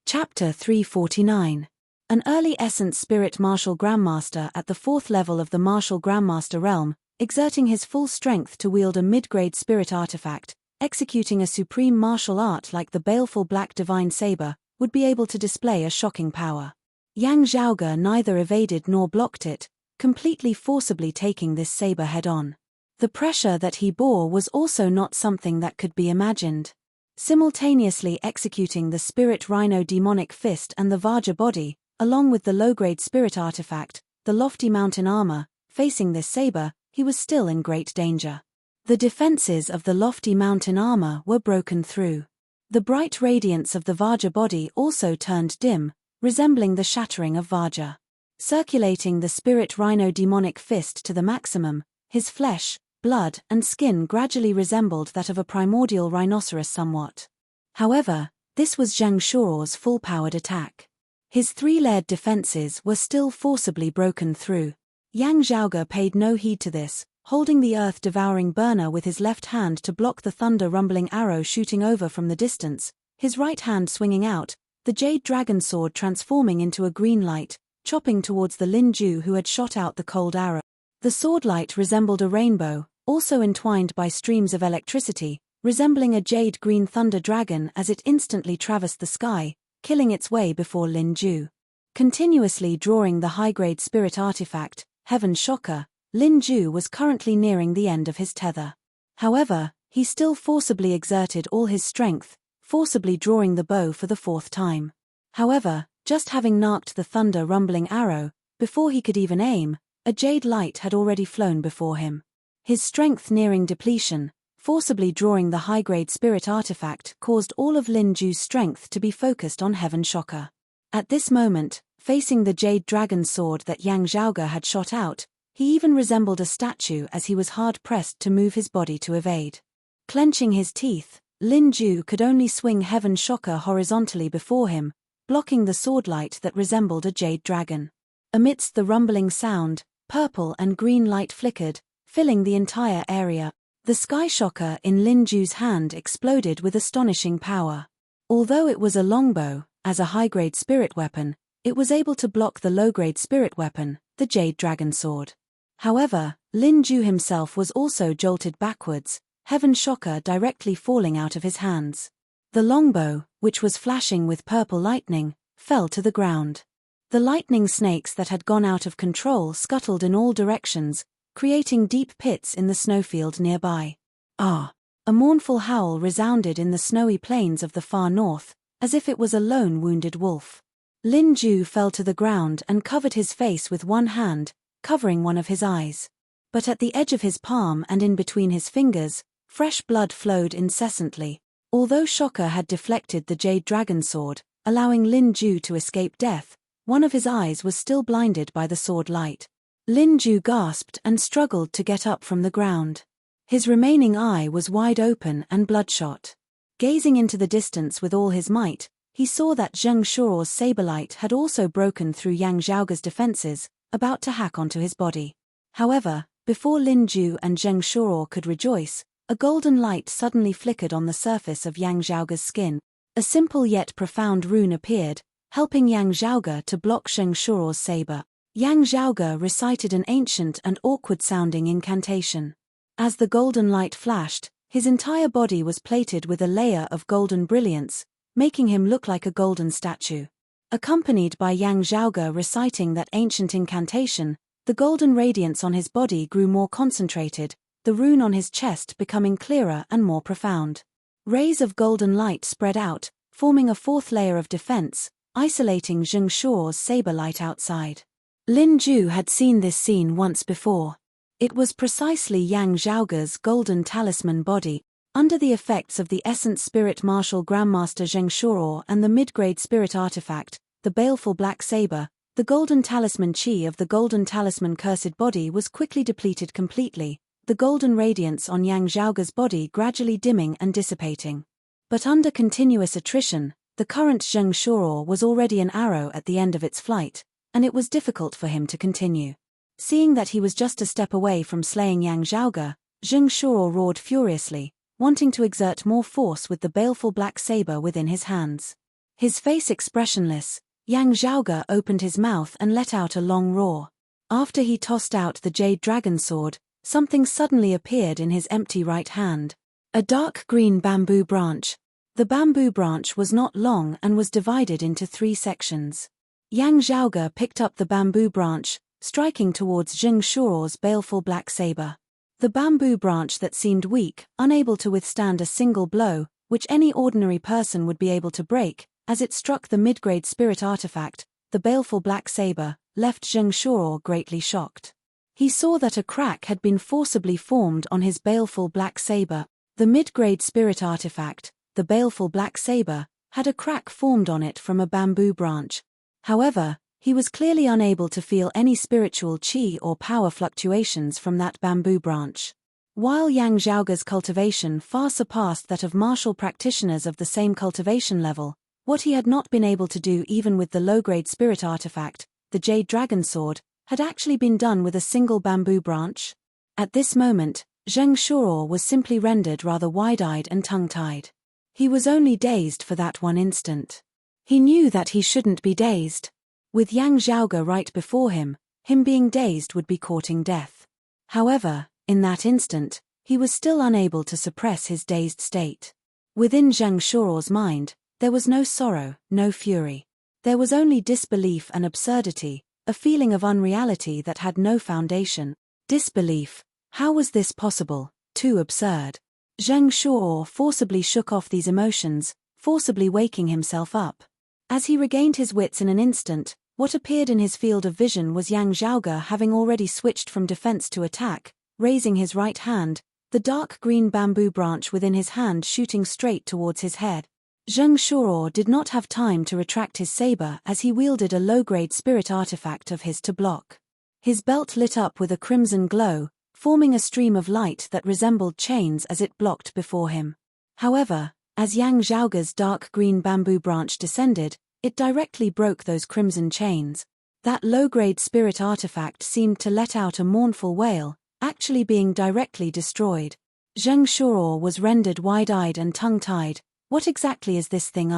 Chapter 349. An early Essence Spirit Martial Grandmaster at the 4th level of the Martial Grandmaster realm, exerting his full strength to wield a mid-grade spirit artifact, executing a supreme martial art like the baleful Black Divine Saber, would be able to display a shocking power. Yang Zhaoge neither evaded nor blocked it, completely forcibly taking this saber head-on. The pressure that he bore was also not something that could be imagined. Simultaneously executing the Spirit Rhino Demonic Fist and the Vajra body, along with the low-grade spirit artifact, the Lofty Mountain Armor, facing this saber, he was still in great danger. The defenses of the Lofty Mountain Armor were broken through. The bright radiance of the Vajra body also turned dim, resembling the shattering of Vajra. Circulating the Spirit Rhino Demonic Fist to the maximum, his flesh, blood, and skin gradually resembled that of a primordial rhinoceros somewhat. However, this was Zhang Shuo's full-powered attack. His three-layered defenses were still forcibly broken through. Yang Zhaoge paid no heed to this, holding the earth-devouring burner with his left hand to block the thunder-rumbling arrow shooting over from the distance, his right hand swinging out, the jade dragon sword transforming into a green light, chopping towards the Lin Ju who had shot out the cold arrow. The sword light resembled a rainbow, also entwined by streams of electricity, resembling a jade-green thunder dragon as it instantly traversed the sky, killing its way before Lin Ju. Continuously drawing the high-grade spirit artifact, Heaven Shocker, Lin Ju was currently nearing the end of his tether. However, he still forcibly exerted all his strength, forcibly drawing the bow for the 4th time. However, just having narked the thunder-rumbling arrow, before he could even aim, a jade light had already flown before him. His strength nearing depletion, forcibly drawing the high-grade spirit artifact caused all of Lin Ju's strength to be focused on Heaven Shocker. At this moment, facing the jade dragon sword that Yang Zhaoge had shot out, he even resembled a statue as he was hard-pressed to move his body to evade. Clenching his teeth, Lin Ju could only swing Heaven Shocker horizontally before him, blocking the sword light that resembled a jade dragon. Amidst the rumbling sound, purple and green light flickered, filling the entire area. The Sky Shocker in Lin Ju's hand exploded with astonishing power. Although it was a longbow, as a high-grade spirit weapon, it was able to block the low-grade spirit weapon, the Jade Dragon Sword. However, Lin Ju himself was also jolted backwards, Heaven Shocker directly falling out of his hands. The longbow, which was flashing with purple lightning, fell to the ground. The lightning snakes that had gone out of control scuttled in all directions, creating deep pits in the snowfield nearby. Ah! A mournful howl resounded in the snowy plains of the far north, as if it was a lone wounded wolf. Lin Ju fell to the ground and covered his face with one hand, covering one of his eyes. But at the edge of his palm and in between his fingers, fresh blood flowed incessantly. Although Shocker had deflected the Jade Dragon Sword, allowing Lin Ju to escape death, one of his eyes was still blinded by the sword light. Lin Ju gasped and struggled to get up from the ground. His remaining eye was wide open and bloodshot. Gazing into the distance with all his might, he saw that Zhang Shuo's saber light had also broken through Yang Zhaoge's defenses, about to hack onto his body. However, before Lin Ju and Zhang Shuo could rejoice, a golden light suddenly flickered on the surface of Yang Zhaoge's skin. A simple yet profound rune appeared, helping Yang Zhaoge to block Zhang Shuo's saber. Yang Zhaoge recited an ancient and awkward-sounding incantation. As the golden light flashed, his entire body was plated with a layer of golden brilliance, making him look like a golden statue. Accompanied by Yang Zhaoge reciting that ancient incantation, the golden radiance on his body grew more concentrated, the rune on his chest becoming clearer and more profound. Rays of golden light spread out, forming a 4th layer of defense, isolating Zhang Shuo's saber light outside. Lin Ju had seen this scene once before. It was precisely Yang Zhaoge's golden talisman body, under the effects of the Essence Spirit Martial Grandmaster Zhang Shuo and the mid-grade spirit artifact, the baleful black saber. The golden talisman chi of the golden talisman cursed body was quickly depleted completely, the golden radiance on Yang Zhaoge's body gradually dimming and dissipating. But under continuous attrition, the current Zhang Shuo was already an arrow at the end of its flight, and it was difficult for him to continue. Seeing that he was just a step away from slaying Yang Zhaoge, Zhang Shuo roared furiously, wanting to exert more force with the baleful black saber within his hands. His face expressionless, Yang Zhaoge opened his mouth and let out a long roar. After he tossed out the jade dragon sword, something suddenly appeared in his empty right hand. A dark green bamboo branch. The bamboo branch was not long and was divided into 3 sections. Yang Zhaoge picked up the bamboo branch, striking towards Zheng Shuo's baleful black saber. The bamboo branch that seemed weak, unable to withstand a single blow, which any ordinary person would be able to break, as it struck the mid-grade spirit artifact, the baleful black saber, left Zheng Shuo greatly shocked. He saw that a crack had been forcibly formed on his baleful black saber. The mid-grade spirit artifact, the baleful black saber, had a crack formed on it from a bamboo branch. However, he was clearly unable to feel any spiritual qi or power fluctuations from that bamboo branch. While Yang Zhaoge's cultivation far surpassed that of martial practitioners of the same cultivation level, what he had not been able to do even with the low-grade spirit artifact, the jade dragon sword, had actually been done with a single bamboo branch. At this moment, Zheng Shuo was simply rendered rather wide-eyed and tongue-tied. He was only dazed for that one instant. He knew that he shouldn't be dazed. With Yang Zhaoge right before him being dazed would be courting death. However, in that instant, he was still unable to suppress his dazed state. Within Zheng Shuo's mind, there was no sorrow, no fury. There was only disbelief and absurdity, a feeling of unreality that had no foundation. Disbelief. How was this possible? Too absurd. Zheng Shuo forcibly shook off these emotions, forcibly waking himself up. As he regained his wits in an instant, what appeared in his field of vision was Yang Zhaoge having already switched from defense to attack, raising his right hand, the dark green bamboo branch within his hand shooting straight towards his head. Zheng Shuo did not have time to retract his saber as he wielded a low-grade spirit artifact of his to block. His belt lit up with a crimson glow, forming a stream of light that resembled chains as it blocked before him. However, as Yang Zhaoge's dark green bamboo branch descended, it directly broke those crimson chains. That low-grade spirit artifact seemed to let out a mournful wail, actually being directly destroyed. Zheng Shuo was rendered wide-eyed and tongue-tied. What exactly is this thing?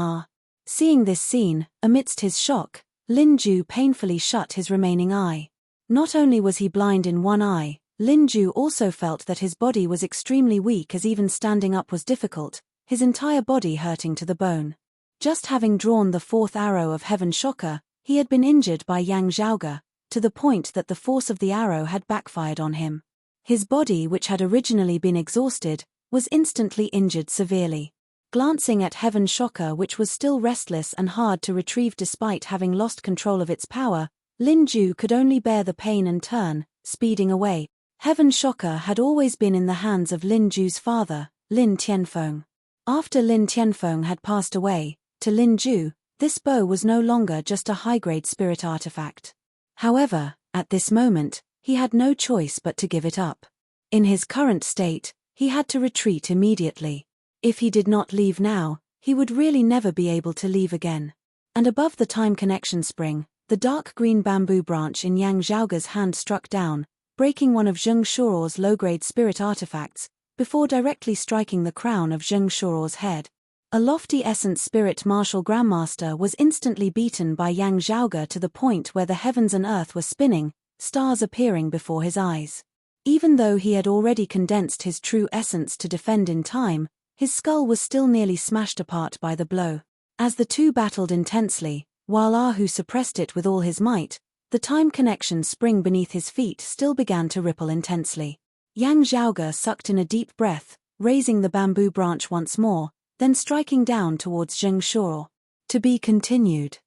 Seeing this scene, amidst his shock, Lin Ju painfully shut his remaining eye. Not only was he blind in one eye, Lin Ju also felt that his body was extremely weak as even standing up was difficult, his entire body hurting to the bone. Just having drawn the 4th arrow of Heaven Shocker, he had been injured by Yang Zhaoge, to the point that the force of the arrow had backfired on him. His body, which had originally been exhausted, was instantly injured severely. Glancing at Heaven Shocker, which was still restless and hard to retrieve despite having lost control of its power, Lin Ju could only bear the pain and turn, speeding away. Heaven Shocker had always been in the hands of Lin Ju's father, Lin Tianfeng. After Lin Tianfeng had passed away, to Lin Ju, this bow was no longer just a high-grade spirit artifact. However, at this moment, he had no choice but to give it up. In his current state, he had to retreat immediately. If he did not leave now, he would really never be able to leave again. And above the time connection spring, the dark green bamboo branch in Yang Zhaoge's hand struck down, breaking one of Zheng Shuo's low-grade spirit artifacts, before directly striking the crown of Zheng Shuo's head. A lofty essence spirit martial grandmaster was instantly beaten by Yang Zhaoge to the point where the heavens and earth were spinning, stars appearing before his eyes. Even though he had already condensed his true essence to defend in time, his skull was still nearly smashed apart by the blow. As the two battled intensely, while Ahu suppressed it with all his might, the time connection spring beneath his feet still began to ripple intensely. Yang Zhaoge sucked in a deep breath, raising the bamboo branch once more, then striking down towards Zheng Shuo. To be continued.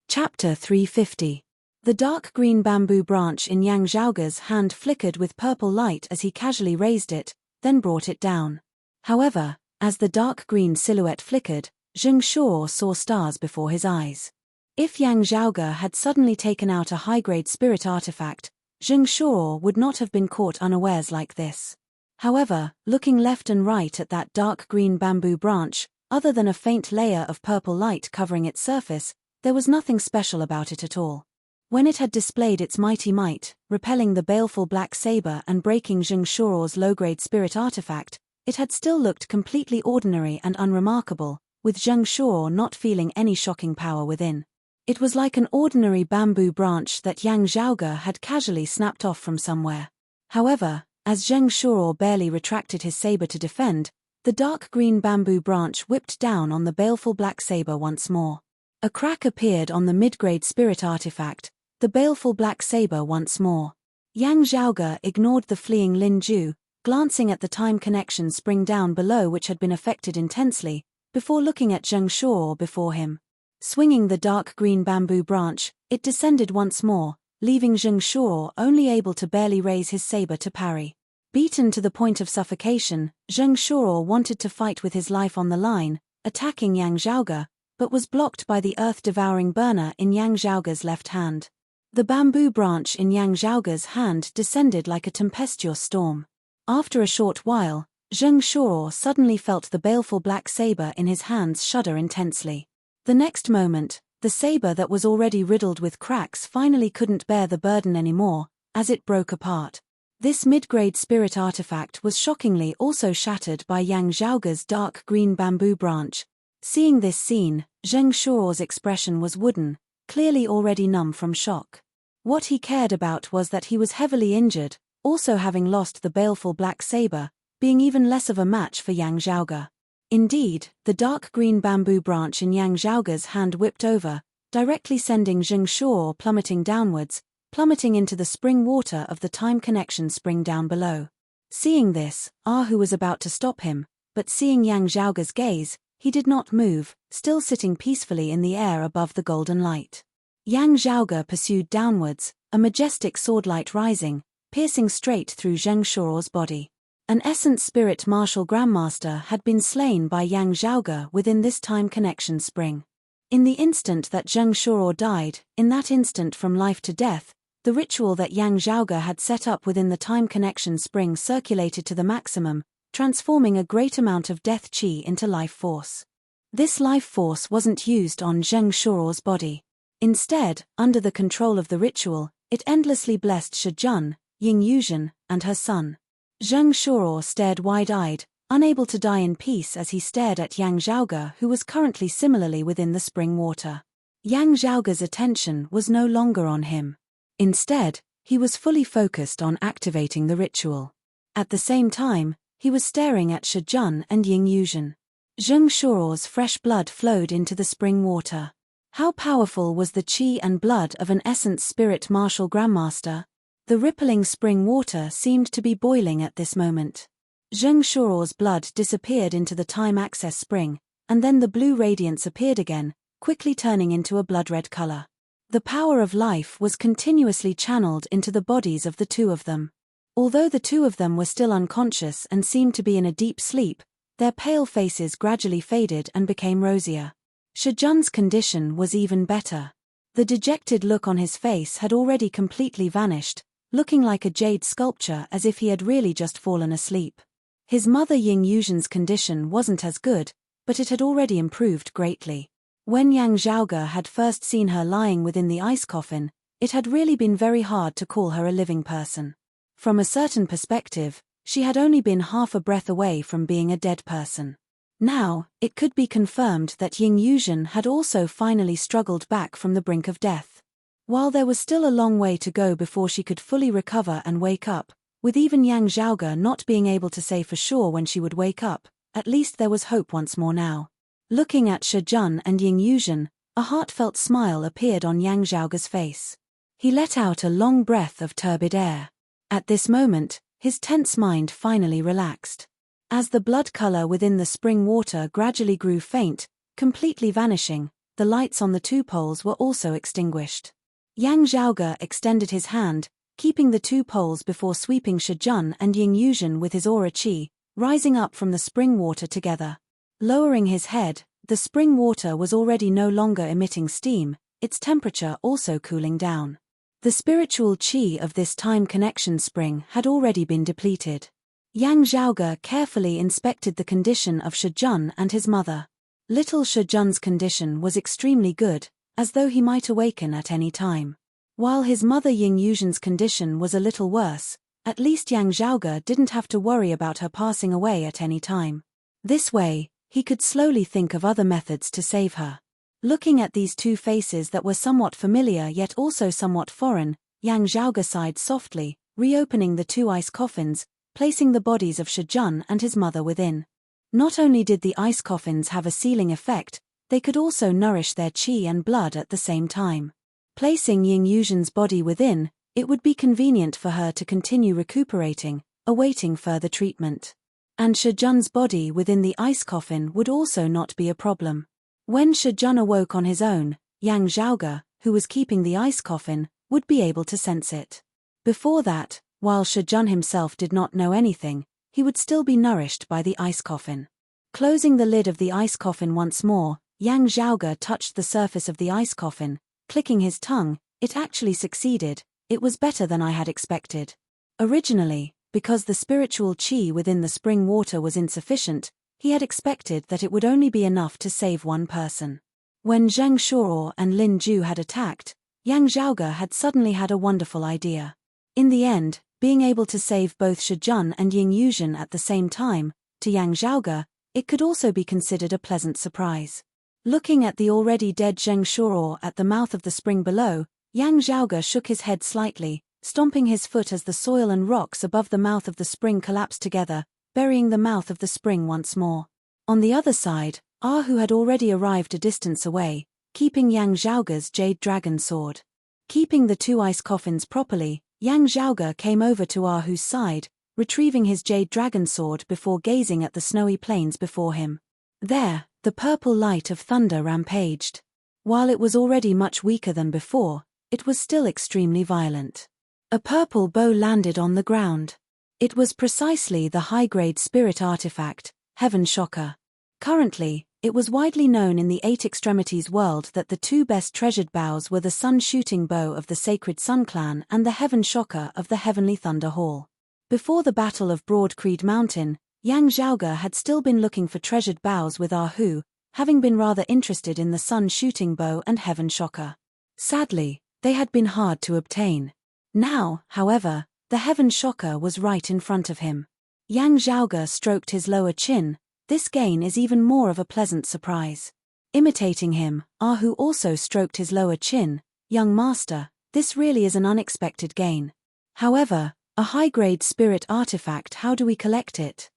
Chapter 350. The dark green bamboo branch in Yang Zhaoge's hand flickered with purple light as he casually raised it, then brought it down. However, as the dark green silhouette flickered, Zheng Shuo saw stars before his eyes. If Yang Zhaoge had suddenly taken out a high-grade spirit artifact, Zheng Shuo would not have been caught unawares like this. However, looking left and right at that dark green bamboo branch, other than a faint layer of purple light covering its surface, there was nothing special about it at all. When it had displayed its mighty might, repelling the baleful black saber and breaking Zheng Shuo's low-grade spirit artifact, it had still looked completely ordinary and unremarkable, with Zheng Shuo not feeling any shocking power within. It was like an ordinary bamboo branch that Yang Zhaoge had casually snapped off from somewhere. However, as Zheng Shuo barely retracted his saber to defend, the dark green bamboo branch whipped down on the baleful black saber once more. A crack appeared on the mid-grade spirit artifact, the baleful black saber once more. Yang Zhaoge ignored the fleeing Lin Ju, glancing at the time connection spring down below which had been affected intensely, before looking at Zheng Shuo before him. Swinging the dark green bamboo branch, it descended once more, leaving Zheng Shuo only able to barely raise his saber to parry. Beaten to the point of suffocation, Zheng Shuo wanted to fight with his life on the line, attacking Yang Zhaoge, but was blocked by the earth-devouring burner in Yang Zhaoge's left hand. The bamboo branch in Yang Zhaoge's hand descended like a tempestuous storm. After a short while, Zheng Shuo suddenly felt the baleful black saber in his hands shudder intensely. The next moment, the saber that was already riddled with cracks finally couldn't bear the burden anymore, as it broke apart. This mid-grade spirit artifact was shockingly also shattered by Yang Zhaoge's dark green bamboo branch. Seeing this scene, Zheng Shuo's expression was wooden, clearly already numb from shock. What he cared about was that he was heavily injured, also having lost the baleful black saber, being even less of a match for Yang Zhaoge. Indeed, the dark green bamboo branch in Yang Zhaoge's hand whipped over, directly sending Zheng Shuo plummeting downwards, plummeting into the spring water of the time connection spring down below. Seeing this, Ahu was about to stop him, but seeing Yang Zhaoge's gaze, he did not move, still sitting peacefully in the air above the golden light. Yang Zhaoge pursued downwards, a majestic swordlight rising, piercing straight through Zheng Shuo's body. An essence spirit martial grandmaster had been slain by Yang Zhaoge within this time connection spring. In the instant that Zheng Shuo died, in that instant from life to death, the ritual that Yang Zhaoge had set up within the time connection spring circulated to the maximum, transforming a great amount of death qi into life force. This life force wasn't used on Zheng Shuo's body. Instead, under the control of the ritual, it endlessly blessed Shijun, Ying Yuzhen, and her son. Zheng Shuo stared wide-eyed, unable to die in peace as he stared at Yang Zhaoge, who was currently similarly within the spring water. Yang Zhaoge's attention was no longer on him. Instead, he was fully focused on activating the ritual. At the same time, he was staring at Shijun and Ying Yuzhen. Zheng Shuo's fresh blood flowed into the spring water. How powerful was the qi and blood of an essence spirit martial grandmaster? The rippling spring water seemed to be boiling at this moment. Zheng Shuo's blood disappeared into the time access spring, and then the blue radiance appeared again, quickly turning into a blood-red color. The power of life was continuously channeled into the bodies of the two of them. Although the two of them were still unconscious and seemed to be in a deep sleep, their pale faces gradually faded and became rosier. Shijun's condition was even better. The dejected look on his face had already completely vanished, looking like a jade sculpture as if he had really just fallen asleep. His mother Ying Yuzhen's condition wasn't as good, but it had already improved greatly. When Yang Zhaoge had first seen her lying within the ice coffin, it had really been very hard to call her a living person. From a certain perspective, she had only been half a breath away from being a dead person. Now, it could be confirmed that Ying Yuzhen had also finally struggled back from the brink of death. While there was still a long way to go before she could fully recover and wake up, with even Yang Zhaoge not being able to say for sure when she would wake up, at least there was hope once more now. Looking at Shijun and Ying Yuzhen, a heartfelt smile appeared on Yang Zhaoge's face. He let out a long breath of turbid air. At this moment, his tense mind finally relaxed. As the blood color within the spring water gradually grew faint, completely vanishing, the lights on the two poles were also extinguished. Yang Zhaoge extended his hand, keeping the two poles before sweeping Shijun and Ying Yuzhen with his aura qi, rising up from the spring water together. Lowering his head, the spring water was already no longer emitting steam, its temperature also cooling down. The spiritual qi of this time connection spring had already been depleted. Yang Zhaoge carefully inspected the condition of Shijun and his mother. Little Shijun's condition was extremely good, as though he might awaken at any time. While his mother Ying Yuzhen's condition was a little worse, at least Yang Zhaoge didn't have to worry about her passing away at any time. This way, he could slowly think of other methods to save her. Looking at these two faces that were somewhat familiar yet also somewhat foreign, Yang Zhaoge sighed softly, reopening the two ice coffins, placing the bodies of Shijun and his mother within. Not only did the ice coffins have a sealing effect, they could also nourish their qi and blood at the same time. Placing Ying Yuzhen's body within, it would be convenient for her to continue recuperating, awaiting further treatment. And Shijun's body within the ice coffin would also not be a problem. When Shijun awoke on his own, Yang Zhaoge, who was keeping the ice coffin, would be able to sense it. Before that, while Shijun himself did not know anything, he would still be nourished by the ice coffin. Closing the lid of the ice coffin once more, Yang Zhaoge touched the surface of the ice coffin, clicking his tongue. It actually succeeded. It was better than I had expected. Originally, because the spiritual qi within the spring water was insufficient, he had expected that it would only be enough to save one person. When Zheng Shuo and Lin Ju had attacked, Yang Zhaoge had suddenly had a wonderful idea. In the end, being able to save both Shijun and Ying Yuzhen at the same time, to Yang Zhaoge, it could also be considered a pleasant surprise. Looking at the already dead Zheng Shuo at the mouth of the spring below, Yang Zhaoge shook his head slightly, stomping his foot as the soil and rocks above the mouth of the spring collapsed together, burying the mouth of the spring once more. On the other side, Hu had already arrived a distance away, keeping Yang Zhaoge's jade dragon sword. Keeping the two ice coffins properly, Yang Zhaoge came over to Hu's side, retrieving his jade dragon sword before gazing at the snowy plains before him. There, the purple light of thunder rampaged. While it was already much weaker than before, it was still extremely violent. A purple bow landed on the ground. It was precisely the high-grade spirit artifact, Heaven Shocker. Currently, it was widely known in the Eight Extremities world that the two best treasured bows were the Sun Shooting Bow of the Sacred Sun Clan and the Heaven Shocker of the Heavenly Thunder Hall. Before the Battle of Broad Creed Mountain, Yang Zhaoge had still been looking for treasured bows with Hu, having been rather interested in the Sun Shooting Bow and Heaven Shocker. Sadly, they had been hard to obtain. Now, however, the Heaven Shocker was right in front of him. Yang Zhaoge stroked his lower chin. This gain is even more of a pleasant surprise. Imitating him, Hu also stroked his lower chin. Young master, this really is an unexpected gain. However, a high-grade spirit artifact, how do we collect it?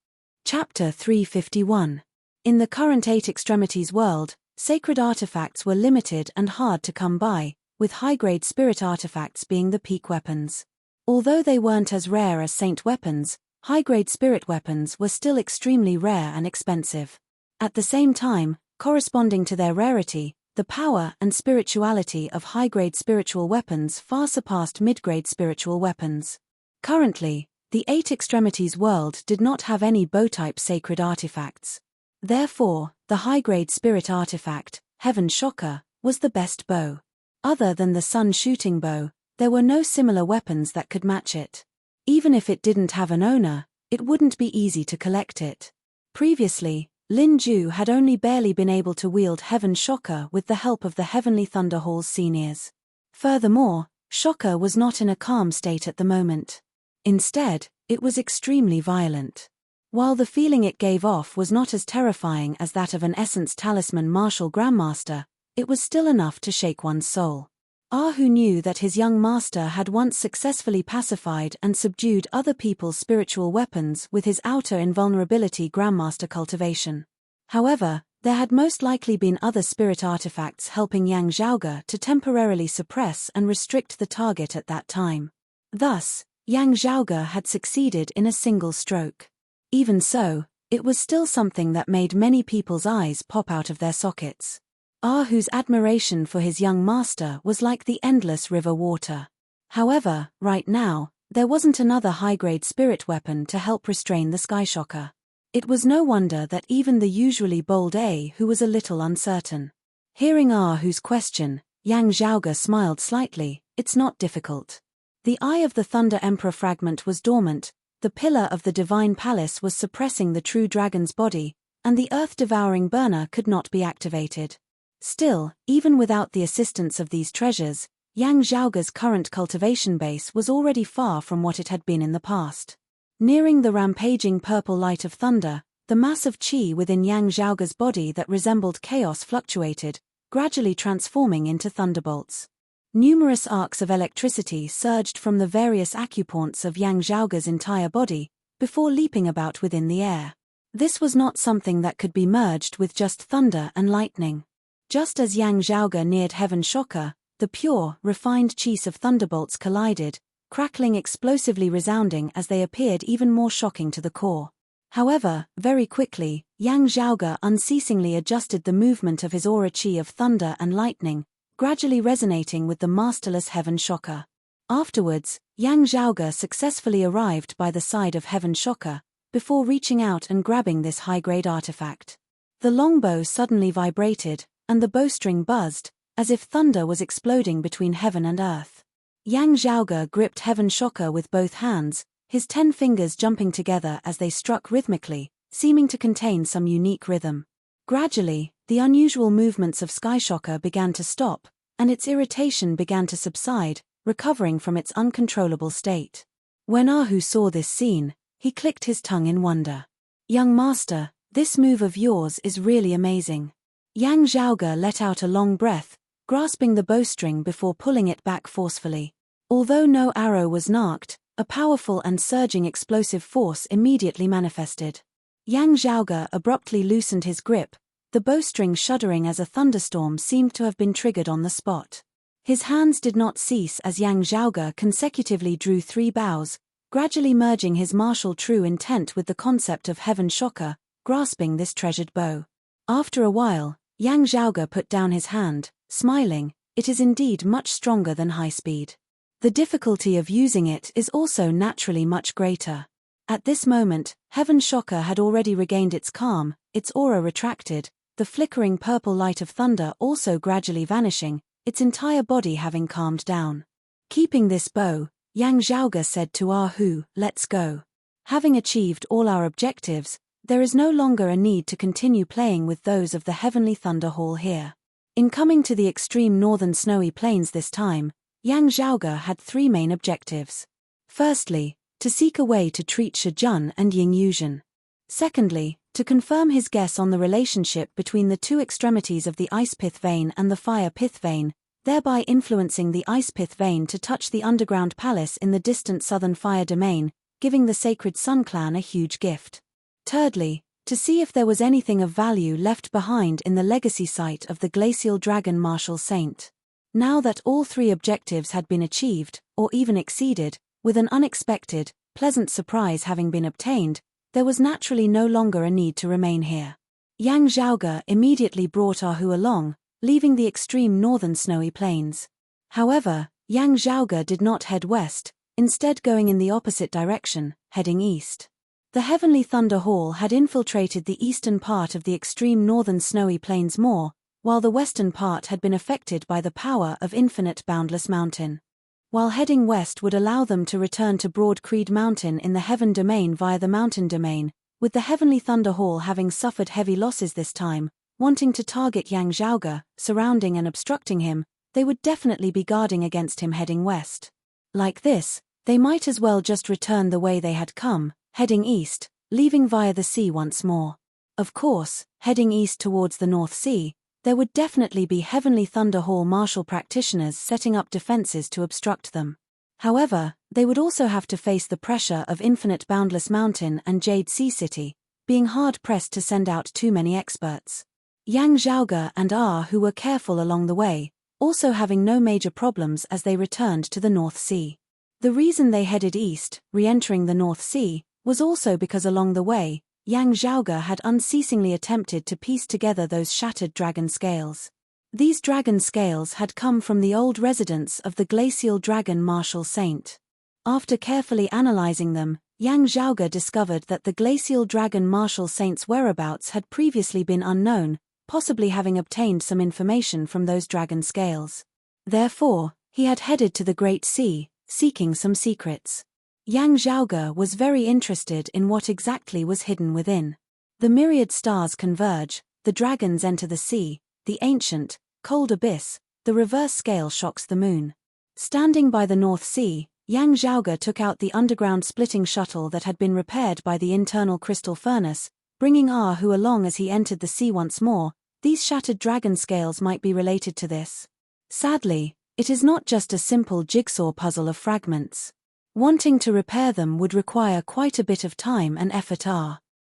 Chapter 351. In the current Eight Extremities world, sacred artifacts were limited and hard to come by, with high-grade spirit artifacts being the peak weapons. Although they weren't as rare as saint weapons, high-grade spirit weapons were still extremely rare and expensive. At the same time, corresponding to their rarity, the power and spirituality of high-grade spiritual weapons far surpassed mid-grade spiritual weapons. Currently, the Eight Extremities world did not have any bow-type sacred artifacts. Therefore, the high-grade spirit artifact, Heaven Shocker, was the best bow. Other than the Sun Shooting Bow, there were no similar weapons that could match it. Even if it didn't have an owner, it wouldn't be easy to collect it. Previously, Lin Ju had only barely been able to wield Heaven Shocker with the help of the Heavenly Thunder Hall's seniors. Furthermore, Shocker was not in a calm state at the moment. Instead, it was extremely violent. While the feeling it gave off was not as terrifying as that of an Essence Talisman Martial Grandmaster, it was still enough to shake one's soul. Hu knew that his young master had once successfully pacified and subdued other people's spiritual weapons with his outer invulnerability Grandmaster cultivation. However, there had most likely been other spirit artifacts helping Yang Zhaoge to temporarily suppress and restrict the target at that time. Thus, Yang Zhaoge had succeeded in a single stroke. Even so, it was still something that made many people's eyes pop out of their sockets. Hu's admiration for his young master was like the endless river water. However, right now, there wasn't another high-grade spirit weapon to help restrain the Sky Shocker. It was no wonder that even the usually bold Hu was a little uncertain. Hearing Hu's question, Yang Zhaoge smiled slightly. It's not difficult. The Eye of the Thunder Emperor fragment was dormant, the pillar of the Divine Palace was suppressing the true dragon's body, and the earth-devouring burner could not be activated. Still, even without the assistance of these treasures, Yang Zhaoge's current cultivation base was already far from what it had been in the past. Nearing the rampaging purple light of thunder, The mass of qi within Yang Zhaoge's body that resembled chaos fluctuated, gradually transforming into thunderbolts. Numerous arcs of electricity surged from the various acupoints of Yang Zhaoge's entire body, before leaping about within the air. This was not something that could be merged with just thunder and lightning. Just as Yang Zhaoge neared Heaven Shocker, the pure, refined qis of thunderbolts collided, crackling explosively resounding as they appeared even more shocking to the core. However, very quickly, Yang Zhaoge unceasingly adjusted the movement of his aura qi of thunder and lightning, gradually resonating with the masterless Heaven Shocker. Afterwards, Yang Zhaoge successfully arrived by the side of Heaven Shocker, before reaching out and grabbing this high-grade artifact. The longbow suddenly vibrated, and the bowstring buzzed, as if thunder was exploding between heaven and earth. Yang Zhaoge gripped Heaven Shocker with both hands, his 10 fingers jumping together as they struck rhythmically, seeming to contain some unique rhythm. Gradually, the unusual movements of Sky Shocker began to stop, and its irritation began to subside, recovering from its uncontrollable state. When Ahu saw this scene, he clicked his tongue in wonder. "Young master, this move of yours is really amazing." Yang Zhaoge let out a long breath, grasping the bowstring before pulling it back forcefully. Although no arrow was narked, a powerful and surging explosive force immediately manifested. Yang Zhaoge abruptly loosened his grip, the bowstring shuddering as a thunderstorm seemed to have been triggered on the spot. His hands did not cease as Yang Zhaoge consecutively drew 3 bows, gradually merging his martial true intent with the concept of Heaven Shocker, grasping this treasured bow. After a while, Yang Zhaoge put down his hand, smiling. It is indeed much stronger than high speed. The difficulty of using it is also naturally much greater. At this moment, Heaven Shocker had already regained its calm, its aura retracted, the flickering purple light of thunder also gradually vanishing, its entire body having calmed down. Keeping this bow, Yang Zhaoge said to Ahu, "Let's go. Having achieved all our objectives, there is no longer a need to continue playing with those of the Heavenly Thunder Hall here." In coming to the extreme northern snowy plains this time, Yang Zhaoge had 3 main objectives. Firstly, to seek a way to treat Shijun and Ying Yuzhen. Secondly, to confirm his guess on the relationship between the 2 extremities of the Ice Pith Vein and the Fire Pith Vein, thereby influencing the Ice Pith Vein to touch the underground palace in the distant southern Fire Domain, giving the Sacred Sun Clan a huge gift. Thirdly, to see if there was anything of value left behind in the legacy site of the Glacial Dragon Martial Saint. Now that all 3 objectives had been achieved, or even exceeded, with an unexpected, pleasant surprise having been obtained, there was naturally no longer a need to remain here. Yang Zhaoge immediately brought Ahu along, leaving the extreme northern snowy plains. However, Yang Zhaoge did not head west, instead going in the opposite direction, heading east. The Heavenly Thunder Hall had infiltrated the eastern part of the extreme northern snowy plains more, while the western part had been affected by the power of Infinite Boundless Mountain. While heading west would allow them to return to Broad Creed Mountain in the Heaven Domain via the Mountain Domain, with the Heavenly Thunder Hall having suffered heavy losses this time, wanting to target Yang Zhaoge, surrounding and obstructing him, they would definitely be guarding against him heading west. Like this, they might as well just return the way they had come, heading east, leaving via the sea once more. Of course, heading east towards the North Sea, there would definitely be Heavenly Thunder Hall martial practitioners setting up defenses to obstruct them. However, they would also have to face the pressure of Infinite Boundless Mountain and Jade Sea City, being hard-pressed to send out too many experts. Yang Zhaoge and who were careful along the way, also having no major problems as they returned to the North Sea. The reason they headed east, re-entering the North Sea, was also because along the way, Yang Zhaoge had unceasingly attempted to piece together those shattered dragon scales. These dragon scales had come from the old residence of the Glacial Dragon Martial Saint. After carefully analyzing them, Yang Zhaoge discovered that the Glacial Dragon Martial Saint's whereabouts had previously been unknown, possibly having obtained some information from those dragon scales. Therefore, he had headed to the Great Sea, seeking some secrets. Yang Zhaoge was very interested in what exactly was hidden within. The myriad stars converge, the dragons enter the sea, the ancient, cold abyss, the reverse scale shocks the moon. Standing by the North Sea, Yang Zhaoge took out the underground splitting shuttle that had been repaired by the internal crystal furnace, bringing Ahu along as he entered the sea once more. These shattered dragon scales might be related to this. Sadly, it is not just a simple jigsaw puzzle of fragments. Wanting to repair them would require quite a bit of time and effort.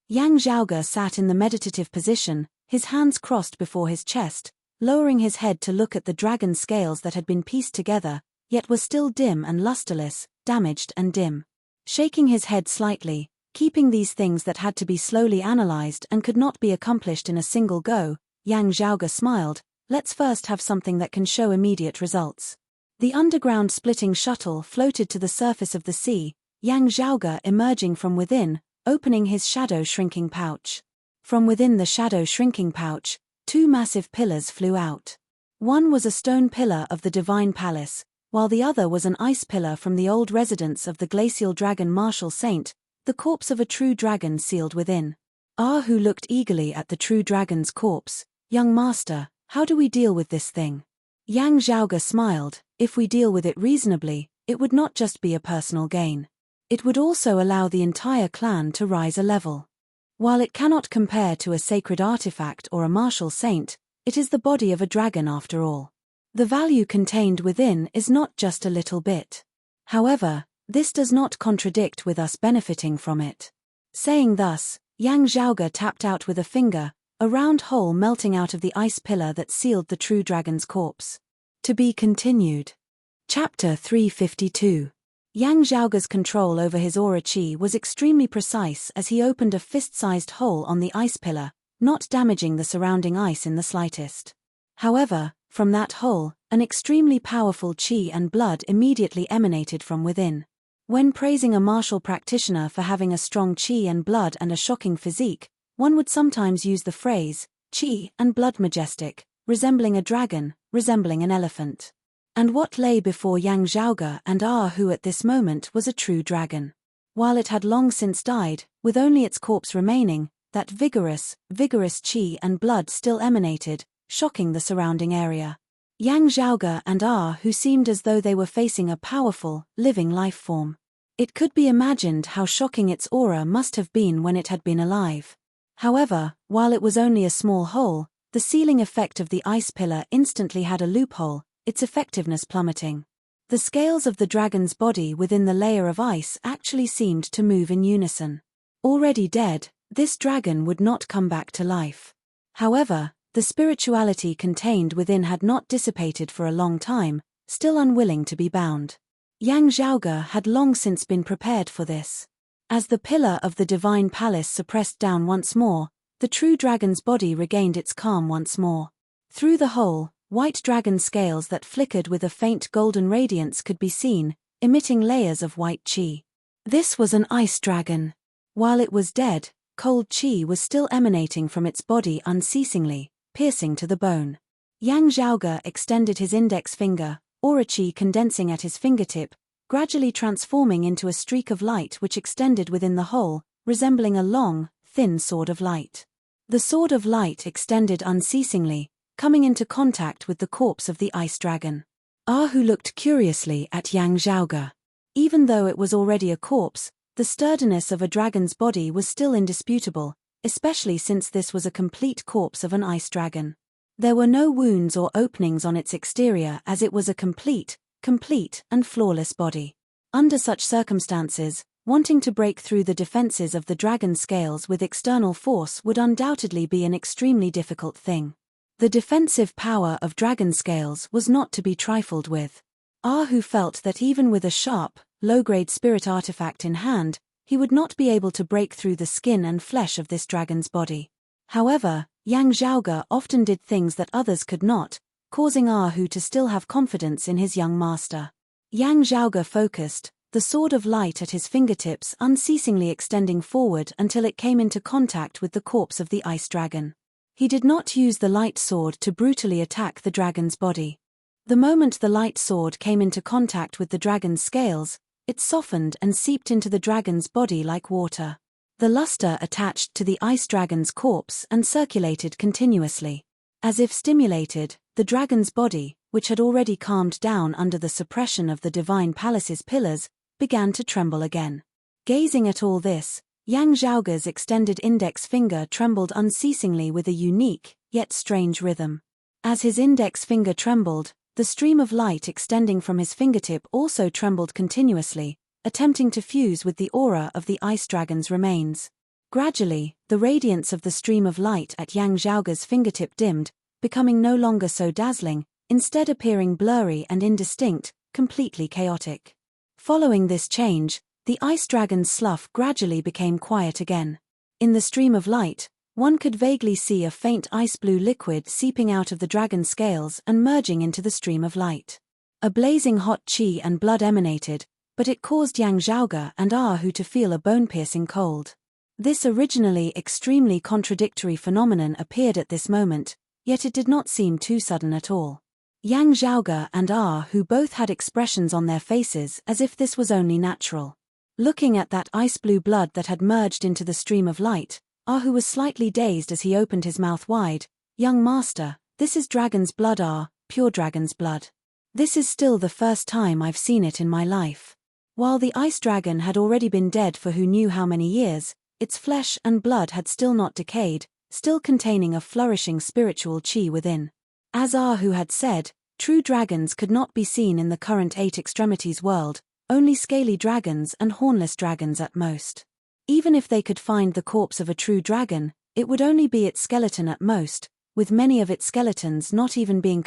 Yang Zhaoge sat in the meditative position, his hands crossed before his chest, lowering his head to look at the dragon scales that had been pieced together, yet were still dim and lusterless, damaged and dim. Shaking his head slightly, keeping these things that had to be slowly analyzed and could not be accomplished in a single go, Yang Zhaoge smiled. Let's first have something that can show immediate results. The underground splitting shuttle floated to the surface of the sea, Yang Zhaoge emerging from within, opening his shadow shrinking pouch. From within the shadow shrinking pouch, two massive pillars flew out. One was a stone pillar of the divine palace, while the other was an ice pillar from the old residence of the glacial dragon martial saint, the corpse of a true dragon sealed within. Ahu looked eagerly at the true dragon's corpse. Young master, how do we deal with this thing? Yang Zhaoge smiled. If we deal with it reasonably, it would not just be a personal gain. It would also allow the entire clan to rise a level. While it cannot compare to a sacred artifact or a martial saint, it is the body of a dragon after all. The value contained within is not just a little bit. However, this does not contradict with us benefiting from it. Saying thus, Yang Zhaoge tapped out with a finger, a round hole melting out of the ice pillar that sealed the true dragon's corpse. To be continued. Chapter 352. Yang Zhaoge's control over his aura chi was extremely precise as he opened a fist-sized hole on the ice pillar, not damaging the surrounding ice in the slightest. However, from that hole, an extremely powerful chi and blood immediately emanated from within. When praising a martial practitioner for having a strong chi and blood and a shocking physique, one would sometimes use the phrase, chi and blood majestic, resembling a dragon, resembling an elephant. And what lay before Yang Zhaoge and Ahu at this moment was a true dragon. While it had long since died, with only its corpse remaining, that vigorous chi and blood still emanated, shocking the surrounding area. Yang Zhaoge and Ahu seemed as though they were facing a powerful, living life form. It could be imagined how shocking its aura must have been when it had been alive. However, while it was only a small hole, the sealing effect of the ice pillar instantly had a loophole, its effectiveness plummeting. The scales of the dragon's body within the layer of ice actually seemed to move in unison. Already dead, this dragon would not come back to life. However, the spirituality contained within had not dissipated for a long time, still unwilling to be bound. Yang Zhaoge had long since been prepared for this. As the pillar of the divine palace suppressed down once more, the true dragon's body regained its calm once more. Through the hole, white dragon scales that flickered with a faint golden radiance could be seen, emitting layers of white chi. This was an ice dragon. While it was dead, cold chi was still emanating from its body unceasingly, piercing to the bone. Yang Zhaoge extended his index finger, aura chi condensing at his fingertip, gradually transforming into a streak of light which extended within the hole, resembling a long, thin sword of light. The sword of light extended unceasingly, coming into contact with the corpse of the ice dragon. Ahu looked curiously at Yang Zhaoge. Even though it was already a corpse, the sturdiness of a dragon's body was still indisputable, especially since this was a complete corpse of an ice dragon. There were no wounds or openings on its exterior as it was a complete and flawless body. Under such circumstances, wanting to break through the defenses of the dragon scales with external force would undoubtedly be an extremely difficult thing. The defensive power of dragon scales was not to be trifled with. Ahu felt that even with a sharp, low-grade spirit artifact in hand, he would not be able to break through the skin and flesh of this dragon's body. However, Yang Zhaoge often did things that others could not, causing Ahu to still have confidence in his young master. Yang Zhaoge focused, the sword of light at his fingertips unceasingly extending forward until it came into contact with the corpse of the ice dragon. He did not use the light sword to brutally attack the dragon's body. The moment the light sword came into contact with the dragon's scales, it softened and seeped into the dragon's body like water. The luster attached to the ice dragon's corpse and circulated continuously. As if stimulated, the dragon's body, which had already calmed down under the suppression of the divine palace's pillars, began to tremble again. Gazing at all this, Yang Zhaoge's extended index finger trembled unceasingly with a unique, yet strange rhythm. As his index finger trembled, the stream of light extending from his fingertip also trembled continuously, attempting to fuse with the aura of the ice dragon's remains. Gradually, the radiance of the stream of light at Yang Zhaoge's fingertip dimmed, becoming no longer so dazzling, instead appearing blurry and indistinct, completely chaotic. Following this change, the ice dragon's slough gradually became quiet again. In the stream of light, one could vaguely see a faint ice-blue liquid seeping out of the dragon's scales and merging into the stream of light. A blazing hot qi and blood emanated, but it caused Yang Zhaoge and Hu to feel a bone-piercing cold. This originally extremely contradictory phenomenon appeared at this moment, yet it did not seem too sudden at all. Yang Zhaoge and Hu both had expressions on their faces as if this was only natural. Looking at that ice-blue blood that had merged into the stream of light, Hu was slightly dazed as he opened his mouth wide. "Young master, this is dragon's blood, pure dragon's blood. This is still the first time I've seen it in my life." While the ice dragon had already been dead for who knew how many years, its flesh and blood had still not decayed, still containing a flourishing spiritual qi within. As Hu had said, true dragons could not be seen in the current eight extremities world, only scaly dragons and hornless dragons at most. Even if they could find the corpse of a true dragon, it would only be its skeleton at most, with many of its skeletons not even being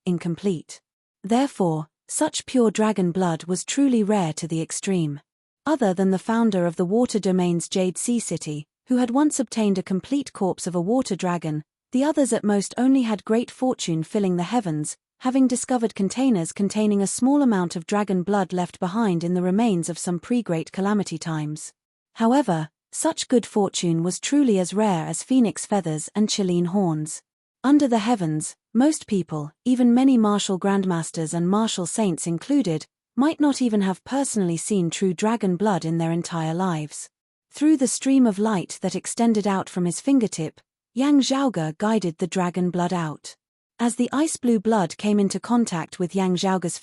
incomplete. Therefore, such pure dragon blood was truly rare to the extreme. Other than the founder of the Water Domain's Jade Sea City, who had once obtained a complete corpse of a water dragon, the others at most only had great fortune filling the heavens, having discovered containers containing a small amount of dragon blood left behind in the remains of some pre-great calamity times. However, such good fortune was truly as rare as phoenix feathers and Chilean horns. Under the heavens, most people, even many martial grandmasters and martial saints included, might not even have personally seen true dragon blood in their entire lives. Through the stream of light that extended out from his fingertip, Yang Zhaoge guided the dragon blood out. As the ice-blue blood came into contact with Yang Zhaoge's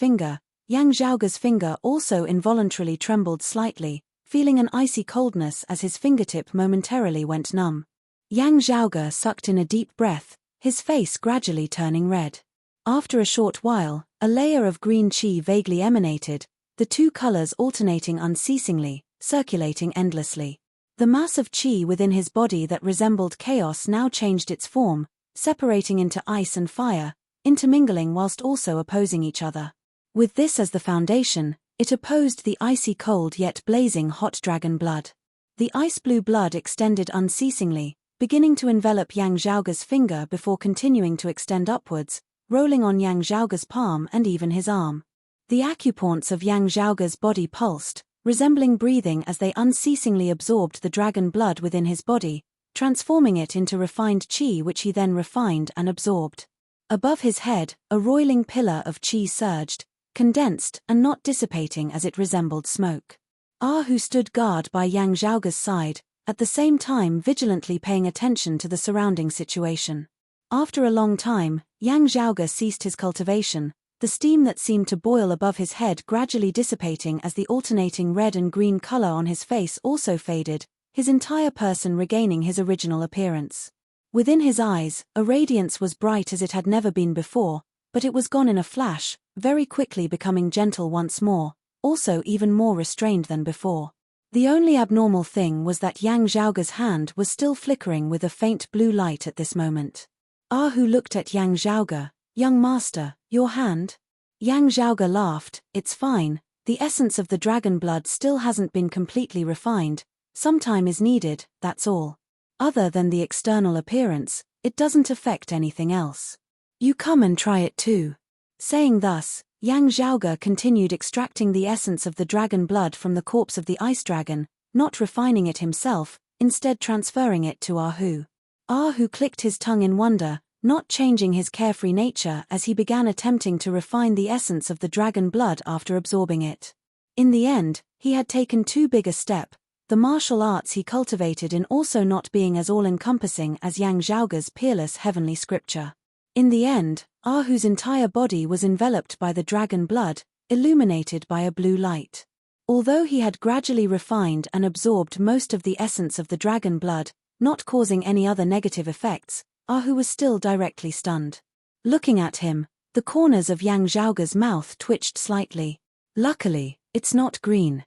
finger also involuntarily trembled slightly, feeling an icy coldness as his fingertip momentarily went numb. Yang Zhaoge sucked in a deep breath, his face gradually turning red. After a short while, a layer of green qi vaguely emanated, the two colors alternating unceasingly, circulating endlessly. The mass of qi within his body that resembled chaos now changed its form, separating into ice and fire, intermingling whilst also opposing each other. With this as the foundation, it opposed the icy cold yet blazing hot dragon blood. The ice-blue blood extended unceasingly, beginning to envelop Yang Zhaoge's finger before continuing to extend upwards, rolling on Yang Zhaoge's palm and even his arm. The acupoints of Yang Zhaoge's body pulsed, resembling breathing as they unceasingly absorbed the dragon blood within his body, transforming it into refined qi which he then refined and absorbed. Above his head, a roiling pillar of qi surged, condensed and not dissipating as it resembled smoke. Hu stood guard by Yang Zhaoge's side, at the same time vigilantly paying attention to the surrounding situation. After a long time, Yang Zhaoge ceased his cultivation, the steam that seemed to boil above his head gradually dissipating as the alternating red and green color on his face also faded, his entire person regaining his original appearance. Within his eyes, a radiance was bright as it had never been before, but it was gone in a flash, very quickly becoming gentle once more, also even more restrained than before. The only abnormal thing was that Yang Zhaoge's hand was still flickering with a faint blue light at this moment. Hu looked at Yang Zhaoge. "Young master, your hand?" Yang Zhaoge laughed. "It's fine, the essence of the dragon blood still hasn't been completely refined, some time is needed, that's all. Other than the external appearance, it doesn't affect anything else. You come and try it too." Saying thus, Yang Zhaoge continued extracting the essence of the dragon blood from the corpse of the ice dragon, not refining it himself, instead transferring it to Hu. Hu clicked his tongue in wonder, not changing his carefree nature as he began attempting to refine the essence of the dragon blood after absorbing it. In the end, he had taken too big a step, the martial arts he cultivated in also not being as all-encompassing as Yang Zhaoge's peerless heavenly scripture. In the end, Ahu's entire body was enveloped by the dragon blood, illuminated by a blue light. Although he had gradually refined and absorbed most of the essence of the dragon blood, not causing any other negative effects, Ahu was still directly stunned. Looking at him, the corners of Yang Zhaoge's mouth twitched slightly. Luckily, it's not green.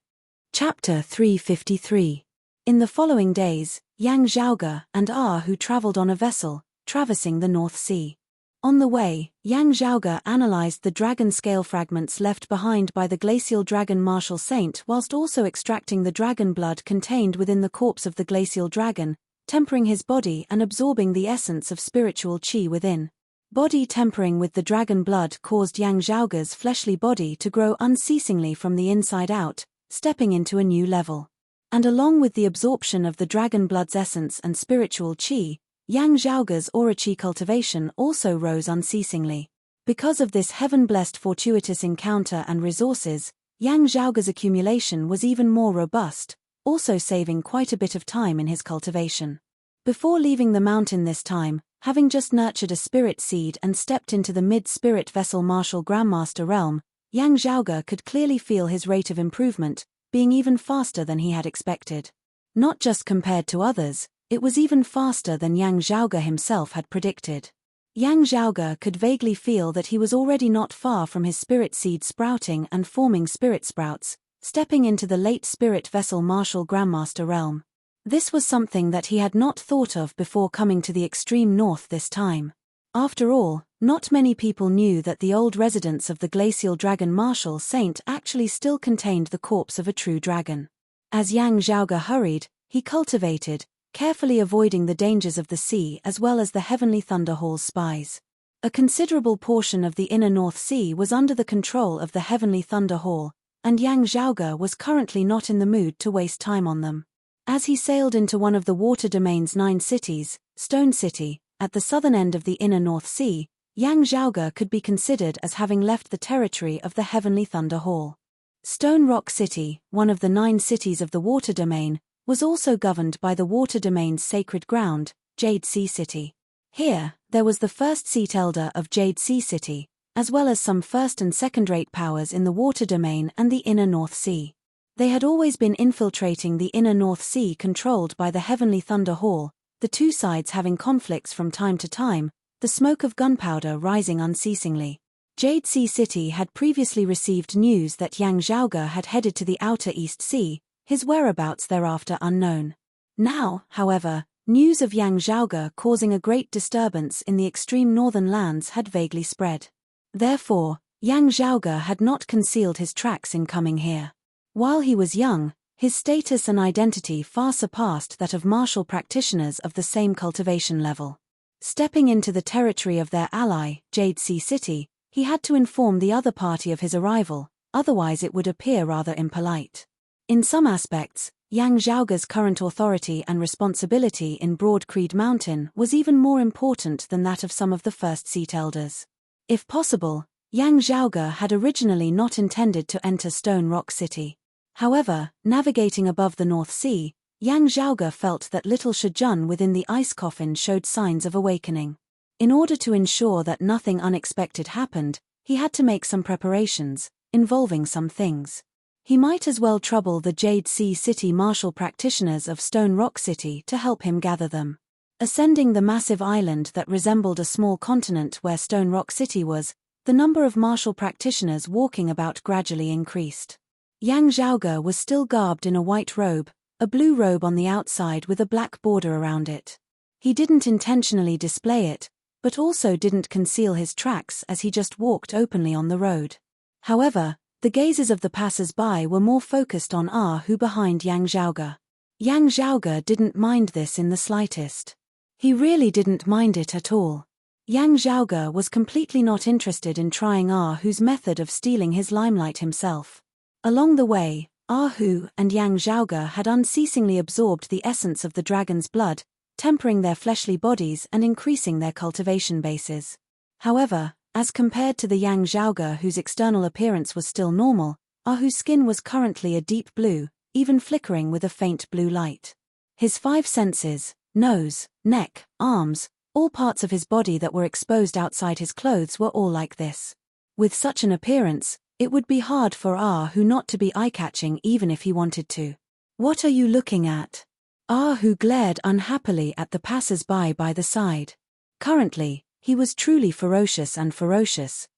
Chapter 353. In the following days, Yang Zhaoge and Ahu traveled on a vessel, traversing the North Sea. On the way, Yang Zhaoge analyzed the dragon scale fragments left behind by the glacial dragon Martial Saint whilst also extracting the dragon blood contained within the corpse of the glacial dragon, tempering his body and absorbing the essence of spiritual qi within. Body tempering with the dragon blood caused Yang Zhaoge's fleshly body to grow unceasingly from the inside out, stepping into a new level. And along with the absorption of the dragon blood's essence and spiritual qi, Yang Zhaoge's aura qi cultivation also rose unceasingly. Because of this heaven-blessed fortuitous encounter and resources, Yang Zhaoge's accumulation was even more robust, also saving quite a bit of time in his cultivation. Before leaving the mountain this time, having just nurtured a spirit seed and stepped into the mid-spirit vessel martial grandmaster realm, Yang Zhaoge could clearly feel his rate of improvement, being even faster than he had expected. Not just compared to others, it was even faster than Yang Zhaoge himself had predicted. Yang Zhaoge could vaguely feel that he was already not far from his spirit seed sprouting and forming spirit sprouts, stepping into the late spirit vessel martial grandmaster realm. This was something that he had not thought of before coming to the extreme north this time. After all, not many people knew that the old residence of the glacial dragon Martial Saint actually still contained the corpse of a true dragon. As Yang Zhaoge hurried, he cultivated, carefully avoiding the dangers of the sea as well as the heavenly Thunder Hall's spies. A considerable portion of the inner North Sea was under the control of the heavenly Thunder Hall, and Yang Zhaoge was currently not in the mood to waste time on them. As he sailed into one of the water domain's 9 cities, Stone City, at the southern end of the inner North Sea, Yang Zhaoge could be considered as having left the territory of the heavenly Thunder Hall. Stone Rock City, one of the 9 cities of the water domain, was also governed by the water domain's sacred ground, Jade Sea City. Here, there was the first seat elder of Jade Sea City, as well as some first and second-rate powers in the water domain and the inner North Sea. They had always been infiltrating the inner North Sea controlled by the heavenly Thunder Hall, the two sides having conflicts from time to time, the smoke of gunpowder rising unceasingly. Jade Sea City had previously received news that Yang Zhaoge had headed to the outer East Sea, his whereabouts thereafter unknown. Now, however, news of Yang Zhaoge causing a great disturbance in the extreme northern lands had vaguely spread. Therefore, Yang Zhaoge had not concealed his tracks in coming here. While he was young, his status and identity far surpassed that of martial practitioners of the same cultivation level. Stepping into the territory of their ally, Jade Sea City, he had to inform the other party of his arrival, otherwise it would appear rather impolite. In some aspects, Yang Zhaoge's current authority and responsibility in Broad Creed Mountain was even more important than that of some of the first seat elders. If possible, Yang Zhaoge had originally not intended to enter Stone Rock City. However, navigating above the North Sea, Yang Zhaoge felt that little Shijun within the ice coffin showed signs of awakening. In order to ensure that nothing unexpected happened, he had to make some preparations, involving some things. He might as well trouble the Jade Sea City martial practitioners of Stone Rock City to help him gather them. Ascending the massive island that resembled a small continent where Stone Rock City was, the number of martial practitioners walking about gradually increased. Yang Zhaoge was still garbed in a white robe, a blue robe on the outside with a black border around it. He didn't intentionally display it, but also didn't conceal his tracks as he just walked openly on the road. However, the gazes of the passers-by were more focused on Ahu behind Yang Zhaoge. Yang Zhaoge didn't mind this in the slightest. He really didn't mind it at all. Yang Zhaoge was completely not interested in trying Ahu's method of stealing his limelight himself. Along the way, Ahu and Yang Zhaoge had unceasingly absorbed the essence of the dragon's blood, tempering their fleshly bodies and increasing their cultivation bases. However, as compared to the Yang Zhaoge whose external appearance was still normal, Ahu's skin was currently a deep blue, even flickering with a faint blue light. His 5 senses, nose, neck, arms, all parts of his body that were exposed outside his clothes were all like this. With such an appearance, It would be hard for Ahu not to be eye-catching even if he wanted to. What are you looking at? Ahu glared unhappily at the passers-by by the side. Currently, he was truly ferocious,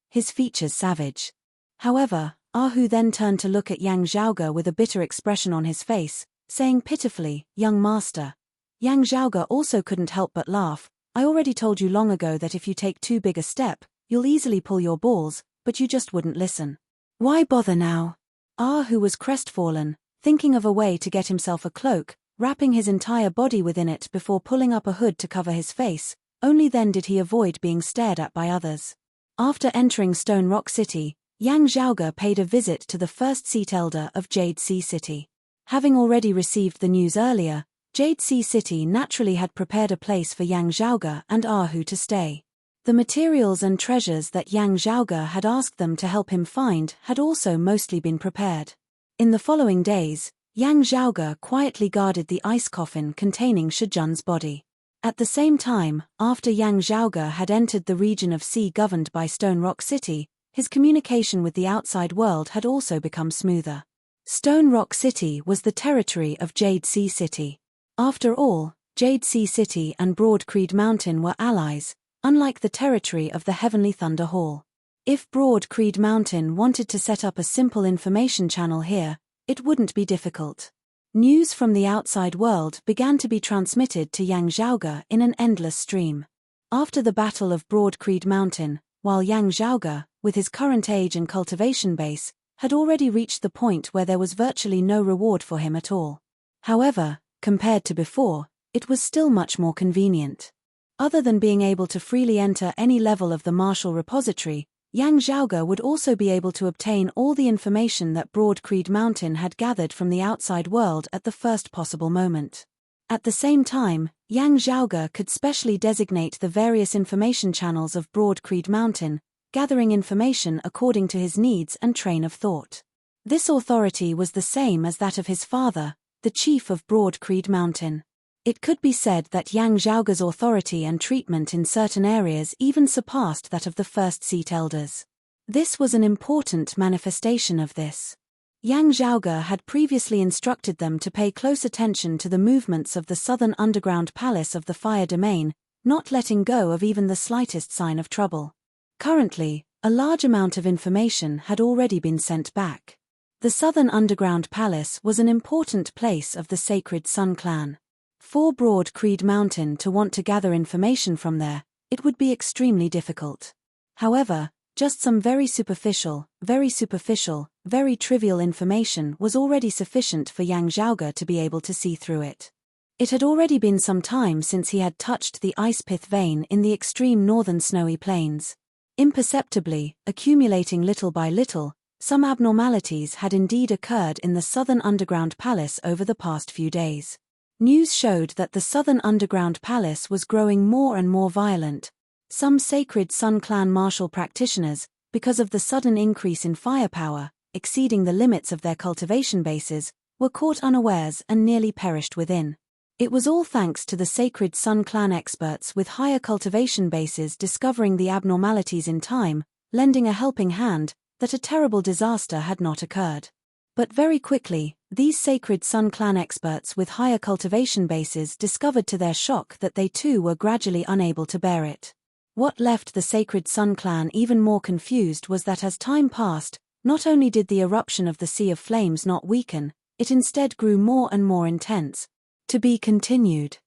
his features savage. However, Ahu then turned to look at Yang Zhaoge with a bitter expression on his face, saying pitifully, "Young master." Yang Zhaoge also couldn't help but laugh. "I already told you long ago that if you take too big a step, you'll easily pull your balls, but you just wouldn't listen. Why bother now?" Ahu was crestfallen, thinking of a way to get himself a cloak, wrapping his entire body within it before pulling up a hood to cover his face. Only then did he avoid being stared at by others. After entering Stone Rock City, Yang Zhaoge paid a visit to the first seat elder of Jade Sea City. Having already received the news earlier, Jade Sea City naturally had prepared a place for Yang Zhaoge and Ahu to stay. The materials and treasures that Yang Zhaoge had asked them to help him find had also mostly been prepared. In the following days, Yang Zhaoge quietly guarded the ice coffin containing Shijun's body. At the same time, after Yang Zhaoge had entered the region of sea governed by Stone Rock City, his communication with the outside world had also become smoother. Stone Rock City was the territory of Jade Sea City. After all, Jade Sea City and Broad Creed Mountain were allies, unlike the territory of the Heavenly Thunder Hall. If Broad Creed Mountain wanted to set up a simple information channel here, it wouldn't be difficult. News from the outside world began to be transmitted to Yang Zhaoge in an endless stream. After the Battle of Broad Creed Mountain, while Yang Zhaoge, with his current age and cultivation base, had already reached the point where there was virtually no reward for him at all. However, compared to before, it was still much more convenient. Other than being able to freely enter any level of the martial repository, Yang Zhaoge would also be able to obtain all the information that Broad Creed Mountain had gathered from the outside world at the first possible moment. At the same time, Yang Zhaoge could specially designate the various information channels of Broad Creed Mountain, gathering information according to his needs and train of thought. This authority was the same as that of his father, the chief of Broad Creed Mountain. It could be said that Yang Zhaoge's authority and treatment in certain areas even surpassed that of the first seat elders. This was an important manifestation of this. Yang Zhaoge had previously instructed them to pay close attention to the movements of the southern underground palace of the Fire Domain, not letting go of even the slightest sign of trouble. Currently, a large amount of information had already been sent back. The southern underground palace was an important place of the Sacred Sun clan. For Broad Creed Mountain to want to gather information from there, it would be extremely difficult. However, just some very superficial, very trivial information was already sufficient for Yang Zhaoge to be able to see through it. It had already been some time since he had touched the ice pith vein in the extreme northern snowy plains. Imperceptibly, accumulating little by little, some abnormalities had indeed occurred in the southern underground palace over the past few days. News showed that the southern underground palace was growing more and more violent. Some Sacred Sun clan martial practitioners, because of the sudden increase in firepower, exceeding the limits of their cultivation bases, were caught unawares and nearly perished within. It was all thanks to the Sacred Sun clan experts with higher cultivation bases discovering the abnormalities in time, lending a helping hand, that a terrible disaster had not occurred. But very quickly, these Sacred Sun clan experts with higher cultivation bases discovered to their shock that they too were gradually unable to bear it. What left the Sacred Sun clan even more confused was that as time passed, not only did the eruption of the Sea of Flames not weaken, it instead grew more and more intense. To be continued.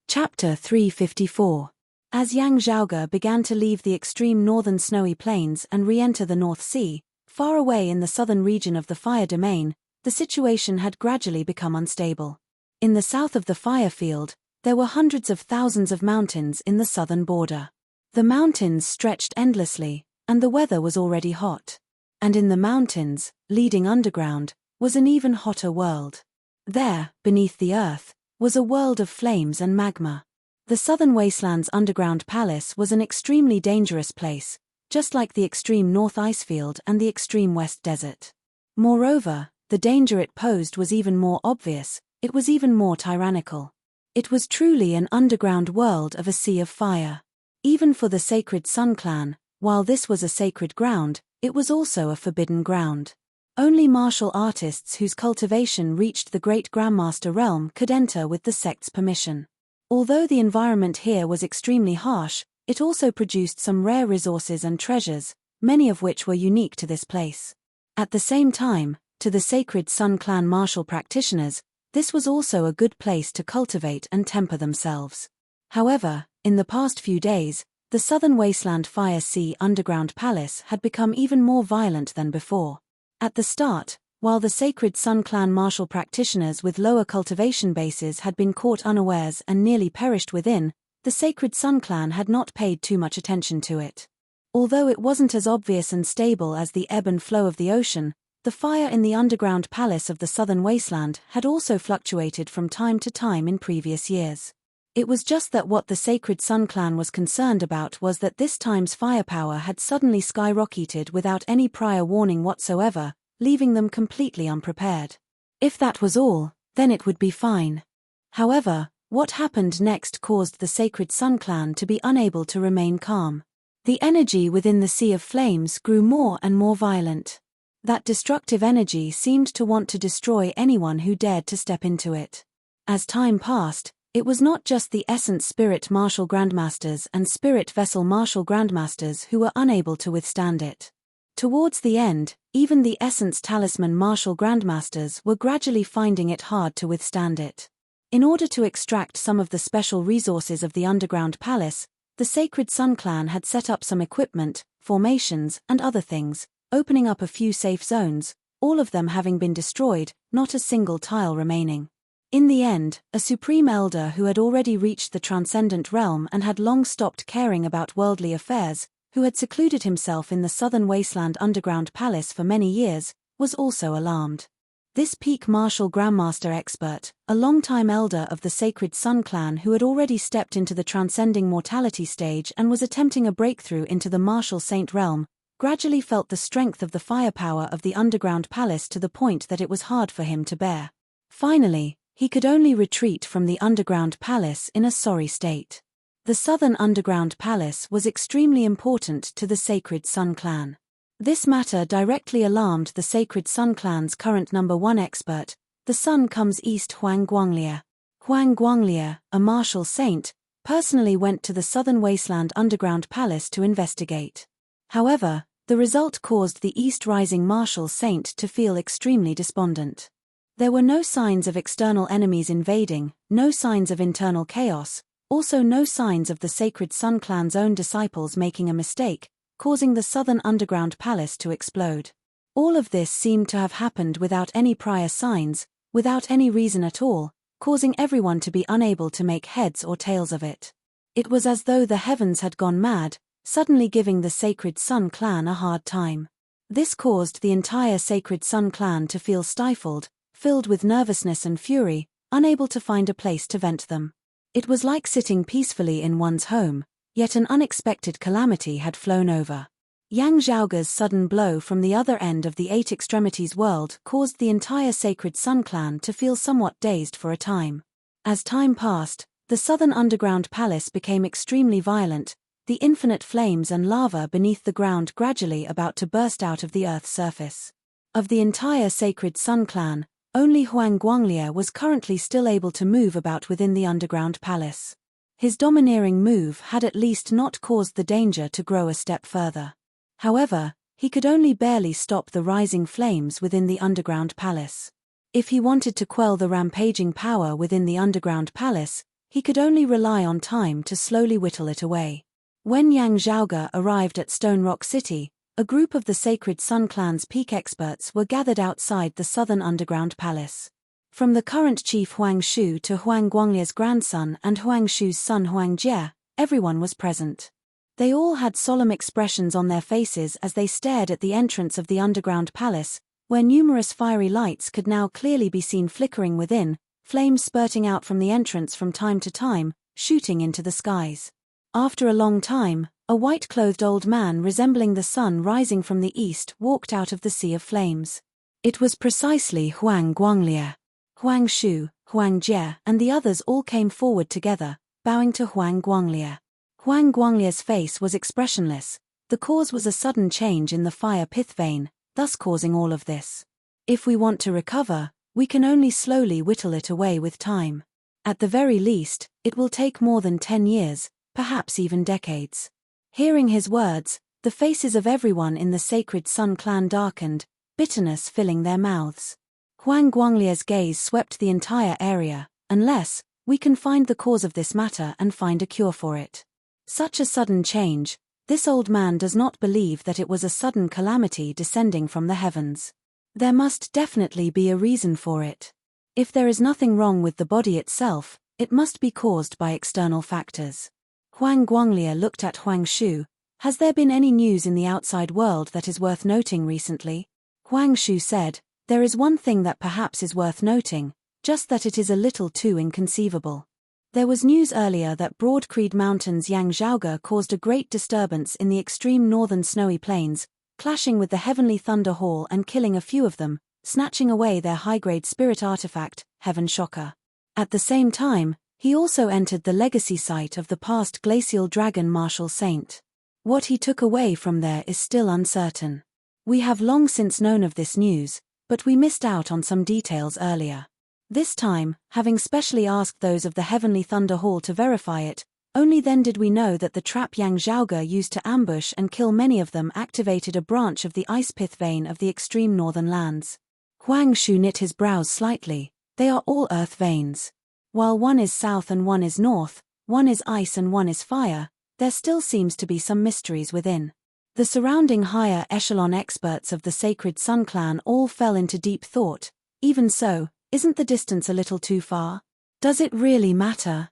Chapter 354. As Yang Zhaoge began to leave the extreme northern snowy plains and re-enter the North Sea, far away in the southern region of the Fire Domain, the situation had gradually become unstable. In the south of the Fire Field, there were hundreds of thousands of mountains in the southern border. The mountains stretched endlessly, and the weather was already hot. And in the mountains, leading underground, was an even hotter world. There, beneath the earth, was a world of flames and magma. The Southern Wasteland's underground palace was an extremely dangerous place, just like the extreme north icefield and the extreme west desert. Moreover, the danger it posed was even more obvious, it was even more tyrannical. It was truly an underground world of a sea of fire. Even for the Sacred Sun clan, while this was a sacred ground, It was also a forbidden ground. Only martial artists whose cultivation reached the Great Grandmaster realm could enter with the sect's permission. Although the environment here was extremely harsh, it also produced some rare resources and treasures, many of which were unique to this place. At the same time, to the Sacred Sun Clan martial practitioners, this was also a good place to cultivate and temper themselves. However, in the past few days, the Southern Wasteland Fire Sea Underground Palace had become even more violent than before. At the start, while the Sacred Sun Clan martial practitioners with lower cultivation bases had been caught unawares and nearly perished within, the Sacred Sun Clan had not paid too much attention to it. Although it wasn't as obvious and stable as the ebb and flow of the ocean, the fire in the underground palace of the Southern Wasteland had also fluctuated from time to time in previous years. It was just that what the Sacred Sun Clan was concerned about was that this time's firepower had suddenly skyrocketed without any prior warning whatsoever, leaving them completely unprepared. If that was all, then it would be fine. However, what happened next caused the Sacred Sun Clan to be unable to remain calm. The energy within the Sea of Flames grew more and more violent. That destructive energy seemed to want to destroy anyone who dared to step into it. As time passed, it was not just the Essence Spirit Martial Grandmasters and Spirit Vessel Martial Grandmasters who were unable to withstand it. Towards the end, even the Essence Talisman Martial Grandmasters were gradually finding it hard to withstand it. In order to extract some of the special resources of the underground palace, the Sacred Sun Clan had set up some equipment, formations, and other things, opening up a few safe zones, all of them having been destroyed, not a single tile remaining. In the end, a supreme elder who had already reached the transcendent realm and had long stopped caring about worldly affairs, who had secluded himself in the Southern Wasteland underground palace for many years, was also alarmed. This peak martial grandmaster expert, a longtime elder of the Sacred Sun Clan who had already stepped into the transcending mortality stage and was attempting a breakthrough into the martial saint realm, gradually felt the strength of the firepower of the underground palace to the point that it was hard for him to bear. Finally, he could only retreat from the underground palace in a sorry state. The Southern Underground Palace was extremely important to the Sacred Sun Clan. This matter directly alarmed the Sacred Sun Clan's current number 1 expert, the Sun Comes East Huang Guanglia. Huang Guanglia, a martial saint, personally went to the Southern Wasteland Underground Palace to investigate. However, the result caused the East Rising martial saint to feel extremely despondent. There were no signs of external enemies invading, no signs of internal chaos, also no signs of the Sacred Sun Clan's own disciples making a mistake, causing the Southern Underground Palace to explode. All of this seemed to have happened without any prior signs, without any reason at all, causing everyone to be unable to make heads or tails of it. It was as though the heavens had gone mad, suddenly giving the Sacred Sun Clan a hard time. This caused the entire Sacred Sun Clan to feel stifled, filled with nervousness and fury, unable to find a place to vent them. It was like sitting peacefully in one's home, yet an unexpected calamity had flown over. Yang Zhaoge's sudden blow from the other end of the Eight Extremities world caused the entire Sacred Sun Clan to feel somewhat dazed for a time. As time passed, the Southern Underground Palace became extremely violent, the infinite flames and lava beneath the ground gradually about to burst out of the Earth's surface. Of the entire Sacred Sun Clan, only Huang Guanglia was currently still able to move about within the underground palace. His domineering move had at least not caused the danger to grow a step further. However, he could only barely stop the rising flames within the underground palace. If he wanted to quell the rampaging power within the underground palace, he could only rely on time to slowly whittle it away. When Yang Zhaoge arrived at Stone Rock City, a group of the Sacred Sun Clan's peak experts were gathered outside the Southern Underground Palace. From the current chief Huang Shu to Huang Guanglia's grandson and Huang Shu's son Huang Jie, everyone was present. They all had solemn expressions on their faces as they stared at the entrance of the underground palace, where numerous fiery lights could now clearly be seen flickering within, flames spurting out from the entrance from time to time, shooting into the skies. After a long time, a white-clothed old man resembling the sun rising from the east walked out of the sea of flames. It was precisely Huang Guanglia. Huang Shu, Huang Jie, and the others all came forward together, bowing to Huang Guanglia. Huang Guanglia's face was expressionless, The cause was a sudden change in the fire pith vein, thus causing all of this. If we want to recover, we can only slowly whittle it away with time. At the very least, it will take more than 10 years, perhaps even decades. Hearing his words, the faces of everyone in the Sacred Sun clan darkened, bitterness filling their mouths. Huang Guanglie's gaze swept the entire area. Unless we can find the cause of this matter and find a cure for it. Such a sudden change, this old man does not believe that it was a sudden calamity descending from the heavens. There must definitely be a reason for it. If there is nothing wrong with the body itself, it must be caused by external factors. Huang Guanglie looked at Huang Shu. Has there been any news in the outside world that is worth noting recently? Huang Shu said, there is one thing that perhaps is worth noting, just that it is a little too inconceivable. There was news earlier that Broadcreed Mountain's Yangzhaoge caused a great disturbance in the extreme northern snowy plains, clashing with the Heavenly Thunder Hall and killing a few of them, snatching away their high-grade spirit artifact, Heaven Shocker. At the same time, he also entered the legacy site of the past glacial dragon Martial Saint. What he took away from there is still uncertain. We have long since known of this news, but we missed out on some details earlier. This time, having specially asked those of the Heavenly Thunder Hall to verify it, only then did we know that the trap Yangzhaoge used to ambush and kill many of them activated a branch of the ice pith vein of the extreme northern lands. Huang Shu knit his brows slightly. They are all earth veins. While one is south and one is north, one is ice and one is fire, there still seems to be some mysteries within. The surrounding higher echelon experts of the Sacred Sun clan all fell into deep thought. Even so, isn't the distance a little too far? Does it really matter?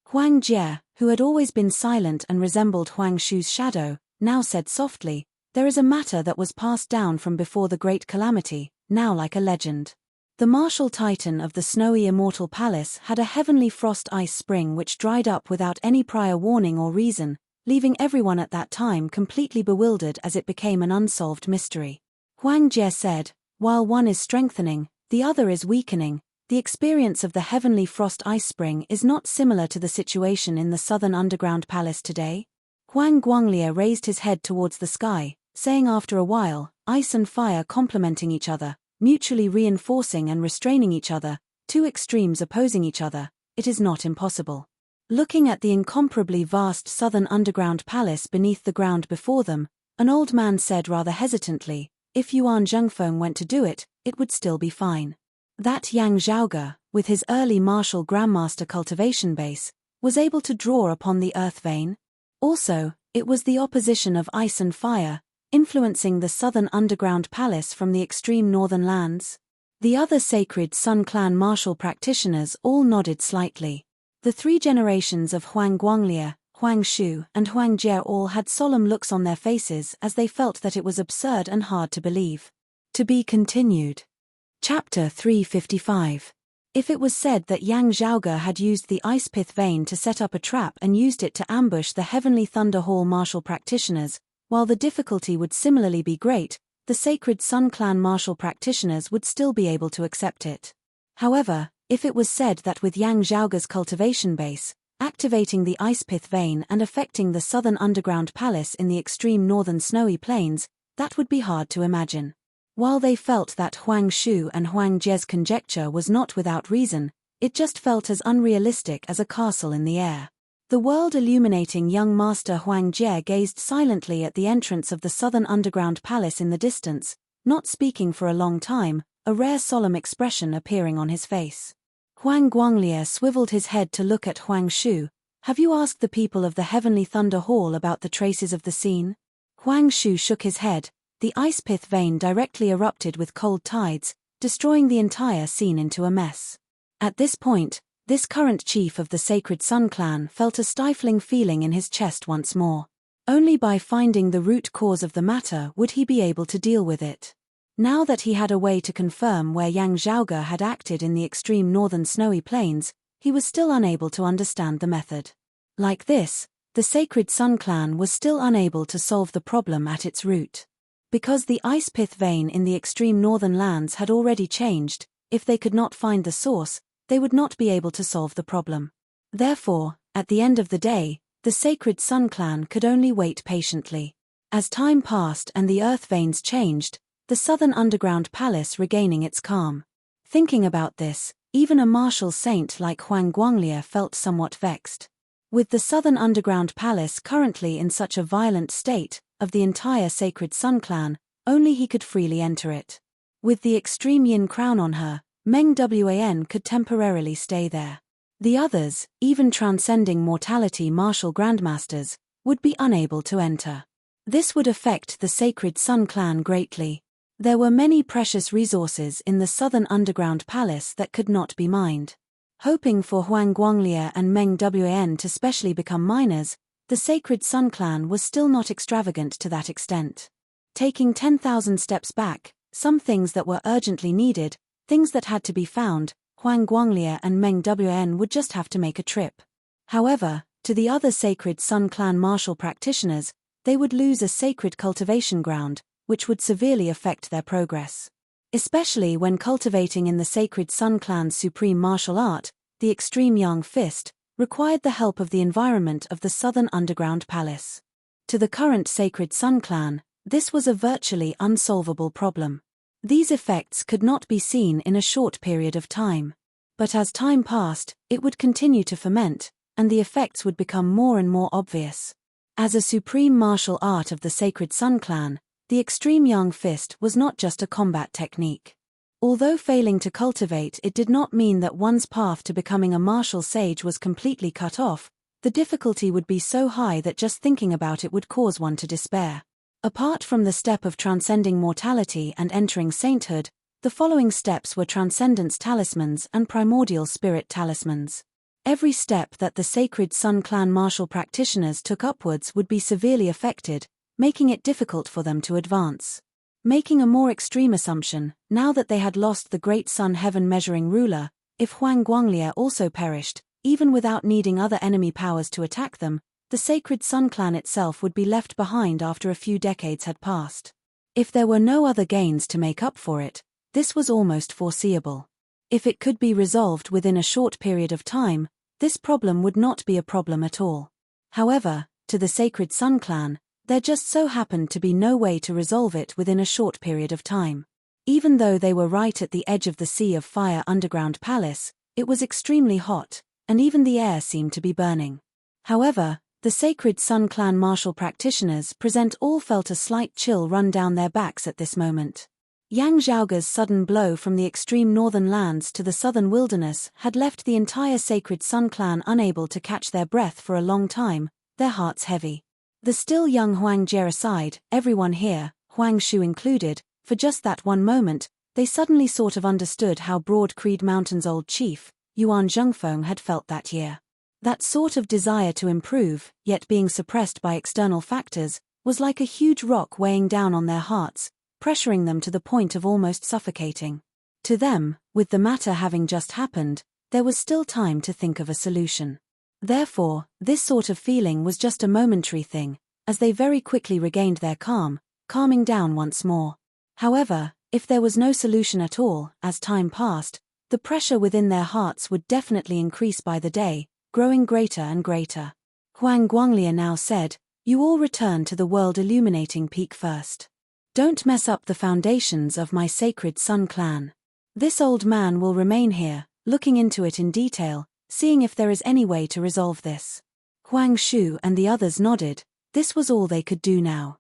Huang Jie, who had always been silent and resembled Huang Shu's shadow, now said softly, there is a matter that was passed down from before the great calamity, now like a legend. The martial titan of the snowy immortal palace had a heavenly frost ice spring which dried up without any prior warning or reason, leaving everyone at that time completely bewildered as it became an unsolved mystery. Huang Jie said, while one is strengthening, the other is weakening. The experience of the heavenly frost ice spring is not similar to the situation in the southern underground palace today. Huang Guanglie raised his head towards the sky, saying after a while, ice and fire complementing each other, mutually reinforcing and restraining each other, two extremes opposing each other, it is not impossible. Looking at the incomparably vast southern underground palace beneath the ground before them, an old man said rather hesitantly, if Yuan Zhengfeng went to do it, it would still be fine. That Yang Zhaoge, with his early martial grandmaster cultivation base, was able to draw upon the earth vein. Also, it was the opposition of ice and fire, influencing the southern underground palace from the extreme northern lands. The other Sacred Sun clan martial practitioners all nodded slightly. The three generations of Huang Guanglie, Huang Shu and Huang Jie all had solemn looks on their faces as they felt that it was absurd and hard to believe. To be continued. Chapter 355. If it was said that Yang Zhaoge had used the ice pith vein to set up a trap and used it to ambush the Heavenly Thunder Hall martial practitioners, while the difficulty would similarly be great, the Sacred Sun clan martial practitioners would still be able to accept it. However, if it was said that with Yang Zhaoge's cultivation base, activating the ice pith vein and affecting the southern underground palace in the extreme northern snowy plains, that would be hard to imagine. While they felt that Huang Shu and Huang Jie's conjecture was not without reason, it just felt as unrealistic as a castle in the air. The world-illuminating young master Huang Jie gazed silently at the entrance of the southern underground palace in the distance, not speaking for a long time, a rare solemn expression appearing on his face. Huang Guanglie swiveled his head to look at Huang Shu. Have you asked the people of the Heavenly Thunder Hall about the traces of the scene? Huang Shu shook his head. The ice pith vein directly erupted with cold tides, destroying the entire scene into a mess. At this point, this current chief of the Sacred Sun clan felt a stifling feeling in his chest once more. Only by finding the root cause of the matter would he be able to deal with it. Now that he had a way to confirm where Yang Zhaoge had acted in the extreme northern snowy plains, he was still unable to understand the method. Like this, the Sacred Sun clan was still unable to solve the problem at its root. Because the ice pith vein in the extreme northern lands had already changed, if they could not find the source, they would not be able to solve the problem. Therefore, at the end of the day, the Sacred Sun clan could only wait patiently. As time passed and the earth veins changed, the southern underground palace regaining its calm. Thinking about this, even a martial saint like Huang Guanglie felt somewhat vexed. With the southern underground palace currently in such a violent state, of the entire sacred Sun clan, only he could freely enter it. With the extreme yin crown on her, Meng Wan could temporarily stay there. The others, even transcending mortality martial grandmasters, would be unable to enter. This would affect the sacred Sun clan greatly. There were many precious resources in the southern underground palace that could not be mined. Hoping for Huang Guanglie and Meng Wan to specially become miners, the sacred Sun clan was still not extravagant to that extent. Taking 10,000 steps back, some things that were urgently needed, things that had to be found, Huang Guanglie and Meng Wan would just have to make a trip. However, to the other sacred Sun clan martial practitioners, they would lose a sacred cultivation ground, which would severely affect their progress. Especially when cultivating in the sacred Sun clan's supreme martial art, the extreme Yang fist, required the help of the environment of the southern underground palace. To the current sacred Sun clan, this was a virtually unsolvable problem. These effects could not be seen in a short period of time. But as time passed, it would continue to ferment, and the effects would become more and more obvious. As a supreme martial art of the sacred Sun clan, the extreme Yang fist was not just a combat technique. Although failing to cultivate it did not mean that one's path to becoming a martial sage was completely cut off, the difficulty would be so high that just thinking about it would cause one to despair. Apart from the step of transcending mortality and entering sainthood, the following steps were transcendence talismans and primordial spirit talismans. Every step that the sacred Sun clan martial practitioners took upwards would be severely affected, making it difficult for them to advance. Making a more extreme assumption, now that they had lost the great Sun heaven measuring ruler, if Huang Guanglie also perished, even without needing other enemy powers to attack them, the sacred Sun clan itself would be left behind after a few decades had passed. If there were no other gains to make up for it, this was almost foreseeable. If it could be resolved within a short period of time, this problem would not be a problem at all. However, to the sacred Sun clan, there just so happened to be no way to resolve it within a short period of time. Even though they were right at the edge of the Sea of Fire underground palace, it was extremely hot, and even the air seemed to be burning. However, the sacred Sun clan martial practitioners all felt a slight chill run down their backs at this moment. Yang Zhaoge's sudden blow from the extreme northern lands to the southern wilderness had left the entire sacred Sun clan unable to catch their breath for a long time, their hearts heavy. The still young Huang Jie aside, everyone here, Huang Shu included, for just that one moment, they suddenly sort of understood how Broad Creed Mountain's old chief, Yuan Zhengfeng, had felt that year. That sort of desire to improve, yet being suppressed by external factors, was like a huge rock weighing down on their hearts, pressuring them to the point of almost suffocating. To them, with the matter having just happened, there was still time to think of a solution. Therefore, this sort of feeling was just a momentary thing, as they very quickly regained their calming down once more. However, if there was no solution at all, as time passed, the pressure within their hearts would definitely increase by the day, growing greater and greater. Huang Guanglie now said, "You all return to the world illuminating peak first. Don't mess up the foundations of my sacred Sun clan. This old man will remain here, looking into it in detail, seeing if there is any way to resolve this." Huang Shu and the others nodded. This was all they could do now.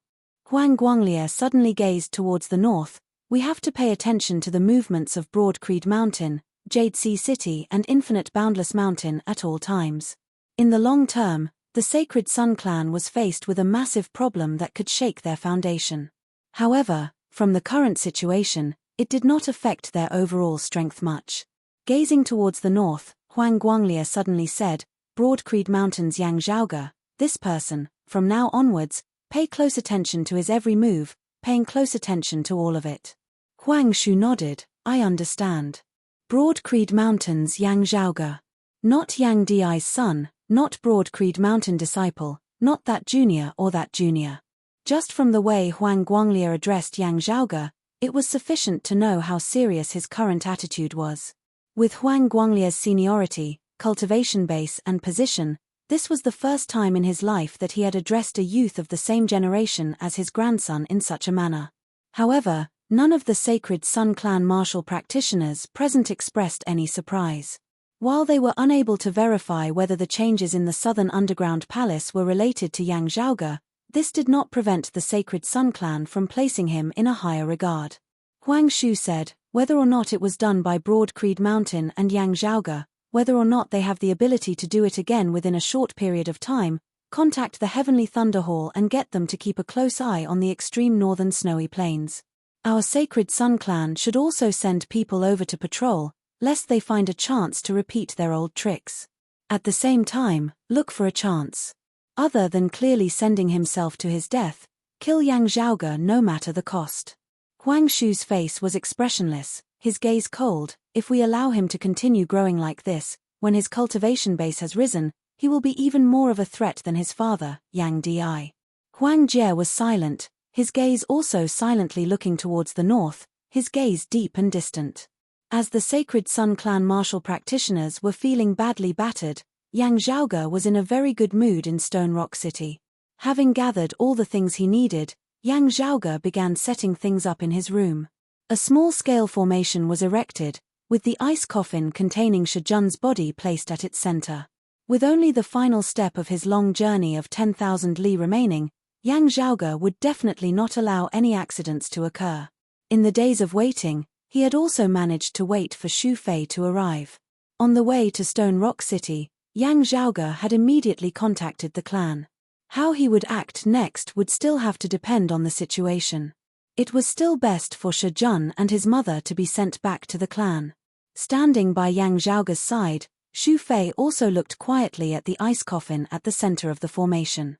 Huang Guanglie suddenly gazed towards the north. "We have to pay attention to the movements of Broad Creed Mountain, Jade Sea City and Infinite Boundless Mountain at all times. In the long term, the sacred Sun clan was faced with a massive problem that could shake their foundation. However, from the current situation, it did not affect their overall strength much. Gazing towards the north, Huang Guanglie suddenly said, "Broad Creed Mountain's Yang Zhaoge, this person, from now onwards, pay close attention to his every move, paying close attention to all of it." Huang Shu nodded, "I understand. Broad Creed Mountain's Yang Zhaoge. Not Yang Di's son, not Broad Creed Mountain disciple, not that junior or that junior." Just from the way Huang Guanglie addressed Yang Zhaoge, it was sufficient to know how serious his current attitude was. With Huang Guanglie's seniority, cultivation base and position, This was the first time in his life that he had addressed a youth of the same generation as his grandson in such a manner. However, none of the Sacred Sun clan martial practitioners present expressed any surprise. While they were unable to verify whether the changes in the southern underground palace were related to Yang Zhaoge, this did not prevent the Sacred Sun clan from placing him in a higher regard. Huang Shu said, whether or not it was done by Broad Creed Mountain and Yang Zhaoge, whether or not they have the ability to do it again within a short period of time, contact the Heavenly Thunder Hall and get them to keep a close eye on the extreme northern snowy plains. Our Sacred Sun clan should also send people over to patrol, lest they find a chance to repeat their old tricks. At the same time, look for a chance. Other than clearly sending himself to his death, kill Yang Zhaoge no matter the cost. Huang Shu's face was expressionless, his gaze cold. If we allow him to continue growing like this, when his cultivation base has risen, he will be even more of a threat than his father, Yang Di. Huang Jie was silent, his gaze also silently looking towards the north, his gaze deep and distant. As the Sacred Sun clan martial practitioners were feeling badly battered, Yang Zhaoge was in a very good mood in Stone Rock City. Having gathered all the things he needed, Yang Zhaoge began setting things up in his room. A small-scale formation was erected, with the ice coffin containing Shijun's body placed at its center. With only the final step of his long journey of 10,000 li remaining, Yang Zhaoge would definitely not allow any accidents to occur. In the days of waiting, he had also managed to wait for Xu Fei to arrive. On the way to Stone Rock City, Yang Zhaoge had immediately contacted the clan. How he would act next would still have to depend on the situation. It was still best for Shijun and his mother to be sent back to the clan. Standing by Yang Zhaoge's side, Xu Fei also looked quietly at the ice coffin at the center of the formation.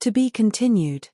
To be continued.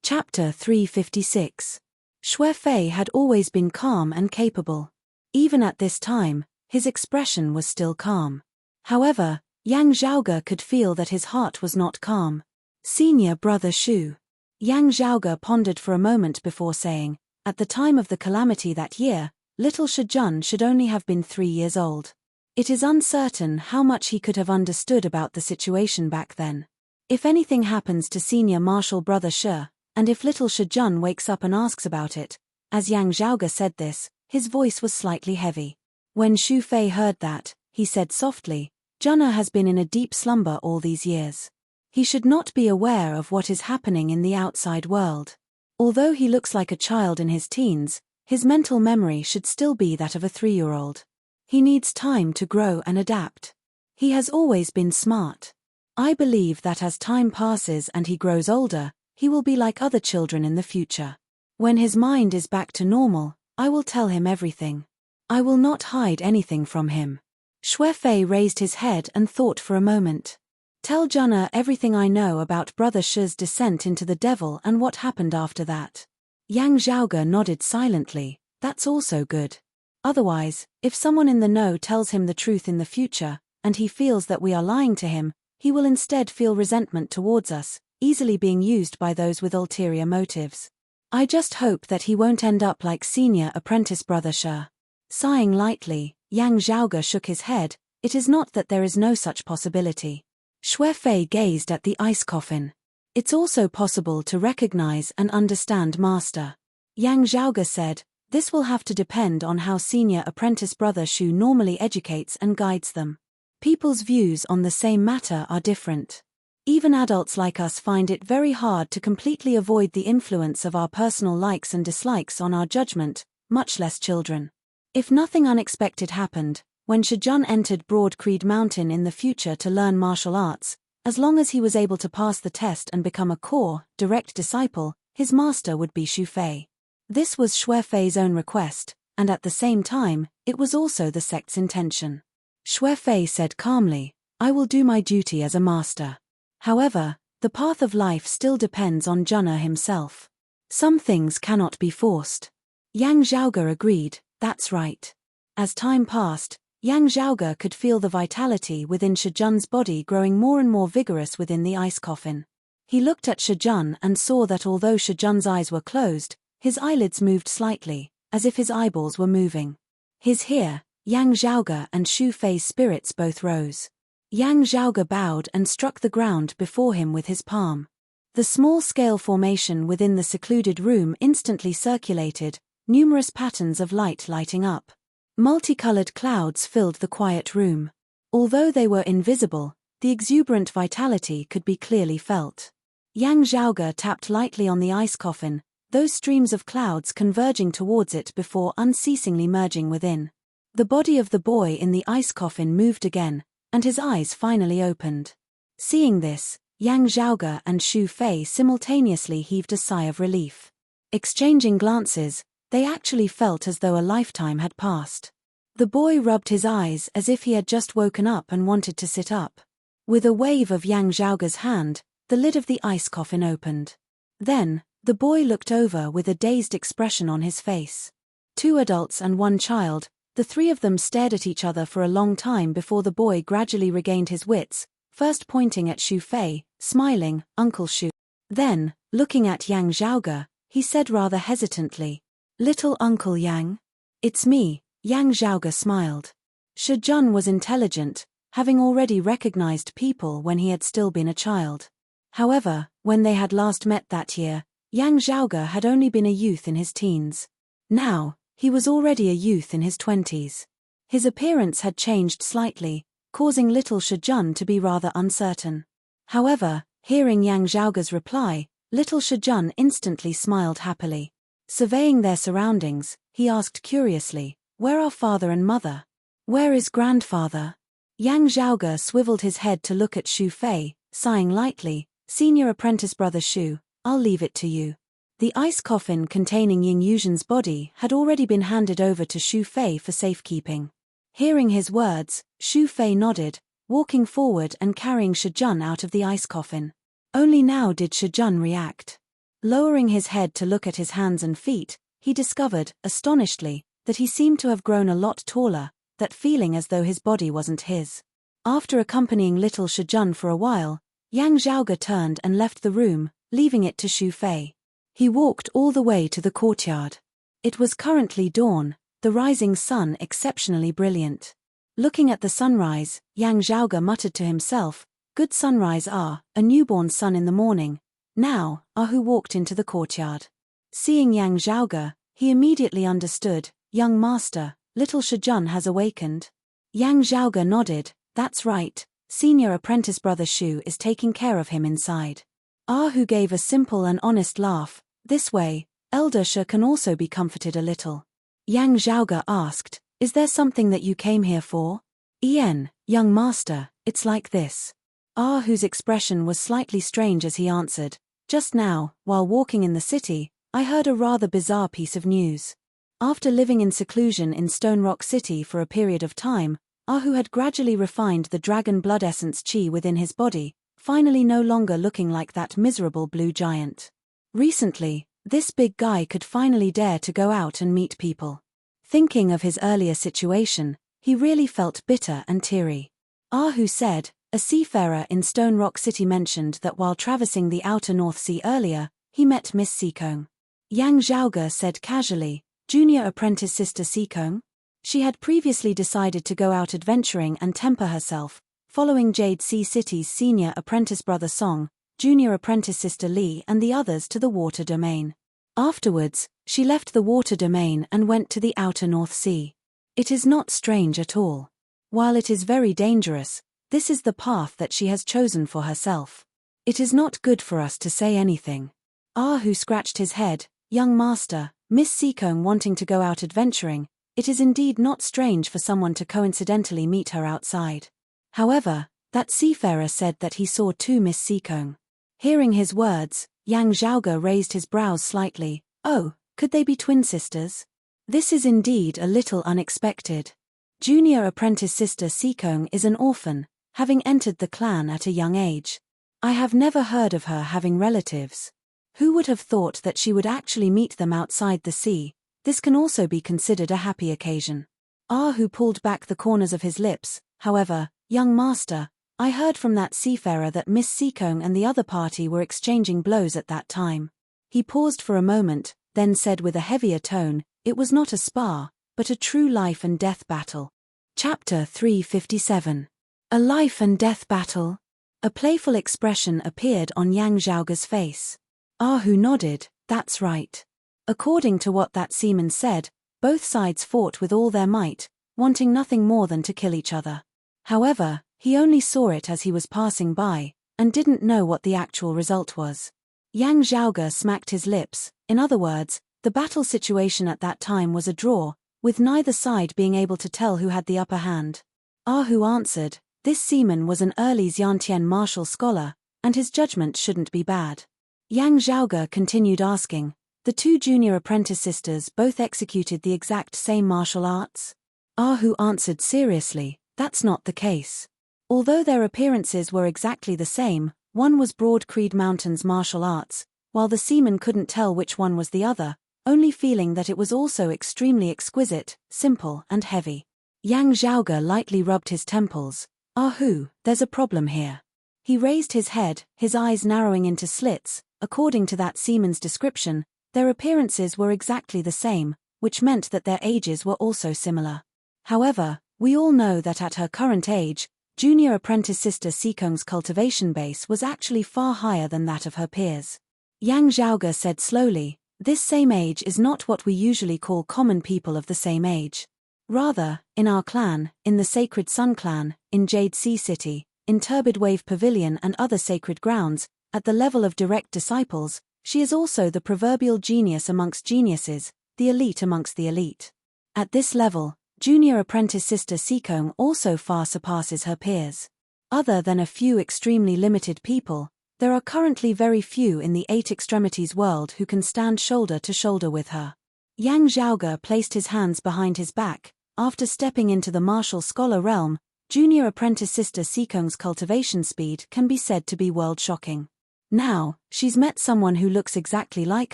Chapter 356. Xue Fei had always been calm and capable. Even at this time, his expression was still calm. However, Yang Zhaoge could feel that his heart was not calm. Senior brother Xu. Yang Zhaoge pondered for a moment before saying, at the time of the calamity that year, little Shijun should only have been 3 years old. It is uncertain how much he could have understood about the situation back then. If anything happens to senior martial brother Shi, and if little Shijun wakes up and asks about it, as Yang Zhaoge said this, his voice was slightly heavy. When Xu Fei heard that, he said softly, Junna has been in a deep slumber all these years. He should not be aware of what is happening in the outside world. Although he looks like a child in his teens, his mental memory should still be that of a 3-year-old. He needs time to grow and adapt. He has always been smart. I believe that as time passes and he grows older, he will be like other children in the future. When his mind is back to normal, I will tell him everything. I will not hide anything from him. Xue Fei raised his head and thought for a moment. Tell Junna everything I know about Brother Shi's descent into the devil and what happened after that. Yang Zhaoge nodded silently, that's also good. Otherwise, if someone in the know tells him the truth in the future, and he feels that we are lying to him, he will instead feel resentment towards us, easily being used by those with ulterior motives. I just hope that he won't end up like senior apprentice Brother Shi. Sighing lightly, Yang Zhaoge shook his head, it is not that there is no such possibility. Xue Fei gazed at the ice coffin. It's also possible to recognize and understand Master. Yang Zhaoge said, this will have to depend on how senior apprentice brother Xu normally educates and guides them. People's views on the same matter are different. Even adults like us find it very hard to completely avoid the influence of our personal likes and dislikes on our judgment, much less children. If nothing unexpected happened, when Shijun entered Broad Creed Mountain in the future to learn martial arts, as long as he was able to pass the test and become a core, direct disciple, his master would be Xu Fei. This was Xue Fei's own request, and at the same time, it was also the sect's intention. Xue Fei said calmly, I will do my duty as a master. However, the path of life still depends on Junna himself. Some things cannot be forced. Yang Zhaoge agreed, that's right. As time passed, Yang Zhaoge could feel the vitality within Shijun's body growing more and more vigorous within the ice coffin. He looked at Shijun and saw that although Shijun's eyes were closed, his eyelids moved slightly, as if his eyeballs were moving. His here, Yang Zhaoge and Xu Fei's spirits both rose. Yang Zhaoge bowed and struck the ground before him with his palm. The small-scale formation within the secluded room instantly circulated, numerous patterns of light lighting up. Multicolored clouds filled the quiet room. Although they were invisible, the exuberant vitality could be clearly felt. Yang Zhaoge tapped lightly on the ice coffin, those streams of clouds converging towards it before unceasingly merging within. The body of the boy in the ice coffin moved again, and his eyes finally opened. Seeing this, Yang Zhaoge and Xu Fei simultaneously heaved a sigh of relief. Exchanging glances, they actually felt as though a lifetime had passed. The boy rubbed his eyes as if he had just woken up and wanted to sit up. With a wave of Yang Zhaoge's hand, the lid of the ice coffin opened. Then, the boy looked over with a dazed expression on his face. 2 adults and 1 child, the 3 of them stared at each other for a long time before the boy gradually regained his wits, first pointing at Xu Fei, smiling, "Uncle Xu." Then, looking at Yang Zhaoge, he said rather hesitantly, "Little Uncle Yang?" "It's me," Yang Zhaoge smiled. Shi Jun was intelligent, having already recognized people when he had still been a child. However, when they had last met that year, Yang Zhaoge had only been a youth in his teens. Now, he was already a youth in his 20s. His appearance had changed slightly, causing little Shi Jun to be rather uncertain. However, hearing Yang Zhaoge's reply, little Shi Jun instantly smiled happily. Surveying their surroundings, he asked curiously, "Where are father and mother? Where is grandfather?" Yang Zhaoge swiveled his head to look at Xu Fei, sighing lightly, "Senior apprentice brother Xu, I'll leave it to you." The ice coffin containing Ying Yuzhen's body had already been handed over to Xu Fei for safekeeping. Hearing his words, Xu Fei nodded, walking forward and carrying Shi Jun out of the ice coffin. Only now did Shi Jun react. Lowering his head to look at his hands and feet, he discovered, astonishedly, that he seemed to have grown a lot taller, that feeling as though his body wasn't his. After accompanying little Shi Jun for a while, Yang Zhaoge turned and left the room, leaving it to Xu Fei. He walked all the way to the courtyard. It was currently dawn, the rising sun exceptionally brilliant. Looking at the sunrise, Yang Zhaoge muttered to himself, "Good sunrise a newborn sun in the morning." Now, Ahu walked into the courtyard. Seeing Yang Zhaoge, he immediately understood, "Young master, little Shi Jun has awakened." Yang Zhaoge nodded, "That's right, senior apprentice brother Xu is taking care of him inside." Ahu gave a simple and honest laugh, "This way, elder Shi can also be comforted a little." Yang Zhaoge asked, "Is there something that you came here for?" Young master, it's like this." Ahu's expression was slightly strange as he answered, "Just now, while walking in the city, I heard a rather bizarre piece of news." After living in seclusion in Stone Rock City for a period of time, Ahu had gradually refined the dragon blood essence chi within his body, finally no longer looking like that miserable blue giant. Recently, this big guy could finally dare to go out and meet people. Thinking of his earlier situation, he really felt bitter and teary. Ahu said, "A seafarer in Stone Rock City mentioned that while traversing the outer North Sea earlier, he met Miss Sikong." Yang Zhaoge said casually, "Junior apprentice sister Sikong?" She had previously decided to go out adventuring and temper herself, following Jade Sea City's senior apprentice brother Song, junior apprentice sister Li and the others to the water domain. Afterwards, she left the water domain and went to the outer North Sea. It is not strange at all. While it is very dangerous, this is the path that she has chosen for herself. It is not good for us to say anything. Ahu scratched his head, "Young master, Miss Sikong wanting to go out adventuring, it is indeed not strange for someone to coincidentally meet her outside. However, that seafarer said that he saw 2 Miss Sikong." Hearing his words, Yang Zhaoge raised his brows slightly, "Oh, could they be twin sisters? This is indeed a little unexpected. Junior apprentice sister Sikong is an orphan, having entered the clan at a young age. I have never heard of her having relatives. Who would have thought that she would actually meet them outside the sea? This can also be considered a happy occasion." Ahu pulled back the corners of his lips, "However, young master, I heard from that seafarer that Miss Sikong and the other party were exchanging blows at that time." He paused for a moment, then said with a heavier tone, "It was not a spar, but a true life and death battle." Chapter 357. A life and death battle? A playful expression appeared on Yang Zhaoge's face. Ahu nodded, that's right. According to what that seaman said, both sides fought with all their might, wanting nothing more than to kill each other. However, he only saw it as he was passing by, and didn't know what the actual result was. Yang Zhaoge smacked his lips. In other words, the battle situation at that time was a draw, with neither side being able to tell who had the upper hand. Ahu answered, this seaman was an early Xiantian martial scholar, and his judgment shouldn't be bad. Yang Zhaoge continued asking, the two junior apprentice sisters both executed the exact same martial arts? Ahu answered seriously, that's not the case. Although their appearances were exactly the same, one was Broad Creed Mountain's martial arts, while the seaman couldn't tell which one was the other, only feeling that it was also extremely exquisite, simple and heavy. Yang Zhaoge lightly rubbed his temples. Ahu, there's a problem here. He raised his head, his eyes narrowing into slits. According to that seaman's description, their appearances were exactly the same, which meant that their ages were also similar. However, we all know that at her current age, junior apprentice sister Sikong's cultivation base was actually far higher than that of her peers. Yang Zhaoge said slowly, this same age is not what we usually call common people of the same age. Rather, in our clan, in the Sacred Sun Clan, in Jade Sea City, in Turbid Wave Pavilion and other sacred grounds, at the level of direct disciples, she is also the proverbial genius amongst geniuses, the elite amongst the elite. At this level, junior apprentice sister Sikong also far surpasses her peers. Other than a few extremely limited people, there are currently very few in the Eight Extremities world who can stand shoulder to shoulder with her. Yang Zhaoge placed his hands behind his back. After stepping into the martial scholar realm, junior apprentice sister Sikong's cultivation speed can be said to be world-shocking. Now, she's met someone who looks exactly like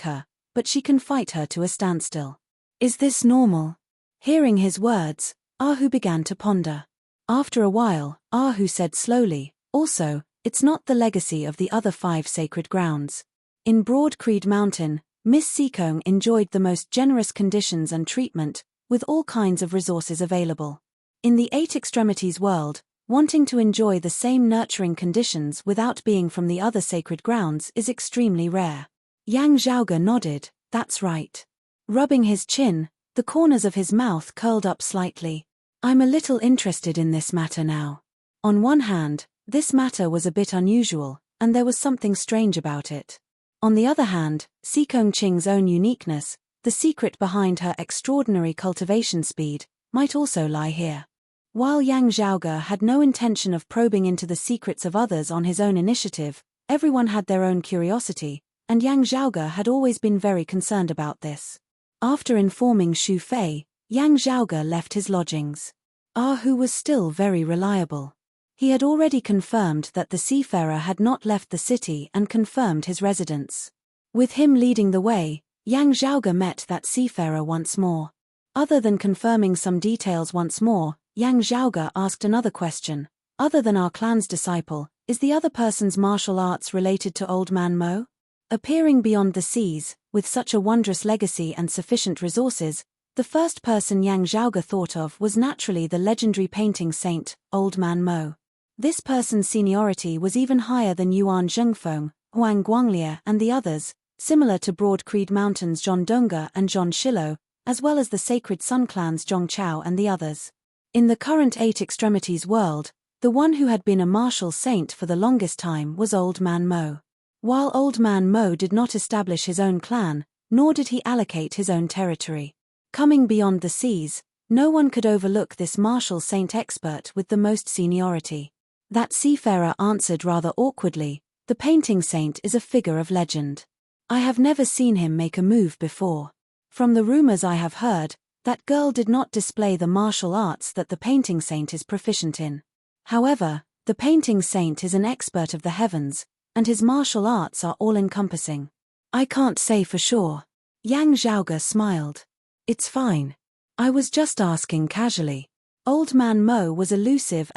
her, but she can fight her to a standstill. Is this normal? Hearing his words, Ahu began to ponder. After a while, Ahu said slowly, also, it's not the legacy of the other 5 sacred grounds. In Broad Creed Mountain, Miss Sikong enjoyed the most generous conditions and treatment, with all kinds of resources available. In the Eight Extremities world, wanting to enjoy the same nurturing conditions without being from the other sacred grounds is extremely rare. Yang Zhaoge nodded, that's right. Rubbing his chin, the corners of his mouth curled up slightly. I'm a little interested in this matter now. On one hand, this matter was a bit unusual, and there was something strange about it. On the other hand, Sikong Qing's own uniqueness, the secret behind her extraordinary cultivation speed, might also lie here. While Yang Zhaoge had no intention of probing into the secrets of others on his own initiative, everyone had their own curiosity, and Yang Zhaoge had always been very concerned about this. After informing Xu Fei, Yang Zhaoge left his lodgings. Ahu was still very reliable. He had already confirmed that the seafarer had not left the city and confirmed his residence. With him leading the way, Yang Zhaoge met that seafarer once more. Other than confirming some details once more, Yang Zhaoge asked another question. Other than our clan's disciple, is the other person's martial arts related to Old Man Mo? Appearing beyond the seas, with such a wondrous legacy and sufficient resources, the first person Yang Zhaoge thought of was naturally the legendary painting saint, Old Man Mo. This person's seniority was even higher than Yuan Zhengfeng, Huang Guanglie and the others, similar to Broad Creed Mountain's Zhong Donga and Zhong Shilo, as well as the Sacred Sun Clan's Zhong Chao and the others. In the current Eight Extremities world, the one who had been a martial saint for the longest time was Old Man Mo. While Old Man Mo did not establish his own clan, nor did he allocate his own territory. Coming beyond the seas, no one could overlook this martial saint expert with the most seniority. That seafarer answered rather awkwardly, the painting saint is a figure of legend. I have never seen him make a move before. From the rumors I have heard, that girl did not display the martial arts that the painting saint is proficient in. However, the painting saint is an expert of the heavens, and his martial arts are all-encompassing. I can't say for sure. Yang Zhaoge smiled. It's fine. I was just asking casually. Old Man Mo was elusive,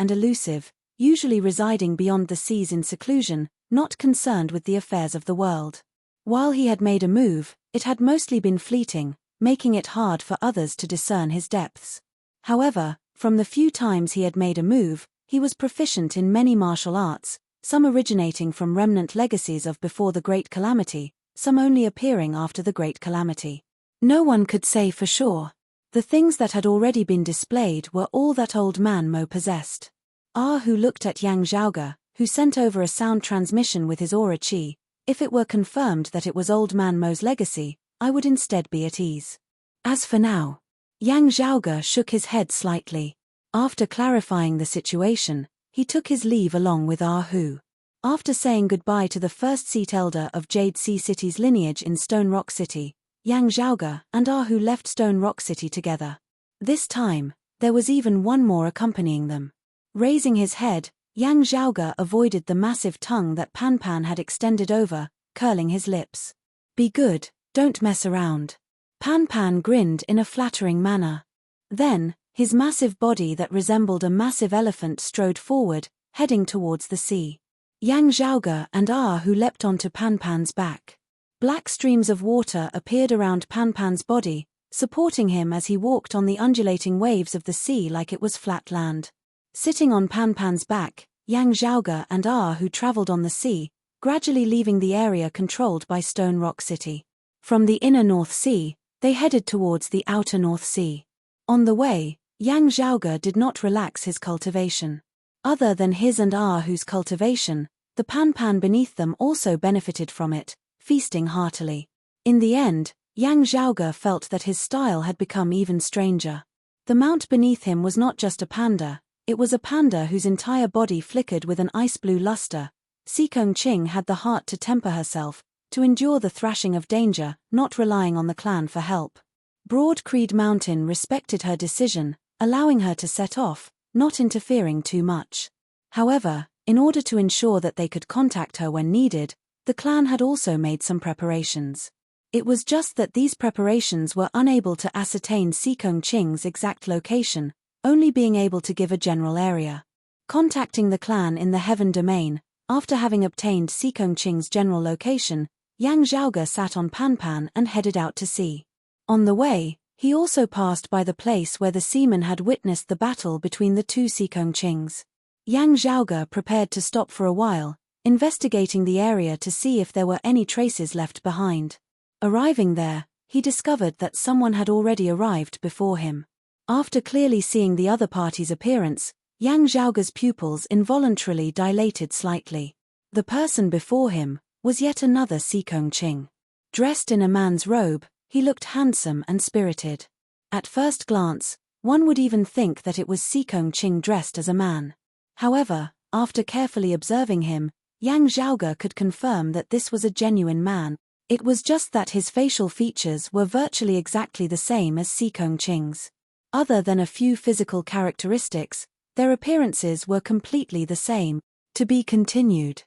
usually residing beyond the seas in seclusion, not concerned with the affairs of the world. While he had made a move, it had mostly been fleeting, making it hard for others to discern his depths. However, from the few times he had made a move, He was proficient in many martial arts, some originating from remnant legacies of before the Great Calamity, some only appearing after the Great Calamity. No one could say for sure. The things that had already been displayed were all that old man Mo possessed. Who looked at Yang Zhaoge, who sent over a sound transmission with his aura chi. If it were confirmed that it was old man Mo's legacy, I would instead be at ease. As for now, Yang Zhaoge shook his head slightly. After clarifying the situation, he took his leave along with Hu. After saying goodbye to the first seat elder of Jade Sea City's lineage in Stone Rock City, Yang Zhaoge and Hu left Stone Rock City together. This time, there was even one more accompanying them. Raising his head, Yang Zhaoge avoided the massive tongue that Pan Pan had extended over, curling his lips. Be good, don't mess around. Pan Pan grinned in a flattering manner. Then, his massive body that resembled a massive elephant strode forward, heading towards the sea. Yang Zhaoge and Hu leapt onto Pan Pan's back. Black streams of water appeared around Pan Pan's body, supporting him as he walked on the undulating waves of the sea like it was flat land. Sitting on Pan Pan's back, Yang Zhaoge and Hu traveled on the sea, gradually leaving the area controlled by Stone Rock City. From the inner North Sea, they headed towards the outer North Sea. On the way, Yang Zhaoge did not relax his cultivation. Other than his and Hu's cultivation, the Pan Pan beneath them also benefited from it, feasting heartily. In the end, Yang Zhaoge felt that his style had become even stranger. The mount beneath him was not just a panda, it was a panda whose entire body flickered with an ice-blue luster. Sikong Ching had the heart to temper herself, to endure the thrashing of danger, not relying on the clan for help. Broad Creed Mountain respected her decision, allowing her to set off, not interfering too much. However, in order to ensure that they could contact her when needed, the clan had also made some preparations. It was just that these preparations were unable to ascertain Sikong Ching's exact location, only being able to give a general area. Contacting the clan in the Heaven Domain, after having obtained Sikong Ching's general location, Yang Zhaoge sat on Pan Pan and headed out to sea. On the way, he also passed by the place where the seamen had witnessed the battle between the two Sikong Chings. Yang Zhaoge prepared to stop for a while, investigating the area to see if there were any traces left behind. Arriving there, he discovered that someone had already arrived before him. After clearly seeing the other party's appearance, Yang Zhaoge's pupils involuntarily dilated slightly. The person before him was yet another Sikong Ching. Dressed in a man's robe, he looked handsome and spirited. At first glance, one would even think that it was Sikong Ching dressed as a man. However, after carefully observing him, Yang Zhaoge could confirm that this was a genuine man. It was just that his facial features were virtually exactly the same as Sikong Ching's. Other than a few physical characteristics, their appearances were completely the same. To be continued.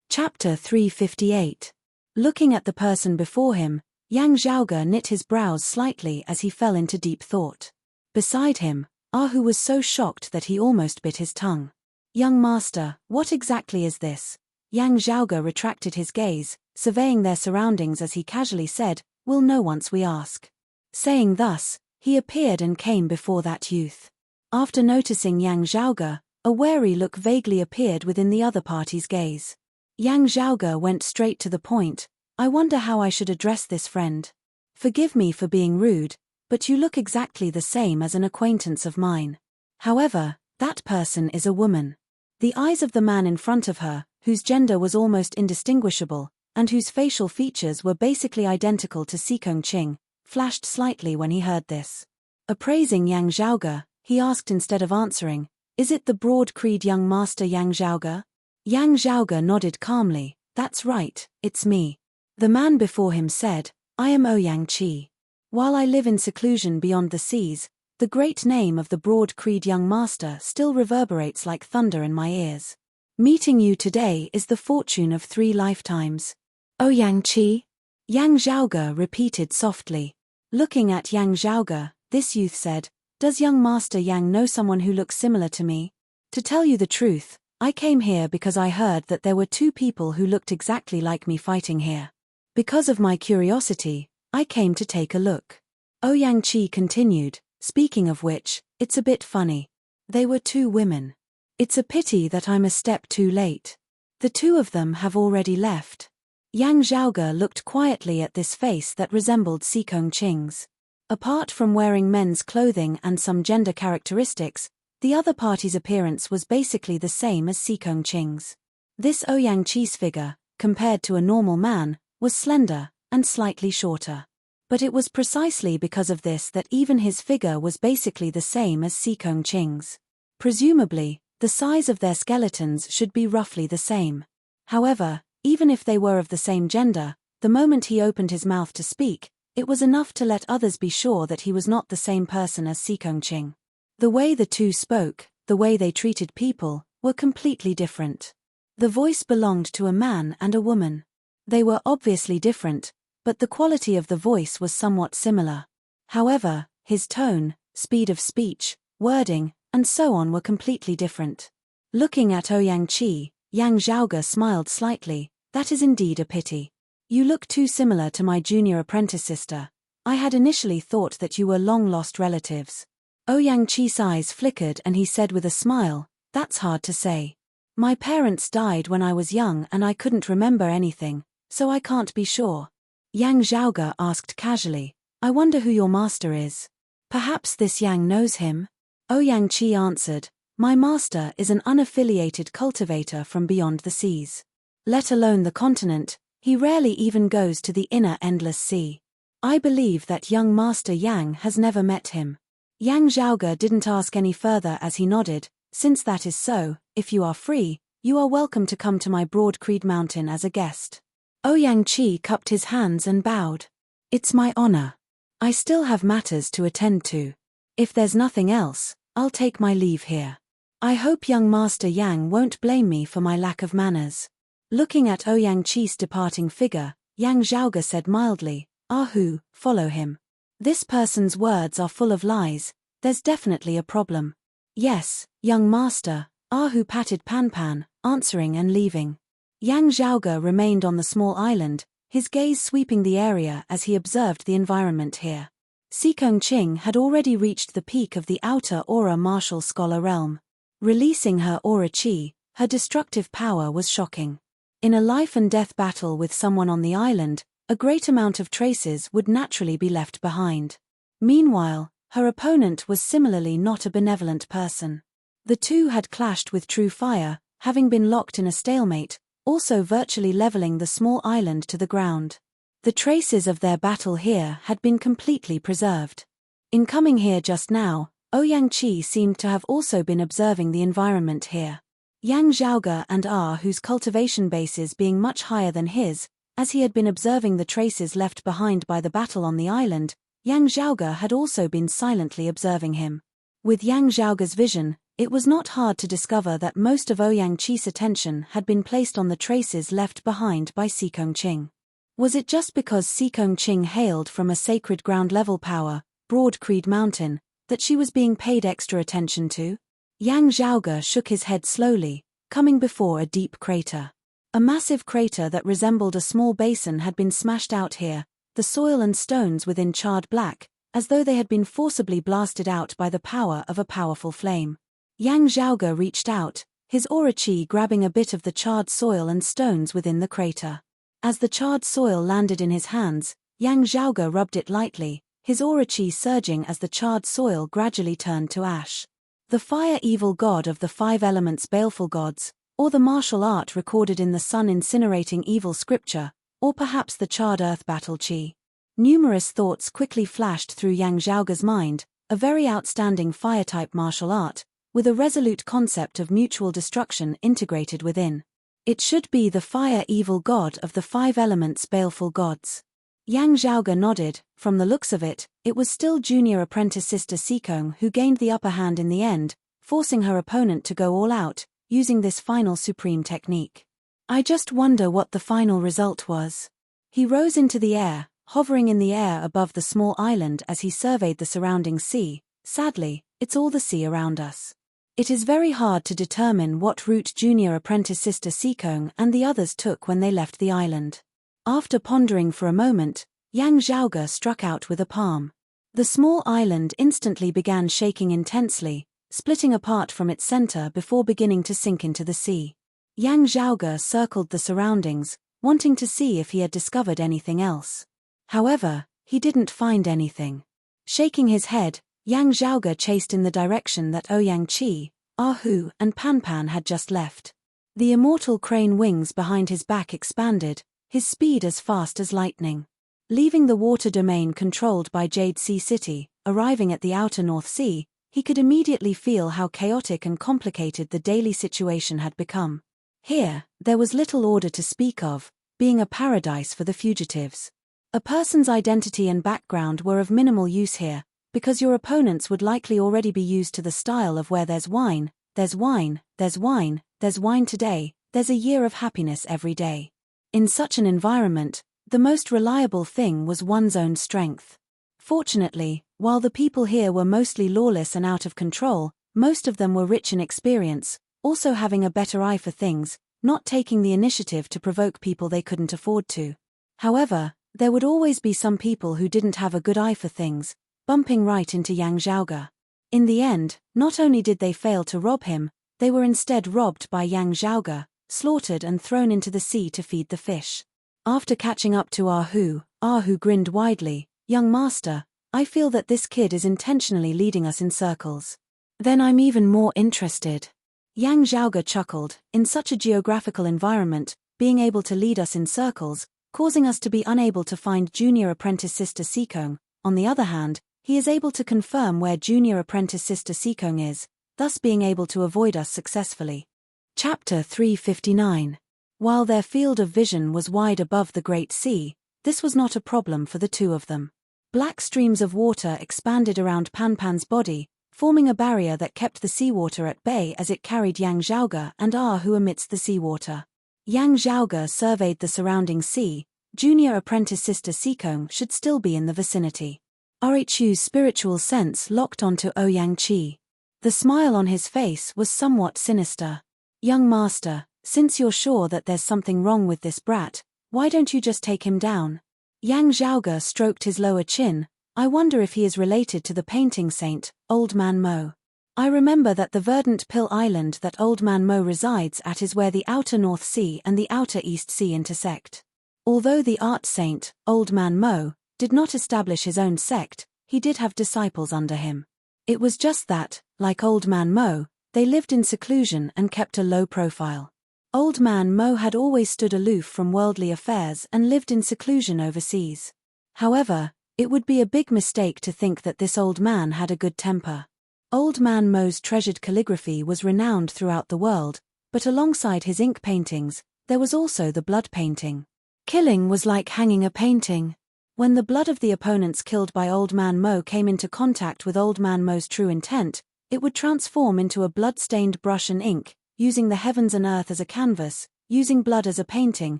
Chapter 358. Looking at the person before him, Yang Zhaoge knit his brows slightly as he fell into deep thought. Beside him, Hu was so shocked that he almost bit his tongue. Young master, what exactly is this? Yang Zhaoge retracted his gaze, surveying their surroundings as he casually said, we'll know once we ask. Saying thus, he appeared and came before that youth. After noticing Yang Zhaoge, a wary look vaguely appeared within the other party's gaze. Yang Zhaoge went straight to the point. I wonder how I should address this friend. Forgive me for being rude, but you look exactly the same as an acquaintance of mine. However, that person is a woman. The eyes of the man in front of her, whose gender was almost indistinguishable, and whose facial features were basically identical to Sikong Ching, flashed slightly when he heard this. Appraising Yang Zhaoge, he asked instead of answering, is it the broad creed young master Yang Zhaoge? Yang Zhaoge nodded calmly, that's right, it's me. The man before him said, I am Ouyang Chi. While I live in seclusion beyond the seas, the great name of the broad creed young master still reverberates like thunder in my ears. Meeting you today is the fortune of 3 lifetimes. Ouyang Chi? Yang Zhaoge repeated softly. Looking at Yang Zhaoge, this youth said, does young master Yang know someone who looks similar to me? To tell you the truth, I came here because I heard that there were 2 people who looked exactly like me fighting here. Because of my curiosity, I came to take a look. Ouyang Chi continued, speaking of which, it's a bit funny. They were 2 women. It's a pity that I'm a step too late. The two of them have already left. Yang Zhaoge looked quietly at this face that resembled Si Kongqing's. Apart from wearing men's clothing and some gender characteristics, the other party's appearance was basically the same as Si Kongqing's. This Ouyang Qi's figure, compared to a normal man, was slender and slightly shorter. But it was precisely because of this that even his figure was basically the same as Si Kongqing's. Presumably, the size of their skeletons should be roughly the same. However, even if they were of the same gender, the moment he opened his mouth to speak, it was enough to let others be sure that he was not the same person as Si Kongqing. The way the two spoke, the way they treated people, were completely different. The voice belonged to a man and a woman. They were obviously different, but the quality of the voice was somewhat similar. However, his tone, speed of speech, wording, and so on were completely different. Looking at Ouyang Qi, Yang Zhaoge smiled slightly. That is indeed a pity. You look too similar to my junior apprentice sister. I had initially thought that you were long-lost relatives. Ouyang Qi's eyes flickered and he said with a smile, that's hard to say. My parents died when I was young and I couldn't remember anything, so I can't be sure. Yang Zhaoge asked casually, I wonder who your master is. Perhaps this Yang knows him? Ouyang Qi answered, my master is an unaffiliated cultivator from beyond the seas. Let alone the continent, he rarely even goes to the inner endless sea. I believe that young Master Yang has never met him. Yang Zhaoge didn't ask any further as he nodded, since that is so, if you are free, you are welcome to come to my Broad Creed Mountain as a guest. Ouyang Qi cupped his hands and bowed. It's my honor. I still have matters to attend to. If there's nothing else, I'll take my leave here. I hope young Master Yang won't blame me for my lack of manners. Looking at Ouyang Qi's departing figure, Yang Zhaoge said mildly, Ahu, follow him. This person's words are full of lies, there's definitely a problem. Yes, young master, Ahu patted Pan Pan, answering and leaving. Yang Zhaoge remained on the small island, his gaze sweeping the area as he observed the environment here. Si Kongqing had already reached the peak of the outer aura martial scholar realm. Releasing her aura qi, her destructive power was shocking. In a life-and-death battle with someone on the island, a great amount of traces would naturally be left behind. Meanwhile, her opponent was similarly not a benevolent person. The two had clashed with true fire, having been locked in a stalemate, also virtually leveling the small island to the ground. The traces of their battle here had been completely preserved. In coming here just now, Ouyang Qi seemed to have also been observing the environment here. Yang Zhaoge and whose cultivation bases being much higher than his, as he had been observing the traces left behind by the battle on the island, Yang Zhaoge had also been silently observing him. With Yang Zhaoge's vision, it was not hard to discover that most of Ouyang Qi's attention had been placed on the traces left behind by Si Kongqing. Was it just because Si Kongqing hailed from a sacred ground-level power, Broad Creed Mountain, that she was being paid extra attention to? Yang Zhaoge shook his head slowly, coming before a deep crater. A massive crater that resembled a small basin had been smashed out here, the soil and stones within charred black, as though they had been forcibly blasted out by the power of a powerful flame. Yang Zhaoge reached out, his aura qi grabbing a bit of the charred soil and stones within the crater. As the charred soil landed in his hands, Yang Zhaoge rubbed it lightly, his aura qi surging as the charred soil gradually turned to ash. The fire evil god of the five elements baleful gods, or the martial art recorded in the sun incinerating evil scripture, or perhaps the charred earth battle qi. Numerous thoughts quickly flashed through Yang Zhaoge's mind, a very outstanding fire-type martial art, with a resolute concept of mutual destruction integrated within. It should be the fire evil god of the five elements baleful gods. Yang Zhaoge nodded. From the looks of it, it was still junior apprentice sister Si Kong who gained the upper hand in the end, forcing her opponent to go all out, using this final supreme technique. I just wonder what the final result was. He rose into the air, hovering in the air above the small island as he surveyed the surrounding sea. Sadly, it's all the sea around us. It is very hard to determine what route junior apprentice sister Si Kong and the others took when they left the island. After pondering for a moment, Yang Zhaoge struck out with a palm. The small island instantly began shaking intensely, splitting apart from its center before beginning to sink into the sea. Yang Zhaoge circled the surroundings, wanting to see if he had discovered anything else. However, he didn't find anything. Shaking his head, Yang Zhaoge chased in the direction that Ouyang Qi, Ahu, and Pan Pan had just left. The immortal crane wings behind his back expanded, his speed as fast as lightning. Leaving the water domain controlled by Jade Sea City, arriving at the outer North Sea, he could immediately feel how chaotic and complicated the daily situation had become. Here, there was little order to speak of, being a paradise for the fugitives. A person's identity and background were of minimal use here, because your opponents would likely already be used to the style of where there's wine, there's wine, there's wine, there's wine today, there's a year of happiness every day. In such an environment, the most reliable thing was one's own strength. Fortunately, while the people here were mostly lawless and out of control, most of them were rich in experience, also having a better eye for things, not taking the initiative to provoke people they couldn't afford to. However, there would always be some people who didn't have a good eye for things, bumping right into Yang Zhaoge. In the end, not only did they fail to rob him, they were instead robbed by Yang Zhaoge, slaughtered and thrown into the sea to feed the fish. After catching up to Ahu grinned widely. "Young master, I feel that this kid is intentionally leading us in circles." "Then I'm even more interested." Yang Zhaoge chuckled. "In such a geographical environment, being able to lead us in circles, causing us to be unable to find junior apprentice sister Sikong. On the other hand, he is able to confirm where junior apprentice sister Sikong is, thus being able to avoid us successfully." Chapter 359. While their field of vision was wide above the Great Sea, this was not a problem for the two of them. Black streams of water expanded around Pan Pan's body, forming a barrier that kept the seawater at bay as it carried Yang Zhaoge and Ahu amidst the seawater. Yang Zhaoge surveyed the surrounding sea. Junior apprentice sister Sikong should still be in the vicinity. Rhu's spiritual sense locked onto Ouyang Qi. The smile on his face was somewhat sinister. "Young master, since you're sure that there's something wrong with this brat, why don't you just take him down?" Yang Zhaoge stroked his lower chin. "I wonder if he is related to the painting saint, Old Man Mo. I remember that the verdant Pill Island that Old Man Mo resides at is where the outer North Sea and the outer East Sea intersect. Although the art saint, Old Man Mo, did not establish his own sect, he did have disciples under him. It was just that, like Old Man Mo, they lived in seclusion and kept a low profile. Old Man Mo had always stood aloof from worldly affairs and lived in seclusion overseas. However, it would be a big mistake to think that this old man had a good temper. Old Man Mo's treasured calligraphy was renowned throughout the world, but alongside his ink paintings, there was also the blood painting. Killing was like hanging a painting. When the blood of the opponents killed by Old Man Mo came into contact with Old Man Mo's true intent, it would transform into a blood-stained brush and ink, using the heavens and earth as a canvas, using blood as a painting,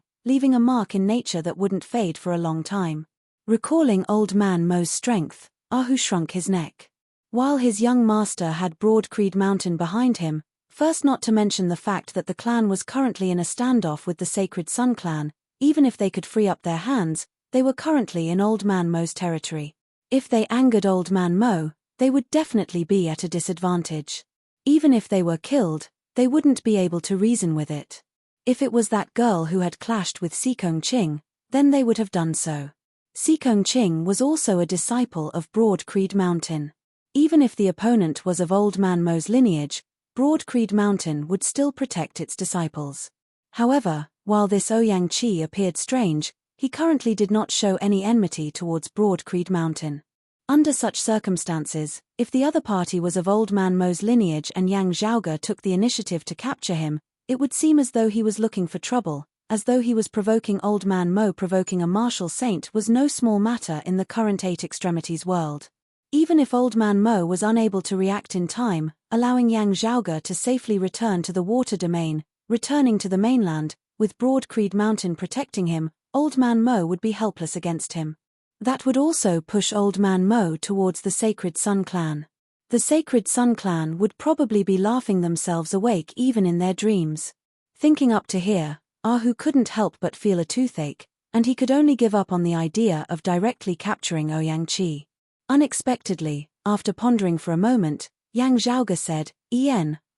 leaving a mark in nature that wouldn't fade for a long time. Recalling Old Man Mo's strength, Ahu shrunk his neck. While his young master had Broad Creed Mountain behind him, first not to mention the fact that the clan was currently in a standoff with the Sacred Sun clan, even if they could free up their hands, they were currently in Old Man Mo's territory. If they angered Old Man Mo, they would definitely be at a disadvantage. Even if they were killed, they wouldn't be able to reason with it. If it was that girl who had clashed with Sikong Qing, then they would have done so. Sikong Qing was also a disciple of Broad Creed Mountain. Even if the opponent was of Old Man Mo's lineage, Broad Creed Mountain would still protect its disciples. However, while this Ouyang Qi appeared strange, he currently did not show any enmity towards Broad Creed Mountain. Under such circumstances, if the other party was of Old Man Mo's lineage and Yang Zhaoge took the initiative to capture him, it would seem as though he was looking for trouble, as though he was provoking Old Man Mo. Provoking a martial saint was no small matter in the current Eight Extremities world. Even if Old Man Mo was unable to react in time, allowing Yang Zhaoge to safely return to the water domain, returning to the mainland, with Broad Creed Mountain protecting him, Old Man Mo would be helpless against him. That would also push Old Man Mo towards the Sacred Sun clan. The Sacred Sun clan would probably be laughing themselves awake even in their dreams. Thinking up to here, Ahu couldn't help but feel a toothache, and he could only give up on the idea of directly capturing Ouyang Qi. Unexpectedly, after pondering for a moment, Yang Zhaoge said,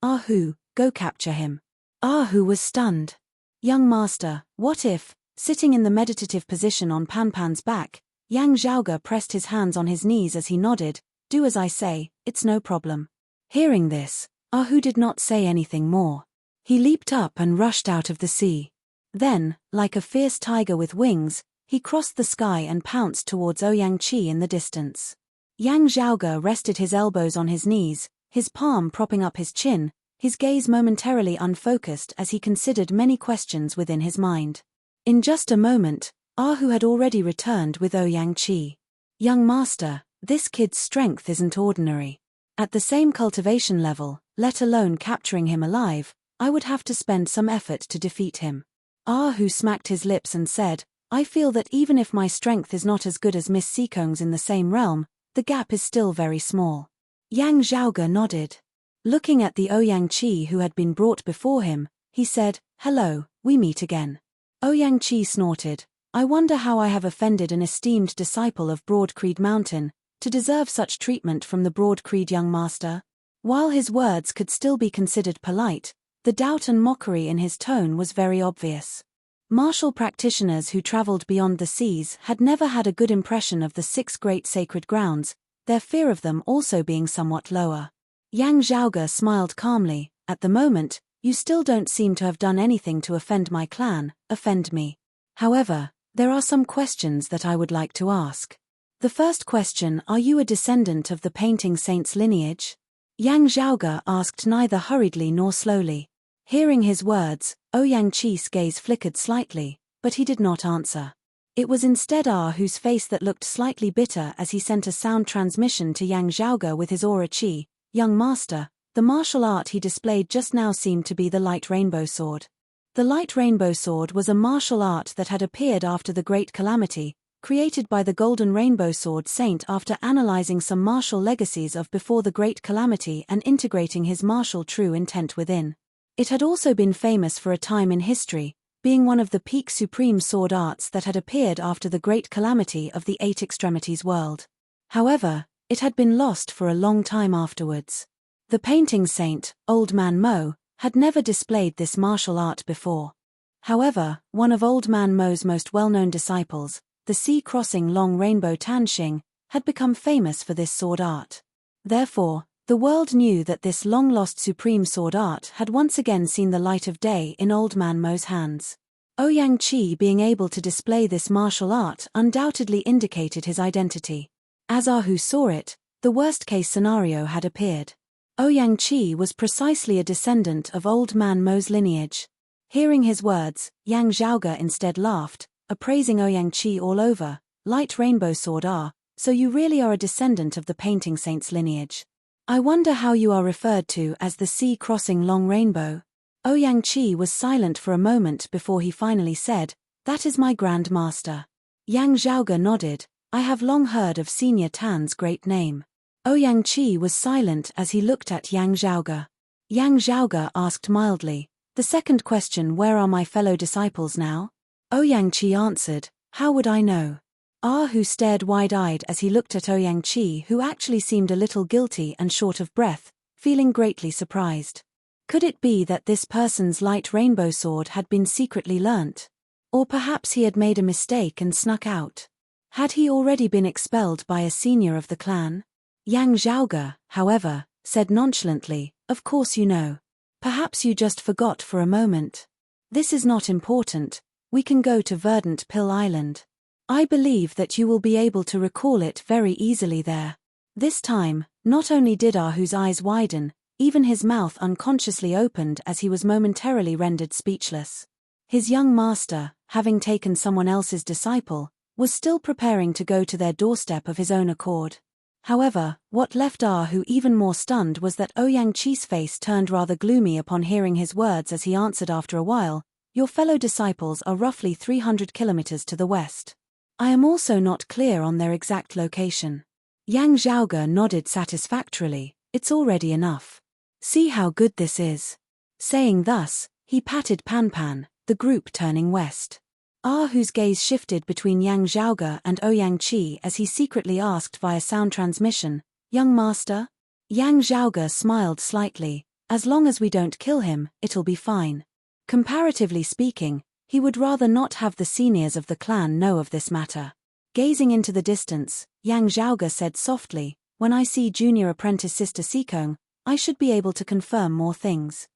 Ahu, go capture him. Ahu was stunned. Young master, what if, sitting in the meditative position on Panpan's back, Yang Zhaoge pressed his hands on his knees as he nodded, do as I say, it's no problem. Hearing this, Ahu did not say anything more. He leaped up and rushed out of the sea. Then, like a fierce tiger with wings, he crossed the sky and pounced towards Ouyang Chi in the distance. Yang Zhaoge rested his elbows on his knees, his palm propping up his chin, his gaze momentarily unfocused as he considered many questions within his mind. In just a moment, Ahu had already returned with Ouyang Chi. Young master, this kid's strength isn't ordinary. At the same cultivation level, let alone capturing him alive, I would have to spend some effort to defeat him. Ahu smacked his lips and said, I feel that even if my strength is not as good as Miss Sikong's in the same realm, the gap is still very small. Yang Zhaoge nodded. Looking at the Ouyang Chi who had been brought before him, he said, hello, we meet again. Ouyang Chi snorted, I wonder how I have offended an esteemed disciple of Broad Creed Mountain, to deserve such treatment from the Broad Creed young master? While his words could still be considered polite, the doubt and mockery in his tone was very obvious. Martial practitioners who traveled beyond the seas had never had a good impression of the 6 great sacred grounds, their fear of them also being somewhat lower. Yang Zhaoge smiled calmly, at the moment, you still don't seem to have done anything to offend my clan, offend me. However, there are some questions that I would like to ask. The first question, are you a descendant of the painting saint's lineage? Yang Zhaoge asked neither hurriedly nor slowly. Hearing his words, Ouyang Chi's gaze flickered slightly, but he did not answer. It was instead Ahu's face that looked slightly bitter as he sent a sound transmission to Yang Zhaoge with his aura chi. Young master, the martial art he displayed just now seemed to be the light rainbow sword. The light rainbow sword was a martial art that had appeared after the Great Calamity, created by the Golden Rainbow Sword Saint after analyzing some martial legacies of before the Great Calamity and integrating his martial true intent within. It had also been famous for a time in history, being one of the peak supreme sword arts that had appeared after the Great Calamity of the 8 Extremities world. However, it had been lost for a long time afterwards. The painting saint, Old Man Mo, had never displayed this martial art before. However, one of Old Man Mo's most well-known disciples, the sea-crossing Long Rainbow Tanxing, had become famous for this sword art. Therefore, the world knew that this long-lost supreme sword art had once again seen the light of day in Old Man Mo's hands. Ouyang Chi being able to display this martial art undoubtedly indicated his identity. As Ahu saw it, the worst-case scenario had appeared. Ouyang Chi was precisely a descendant of Old Man Mo's lineage. Hearing his words, Yang Zhaoge instead laughed, appraising Ouyang Chi all over. Light rainbow sword so you really are a descendant of the painting saint's lineage. I wonder how you are referred to as the sea-crossing Long Rainbow. Ouyang Chi was silent for a moment before he finally said, that is my Grand Master. Yang Zhaoge nodded, I have long heard of Senior Tan's great name. Ouyang Chi was silent as he looked at Yang Zhaoge. Yang Zhaoge asked mildly, the second question, where are my fellow disciples now? Ouyang Chi answered, how would I know? Ahu stared wide-eyed as he looked at Ouyang Chi, who actually seemed a little guilty and short of breath, feeling greatly surprised. Could it be that this person's light rainbow sword had been secretly learnt? Or perhaps he had made a mistake and snuck out? Had he already been expelled by a senior of the clan? Yang Zhaoge, however, said nonchalantly, of course you know. Perhaps you just forgot for a moment. This is not important, we can go to Verdant Pill Island. I believe that you will be able to recall it very easily there. This time, not only did Ahu's eyes widen, even his mouth unconsciously opened as he was momentarily rendered speechless. His young master, having taken someone else's disciple, was still preparing to go to their doorstep of his own accord. However, what left Ahu even more stunned was that Ouyang Chi's face turned rather gloomy upon hearing his words as he answered after a while, your fellow disciples are roughly 300 kilometers to the west. I am also not clear on their exact location. Yang Zhaoge nodded satisfactorily, it's already enough. See how good this is. Saying thus, he patted Panpan, the group turning west. Ahu's gaze shifted between Yang Zhaoge and Ouyang Chi as he secretly asked via sound transmission, young master? Yang Zhaoge smiled slightly. As long as we don't kill him, it'll be fine. Comparatively speaking, he would rather not have the seniors of the clan know of this matter. Gazing into the distance, Yang Zhaoge said softly, when I see junior apprentice Sister Sikong, I should be able to confirm more things.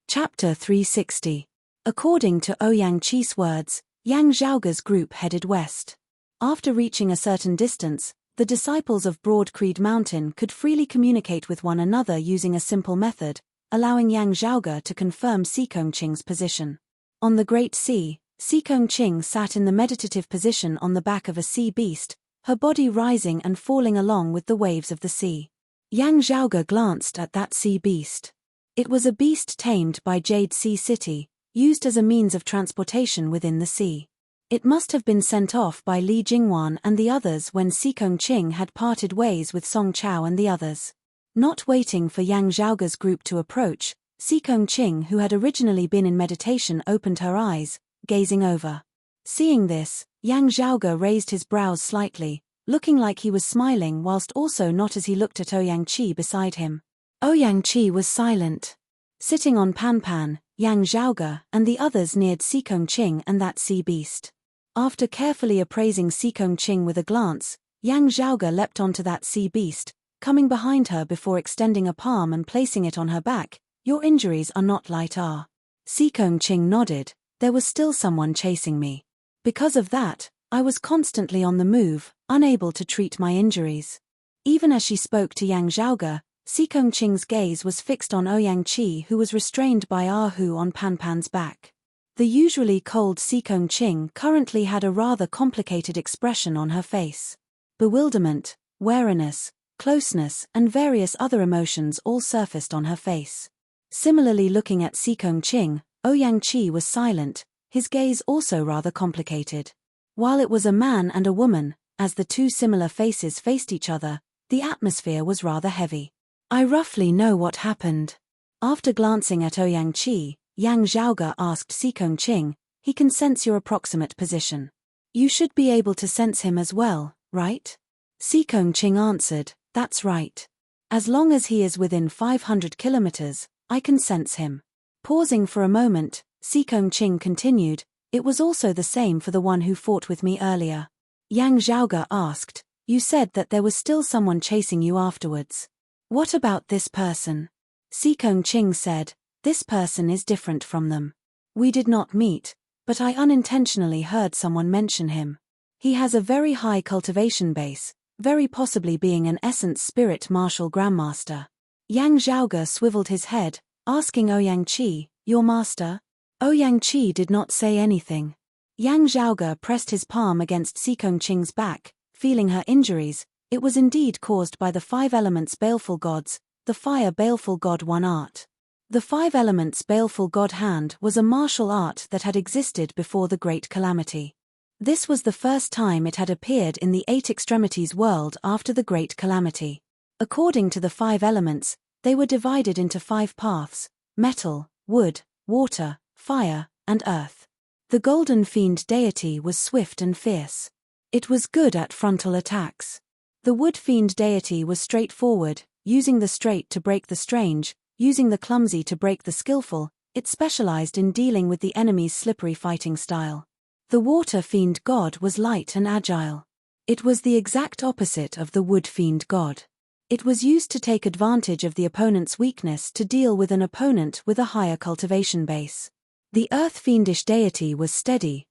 Chapter 360. According to Ouyang Chi's words, Yang Zhaoge's group headed west. After reaching a certain distance, the disciples of Broad Creed Mountain could freely communicate with one another using a simple method, allowing Yang Zhaoge to confirm Sikong Qing's position. On the Great Sea, Sikong Qing sat in the meditative position on the back of a sea beast, her body rising and falling along with the waves of the sea. Yang Zhaoge glanced at that sea beast. It was a beast tamed by Jade Sea City, used as a means of transportation within the sea. It must have been sent off by Li Jingwan and the others when Sikong Qing had parted ways with Song Chao and the others. Not waiting for Yang Zhaoge's group to approach, Sikong Qing, who had originally been in meditation, opened her eyes, gazing over. Seeing this, Yang Zhaoge raised his brows slightly, looking like he was smiling whilst also not, as he looked at Ouyang Chi beside him. Ouyang Chi was silent. Sitting on Pan, Yang Zhaoge and the others neared Sikong Qing and that sea beast. After carefully appraising Sikong Qing with a glance, Yang Zhaoge leapt onto that sea beast, coming behind her before extending a palm and placing it on her back. Your injuries are not light, are? Sikong Qing nodded. There was still someone chasing me. Because of that, I was constantly on the move, unable to treat my injuries. Even as she spoke to Yang Zhaoge, Sikong Qing's gaze was fixed on Ouyang Chi, who was restrained by Ahu on Pan's back. The usually cold Sikong Qing currently had a rather complicated expression on her face. Bewilderment, wariness, closeness and various other emotions all surfaced on her face. Similarly, looking at Sikong Qing, Ouyang Chi was silent, his gaze also rather complicated. While it was a man and a woman, as the two similar faces faced each other, the atmosphere was rather heavy. I roughly know what happened. After glancing at Ouyang Chi, Yang Zhaoge asked Sikong Qing, he can sense your approximate position. You should be able to sense him as well, right? Sikong Qing answered, that's right. As long as he is within 500 kilometers, I can sense him. Pausing for a moment, Sikong Qing continued, it was also the same for the one who fought with me earlier. Yang Zhaoge asked, you said that there was still someone chasing you afterwards. What about this person? Sikong Qing said, this person is different from them. We did not meet, but I unintentionally heard someone mention him. He has a very high cultivation base, very possibly being an essence spirit martial grandmaster. Yang Zhaoge swiveled his head, asking Ouyang Chi, your master? Ouyang Chi did not say anything. Yang Zhaoge pressed his palm against Sikong Qing's back, feeling her injuries. It was indeed caused by the 5 elements baleful gods, the fire baleful god 1 art. The 5 elements baleful god hand was a martial art that had existed before the Great Calamity. This was the first time it had appeared in the 8 extremities world after the Great Calamity. According to the 5 elements, they were divided into 5 paths: metal, wood, water, fire, and earth. The golden fiend deity was swift and fierce. It was good at frontal attacks. The wood fiend deity was straightforward, using the straight to break the strange, using the clumsy to break the skillful. It specialized in dealing with the enemy's slippery fighting style. The water fiend god was light and agile. It was the exact opposite of the wood fiend god. It was used to take advantage of the opponent's weakness to deal with an opponent with a higher cultivation base. The earth fiendish deity was steady,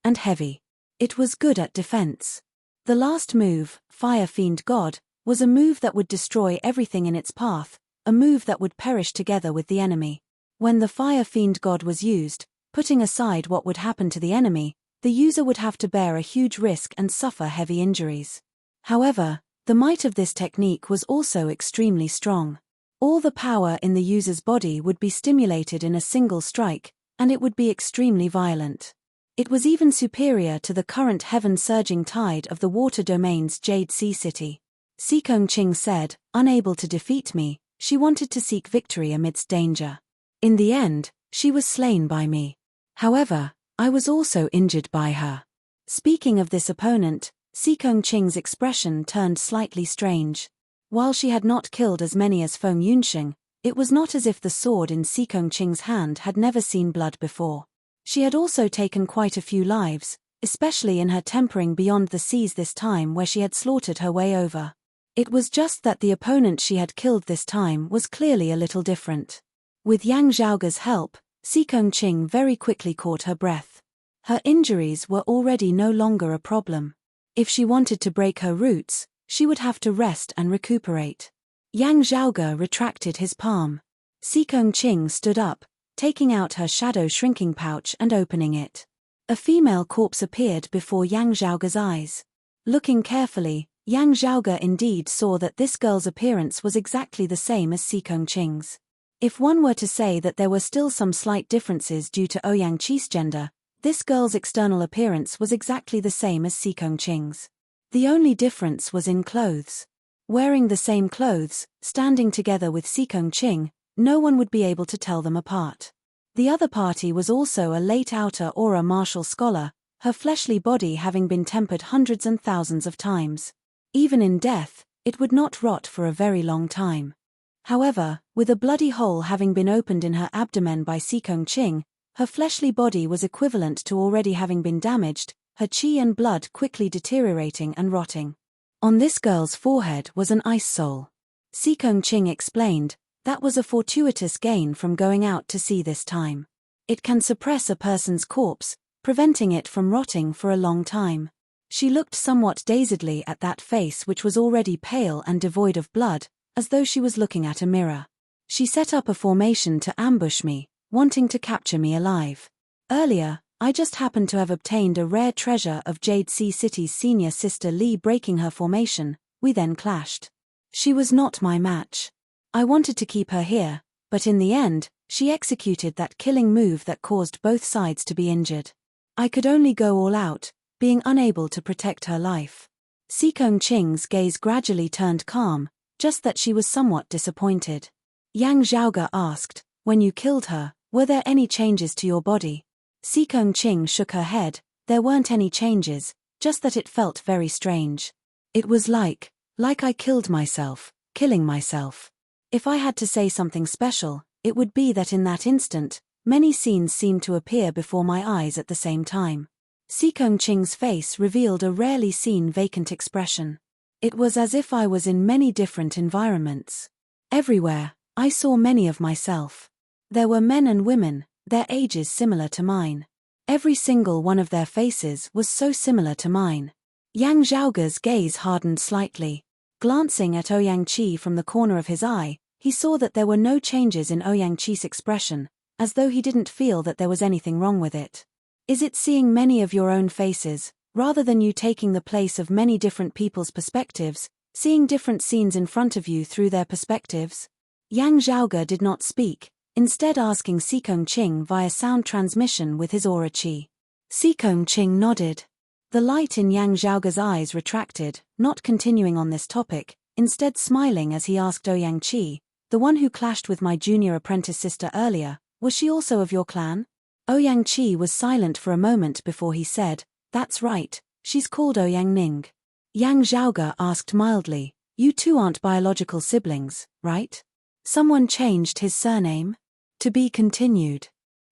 and heavy. It was good at defense. The last move, fire fiend god, was a move that would destroy everything in its path, a move that would perish together with the enemy. When the fire fiend god was used, putting aside what would happen to the enemy, the user would have to bear a huge risk and suffer heavy injuries. However, the might of this technique was also extremely strong. All the power in the user's body would be stimulated in a single strike, and it would be extremely violent. It was even superior to the current heaven-surging tide of the water domain's Jade Sea City. Sikong Qing said, unable to defeat me, she wanted to seek victory amidst danger. In the end, she was slain by me. However, I was also injured by her. Speaking of this opponent, Sikong Qing's expression turned slightly strange. While she had not killed as many as Feng Yunxing, it was not as if the sword in Xikong Qing's hand had never seen blood before. She had also taken quite a few lives, especially in her tempering beyond the seas this time where she had slaughtered her way over. It was just that the opponent she had killed this time was clearly a little different. With Yang Zhaoge's help, Xikong Qing very quickly caught her breath. Her injuries were already no longer a problem. If she wanted to break her roots, she would have to rest and recuperate. Yang Zhaoge retracted his palm. Xikong Qing stood up, taking out her shadow shrinking pouch and opening it. A female corpse appeared before Yang Zhaoge's eyes. Looking carefully, Yang Zhaoge indeed saw that this girl's appearance was exactly the same as Xikong Qing's. If one were to say that there were still some slight differences due to Ouyang Qi's gender, this girl's external appearance was exactly the same as Xikong Qing's. The only difference was in clothes. Wearing the same clothes, standing together with Xikong Qing, no one would be able to tell them apart. The other party was also a late outer aura martial scholar, her fleshly body having been tempered hundreds and thousands of times. Even in death, it would not rot for a very long time. However, with a bloody hole having been opened in her abdomen by Xikong Qing, her fleshly body was equivalent to already having been damaged, her qi and blood quickly deteriorating and rotting. On this girl's forehead was an ice soul. Xikong Qing explained, that was a fortuitous gain from going out to sea this time. It can suppress a person's corpse, preventing it from rotting for a long time. She looked somewhat dazedly at that face which was already pale and devoid of blood, as though she was looking at a mirror. She set up a formation to ambush me, wanting to capture me alive. Earlier, I just happened to have obtained a rare treasure of Jade Sea City's senior sister Li breaking her formation. We then clashed. She was not my match. I wanted to keep her here, but in the end, she executed that killing move that caused both sides to be injured. I could only go all out, being unable to protect her life. Xikong Qing's gaze gradually turned calm, just that she was somewhat disappointed. Yang Zhaoge asked, when you killed her, were there any changes to your body? Xikong Qing shook her head, there weren't any changes, just that it felt very strange. It was like I killed myself, killing myself. If I had to say something special, it would be that in that instant, many scenes seemed to appear before my eyes at the same time. Xikong Qing's face revealed a rarely seen vacant expression. It was as if I was in many different environments. Everywhere, I saw many of myself. There were men and women, their ages similar to mine. Every single one of their faces was so similar to mine. Yang Zhaoge's gaze hardened slightly. Glancing at Ouyang Qi from the corner of his eye, he saw that there were no changes in Ouyang Qi's expression, as though he didn't feel that there was anything wrong with it. Is it seeing many of your own faces, rather than you taking the place of many different people's perspectives, seeing different scenes in front of you through their perspectives? Yang Zhaoge did not speak, instead asking Xikong Qing via sound transmission with his aura qi. Xikong Qing nodded. The light in Yang Zhaoge's eyes retracted, not continuing on this topic, instead smiling as he asked Ouyang Qi, the one who clashed with my junior apprentice sister earlier, was she also of your clan? Ouyang Qi was silent for a moment before he said, that's right, she's called Ouyang Ning. Yang Zhaoge asked mildly, you two aren't biological siblings, right? Someone changed his surname? To be continued.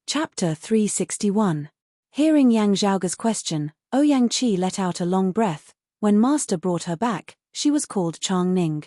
Chapter 361. Hearing Yang Zhaoge's question, Ouyang Qi let out a long breath. When Master brought her back, she was called Chang Ning.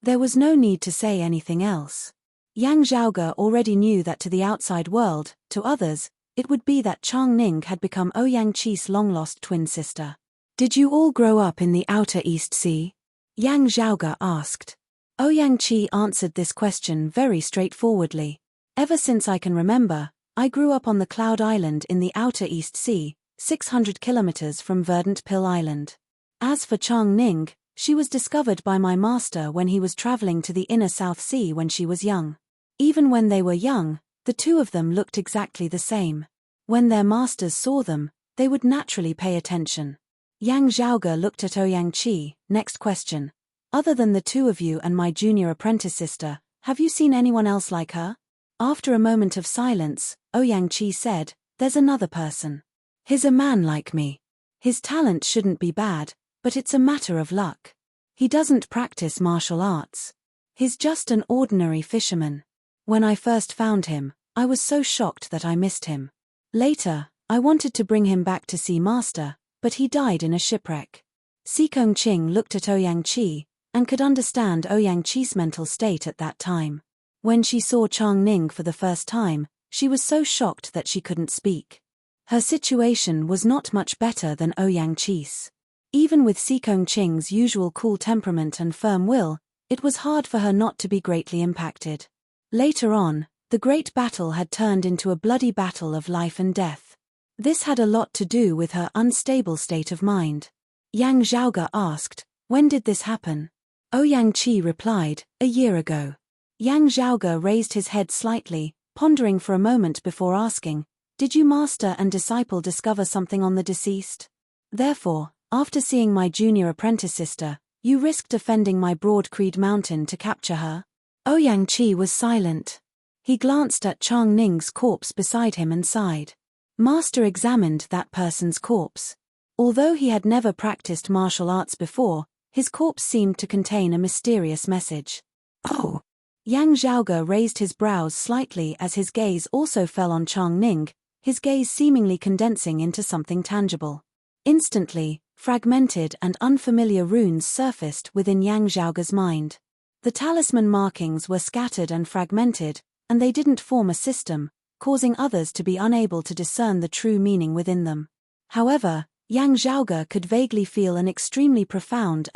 There was no need to say anything else. Yang Zhaoge already knew that to the outside world, to others, it would be that Chang Ning had become Ouyang Qi's long-lost twin sister. Did you all grow up in the outer East Sea? Yang Zhaoge asked. Ouyang Qi answered this question very straightforwardly. Ever since I can remember, I grew up on the Cloud Island in the outer East Sea, 600 kilometers from Verdant Pill Island. As for Chang Ning, she was discovered by my master when he was traveling to the inner South Sea when she was young. Even when they were young, the two of them looked exactly the same. When their masters saw them, they would naturally pay attention. Yang Zhaoge looked at Ouyang Qi. Next question. Other than the two of you and my junior apprentice sister, have you seen anyone else like her? After a moment of silence, Ouyang Qi said, there's another person. He's a man like me. His talent shouldn't be bad, but it's a matter of luck. He doesn't practice martial arts. He's just an ordinary fisherman. When I first found him, I was so shocked that I missed him. Later, I wanted to bring him back to see Master, but he died in a shipwreck. Sikong Ching looked at Ouyang Chi, and could understand Ouyang Chi's mental state at that time. When she saw Chang Ning for the first time, she was so shocked that she couldn't speak. Her situation was not much better than Ouyang Chi's. Even with Sikong Ching's usual cool temperament and firm will, it was hard for her not to be greatly impacted. Later on, the great battle had turned into a bloody battle of life and death. This had a lot to do with her unstable state of mind. Yang Zhaoge asked, "When did this happen?" Ouyang Chi replied, "A year ago." Yang Zhaoge raised his head slightly, pondering for a moment before asking, "Did you master and disciple discover something on the deceased? Therefore, after seeing my junior apprentice sister, you risked offending my Broad Creed Mountain to capture her?" Ouyang Chi was silent. He glanced at Chang Ning's corpse beside him and sighed. Master examined that person's corpse. Although he had never practiced martial arts before, his corpse seemed to contain a mysterious message. "Oh!" Yang Zhaoge raised his brows slightly as his gaze also fell on Chang Ning, his gaze seemingly condensing into something tangible. Instantly, fragmented and unfamiliar runes surfaced within Yang Zhaoge's mind. The talisman markings were scattered and fragmented, and they didn't form a system, causing others to be unable to discern the true meaning within them. However, Yang Zhaoge could vaguely feel an extremely profound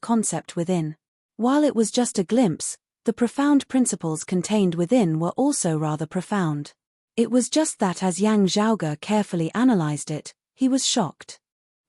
concept within. While it was just a glimpse, the profound principles contained within were also rather profound. It was just that as Yang Zhaoge carefully analyzed it, he was shocked.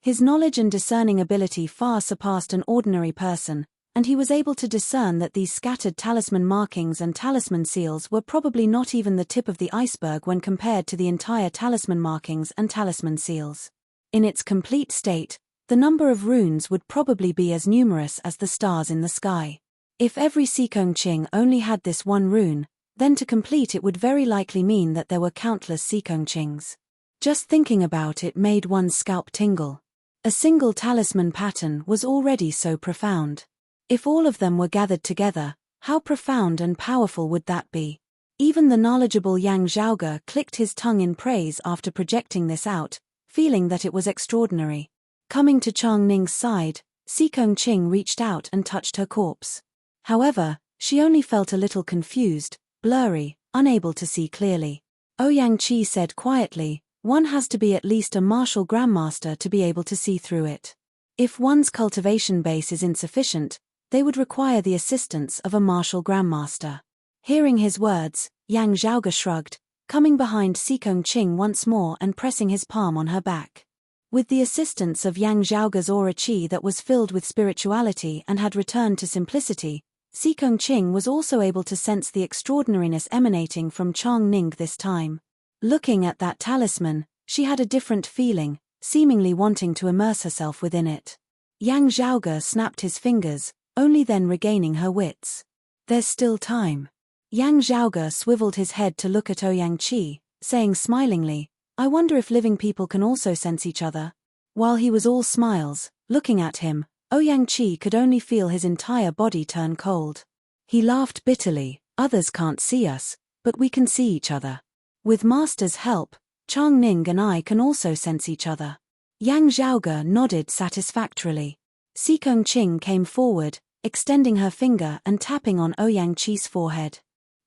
His knowledge and discerning ability far surpassed an ordinary person, and he was able to discern that these scattered talisman markings and talisman seals were probably not even the tip of the iceberg when compared to the entire talisman markings and talisman seals. In its complete state, the number of runes would probably be as numerous as the stars in the sky. If every Sikong Ching only had this one rune, then to complete it would very likely mean that there were countless Sikong Chings. Just thinking about it made one's scalp tingle. A single talisman pattern was already so profound. If all of them were gathered together, how profound and powerful would that be? Even the knowledgeable Yang Zhaoge clicked his tongue in praise after projecting this out, feeling that it was extraordinary. Coming to Chang Ning's side, Sikong Ching reached out and touched her corpse. However, she only felt a little confused, blurry, unable to see clearly. Ouyang Chi said quietly, "One has to be at least a martial grandmaster to be able to see through it. If one's cultivation base is insufficient, they would require the assistance of a martial grandmaster." Hearing his words, Yang Zhaoge shrugged, coming behind Sikong Ching once more and pressing his palm on her back. With the assistance of Yang Zhaoge's aura chi that was filled with spirituality and had returned to simplicity, Sikong Ching was also able to sense the extraordinariness emanating from Chang Ning this time. Looking at that talisman, she had a different feeling, seemingly wanting to immerse herself within it. Yang Zhaoge snapped his fingers, only then regaining her wits. "There's still time." Yang Zhaoge swiveled his head to look at Ouyang Chi, saying smilingly, "I wonder if living people can also sense each other." While he was all smiles, looking at him, Ouyang Chi could only feel his entire body turn cold. He laughed bitterly, "Others can't see us, but we can see each other. With Master's help, Chang Ning and I can also sense each other." Yang Zhaoge nodded satisfactorily. Sikong Ching came forward, extending her finger and tapping on Ouyang Chi's forehead.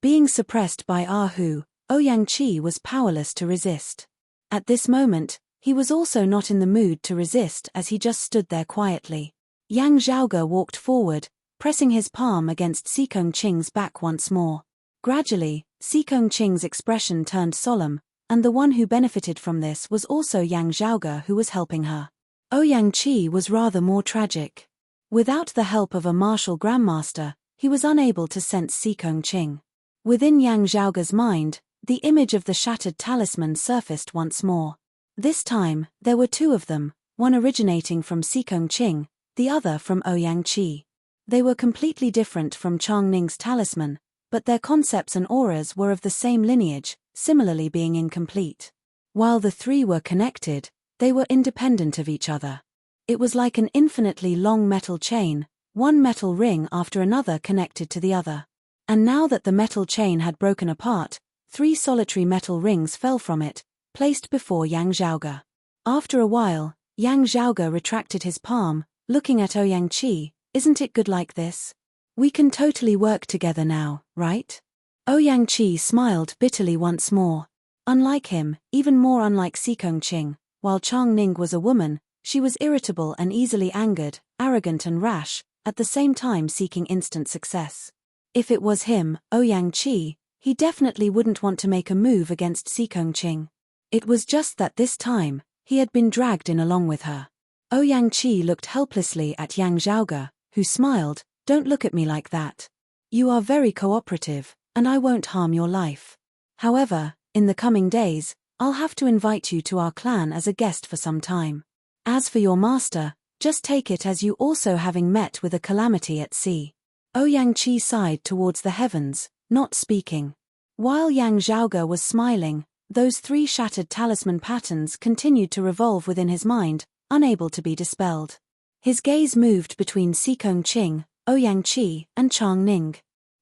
Being suppressed by Ahu, Ouyang Chi was powerless to resist. At this moment, he was also not in the mood to resist as he just stood there quietly. Yang Zhaoge walked forward, pressing his palm against Sikong Ching's back once more. Gradually, Sikong Ching's expression turned solemn, and the one who benefited from this was also Yang Zhaoge, who was helping her. Ouyang Chi was rather more tragic. Without the help of a martial grandmaster, he was unable to sense Sikong Ching. Within Yang Zhaoge's mind, the image of the shattered talisman surfaced once more. This time, there were two of them, one originating from Sikong Ching, the other from Ouyang Chi. They were completely different from Chang Ning's talisman, but their concepts and auras were of the same lineage, similarly being incomplete. While the three were connected, they were independent of each other. It was like an infinitely long metal chain, one metal ring after another connected to the other. And now that the metal chain had broken apart, 3 solitary metal rings fell from it, placed before Yang Zhaoge. After a while, Yang Zhaoge retracted his palm, looking at Ouyang Qi. Isn't it good like this? We can totally work together now, right? Ouyang Qi smiled bitterly once more. Unlike him, even more unlike Xikong Qing, while Chang Ning was a woman, she was irritable and easily angered, arrogant and rash, at the same time seeking instant success. If it was him, Ouyang Qi, he definitely wouldn't want to make a move against Xikong Qing. It was just that this time, he had been dragged in along with her. Ouyang Qi looked helplessly at Yang Zhaoge, who smiled. Don't look at me like that. You are very cooperative, and I won't harm your life. However, in the coming days, I'll have to invite you to our clan as a guest for some time. As for your master, just take it as you also having met with a calamity at sea. Ouyang Qi sighed towards the heavens, not speaking. While Yang Zhaoge was smiling, those 3 shattered talisman patterns continued to revolve within his mind, unable to be dispelled. His gaze moved between Xikong Qing, Ouyang Qi, and Chang Ning.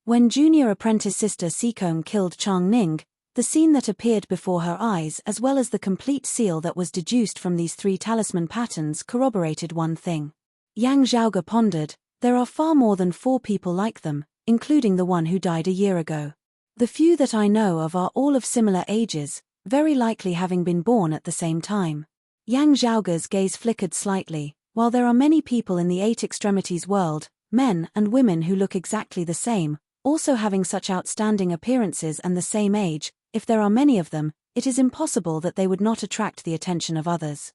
When junior apprentice sister Xikong killed Chang Ning, the scene that appeared before her eyes as well as the complete seal that was deduced from these 3 talisman patterns corroborated one thing. Yang Zhaoge pondered, there are far more than 4 people like them, including the one who died a year ago. The few that I know of are all of similar ages, very likely having been born at the same time. Yang Zhaoge's gaze flickered slightly. While there are many people in the 8 extremities world, men and women who look exactly the same, also having such outstanding appearances and the same age, if there are many of them, it is impossible that they would not attract the attention of others.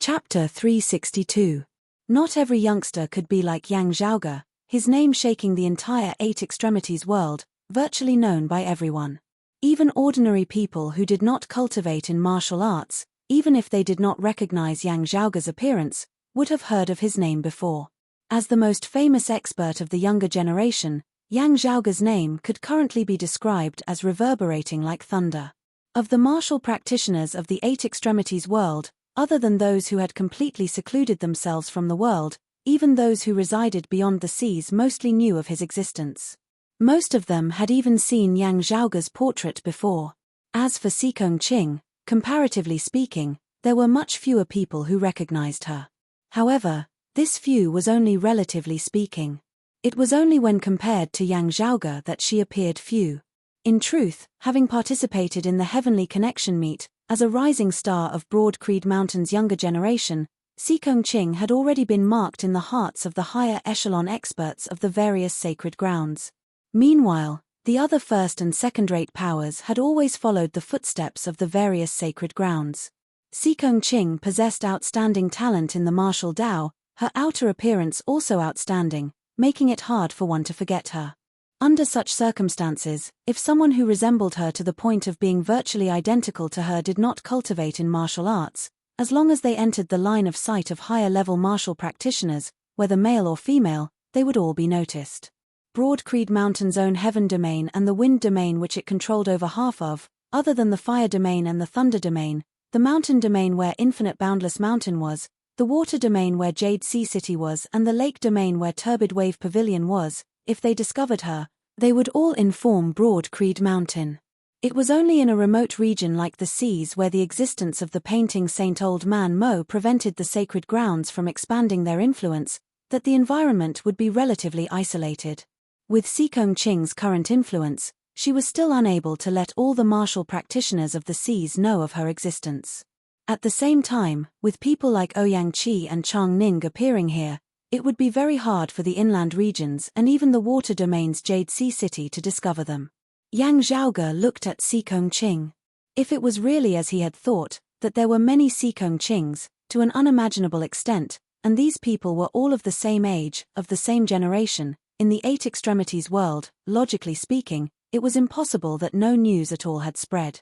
Chapter 362. Not every youngster could be like Yang Zhaoge, his name shaking the entire 8 extremities world, virtually known by everyone. Even ordinary people who did not cultivate in martial arts, even if they did not recognize Yang Zhaoge's appearance, would have heard of his name before. As the most famous expert of the younger generation, Yang Zhaoge's name could currently be described as reverberating like thunder. Of the martial practitioners of the 8 extremities world, other than those who had completely secluded themselves from the world, even those who resided beyond the seas mostly knew of his existence. Most of them had even seen Yang Zhaoge's portrait before. As for Xikong Qing, comparatively speaking, there were much fewer people who recognized her. However, this few was only relatively speaking. It was only when compared to Yang Zhaoge that she appeared few. In truth, having participated in the Heavenly Connection Meet, as a rising star of Broad Creed Mountain's younger generation, Xikong Qing had already been marked in the hearts of the higher echelon experts of the various sacred grounds. Meanwhile, the other first and second-rate powers had always followed the footsteps of the various sacred grounds. Xikong Qing possessed outstanding talent in the martial Dao, her outer appearance also outstanding, making it hard for one to forget her. Under such circumstances, if someone who resembled her to the point of being virtually identical to her did not cultivate in martial arts, as long as they entered the line of sight of higher-level martial practitioners, whether male or female, they would all be noticed. Broad Creed Mountain's own heaven domain and the wind domain which it controlled over half of, other than the fire domain and the thunder domain, the mountain domain where Infinite Boundless Mountain was, the water domain where Jade Sea City was and the lake domain where Turbid Wave Pavilion was, if they discovered her, they would all inform Broad Creed Mountain. It was only in a remote region like the seas where the existence of the painting Saint Old Man Mo prevented the sacred grounds from expanding their influence, that the environment would be relatively isolated. With Xikong Qing's current influence, she was still unable to let all the martial practitioners of the seas know of her existence. At the same time, with people like Ouyang Qi and Chang Ning appearing here, it would be very hard for the inland regions and even the water domain's Jade Sea City to discover them. Yang Zhaoge looked at Xikong Qing. If it was really as he had thought, that there were many Xikong Qings, to an unimaginable extent, and these people were all of the same age, of the same generation, in the 8 extremities world, logically speaking, it was impossible that no news at all had spread.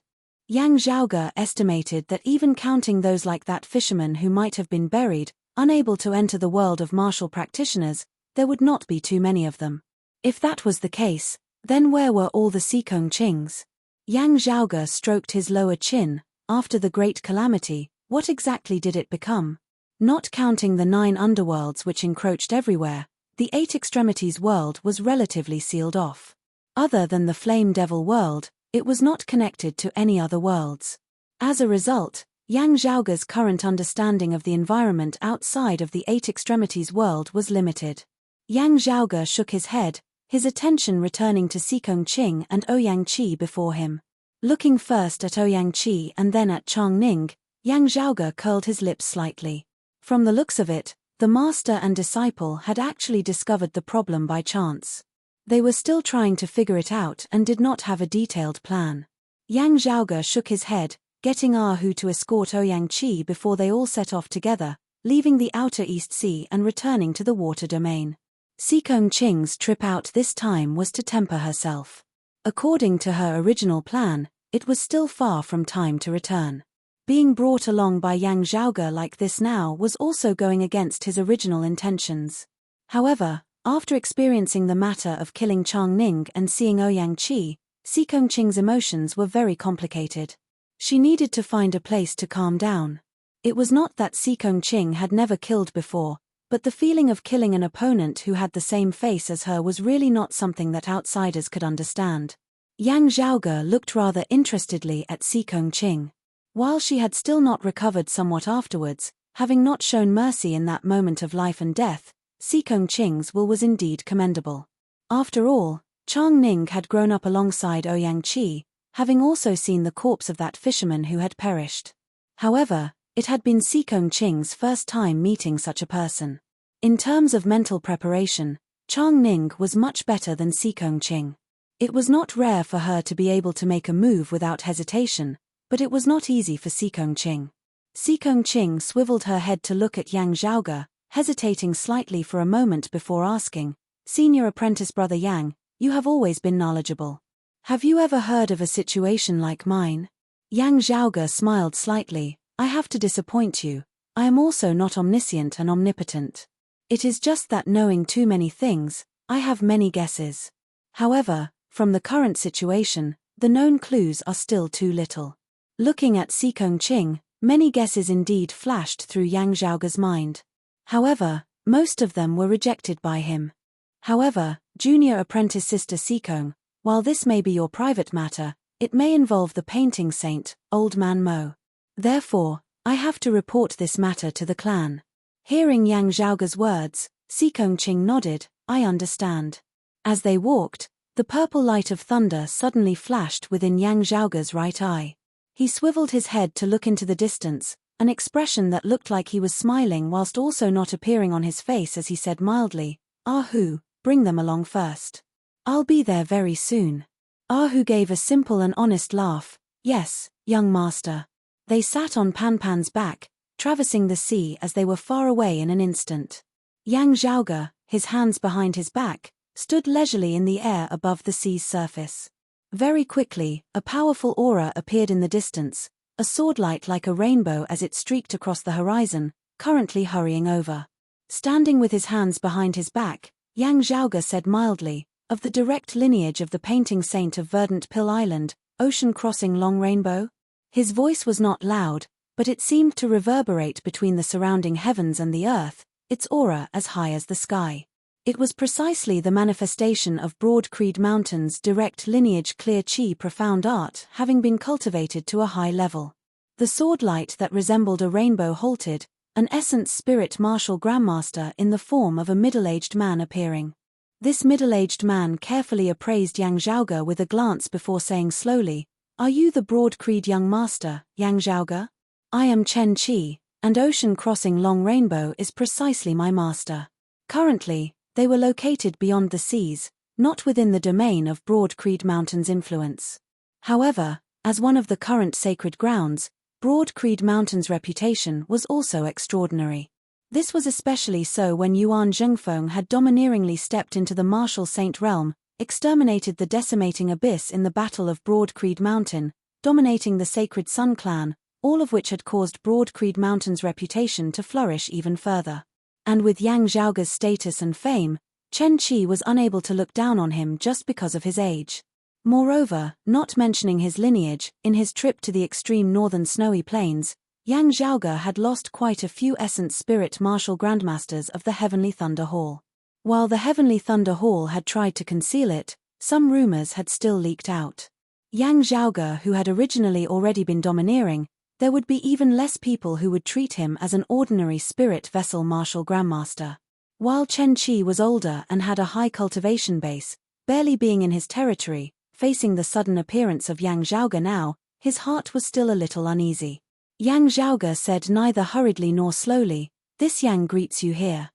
Yang Zhaoge estimated that even counting those like that fisherman who might have been buried, unable to enter the world of martial practitioners, there would not be too many of them. If that was the case, then where were all the Xikong Qings? Yang Zhaoge stroked his lower chin. After the great calamity, what exactly did it become? Not counting the 9 underworlds which encroached everywhere, the Eight Extremities world was relatively sealed off. Other than the Flame Devil world, it was not connected to any other worlds. As a result, Yang Zhaoge's current understanding of the environment outside of the Eight Extremities world was limited. Yang Zhaoge shook his head, his attention returning to Xikong Qing and Ouyang Qi before him. Looking first at Ouyang Qi and then at Chang Ning, Yang Zhaoge curled his lips slightly. From the looks of it, the master and disciple had actually discovered the problem by chance. They were still trying to figure it out and did not have a detailed plan. Yang Zhaoge shook his head, getting Hu to escort Ouyang Qi before they all set off together, leaving the outer East Sea and returning to the water domain. Xikong Qing's trip out this time was to temper herself. According to her original plan, it was still far from time to return. Being brought along by Yang Zhaoge like this now was also going against his original intentions. However, after experiencing the matter of killing Chang Ning and seeing Ouyang Qi, Xikong Qing's emotions were very complicated. She needed to find a place to calm down. It was not that Xikong Qing had never killed before, but the feeling of killing an opponent who had the same face as her was really not something that outsiders could understand. Yang Zhaoge looked rather interestedly at Xikong Qing. While she had still not recovered somewhat afterwards, having not shown mercy in that moment of life and death, Xikong Qing's will was indeed commendable. After all, Chang Ning had grown up alongside Ouyang Qi, having also seen the corpse of that fisherman who had perished. However, it had been Xikong Qing's first time meeting such a person. In terms of mental preparation, Chang Ning was much better than Xikong Qing. It was not rare for her to be able to make a move without hesitation, but it was not easy for Xikong Qing. Xikong Qing swiveled her head to look at Yang Zhaoge, hesitating slightly for a moment before asking, "Senior apprentice brother Yang, you have always been knowledgeable. Have you ever heard of a situation like mine?" Yang Zhaoge smiled slightly. "I have to disappoint you, I am also not omniscient and omnipotent. It is just that knowing too many things, I have many guesses. However, from the current situation, the known clues are still too little." Looking at Xikong Qing, many guesses indeed flashed through Yang Zhaoge's mind. However, most of them were rejected by him. "However, junior apprentice sister Xikong, while this may be your private matter, it may involve the painting saint, Old Man Mo. Therefore, I have to report this matter to the clan." Hearing Yang Zhaoge's words, Xikong Qing nodded, "I understand." As they walked, the purple light of thunder suddenly flashed within Yang Zhaoge's right eye. He swiveled his head to look into the distance, an expression that looked like he was smiling whilst also not appearing on his face as he said mildly, "Hu, bring them along first. I'll be there very soon." Hu gave a simple and honest laugh, "Yes, young master." They sat on Panpan's back, traversing the sea as they were far away in an instant. Yang Zhaoge, his hands behind his back, stood leisurely in the air above the sea's surface. Very quickly, a powerful aura appeared in the distance, a swordlight like a rainbow as it streaked across the horizon, currently hurrying over. Standing with his hands behind his back, Yang Zhaoge said mildly, "Of the direct lineage of the painting saint of Verdant Pill Island, ocean-crossing Long Rainbow?" His voice was not loud, but it seemed to reverberate between the surrounding heavens and the earth, its aura as high as the sky. It was precisely the manifestation of Broad Creed Mountain's direct lineage clear chi profound art having been cultivated to a high level. The swordlight that resembled a rainbow halted, an essence spirit martial grandmaster in the form of a middle-aged man appearing. This middle-aged man carefully appraised Yang Zhaoge with a glance before saying slowly, "Are you the Broad Creed young master, Yang Zhaoge? I am Chen Qi, and Ocean Crossing Long Rainbow is precisely my master." Currently, they were located beyond the seas, not within the domain of Broad Creed Mountain's influence. However, as one of the current sacred grounds, Broad Creed Mountain's reputation was also extraordinary. This was especially so when Yuan Zhengfeng had domineeringly stepped into the martial saint realm, exterminated the decimating abyss in the Battle of Broad Creed Mountain, dominating the Sacred Sun clan, all of which had caused Broad Creed Mountain's reputation to flourish even further. And with Yang Zhaoge's status and fame, Chen Qi was unable to look down on him just because of his age. Moreover, not mentioning his lineage, in his trip to the extreme northern snowy plains, Yang Zhaoge had lost quite a few essence spirit martial grandmasters of the Heavenly Thunder Hall. While the Heavenly Thunder Hall had tried to conceal it, some rumors had still leaked out. Yang Zhaoge, who had originally already been domineering, there would be even less people who would treat him as an ordinary spirit vessel martial grandmaster. While Chen Qi was older and had a high cultivation base, barely being in his territory, facing the sudden appearance of Yang Zhaoge now, his heart was still a little uneasy. Yang Zhaoge said neither hurriedly nor slowly, "This Yang greets you here.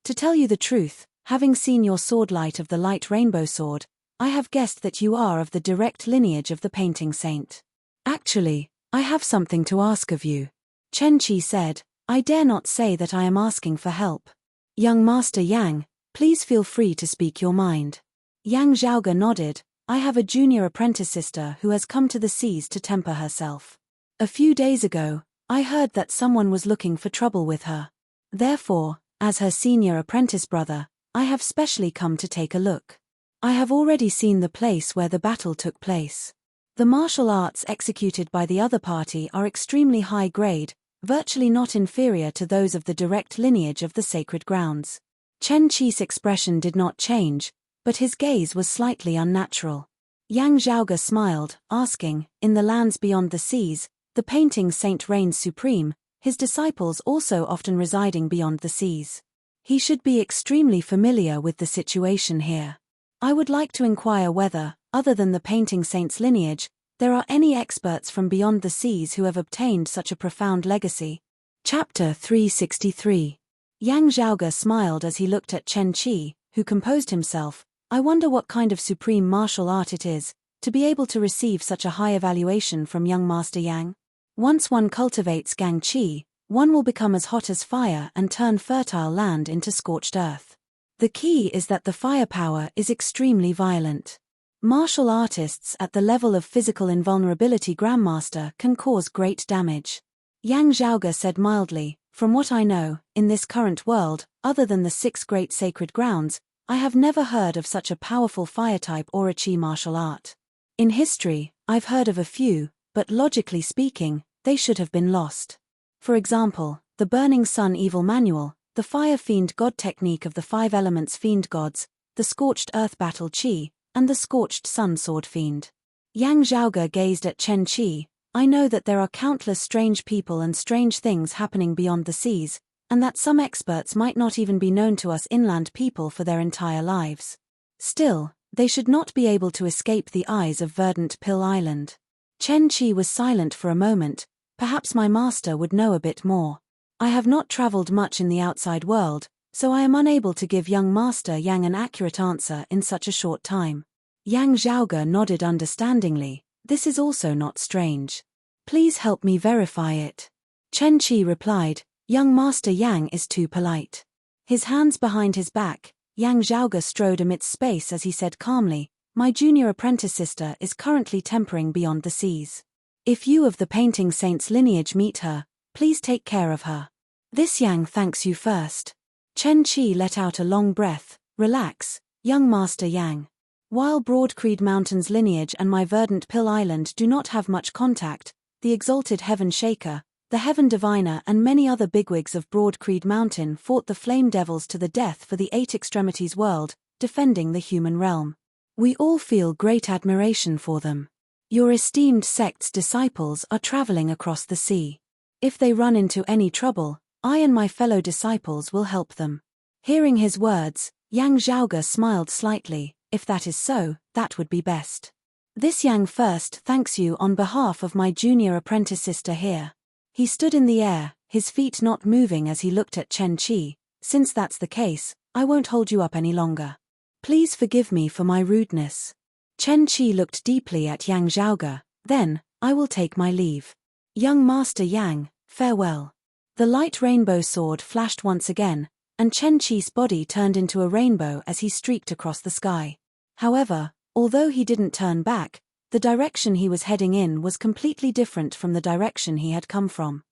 To tell you the truth, having seen your sword light of the light rainbow sword, I have guessed that you are of the direct lineage of the painting saint. Actually, I have something to ask of you." Chen Qi said, "I dare not say that I am asking for help. Young Master Yang, please feel free to speak your mind." Yang Zhaoge nodded, "I have a junior apprentice sister who has come to the seas to temper herself. A few days ago, I heard that someone was looking for trouble with her. Therefore, as her senior apprentice brother, I have specially come to take a look. I have already seen the place where the battle took place. The martial arts executed by the other party are extremely high grade, virtually not inferior to those of the direct lineage of the sacred grounds." Chen Qi's expression did not change, but his gaze was slightly unnatural. Yang Zhaoge smiled, asking, "In the lands beyond the seas, the painting saint reigns supreme, his disciples also often residing beyond the seas. He should be extremely familiar with the situation here. I would like to inquire whether, other than the painting saint's lineage, there are any experts from beyond the seas who have obtained such a profound legacy." Chapter 363. Yang Zhaoge smiled as he looked at Chen Qi, who composed himself. "I wonder what kind of supreme martial art it is, to be able to receive such a high evaluation from young Master Yang. Once one cultivates Gang Qi, one will become as hot as fire and turn fertile land into scorched earth. The key is that the firepower is extremely violent. Martial artists at the level of physical invulnerability grandmaster can cause great damage." Yang Zhaoge said mildly, "From what I know, in this current world, other than the 6 great sacred grounds, I have never heard of such a powerful fire type or a qi martial art. In history, I've heard of a few, but logically speaking, they should have been lost. For example, the Burning Sun Evil Manual, the Fire Fiend God Technique of the 5 Elements Fiend Gods, the Scorched Earth Battle Qi, and the Scorched Sun Sword Fiend." Yang Zhaoge gazed at Chen Qi. "I know that there are countless strange people and strange things happening beyond the seas, and that some experts might not even be known to us inland people for their entire lives. Still, they should not be able to escape the eyes of Verdant Pill Island." Chen Qi was silent for a moment. "Perhaps my master would know a bit more. I have not traveled much in the outside world, so I am unable to give young Master Yang an accurate answer in such a short time." Yang Zhaoge nodded understandingly. "This is also not strange. Please help me verify it." Chen Qi replied, "Young Master Yang is too polite." His hands behind his back, Yang Zhaoge strode amidst space as he said calmly, "My junior apprentice sister is currently tempering beyond the seas. If you of the painting saint's lineage meet her, please take care of her. This Yang thanks you first." Chen Qi let out a long breath. "Relax, young Master Yang. While Broad Creed Mountain's lineage and my Verdant Pill Island do not have much contact, the exalted Heaven Shaker, the Heaven Diviner and many other bigwigs of Broad Creed Mountain fought the Flame Devils to the death for the 8 Extremities world, defending the human realm. We all feel great admiration for them. Your esteemed sect's disciples are traveling across the sea. If they run into any trouble, I and my fellow disciples will help them." Hearing his words, Yang Zhaoge smiled slightly. "If that is so, that would be best. This Yang first thanks you on behalf of my junior apprentice sister here." He stood in the air, his feet not moving as he looked at Chen Qi. "Since that's the case, I won't hold you up any longer. Please forgive me for my rudeness." Chen Qi looked deeply at Yang Zhaoge. "Then, I will take my leave. Young Master Yang, farewell." The light rainbow sword flashed once again, and Chen Qi's body turned into a rainbow as he streaked across the sky. However, although he didn't turn back, the direction he was heading in was completely different from the direction he had come from.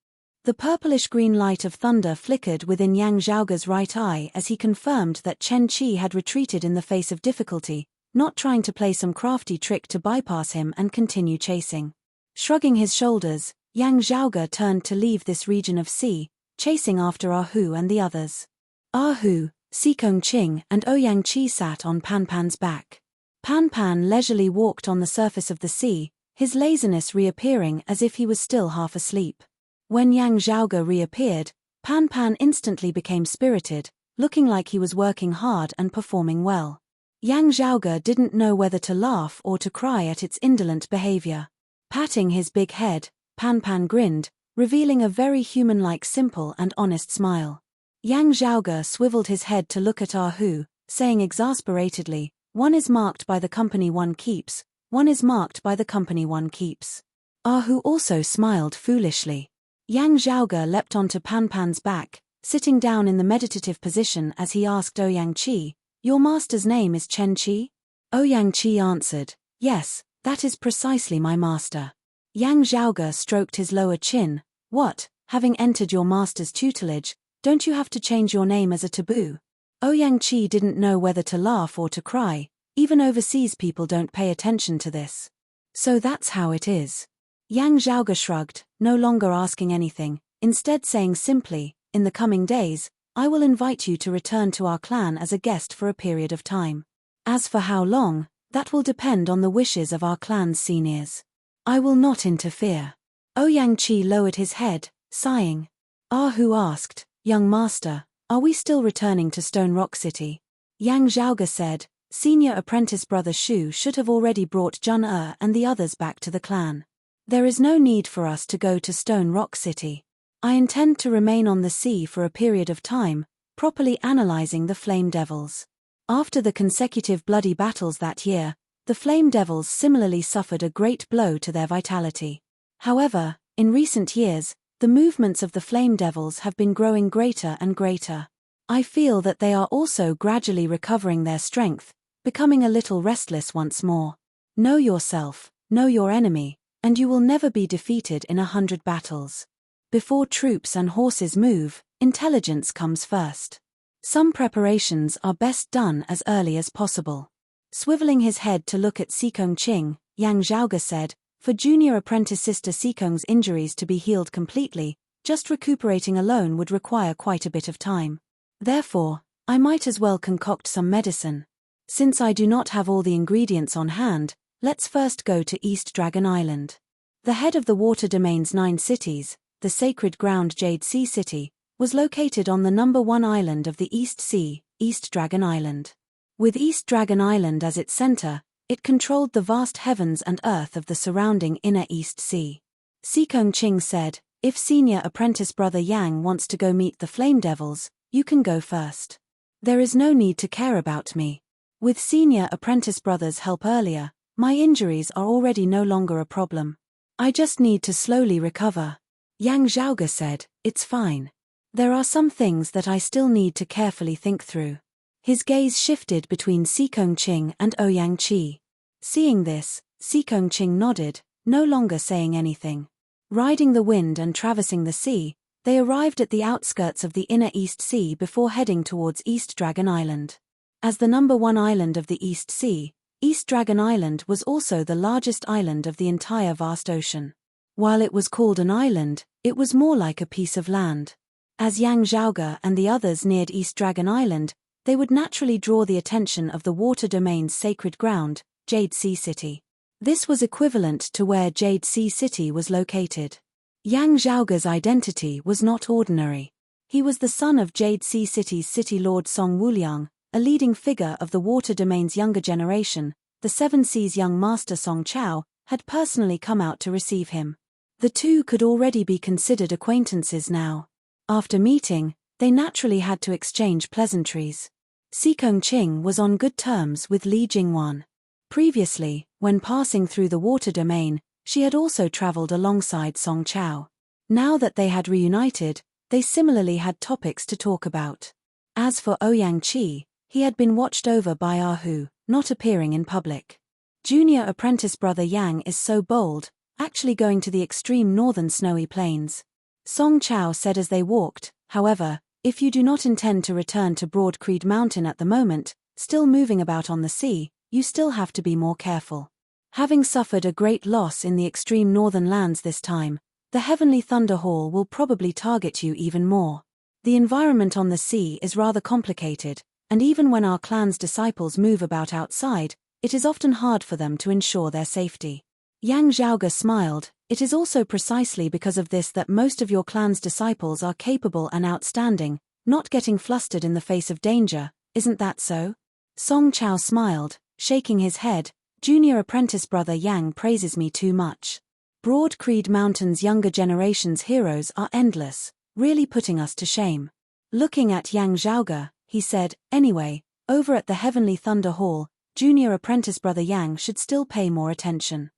The purplish-green light of thunder flickered within Yang Zhaoge's right eye as he confirmed that Chen Qi had retreated in the face of difficulty, not trying to play some crafty trick to bypass him and continue chasing. Shrugging his shoulders, Yang Zhaoge turned to leave this region of sea, chasing after Ahu and the others. Ahu, Sikong Ching and Ouyang Chi sat on Pan Pan's back. Pan Pan leisurely walked on the surface of the sea, his laziness reappearing as if he was still half asleep. When Yang Zhaoge reappeared, Pan Pan instantly became spirited, looking like he was working hard and performing well. Yang Zhaoge didn't know whether to laugh or to cry at its indolent behavior. Patting his big head, Pan Pan grinned, revealing a very human-like simple and honest smile. Yang Zhaoge swiveled his head to look at Ah Hu, saying exasperatedly, "One is marked by the company one keeps, one is marked by the company one keeps." Ah Hu also smiled foolishly. Yang Zhaoge leapt onto Pan Pan's back, sitting down in the meditative position as he asked Ouyang Chi, "Your master's name is Chen Qi?" Ouyang Chi answered, "Yes, that is precisely my master." Yang Zhaoge stroked his lower chin. "What, having entered your master's tutelage, don't you have to change your name as a taboo?" Ouyang Chi didn't know whether to laugh or to cry. Even overseas people don't pay attention to this. "So that's how it is." Yang Zhaoge shrugged, no longer asking anything, instead saying simply, "In the coming days, I will invite you to return to our clan as a guest for a period of time. As for how long, that will depend on the wishes of our clan's seniors. I will not interfere." Ouyang Chi lowered his head, sighing. Ah Hu asked, "Young master, are we still returning to Stone Rock City?" Yang Zhaoge said, "Senior apprentice brother Shu should have already brought Jun and the others back to the clan. There is no need for us to go to Stone Rock City. I intend to remain on the sea for a period of time, properly analyzing the Flame Devils." After the consecutive bloody battles that year, the Flame Devils similarly suffered a great blow to their vitality. However, in recent years, the movements of the Flame Devils have been growing greater and greater. I feel that they are also gradually recovering their strength, becoming a little restless once more. Know yourself, know your enemy, and you will never be defeated in 100 battles. Before troops and horses move, intelligence comes first. Some preparations are best done as early as possible. Swiveling his head to look at Sikong Ching, Yang Zhaoge said, "For junior apprentice sister Sikong's injuries to be healed completely, just recuperating alone would require quite a bit of time. Therefore, I might as well concoct some medicine. Since I do not have all the ingredients on hand, let's first go to East Dragon Island." The head of the water domain's 9 cities, the sacred ground Jade Sea City, was located on the number 1 island of the East Sea, East Dragon Island. With East Dragon Island as its center, it controlled the vast heavens and earth of the surrounding inner East Sea. Sikong Ching said, "If senior apprentice brother Yang wants to go meet the Flame Devils, you can go first. There is no need to care about me. With senior apprentice brother's help earlier, my injuries are already no longer a problem. I just need to slowly recover." Yang Zhaoge said, "It's fine. There are some things that I still need to carefully think through." His gaze shifted between Sikong Ching and Ouyang Chi. Seeing this, Sikong Ching nodded, no longer saying anything. Riding the wind and traversing the sea, they arrived at the outskirts of the inner East Sea before heading towards East Dragon Island. As the number 1 island of the East Sea, East Dragon Island was also the largest island of the entire vast ocean. While it was called an island, it was more like a piece of land. As Yang Zhaoge and the others neared East Dragon Island, they would naturally draw the attention of the water domain's sacred ground, Jade Sea City. This was equivalent to where Jade Sea City was located. Yang Zhaoge's identity was not ordinary. He was the son of Jade Sea City's city lord Song Wuliang, a leading figure of the water domain's younger generation. The Seven Seas' young master Song Chao had personally come out to receive him. The two could already be considered acquaintances now. After meeting, they naturally had to exchange pleasantries. Sikong Ching was on good terms with Li Jingwan. Previously, when passing through the water domain, she had also traveled alongside Song Chao. Now that they had reunited, they similarly had topics to talk about. As for Ouyang Chi, he had been watched over by Ah Hu, not appearing in public. Junior apprentice brother Yang is so bold, actually going to the extreme northern snowy plains. Song Chao said as they walked, "However, if you do not intend to return to Broad Creed Mountain at the moment, still moving about on the sea, you still have to be more careful. Having suffered a great loss in the extreme northern lands this time, the Heavenly Thunder Hall will probably target you even more. The environment on the sea is rather complicated, and even when our clan's disciples move about outside, it is often hard for them to ensure their safety. Yang Zhaoge smiled. It is also precisely because of this that most of your clan's disciples are capable and outstanding, not getting flustered in the face of danger, isn't that so? Song Chao smiled, shaking his head. Junior apprentice brother Yang praises me too much. Broad Creed Mountain's younger generation's heroes are endless, really putting us to shame. Looking at Yang Zhaoge, he said, anyway, over at the Heavenly Thunder Hall, junior apprentice brother Yang should still pay more attention.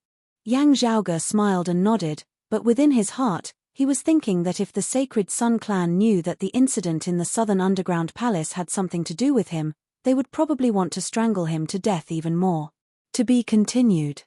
Yang Zhaoge smiled and nodded, but within his heart, he was thinking that if the Sacred Sun clan knew that the incident in the Southern Underground Palace had something to do with him, they would probably want to strangle him to death even more. To be continued.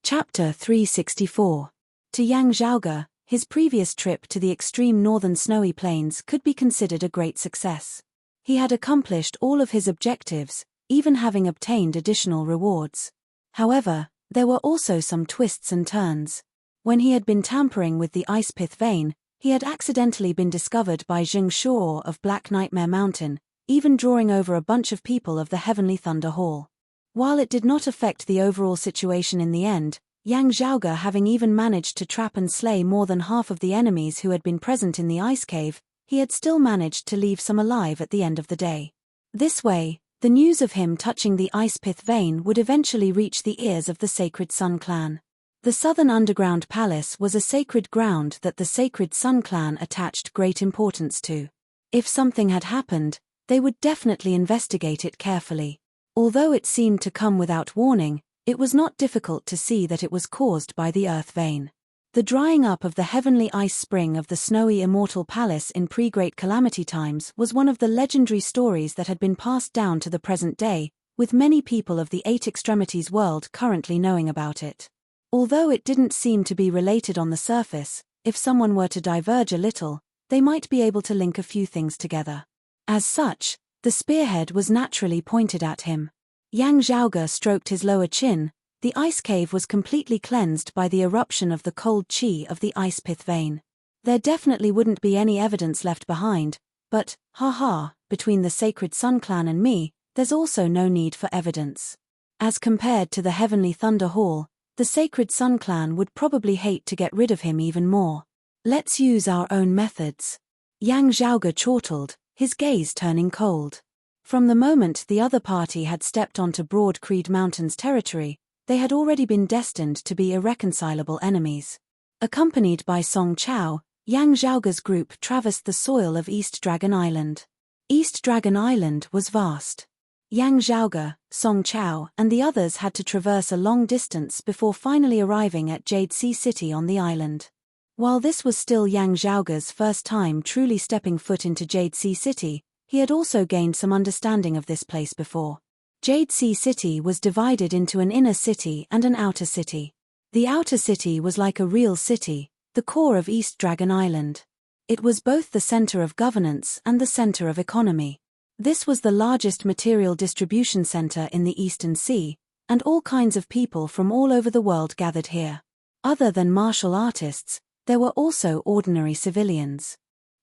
Chapter 364. To Yang Zhaoge, his previous trip to the extreme northern snowy plains could be considered a great success. He had accomplished all of his objectives, even having obtained additional rewards. However, there were also some twists and turns. When he had been tampering with the ice pith vein, he had accidentally been discovered by Zheng Shuo of Black Nightmare Mountain, even drawing over a bunch of people of the Heavenly Thunder Hall. While it did not affect the overall situation in the end, Yang Zhaoge having even managed to trap and slay more than half of the enemies who had been present in the ice cave, he had still managed to leave some alive at the end of the day. This way, the news of him touching the ice pith vein would eventually reach the ears of the Sacred Sun clan. The Southern Underground Palace was a sacred ground that the Sacred Sun clan attached great importance to. If something had happened, they would definitely investigate it carefully. Although it seemed to come without warning, it was not difficult to see that it was caused by the earth vein. The drying up of the heavenly ice spring of the snowy immortal palace in pre-Great Calamity times was one of the legendary stories that had been passed down to the present day, with many people of the Eight Extremities world currently knowing about it. Although it didn't seem to be related on the surface, if someone were to diverge a little, they might be able to link a few things together. As such, the spearhead was naturally pointed at him. Yang Zhaoge stroked his lower chin. The ice cave was completely cleansed by the eruption of the cold chi of the ice pith vein. There definitely wouldn't be any evidence left behind, but, between the Sacred Sun clan and me, there's also no need for evidence. As compared to the Heavenly Thunder Hall, the Sacred Sun clan would probably hate to get rid of him even more. Let's use our own methods. Yang Zhaoge chortled, his gaze turning cold. From the moment the other party had stepped onto Broad Creed Mountain's territory, they had already been destined to be irreconcilable enemies. Accompanied by Song Chao, Yang Zhaoge's group traversed the soil of East Dragon Island. East Dragon Island was vast. Yang Zhaoge, Song Chao, and the others had to traverse a long distance before finally arriving at Jade Sea City on the island. While this was still Yang Zhaoge's first time truly stepping foot into Jade Sea City, he had also gained some understanding of this place before. Jade Sea City was divided into an inner city and an outer city. The outer city was like a real city, the core of East Dragon Island. It was both the center of governance and the center of economy. This was the largest material distribution center in the Eastern Sea, and all kinds of people from all over the world gathered here. Other than martial artists, there were also ordinary civilians.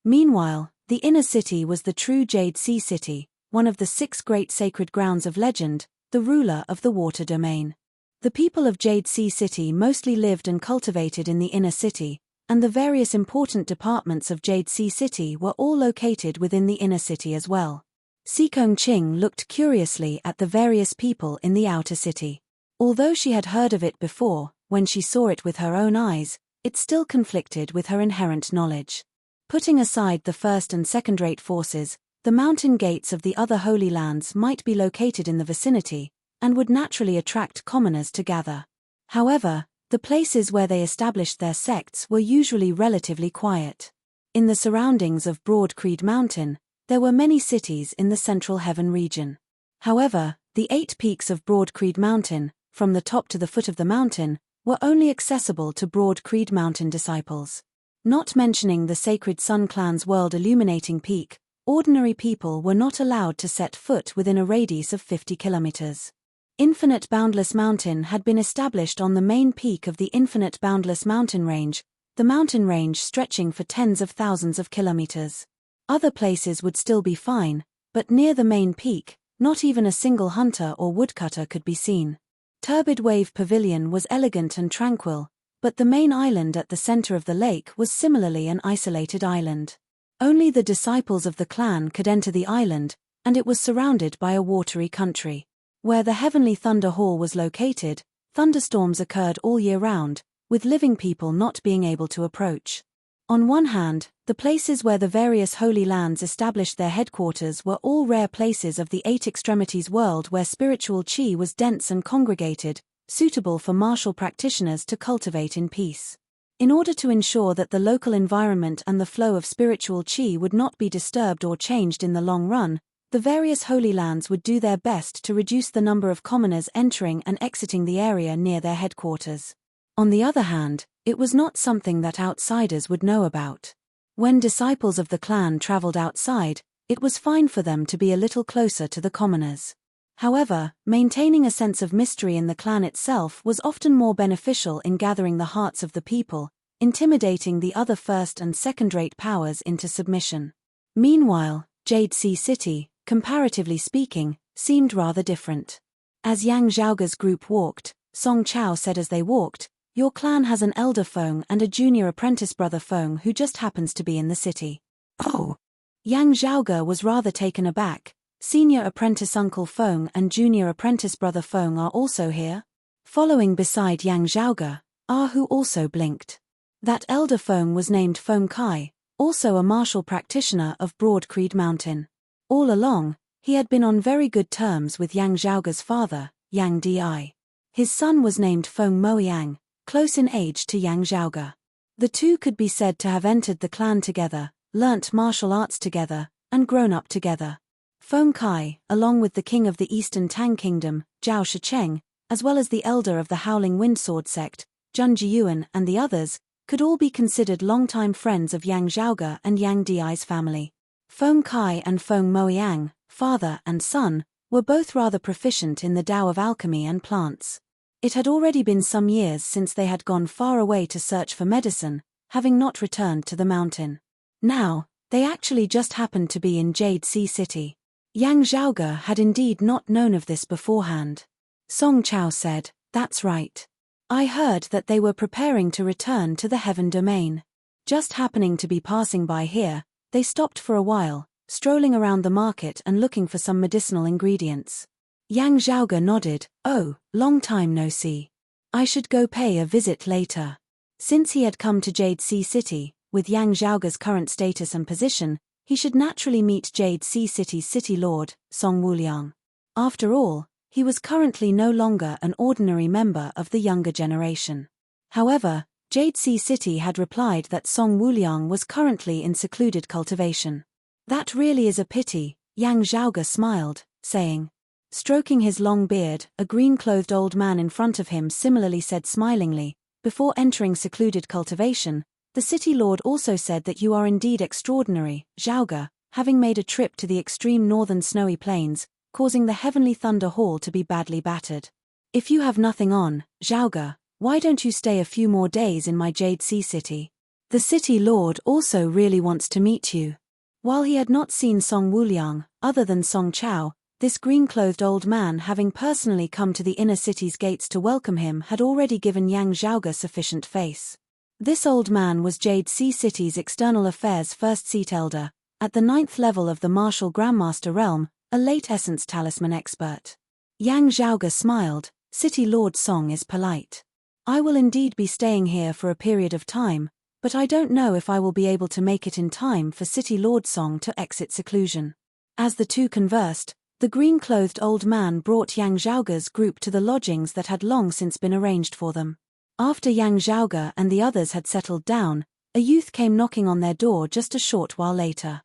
Meanwhile, the inner city was the true Jade Sea City, one of the 6 great sacred grounds of legend, the ruler of the water domain. The people of Jade Sea City mostly lived and cultivated in the inner city, and the various important departments of Jade Sea City were all located within the inner city as well. Sikong Qing looked curiously at the various people in the outer city. Although she had heard of it before, when she saw it with her own eyes, it still conflicted with her inherent knowledge. Putting aside the first and second-rate forces, the mountain gates of the other Holy Lands might be located in the vicinity, and would naturally attract commoners to gather. However, the places where they established their sects were usually relatively quiet. In the surroundings of Broad Creed Mountain, there were many cities in the Central Heaven region. However, the 8 peaks of Broad Creed Mountain, from the top to the foot of the mountain, were only accessible to Broad Creed Mountain disciples. Not mentioning the Sacred Sun clan's world-illuminating peak, ordinary people were not allowed to set foot within a radius of 50 kilometers. Infinite Boundless Mountain had been established on the main peak of the Infinite Boundless Mountain Range, the mountain range stretching for tens of thousands of kilometers. Other places would still be fine, but near the main peak, not even a single hunter or woodcutter could be seen. Turbid Wave Pavilion was elegant and tranquil, but the main island at the center of the lake was similarly an isolated island. Only the disciples of the clan could enter the island, and it was surrounded by a watery country. Where the Heavenly Thunder Hall was located, thunderstorms occurred all year round, with living people not being able to approach. On one hand, the places where the various holy lands established their headquarters were all rare places of the Eight Extremities world where spiritual chi was dense and congregated, suitable for martial practitioners to cultivate in peace. In order to ensure that the local environment and the flow of spiritual chi would not be disturbed or changed in the long run, the various holy lands would do their best to reduce the number of commoners entering and exiting the area near their headquarters. On the other hand, it was not something that outsiders would know about. When disciples of the clan traveled outside, it was fine for them to be a little closer to the commoners. However, maintaining a sense of mystery in the clan itself was often more beneficial in gathering the hearts of the people, intimidating the other first- and second-rate powers into submission. Meanwhile, Jade Sea City, comparatively speaking, seemed rather different. As Yang Zhaoge's group walked, Song Chao said as they walked, "Your clan has an elder Feng and a junior apprentice brother Feng who just happens to be in the city." Oh. Yang Zhaoge was rather taken aback. "Senior apprentice uncle Feng and junior apprentice brother Feng are also here?" Following beside Yang Zhaoge, who also blinked. That elder Feng was named Feng Kai, also a martial practitioner of Broad Creed Mountain. All along, he had been on very good terms with Yang Zhaoge's father, Yang Di. His son was named Feng Moyang, close in age to Yang Zhaoge. The two could be said to have entered the clan together, learnt martial arts together, and grown up together. Feng Kai, along with the king of the Eastern Tang Kingdom, Zhao Shicheng, as well as the elder of the Howling Wind Sword sect, Jun Jiyuan, and the others, could all be considered longtime friends of Yang Zhaoge and Yang Di's family. Feng Kai and Feng Moyang, father and son, were both rather proficient in the Tao of alchemy and plants. It had already been some years since they had gone far away to search for medicine, having not returned to the mountain. Now, they actually just happened to be in Jade Sea City. Yang Zhaoge had indeed not known of this beforehand. Song Chao said, "That's right. I heard that they were preparing to return to the Heaven Domain. Just happening to be passing by here, they stopped for a while, strolling around the market and looking for some medicinal ingredients." Yang Zhaoge nodded. "Oh, long time no see. I should go pay a visit later." Since he had come to Jade Sea City, with Yang Zhaoge's current status and position, he should naturally meet Jade Sea City's city lord, Song Wuliang. After all, he was currently no longer an ordinary member of the younger generation. However, Jade Sea City had replied that Song Wuliang was currently in secluded cultivation. "That really is a pity," Yang Zhaoge smiled, saying. Stroking his long beard, a green-clothed old man in front of him similarly said smilingly, "Before entering secluded cultivation, the city lord also said that you are indeed extraordinary, Zhaoge, having made a trip to the extreme northern snowy plains, causing the Heavenly Thunder Hall to be badly battered. If you have nothing on, Zhaoge, why don't you stay a few more days in my Jade Sea City? The city lord also really wants to meet you." While he had not seen Song Wuliang, other than Song Chao, this green-clothed old man having personally come to the inner city's gates to welcome him had already given Yang Zhaoge sufficient face. This old man was Jade Sea City's External Affairs First Seat Elder, at the 9th level of the Martial Grandmaster realm, a late Essence Talisman expert. Yang Zhaoge smiled. "City Lord Song is polite. I will indeed be staying here for a period of time, but I don't know if I will be able to make it in time for City Lord Song to exit seclusion." As the two conversed, the green-clothed old man brought Yang Zhaoge's group to the lodgings that had long since been arranged for them. After Yang Zhaoge and the others had settled down, a youth came knocking on their door just a short while later.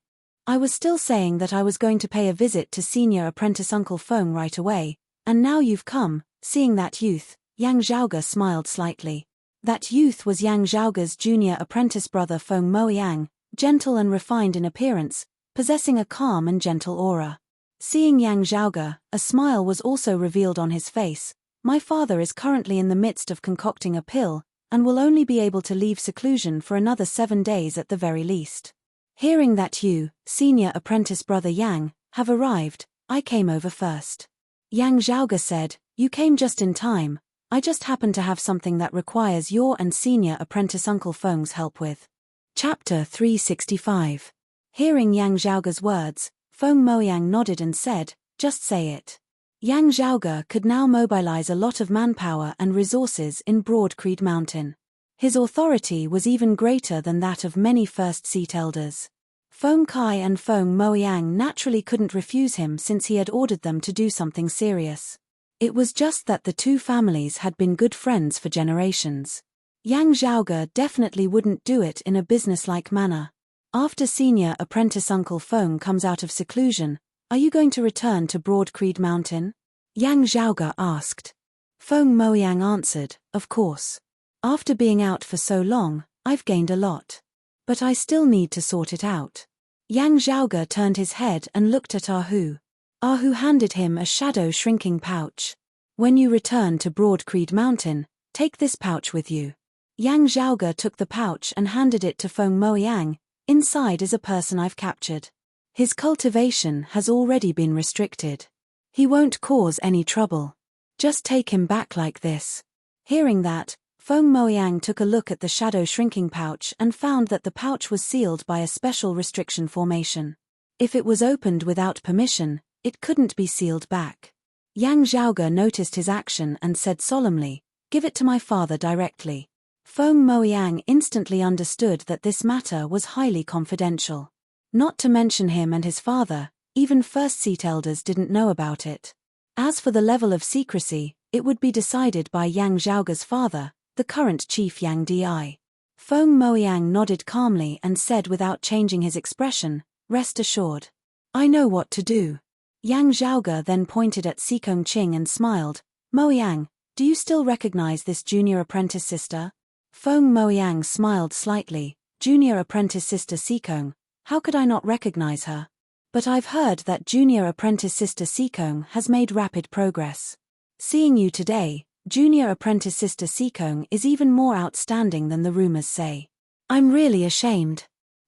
"I was still saying that I was going to pay a visit to senior apprentice Uncle Feng right away, and now you've come." Seeing that youth, Yang Zhaoge smiled slightly. That youth was Yang Zhaoge's junior apprentice brother Feng Moyang, gentle and refined in appearance, possessing a calm and gentle aura. Seeing Yang Zhaoge, a smile was also revealed on his face. "My father is currently in the midst of concocting a pill, and will only be able to leave seclusion for another 7 days at the very least. Hearing that you, senior apprentice brother Yang, have arrived, I came over first. Yang Zhaoge said, you came just in time. I just happen to have something that requires your and senior apprentice Uncle Feng's help with. Chapter 365. Hearing Yang Zhaoge's words, Feng Moyang nodded and said, just say it. Yang Zhaoge could now mobilize a lot of manpower and resources in Broad Creed Mountain. His authority was even greater than that of many first-seat elders. Feng Kai and Feng Moyang naturally couldn't refuse him since he had ordered them to do something serious. It was just that the two families had been good friends for generations. Yang Zhaoge definitely wouldn't do it in a businesslike manner. After senior apprentice Uncle Feng comes out of seclusion, are you going to return to Broad Creed Mountain? Yang Zhaoge asked. Feng Moyang answered, of course. After being out for so long, I've gained a lot. But I still need to sort it out. Yang Zhaoge turned his head and looked at Ahu. Ahu handed him a shadow shrinking pouch. When you return to Broad Creed Mountain, take this pouch with you. Yang Zhaoge took the pouch and handed it to Feng Moyang. Inside is a person I've captured. His cultivation has already been restricted. He won't cause any trouble. Just take him back like this. Hearing that, Feng Moyang took a look at the shadow shrinking pouch and found that the pouch was sealed by a special restriction formation. If it was opened without permission, it couldn't be sealed back. Yang Zhaoge noticed his action and said solemnly, give it to my father directly. Feng Moyang instantly understood that this matter was highly confidential. Not to mention him and his father, even first-seat elders didn't know about it. As for the level of secrecy, it would be decided by Yang Zhaoge's father, the current chief Yang Di. Feng Moyang nodded calmly and said without changing his expression, rest assured. I know what to do. Yang Zhaoge then pointed at Sikong Qing and smiled, Moyang, do you still recognize this junior apprentice sister? Feng Moyang smiled slightly, junior apprentice sister Sikong, how could I not recognize her? But I've heard that junior apprentice sister Sikong has made rapid progress. Seeing you today, junior apprentice sister Sikong is even more outstanding than the rumors say. I'm really ashamed.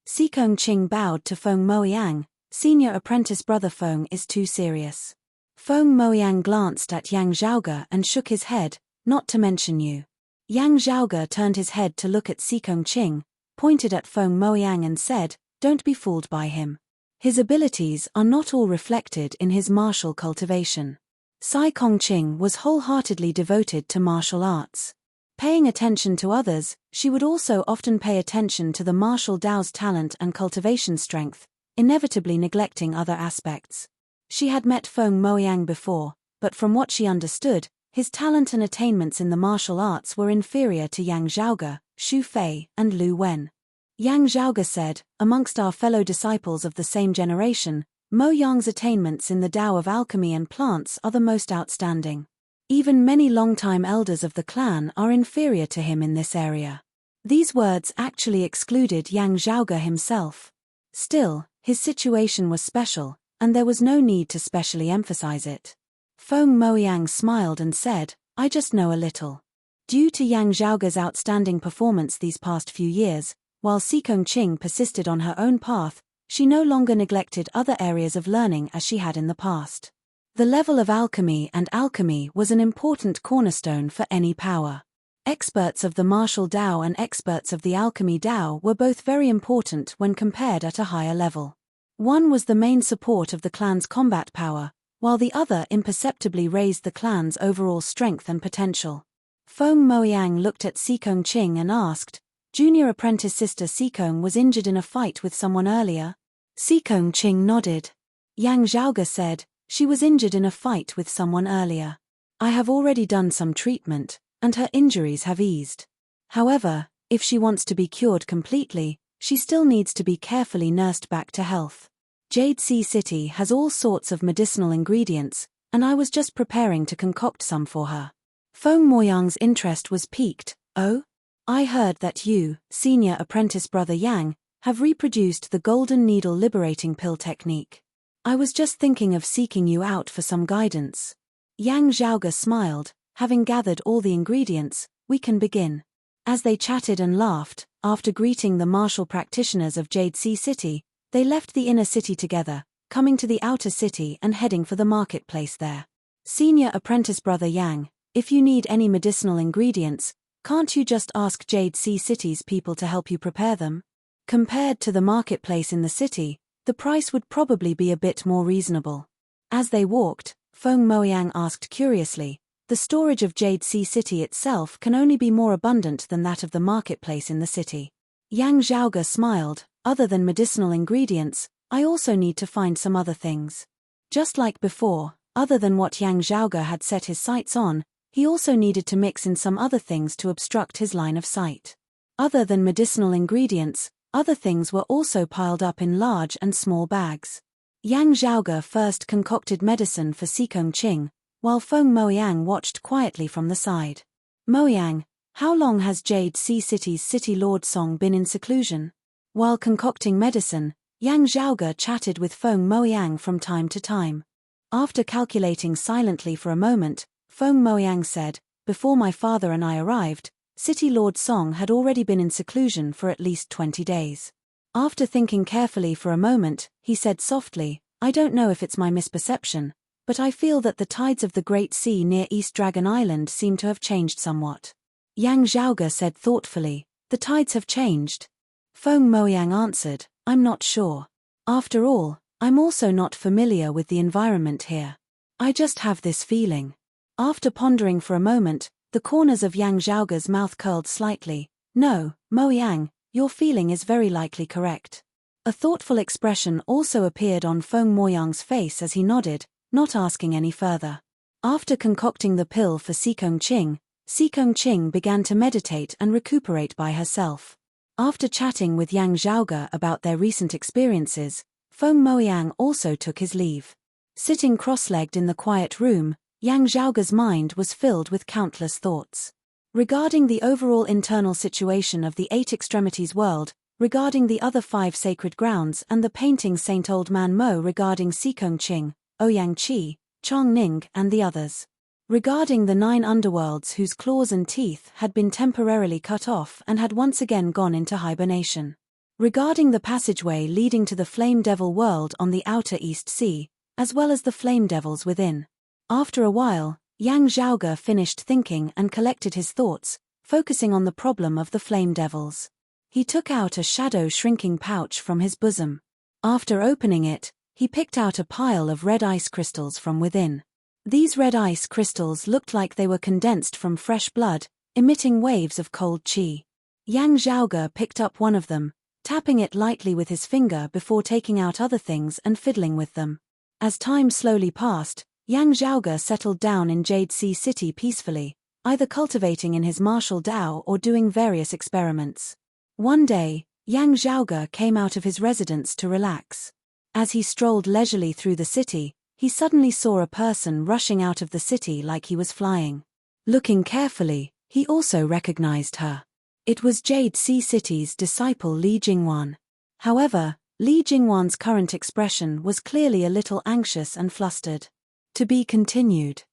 Sikong Qing bowed to Feng Moyang, senior apprentice brother Feng is too serious. Feng Moyang glanced at Yang Zhaoge and shook his head, not to mention you. Yang Zhaoge turned his head to look at Sikong Qing, pointed at Feng Moyang and said, don't be fooled by him. His abilities are not all reflected in his martial cultivation. Sikong Qing was wholeheartedly devoted to martial arts. Paying attention to others, she would also often pay attention to the martial Dao's talent and cultivation strength, inevitably neglecting other aspects. She had met Feng Moyang before, but from what she understood, his talent and attainments in the martial arts were inferior to Yang Zhaoge, Xu Fei, and Lu Wen. Yang Zhaoge said, amongst our fellow disciples of the same generation, Mo Yang's attainments in the Tao of alchemy and plants are the most outstanding. Even many longtime elders of the clan are inferior to him in this area. These words actually excluded Yang Zhaoge himself. Still, his situation was special, and there was no need to specially emphasize it. Feng Moyang smiled and said, I just know a little. Due to Yang Zhaoge's outstanding performance these past few years, while Sikong Qing persisted on her own path, she no longer neglected other areas of learning as she had in the past. The level of alchemy was an important cornerstone for any power. Experts of the martial Tao and experts of the alchemy Tao were both very important when compared at a higher level. One was the main support of the clan's combat power, while the other imperceptibly raised the clan's overall strength and potential. Feng Moyang looked at Sikong Qing and asked, junior apprentice sister Sikong was injured in a fight with someone earlier? Sikong Qing nodded. Yang Zhaoge said, she was injured in a fight with someone earlier. I have already done some treatment, and her injuries have eased. However, if she wants to be cured completely, she still needs to be carefully nursed back to health. Jade Sea City has all sorts of medicinal ingredients, and I was just preparing to concoct some for her. Feng Moyang's interest was piqued. Oh? I heard that you, senior apprentice brother Yang, have reproduced the golden needle liberating pill technique. I was just thinking of seeking you out for some guidance. Yang Zhaoge smiled, having gathered all the ingredients, we can begin. As they chatted and laughed, After greeting the martial practitioners of Jade Sea City, they left the inner city together, coming to the outer city and heading for the marketplace there. Senior apprentice brother Yang, if you need any medicinal ingredients, can't you just ask Jade Sea City's people to help you prepare them? Compared to the marketplace in the city, the price would probably be a bit more reasonable. As they walked, Feng Moyang asked curiously, the storage of Jade Sea City itself can only be more abundant than that of the marketplace in the city. Yang Zhaoge smiled, other than medicinal ingredients, I also need to find some other things. Just like before, other than what Yang Zhaoge had set his sights on, he also needed to mix in some other things to obstruct his line of sight. Other than medicinal ingredients, other things were also piled up in large and small bags. Yang Zhaoge first concocted medicine for Sikong Qing, while Feng Moyang watched quietly from the side. Moyang, how long has Jade Sea City's City Lord Song been in seclusion? While concocting medicine, Yang Zhaoge chatted with Feng Moyang from time to time. After calculating silently for a moment, Feng Moyang said, before my father and I arrived, City Lord Song had already been in seclusion for at least 20 days. After thinking carefully for a moment, he said softly, I don't know if it's my misperception, but I feel that the tides of the Great Sea near East Dragon Island seem to have changed somewhat. Yang Zhaoge said thoughtfully, the tides have changed. Feng Moyang answered, I'm not sure. After all, I'm also not familiar with the environment here. I just have this feeling. After pondering for a moment, the corners of Yang Zhaoge's mouth curled slightly. No, Moyang, your feeling is very likely correct. A thoughtful expression also appeared on Feng Moyang's face as he nodded, not asking any further. After concocting the pill for Sikong Qing began to meditate and recuperate by herself. After chatting with Yang Zhaoge about their recent experiences, Feng Moyang also took his leave. Sitting cross-legged in the quiet room, Yang Zhaoge's mind was filled with countless thoughts. Regarding the overall internal situation of the Eight Extremities world, regarding the other 5 sacred grounds and the painting Saint Old Man Mo regarding Sikong Qing, Ouyang Qi, Chong Ning and the others. Regarding the 9 underworlds whose claws and teeth had been temporarily cut off and had once again gone into hibernation. Regarding the passageway leading to the Flame Devil world on the outer East Sea, as well as the Flame Devils within. After a while, Yang Zhaoge finished thinking and collected his thoughts, focusing on the problem of the Flame Devils. He took out a shadow-shrinking pouch from his bosom. After opening it, he picked out a pile of red ice crystals from within. These red ice crystals looked like they were condensed from fresh blood, emitting waves of cold qi. Yang Zhaoge picked up one of them, tapping it lightly with his finger before taking out other things and fiddling with them. As time slowly passed, Yang Zhaoge settled down in Jade Sea City peacefully, either cultivating in his martial Dao or doing various experiments. One day, Yang Zhaoge came out of his residence to relax. As he strolled leisurely through the city, he suddenly saw a person rushing out of the city like he was flying. Looking carefully, he also recognized her. It was Jade Sea City's disciple Li Jingwan. However, Li Jingwan's current expression was clearly a little anxious and flustered. To be continued.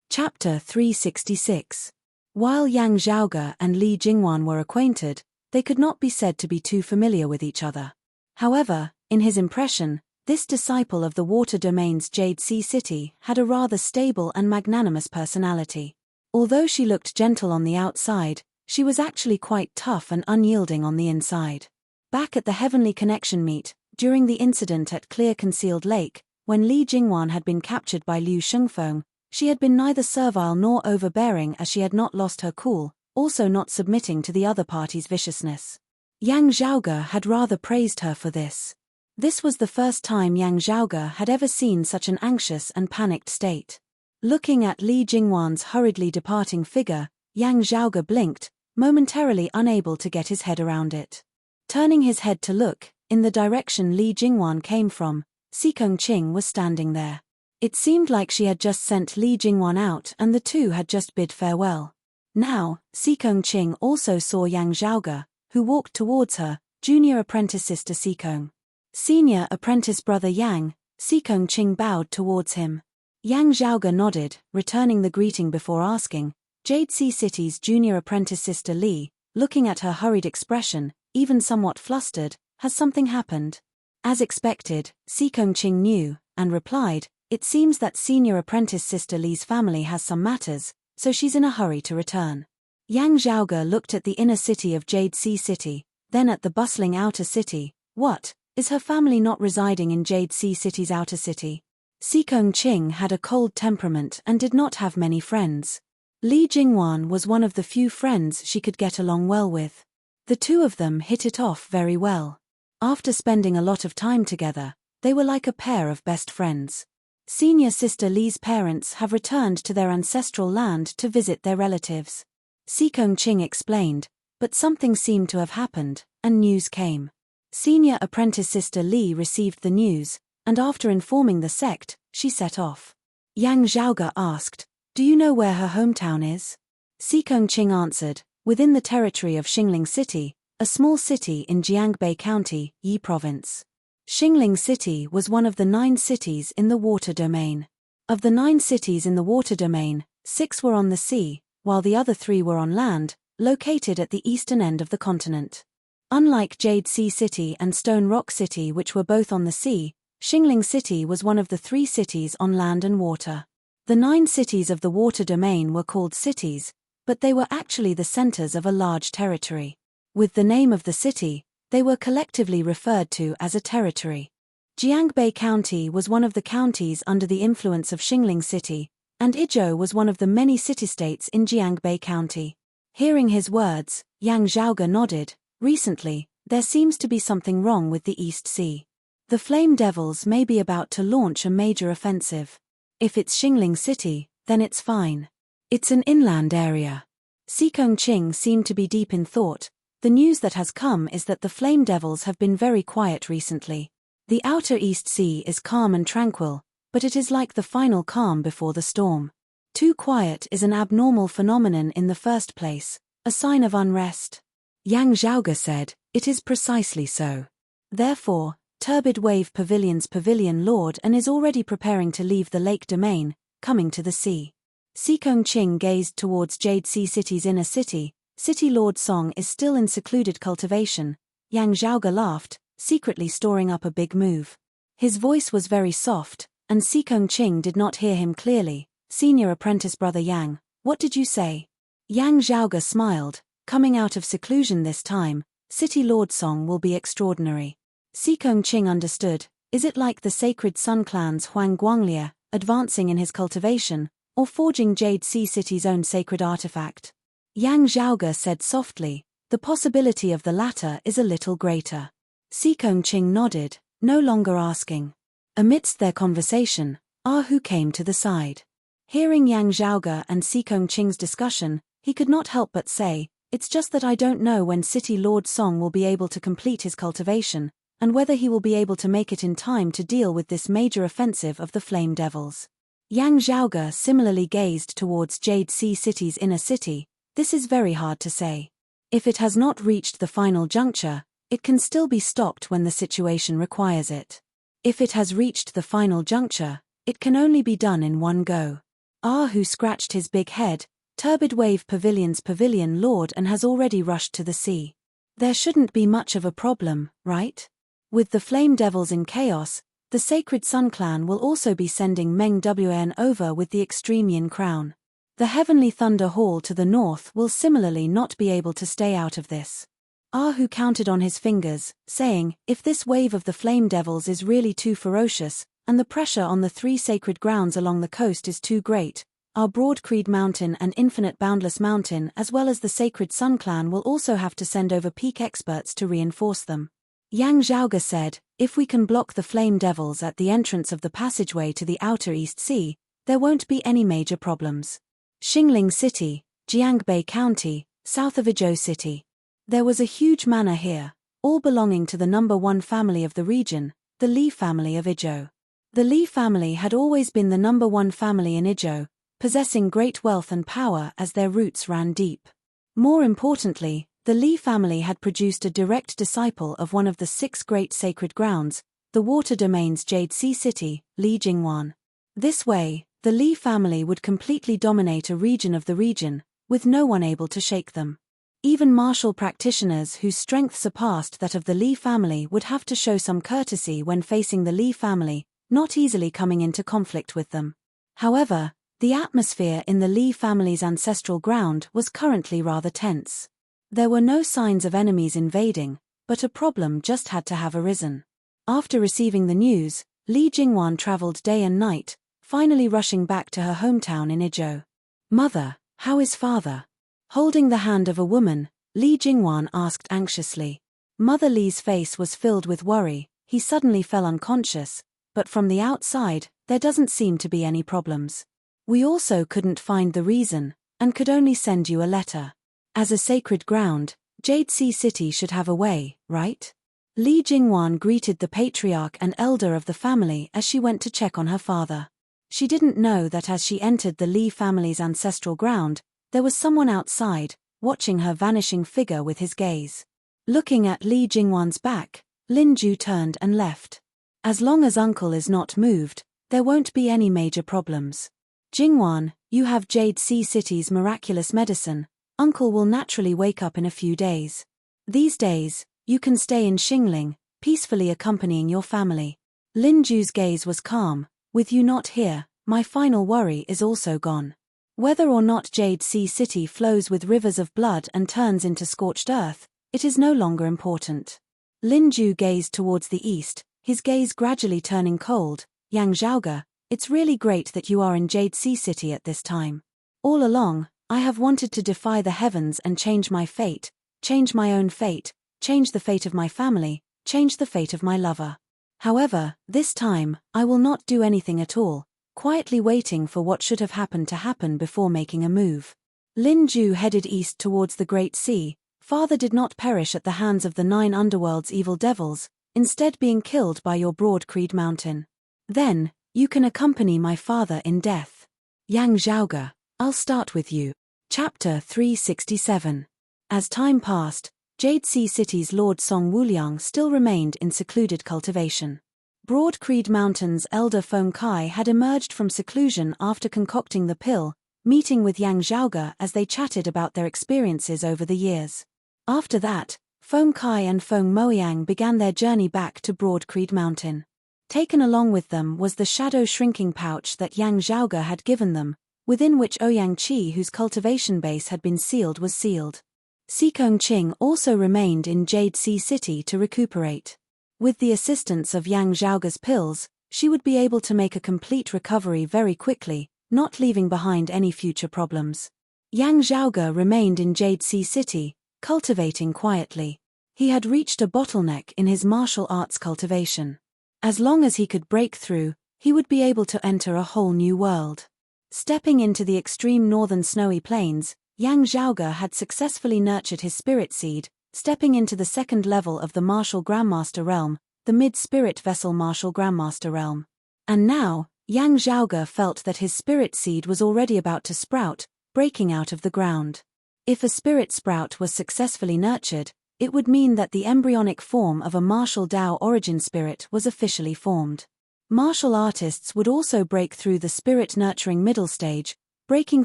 Chapter 366. While Yang Zhaoge and Li Jingwan were acquainted, they could not be said to be too familiar with each other. However, in his impression, this disciple of the water domain's Jade Sea City had a rather stable and magnanimous personality. Although she looked gentle on the outside, she was actually quite tough and unyielding on the inside. Back at the Heavenly Connection meet, during the incident at Clear Concealed Lake, when Li Jingwan had been captured by Liu Shengfeng, she had been neither servile nor overbearing as she had not lost her cool, also not submitting to the other party's viciousness. Yang Zhaoge had rather praised her for this. This was the first time Yang Zhaoge had ever seen such an anxious and panicked state. Looking at Li Jingwan's hurriedly departing figure, Yang Zhaoge blinked, momentarily unable to get his head around it. Turning his head to look, in the direction Li Jingwan came from, Sikong Qing was standing there. It seemed like she had just sent Li Jingwan out and the two had just bid farewell. Now, Sikong Qing also saw Yang Zhaoge, who walked towards her, junior apprentice sister Sikong. Senior apprentice brother Yang, Sikong Qing bowed towards him. Yang Zhaoge nodded, returning the greeting before asking, Jade Sea City's junior apprentice sister Li, looking at her hurried expression, even somewhat flustered, has something happened? As expected, Si Kongqing knew, and replied, it seems that senior apprentice sister Li's family has some matters, so she's in a hurry to return. Yang Zhaoge looked at the inner city of Jade Sea City, then at the bustling outer city. What, is her family not residing in Jade Sea City's outer city? Si Kongqing had a cold temperament and did not have many friends. Li Jingwan was one of the few friends she could get along well with. The two of them hit it off very well. After spending a lot of time together, they were like a pair of best friends. Senior sister Li's parents have returned to their ancestral land to visit their relatives. Si Kongqing explained, but something seemed to have happened, and news came. Senior apprentice sister Li received the news, and after informing the sect, she set off. Yang Zhaoge asked, do you know where her hometown is? Si Kongqing answered, within the territory of Xingling City, a small city in Jiangbei County, Yi Province. Xingling City was one of the 9 cities in the water domain. Of the 9 cities in the water domain, 6 were on the sea, while the other 3 were on land, located at the eastern end of the continent. Unlike Jade Sea City and Stone Rock City, which were both on the sea, Xingling City was one of the 3 cities on land and water. The 9 cities of the water domain were called cities, but they were actually the centers of a large territory. With the name of the city, they were collectively referred to as a territory. Jiangbei County was one of the counties under the influence of Xingling City, and Izhou was one of the many city-states in Jiangbei County. Hearing his words, Yang Zhaoge nodded. Recently, there seems to be something wrong with the East Sea. The Flame Devils may be about to launch a major offensive. If it's Xingling City, then it's fine. It's an inland area. Si Kongqing seemed to be deep in thought. The news that has come is that the Flame Devils have been very quiet recently. The outer East Sea is calm and tranquil, but it is like the final calm before the storm. Too quiet is an abnormal phenomenon in the first place, a sign of unrest. Yang Zhaoge said, it is precisely so. Therefore, Turbid Wave Pavilion's pavilion lord and is already preparing to leave the lake domain, coming to the sea. Si Kongqing gazed towards Jade Sea City's inner city. City Lord Song is still in secluded cultivation. Yang Zhaoge laughed, secretly storing up a big move. His voice was very soft, and Si Kongqing did not hear him clearly. Senior apprentice brother Yang, what did you say? Yang Zhaoge smiled. Coming out of seclusion this time, City Lord Song will be extraordinary. Si Kongqing understood. Is it like the sacred Sun Clan's Huang Guanglia, advancing in his cultivation, or forging Jade Sea City's own sacred artifact? Yang Zhaoge said softly, the possibility of the latter is a little greater. Si Kongqing nodded, no longer asking. Amidst their conversation, Hu came to the side. Hearing Yang Zhaoge and Si Kongqing's discussion, he could not help but say, it's just that I don't know when City Lord Song will be able to complete his cultivation, and whether he will be able to make it in time to deal with this major offensive of the Flame Devils. Yang Zhaoge similarly gazed towards Jade Sea City's inner city. This is very hard to say. If it has not reached the final juncture, it can still be stopped when the situation requires it. If it has reached the final juncture, it can only be done in one go. Hu scratched his big head. Turbid Wave Pavilion's pavilion lord and has already rushed to the sea. There shouldn't be much of a problem, right? With the Flame Devils in chaos, the Sacred Sun Clan will also be sending Meng Wn over with the Extreme Yin Crown. The Heavenly Thunder Hall to the north will similarly not be able to stay out of this. Hu counted on his fingers, saying, if this wave of the Flame Devils is really too ferocious, and the pressure on the 3 sacred grounds along the coast is too great, our Broadcreed Mountain and Infinite Boundless Mountain as well as the Sacred Sun Clan will also have to send over peak experts to reinforce them. Yang Zhaoge said, if we can block the Flame Devils at the entrance of the passageway to the outer East Sea, there won't be any major problems. Xingling City, Jiangbei County, south of Izhou City. There was a huge manor here, all belonging to the number 1 family of the region, the Li family of Izhou. The Li family had always been the number 1 family in Izhou, possessing great wealth and power as their roots ran deep. More importantly, the Li family had produced a direct disciple of one of the 6 great sacred grounds, the water domain's Jade Sea City, Li Jingwan. This way, the Li family would completely dominate a region of the region, with no one able to shake them. Even martial practitioners whose strength surpassed that of the Li family would have to show some courtesy when facing the Li family, not easily coming into conflict with them. However, the atmosphere in the Li family's ancestral ground was currently rather tense. There were no signs of enemies invading, but a problem just had to have arisen. After receiving the news, Li Jingwan traveled day and night, finally rushing back to her hometown in Izhou. "Mother, how is father?" Holding the hand of a woman, Li Jingwan asked anxiously. Mother Li's face was filled with worry. He suddenly fell unconscious, but from the outside, there doesn't seem to be any problems. "We also couldn't find the reason, and could only send you a letter. As a sacred ground, Jade Sea City should have a way, right?" Li Jingwan greeted the patriarch and elder of the family as she went to check on her father. She didn't know that as she entered the Li family's ancestral ground, there was someone outside, watching her vanishing figure with his gaze. Looking at Li Jingwan's back, Lin Ju turned and left. "As long as uncle is not moved, there won't be any major problems. Jingwan, you have Jade Sea City's miraculous medicine. Uncle will naturally wake up in a few days. These days, you can stay in Xingling, peacefully accompanying your family." Lin Ju's gaze was calm. "With you not here, my final worry is also gone. Whether or not Jade Sea City flows with rivers of blood and turns into scorched earth, it is no longer important." Lin Ju gazed towards the east, his gaze gradually turning cold. "Yang Zhaoge, it's really great that you are in Jade Sea City at this time. All along, I have wanted to defy the heavens and change my fate, change my own fate, change the fate of my family, change the fate of my lover. However, this time, I will not do anything at all, quietly waiting for what should have happened to happen before making a move." Lin Ju headed east towards the Great Sea. "Father did not perish at the hands of the 9 underworld's evil devils, instead being killed by your Broad Creed Mountain. Then, you can accompany my father in death. Yang Zhaoge, I'll start with you." Chapter 367. As time passed, Jade Sea City's Lord Song Wuliang still remained in secluded cultivation. Broad Creed Mountain's elder Feng Kai had emerged from seclusion after concocting the pill, meeting with Yang Zhaoge as they chatted about their experiences over the years. After that, Feng Kai and Feng Moyang began their journey back to Broad Creed Mountain. Taken along with them was the shadow shrinking pouch that Yang Zhaoge had given them, within which Ouyang Qi, whose cultivation base had been sealed, was sealed. Xikong Qing also remained in Jade Sea City to recuperate. With the assistance of Yang Zhaoge's pills, she would be able to make a complete recovery very quickly, not leaving behind any future problems. Yang Zhaoge remained in Jade Sea City, cultivating quietly. He had reached a bottleneck in his martial arts cultivation. As long as he could break through, he would be able to enter a whole new world. Stepping into the extreme northern snowy plains, Yang Zhaoge had successfully nurtured his spirit seed, stepping into the second level of the Martial Grandmaster realm, the mid-spirit vessel Martial Grandmaster realm. And now, Yang Zhaoge felt that his spirit seed was already about to sprout, breaking out of the ground. If a spirit sprout was successfully nurtured, it would mean that the embryonic form of a martial Dao origin spirit was officially formed. Martial artists would also break through the spirit-nurturing middle stage, breaking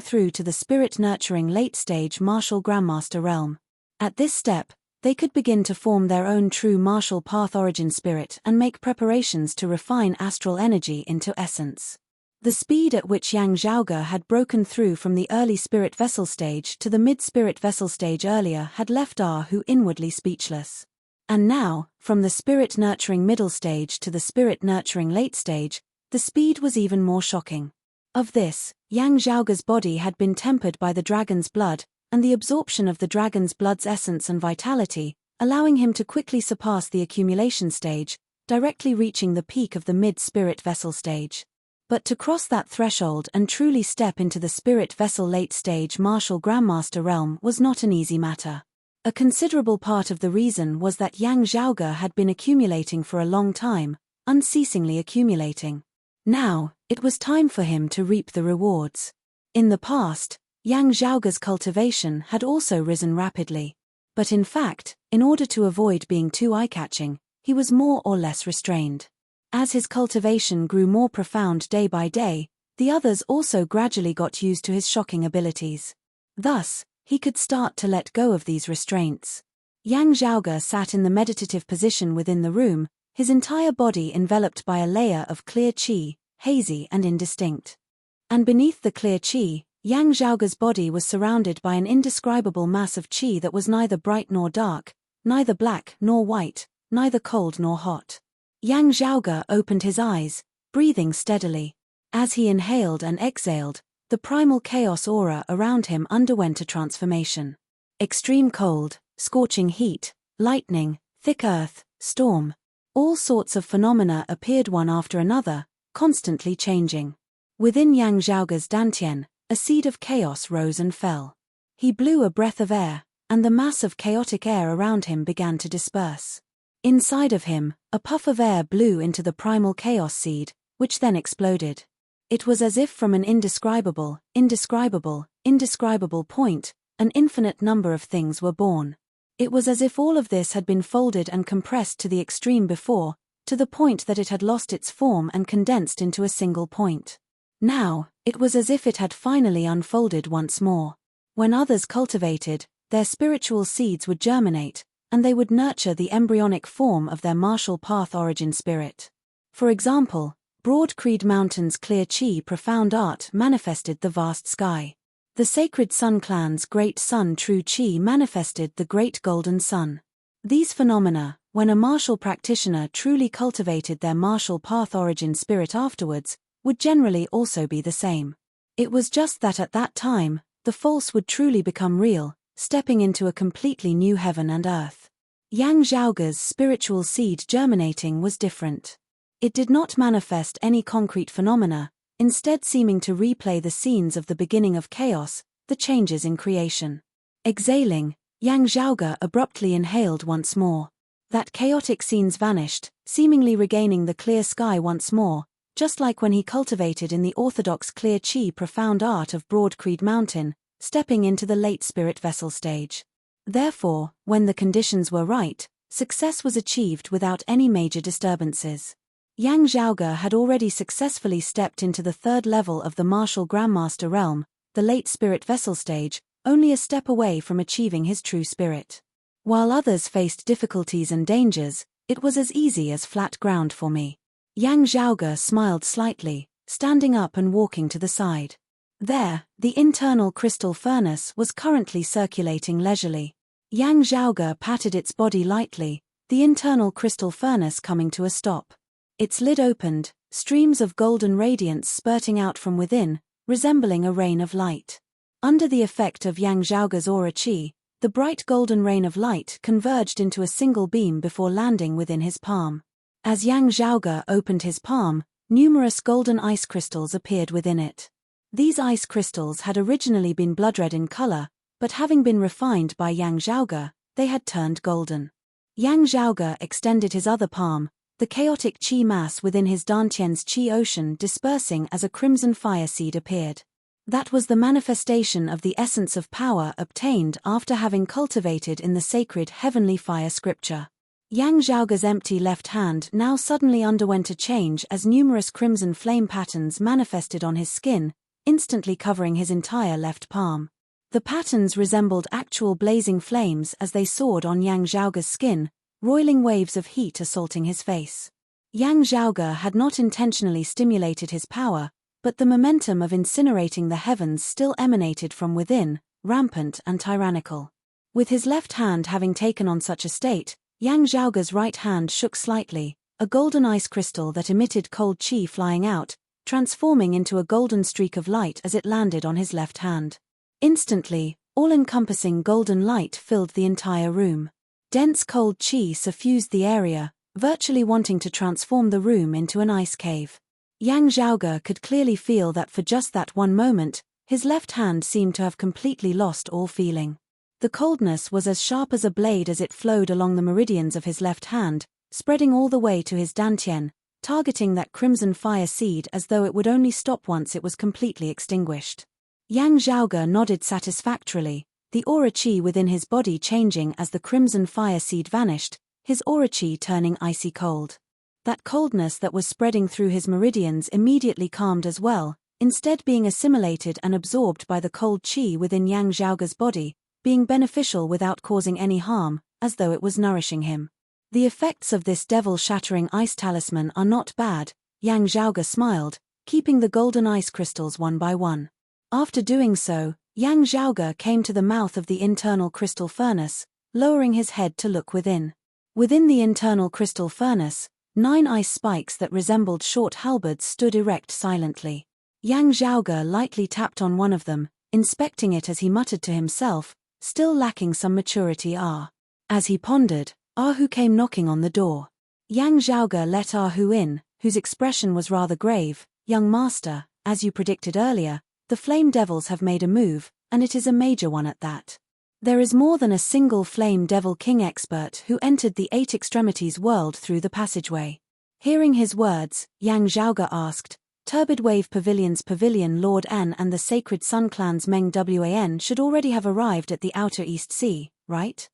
through to the spirit-nurturing late-stage Martial Grandmaster realm. At this step, they could begin to form their own true martial path origin spirit and make preparations to refine astral energy into essence. The speed at which Yang Zhaoge had broken through from the early spirit vessel stage to the mid-spirit vessel stage earlier had left Hu inwardly speechless. And now, from the spirit-nurturing middle stage to the spirit-nurturing late stage, the speed was even more shocking. Of this, Yang Zhaoge's body had been tempered by the dragon's blood, and the absorption of the dragon's blood's essence and vitality, allowing him to quickly surpass the accumulation stage, directly reaching the peak of the mid-spirit vessel stage. But to cross that threshold and truly step into the spirit vessel late stage Martial Grandmaster realm was not an easy matter. A considerable part of the reason was that Yang Zhaoge had been accumulating for a long time, unceasingly accumulating. Now, it was time for him to reap the rewards. In the past, Yang Zhaoge's cultivation had also risen rapidly. But in fact, in order to avoid being too eye-catching, he was more or less restrained. As his cultivation grew more profound day by day, the others also gradually got used to his shocking abilities. Thus, he could start to let go of these restraints. Yang Zhaoge sat in the meditative position within the room, his entire body enveloped by a layer of clear qi, hazy and indistinct. And beneath the clear qi, Yang Zhaoge's body was surrounded by an indescribable mass of qi that was neither bright nor dark, neither black nor white, neither cold nor hot. Yang Zhaoge opened his eyes, breathing steadily. As he inhaled and exhaled, the primal chaos aura around him underwent a transformation. Extreme cold, scorching heat, lightning, thick earth, storm. All sorts of phenomena appeared one after another, constantly changing. Within Yang Zhaoge's dantian, a seed of chaos rose and fell. He blew a breath of air, and the mass of chaotic air around him began to disperse. Inside of him, a puff of air blew into the primal chaos seed, which then exploded. It was as if from an indescribable point, an infinite number of things were born. It was as if all of this had been folded and compressed to the extreme before, to the point that it had lost its form and condensed into a single point. Now, it was as if it had finally unfolded once more. When others cultivated, their spiritual seeds would germinate, and they would nurture the embryonic form of their martial path origin spirit. For example, Broad Creed Mountain's clear qi profound art manifested the vast sky. The sacred Sun clan's great sun true qi manifested the great golden sun. These phenomena, when a martial practitioner truly cultivated their martial path origin spirit afterwards, would generally also be the same. It was just that at that time, the false would truly become real, stepping into a completely new heaven and earth. Yang Zhaoge's spiritual seed germinating was different. It did not manifest any concrete phenomena, instead seeming to replay the scenes of the beginning of chaos, the changes in creation. Exhaling, Yang Zhaoge abruptly inhaled once more. That chaotic scenes vanished, seemingly regaining the clear sky once more, just like when he cultivated in the orthodox clear qi profound art of Broad Creed Mountain, stepping into the late spirit vessel stage. Therefore, when the conditions were right, success was achieved without any major disturbances. Yang Zhaoge had already successfully stepped into the third level of the martial grandmaster realm, the late spirit vessel stage, only a step away from achieving his true spirit. While others faced difficulties and dangers, it was as easy as flat ground for me. Yang Zhaoge smiled slightly, standing up and walking to the side. There, the internal crystal furnace was currently circulating leisurely. Yang Zhaoge patted its body lightly, the internal crystal furnace coming to a stop. Its lid opened, streams of golden radiance spurting out from within, resembling a rain of light. Under the effect of Yang Zhaoge's aura qi, the bright golden rain of light converged into a single beam before landing within his palm. As Yang Zhaoge opened his palm, numerous golden ice crystals appeared within it. These ice crystals had originally been blood red in color, but having been refined by Yang Zhaoge, they had turned golden. Yang Zhaoge extended his other palm, the chaotic qi mass within his dantian's qi ocean dispersing as a crimson fire seed appeared. That was the manifestation of the essence of power obtained after having cultivated in the sacred heavenly fire scripture. Yang Zhaoge's empty left hand now suddenly underwent a change as numerous crimson flame patterns manifested on his skin, instantly covering his entire left palm. The patterns resembled actual blazing flames as they soared on Yang Zhaoge's skin, roiling waves of heat assaulting his face. Yang Zhaoge had not intentionally stimulated his power, but the momentum of incinerating the heavens still emanated from within, rampant and tyrannical. With his left hand having taken on such a state, Yang Zhaoge's right hand shook slightly, a golden ice crystal that emitted cold qi flying out, transforming into a golden streak of light as it landed on his left hand. Instantly, all-encompassing golden light filled the entire room. Dense cold qi suffused the area, virtually wanting to transform the room into an ice cave. Yang Zhaoge could clearly feel that for just that one moment, his left hand seemed to have completely lost all feeling. The coldness was as sharp as a blade as it flowed along the meridians of his left hand, spreading all the way to his dantian, targeting that crimson fire seed as though it would only stop once it was completely extinguished. Yang Zhaoge nodded satisfactorily, the aura qi within his body changing as the crimson fire seed vanished, his aura qi turning icy cold. That coldness that was spreading through his meridians immediately calmed as well, instead being assimilated and absorbed by the cold qi within Yang Zhaoge's body, being beneficial without causing any harm, as though it was nourishing him. The effects of this devil-shattering ice talisman are not bad, Yang Zhaoge smiled, keeping the golden ice crystals one by one. After doing so, Yang Zhaoge came to the mouth of the internal crystal furnace, lowering his head to look within. Within the internal crystal furnace, 9 ice spikes that resembled short halberds stood erect silently. Yang Zhaoge lightly tapped on one of them, inspecting it as he muttered to himself, still lacking some maturity. As he pondered, Ahu came knocking on the door. Yang Zhaoge let Ahu in, whose expression was rather grave. "Young master, as you predicted earlier, the Flame Devils have made a move, and it is a major one at that. There is more than a single Flame Devil King expert who entered the 8 Extremities world through the passageway." Hearing his words, Yang Zhaoge asked, "Turbid Wave Pavilion's Pavilion Lord An and the Sacred Sun Clan's Meng Wan should already have arrived at the Outer East Sea, right?"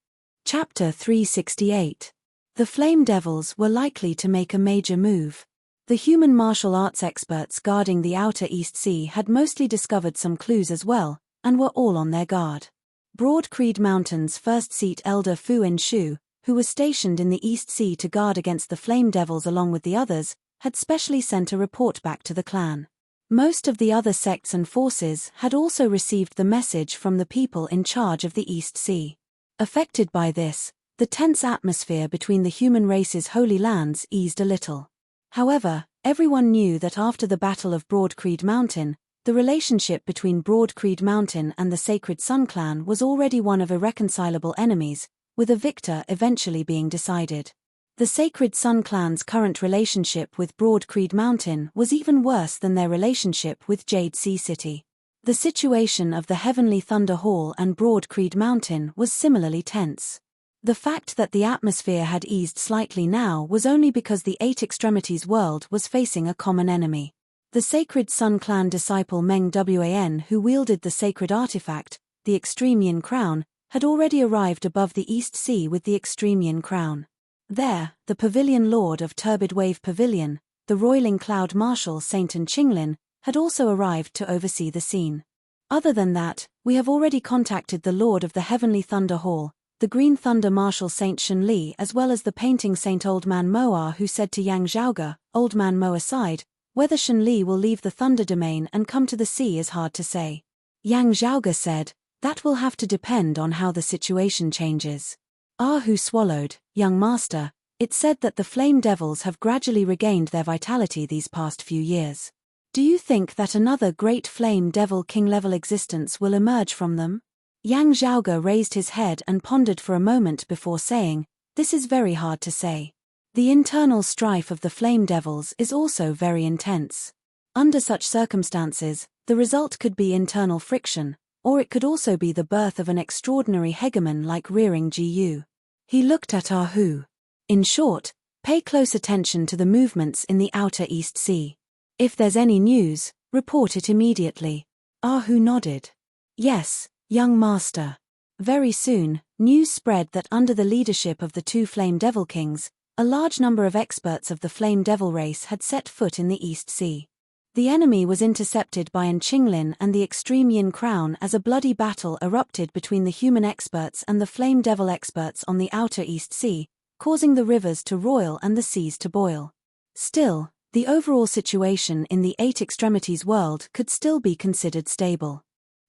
Chapter 368. The Flame Devils were likely to make a major move. The human martial arts experts guarding the Outer East Sea had mostly discovered some clues as well, and were all on their guard. Broad Creed Mountain's first seat elder Fu Inshu, who was stationed in the East Sea to guard against the Flame Devils along with the others, had specially sent a report back to the clan. Most of the other sects and forces had also received the message from the people in charge of the East Sea. Affected by this, the tense atmosphere between the human race's holy lands eased a little. However, everyone knew that after the Battle of Broad Creed Mountain, the relationship between Broad Creed Mountain and the Sacred Sun Clan was already one of irreconcilable enemies, with a victor eventually being decided. The Sacred Sun Clan's current relationship with Broad Creed Mountain was even worse than their relationship with Jade Sea City. The situation of the Heavenly Thunder Hall and Broad Creed Mountain was similarly tense. The fact that the atmosphere had eased slightly now was only because the 8 Extremities world was facing a common enemy. The Sacred Sun Clan disciple Meng Wan, who wielded the sacred artifact, the Extreme Yin Crown, had already arrived above the East Sea with the Extreme Yin Crown. There, the Pavilion Lord of Turbid Wave Pavilion, the Roiling Cloud Marshal Saint An Qinglin, had also arrived to oversee the scene. Other than that, we have already contacted the Lord of the Heavenly Thunder Hall, the Green Thunder Marshal Saint Shen Li, as well as the painting Saint Old Man Moa, who said to Yang Zhaoge, Old Man Mo aside, whether Shen Li will leave the Thunder Domain and come to the sea is hard to say. Yang Zhaoge said, that will have to depend on how the situation changes. Ahu swallowed, young master, it said that the Flame Devils have gradually regained their vitality these past few years. Do you think that another great Flame Devil King-level existence will emerge from them? Yang Zhaoge raised his head and pondered for a moment before saying, this is very hard to say. The internal strife of the Flame Devils is also very intense. Under such circumstances, the result could be internal friction, or it could also be the birth of an extraordinary hegemon like Rearing Gu. He looked at Ahu. In short, pay close attention to the movements in the Outer East Sea. If there's any news, report it immediately. Ahu nodded. Yes, young master. Very soon, news spread that under the leadership of the 2 Flame Devil Kings, a large number of experts of the Flame Devil race had set foot in the East Sea. The enemy was intercepted by An Qinglin and the Extreme Yin Crown as a bloody battle erupted between the human experts and the Flame Devil experts on the Outer East Sea, causing the rivers to roil and the seas to boil. Still, the overall situation in the 8 Extremities world could still be considered stable.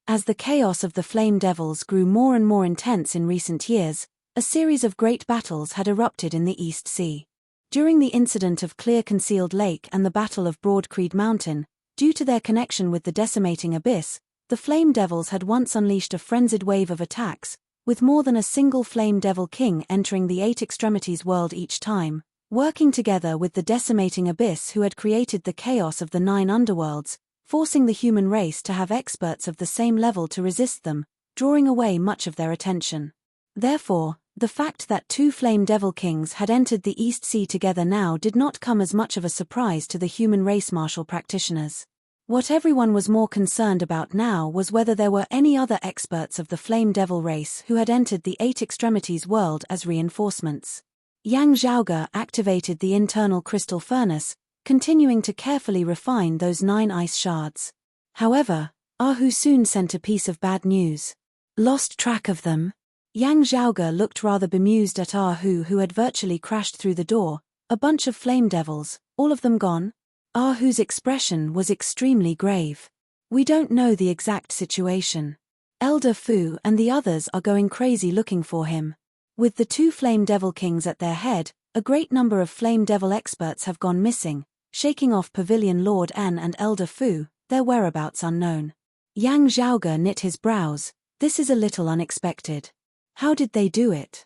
As the chaos of the Flame Devils grew more and more intense in recent years, a series of great battles had erupted in the East Sea. During the incident of Clear Concealed Lake and the Battle of Broad Creed Mountain, due to their connection with the decimating abyss, the Flame Devils had once unleashed a frenzied wave of attacks, with more than a single Flame Devil King entering the 8 Extremities world each time, working together with the decimating abyss who had created the chaos of the 9 underworlds, forcing the human race to have experts of the same level to resist them, drawing away much of their attention. Therefore, the fact that 2 Flame Devil Kings had entered the East Sea together now did not come as much of a surprise to the human race martial practitioners. What everyone was more concerned about now was whether there were any other experts of the Flame Devil race who had entered the 8 Extremities world as reinforcements. Yang Zhaoge activated the internal crystal furnace, continuing to carefully refine those 9 ice shards. However, Ahu soon sent a piece of bad news. Lost track of them? Yang Zhaoge looked rather bemused at Ahu, who had virtually crashed through the door. A bunch of flame devils, all of them gone? Ahu's expression was extremely grave. We don't know the exact situation. Elder Fu and the others are going crazy looking for him. With the 2 flame devil kings at their head, a great number of flame devil experts have gone missing, shaking off Pavilion Lord An and Elder Fu, their whereabouts unknown. Yang Zhaoge knit his brows. This is a little unexpected. How did they do it?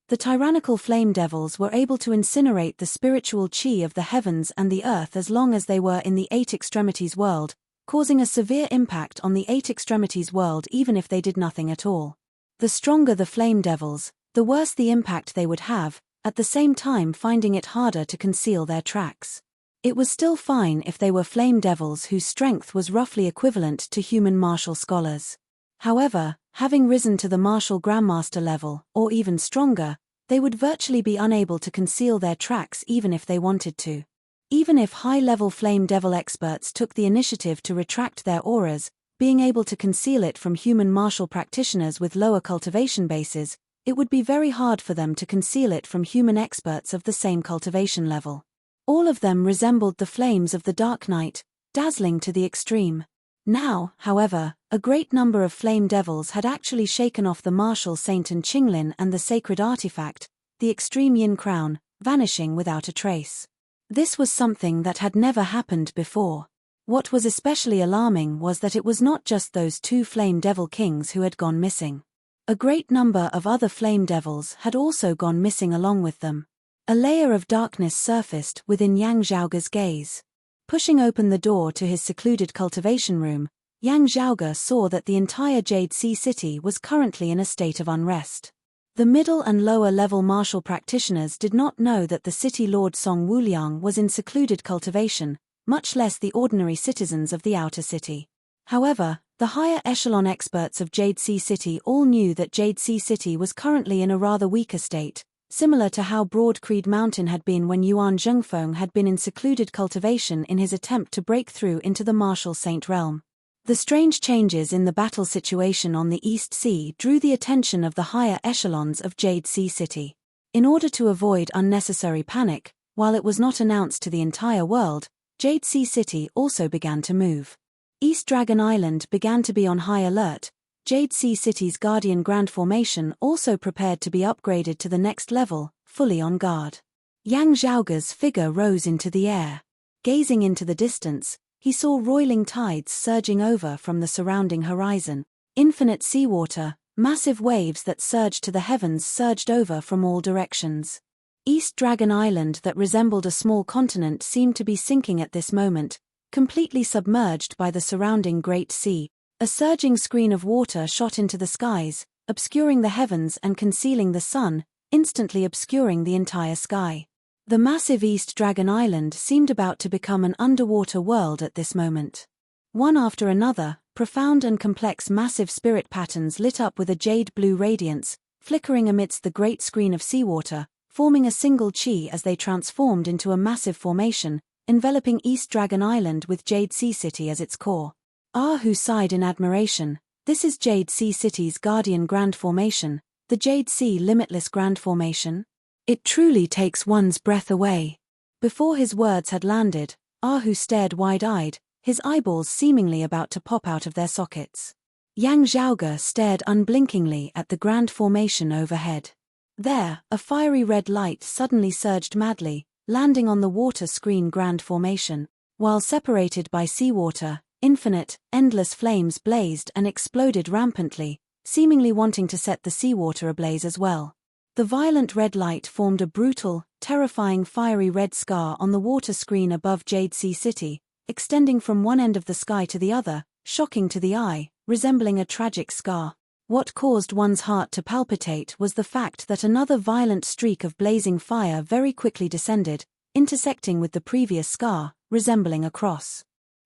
The tyrannical flame devils were able to incinerate the spiritual chi of the heavens and the earth as long as they were in the 8 extremities world, causing a severe impact on the 8 extremities world even if they did nothing at all. The stronger the flame devils, the worse the impact they would have, at the same time finding it harder to conceal their tracks. It was still fine if they were flame devils whose strength was roughly equivalent to human martial scholars. However, having risen to the martial grandmaster level, or even stronger, they would virtually be unable to conceal their tracks even if they wanted to. Even if high-level flame devil experts took the initiative to retract their auras, being able to conceal it from human martial practitioners with lower cultivation bases, it would be very hard for them to conceal it from human experts of the same cultivation level. All of them resembled the flames of the dark night, dazzling to the extreme. Now, however, a great number of flame devils had actually shaken off the martial saint and Qinglin and the sacred artifact, the extreme yin crown, vanishing without a trace. This was something that had never happened before. What was especially alarming was that it was not just those 2 flame devil kings who had gone missing. A great number of other flame devils had also gone missing along with them. A layer of darkness surfaced within Yang Zhaoge's gaze. Pushing open the door to his secluded cultivation room, Yang Zhaoge saw that the entire Jade Sea City was currently in a state of unrest. The middle and lower level martial practitioners did not know that the city lord Song Wuliang was in secluded cultivation, much less the ordinary citizens of the outer city. However, the higher echelon experts of Jade Sea City all knew that Jade Sea City was currently in a rather weaker state, similar to how Broad Creed Mountain had been when Yuan Zhengfeng had been in secluded cultivation in his attempt to break through into the martial saint realm. The strange changes in the battle situation on the East Sea drew the attention of the higher echelons of Jade Sea City. In order to avoid unnecessary panic, while it was not announced to the entire world, Jade Sea City also began to move. East Dragon Island began to be on high alert. Jade Sea City's Guardian Grand Formation also prepared to be upgraded to the next level, fully on guard. Yang Zhaoge's figure rose into the air. Gazing into the distance, he saw roiling tides surging over from the surrounding horizon. Infinite seawater, massive waves that surged to the heavens surged over from all directions. East Dragon Island, that resembled a small continent, seemed to be sinking at this moment, completely submerged by the surrounding Great Sea. A surging screen of water shot into the skies, obscuring the heavens and concealing the sun, instantly obscuring the entire sky. The massive East Dragon Island seemed about to become an underwater world at this moment. One after another, profound and complex massive spirit patterns lit up with a jade blue radiance, flickering amidst the great screen of seawater, forming a single chi as they transformed into a massive formation, enveloping East Dragon Island with Jade Sea City as its core. Ahu sighed in admiration. This is Jade Sea City's Guardian Grand Formation, the Jade Sea Limitless Grand Formation. It truly takes one's breath away. Before his words had landed, Ahu stared wide-eyed, his eyeballs seemingly about to pop out of their sockets. Yang Zhaoge stared unblinkingly at the Grand Formation overhead. There, a fiery red light suddenly surged madly, landing on the water screen Grand Formation. While separated by seawater, infinite, endless flames blazed and exploded rampantly, seemingly wanting to set the seawater ablaze as well. The violent red light formed a brutal, terrifying fiery red scar on the water screen above Jade Sea City, extending from one end of the sky to the other, shocking to the eye, resembling a tragic scar. What caused one's heart to palpitate was the fact that another violent streak of blazing fire very quickly descended, intersecting with the previous scar, resembling a cross.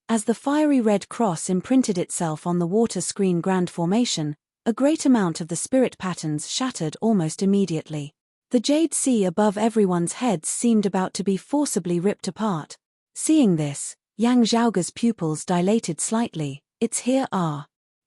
As the fiery red cross imprinted itself on the water screen Grand Formation, a great amount of the spirit patterns shattered almost immediately. The Jade Sea above everyone's heads seemed about to be forcibly ripped apart. Seeing this, Yang Zhaoge's pupils dilated slightly, It's here.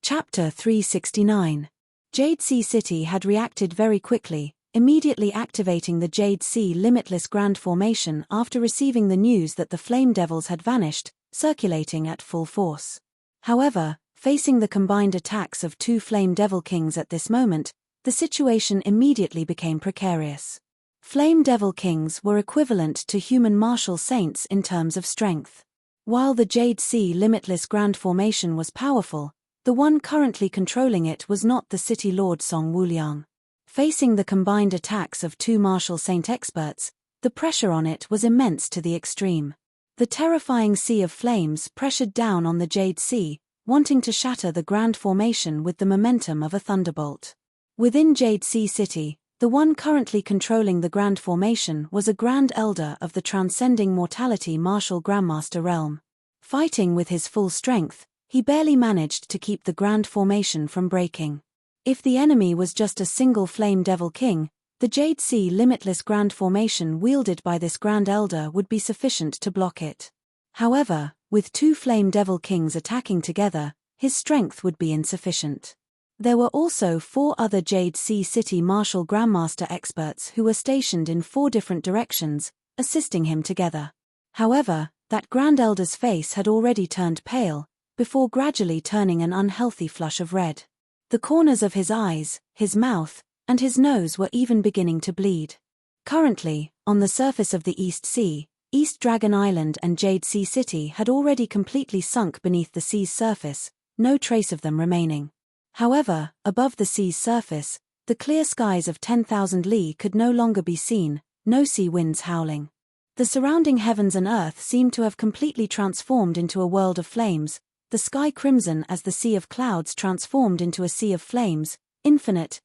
Chapter 369. Jade Sea City had reacted very quickly, immediately activating the Jade Sea Limitless Grand Formation after receiving the news that the Flame Devils had vanished, circulating at full force. However, facing the combined attacks of two Flame Devil Kings at this moment, the situation immediately became precarious. Flame Devil Kings were equivalent to human martial saints in terms of strength. While the Jade Sea Limitless Grand Formation was powerful, the one currently controlling it was not the City Lord Song Wuliang. Facing the combined attacks of two martial saint experts, the pressure on it was immense to the extreme. The terrifying sea of flames pressured down on the Jade Sea, wanting to shatter the Grand Formation with the momentum of a thunderbolt. Within Jade Sea City, the one currently controlling the Grand Formation was a Grand Elder of the transcending mortality martial Grandmaster realm. Fighting with his full strength, he barely managed to keep the Grand Formation from breaking. If the enemy was just a single Flame Devil King, the Jade Sea Limitless Grand Formation wielded by this Grand Elder would be sufficient to block it. However, with two Flame Devil Kings attacking together, his strength would be insufficient. There were also 4 other Jade Sea City martial Grandmaster experts who were stationed in 4 different directions, assisting him together. However, that Grand Elder's face had already turned pale, before gradually turning an unhealthy flush of red. The corners of his eyes, his mouth, and his nose were even beginning to bleed. Currently, on the surface of the East Sea, East Dragon Island and Jade Sea City had already completely sunk beneath the sea's surface, no trace of them remaining. However, above the sea's surface, the clear skies of 10,000 li could no longer be seen, no sea winds howling. The surrounding heavens and earth seemed to have completely transformed into a world of flames, the sky crimson as the sea of clouds transformed into a sea of flames, infinite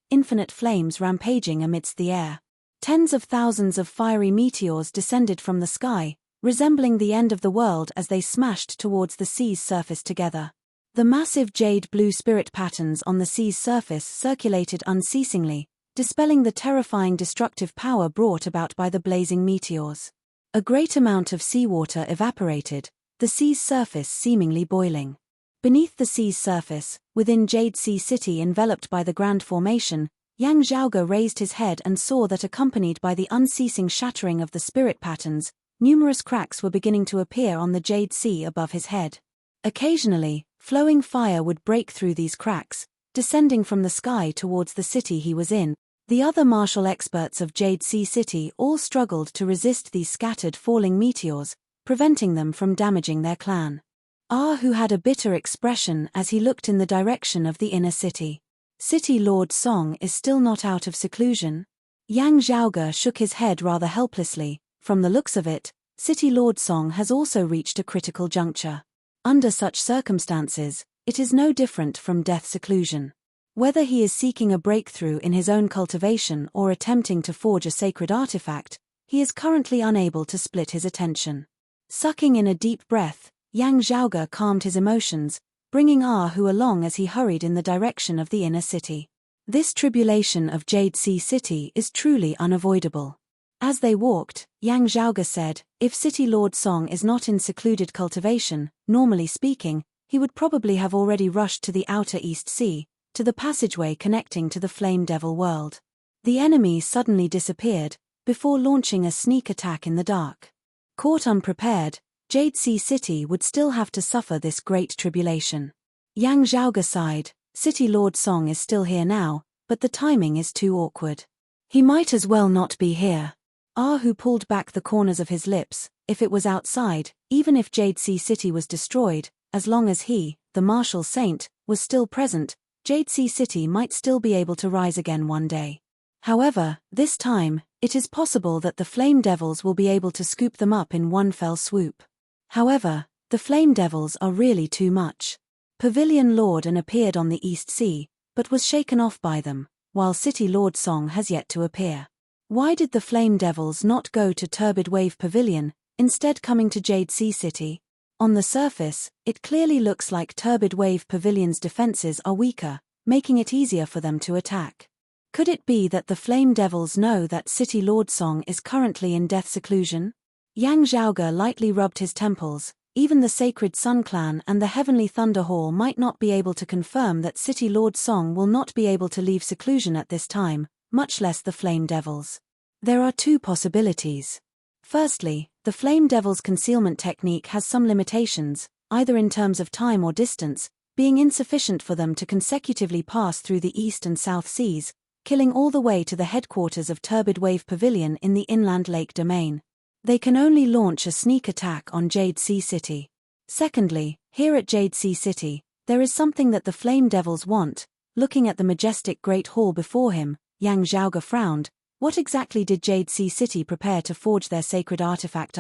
flames rampaging amidst the air. Tens of thousands of fiery meteors descended from the sky, resembling the end of the world as they smashed towards the sea's surface together. The massive jade-blue spirit patterns on the sea's surface circulated unceasingly, dispelling the terrifying destructive power brought about by the blazing meteors. A great amount of seawater evaporated, the sea's surface seemingly boiling. Beneath the sea's surface, within Jade Sea City enveloped by the Grand Formation, Yang Zhaoge raised his head and saw that accompanied by the unceasing shattering of the spirit patterns, numerous cracks were beginning to appear on the Jade Sea above his head. Occasionally, flowing fire would break through these cracks, descending from the sky towards the city he was in. The other martial experts of Jade Sea City all struggled to resist these scattered falling meteors, preventing them from damaging their clan. Who had a bitter expression as he looked in the direction of the inner city. City Lord Song is still not out of seclusion? Yang Zhaoge shook his head rather helplessly. From the looks of it, City Lord Song has also reached a critical juncture. Under such circumstances, it is no different from death seclusion. Whether he is seeking a breakthrough in his own cultivation or attempting to forge a sacred artifact, he is currently unable to split his attention. Sucking in a deep breath, Yang Zhaoge calmed his emotions, bringing Hu along as he hurried in the direction of the inner city. This tribulation of Jade Sea City is truly unavoidable. As they walked, Yang Zhaoge said, if City Lord Song is not in secluded cultivation, normally speaking, he would probably have already rushed to the outer East Sea, to the passageway connecting to the Flame Devil world. The enemy suddenly disappeared, before launching a sneak attack in the dark. Caught unprepared, Jade Sea City would still have to suffer this great tribulation. Yang Zhaoge sighed, City Lord Song is still here now, but the timing is too awkward. He might as well not be here. Hu pulled back the corners of his lips. If it was outside, even if Jade Sea City was destroyed, as long as he, the martial saint, was still present, Jade Sea City might still be able to rise again one day. However, this time, it is possible that the Flame Devils will be able to scoop them up in one fell swoop. However, the Flame Devils are really too much. Pavilion Lord An appeared on the East Sea, but was shaken off by them, while City Lord Song has yet to appear. Why did the Flame Devils not go to Turbid Wave Pavilion, instead coming to Jade Sea City? On the surface, it clearly looks like Turbid Wave Pavilion's defenses are weaker, making it easier for them to attack. Could it be that the Flame Devils know that City Lord Song is currently in death seclusion? Yang Zhaoge lightly rubbed his temples, even the Sacred Sun Clan and the Heavenly Thunder Hall might not be able to confirm that City Lord Song will not be able to leave seclusion at this time, much less the Flame Devils. There are two possibilities. Firstly, the Flame Devil's concealment technique has some limitations, either in terms of time or distance, being insufficient for them to consecutively pass through the East and South Seas, killing all the way to the headquarters of Turbid Wave Pavilion in the inland lake domain. They can only launch a sneak attack on Jade Sea City. Secondly, here at Jade Sea City, there is something that the Flame Devils want. Looking at the majestic Great Hall before him, Yang Zhaoge frowned. What exactly did Jade Sea City prepare to forge their sacred artifact?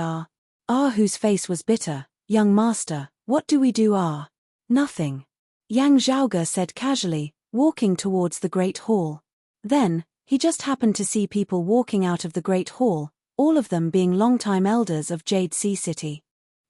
Whose face was bitter. Young master, what do we do? Nothing. Yang Zhaoge said casually, walking towards the Great Hall. Then, he just happened to see people walking out of the Great Hall, all of them being longtime elders of Jade Sea City.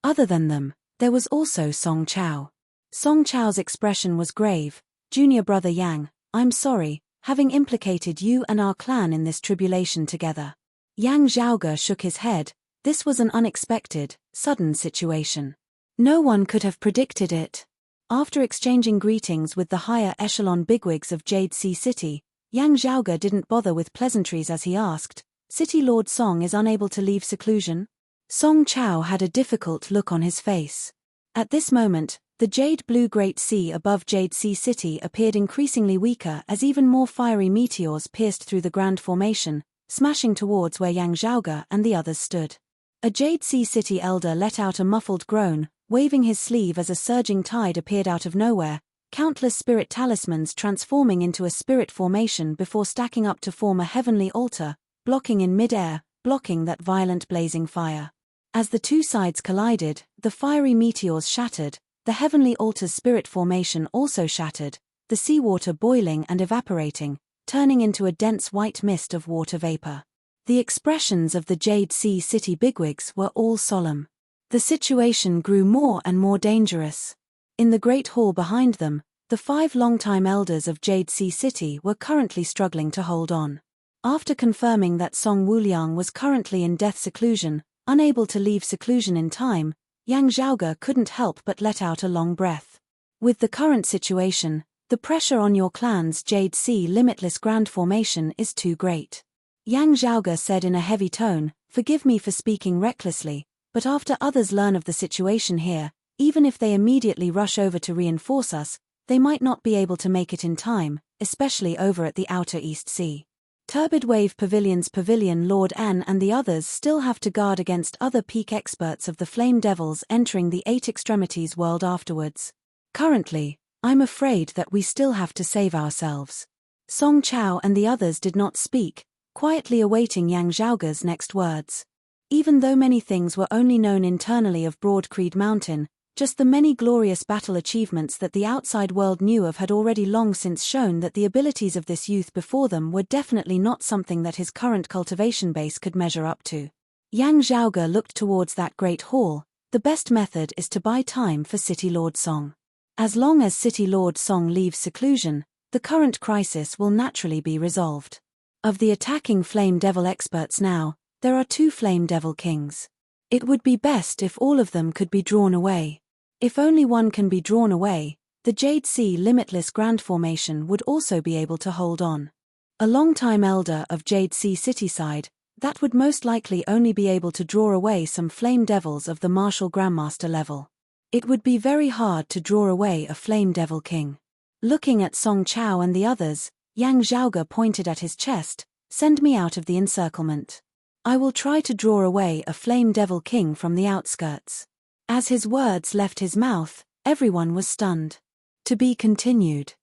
Other than them, there was also Song Chao. Song Chao's expression was grave. Junior brother Yang, I'm sorry, having implicated you and our clan in this tribulation together. Yang Zhaoge shook his head. This was an unexpected, sudden situation. No one could have predicted it. After exchanging greetings with the higher echelon bigwigs of Jade Sea City, Yang Zhaoge didn't bother with pleasantries as he asked, City Lord Song is unable to leave seclusion? Song Chao had a difficult look on his face. At this moment, the jade blue Great Sea above Jade Sea City appeared increasingly weaker as even more fiery meteors pierced through the Grand Formation, smashing towards where Yang Zhaoge and the others stood. A Jade Sea City elder let out a muffled groan, waving his sleeve as a surging tide appeared out of nowhere, countless spirit talismans transforming into a spirit formation before stacking up to form a heavenly altar, blocking in mid-air, blocking that violent blazing fire. As the two sides collided, the fiery meteors shattered, the heavenly altar's spirit formation also shattered, the seawater boiling and evaporating, turning into a dense white mist of water vapor. The expressions of the Jade Sea City bigwigs were all solemn. The situation grew more and more dangerous. In the Great Hall behind them, the 5 longtime elders of Jade Sea City were currently struggling to hold on. After confirming that Song Wuliang was currently in death seclusion, unable to leave seclusion in time, Yang Zhaoge couldn't help but let out a long breath. With the current situation, the pressure on your clan's Jade Sea Limitless Grand Formation is too great. Yang Zhaoge said in a heavy tone, forgive me for speaking recklessly, but after others learn of the situation here, even if they immediately rush over to reinforce us, they might not be able to make it in time, especially over at the outer East Sea. Turbid Wave Pavilion's Pavilion Lord An and the others still have to guard against other peak experts of the Flame Devils entering the 8 Extremities world afterwards. Currently, I'm afraid that we still have to save ourselves. Song Chao and the others did not speak, quietly awaiting Yang Zhaoge's next words. Even though many things were only known internally of Broad Creed Mountain, just the many glorious battle achievements that the outside world knew of had already long since shown that the abilities of this youth before them were definitely not something that his current cultivation base could measure up to. Yang Zhaoge looked towards that great hall. The best method is to buy time for City Lord Song. As long as City Lord Song leaves seclusion, the current crisis will naturally be resolved. Of the attacking Flame Devil experts now, there are 2 Flame Devil Kings. It would be best if all of them could be drawn away. If only one can be drawn away, the Jade Sea Limitless Grand Formation would also be able to hold on. A long-time elder of Jade Sea Cityside, that would most likely only be able to draw away some Flame Devils of the Martial Grandmaster level. It would be very hard to draw away a Flame Devil King. Looking at Song Chao and the others, Yang Zhaoge pointed at his chest, send me out of the encirclement. I will try to draw away a Flame Devil King from the outskirts. As his words left his mouth, everyone was stunned. To be continued.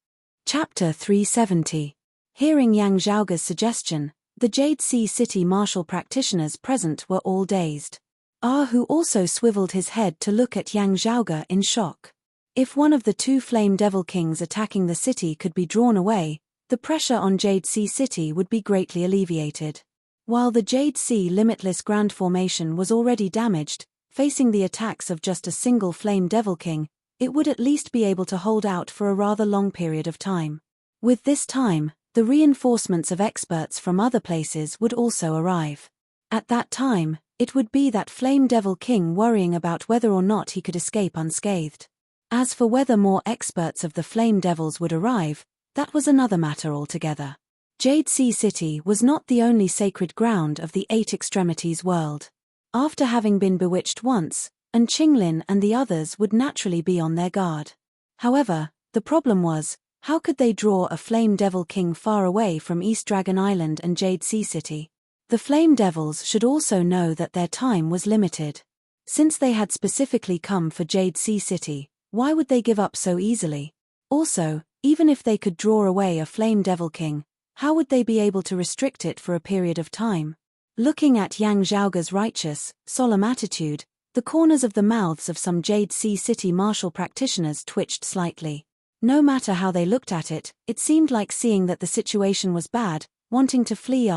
Chapter 370. Hearing Yang Zhaoge's suggestion, the Jade Sea City martial practitioners present were all dazed. Who also swiveled his head to look at Yang Zhaoge in shock. If one of the 2 Flame Devil Kings attacking the city could be drawn away, the pressure on Jade Sea City would be greatly alleviated. While the Jade Sea Limitless Grand Formation was already damaged, facing the attacks of just a single Flame Devil King, it would at least be able to hold out for a rather long period of time. With this time, the reinforcements of experts from other places would also arrive. At that time, It would be that Flame Devil King worrying about whether or not he could escape unscathed. As for whether more experts of the Flame Devils would arrive, that was another matter altogether. Jade Sea City was not the only sacred ground of the Eight Extremities world. After having been bewitched once, and Qinglin and the others would naturally be on their guard. However, the problem was, how could they draw a Flame Devil King far away from East Dragon Island and Jade Sea City? The Flame Devils should also know that their time was limited. Since they had specifically come for Jade Sea City, why would they give up so easily? Also, even if they could draw away a Flame Devil King, how would they be able to restrict it for a period of time? Looking at Yang Zhaoge's righteous, solemn attitude, the corners of the mouths of some Jade Sea City martial practitioners twitched slightly. No matter how they looked at it, it seemed like seeing that the situation was bad, wanting to flee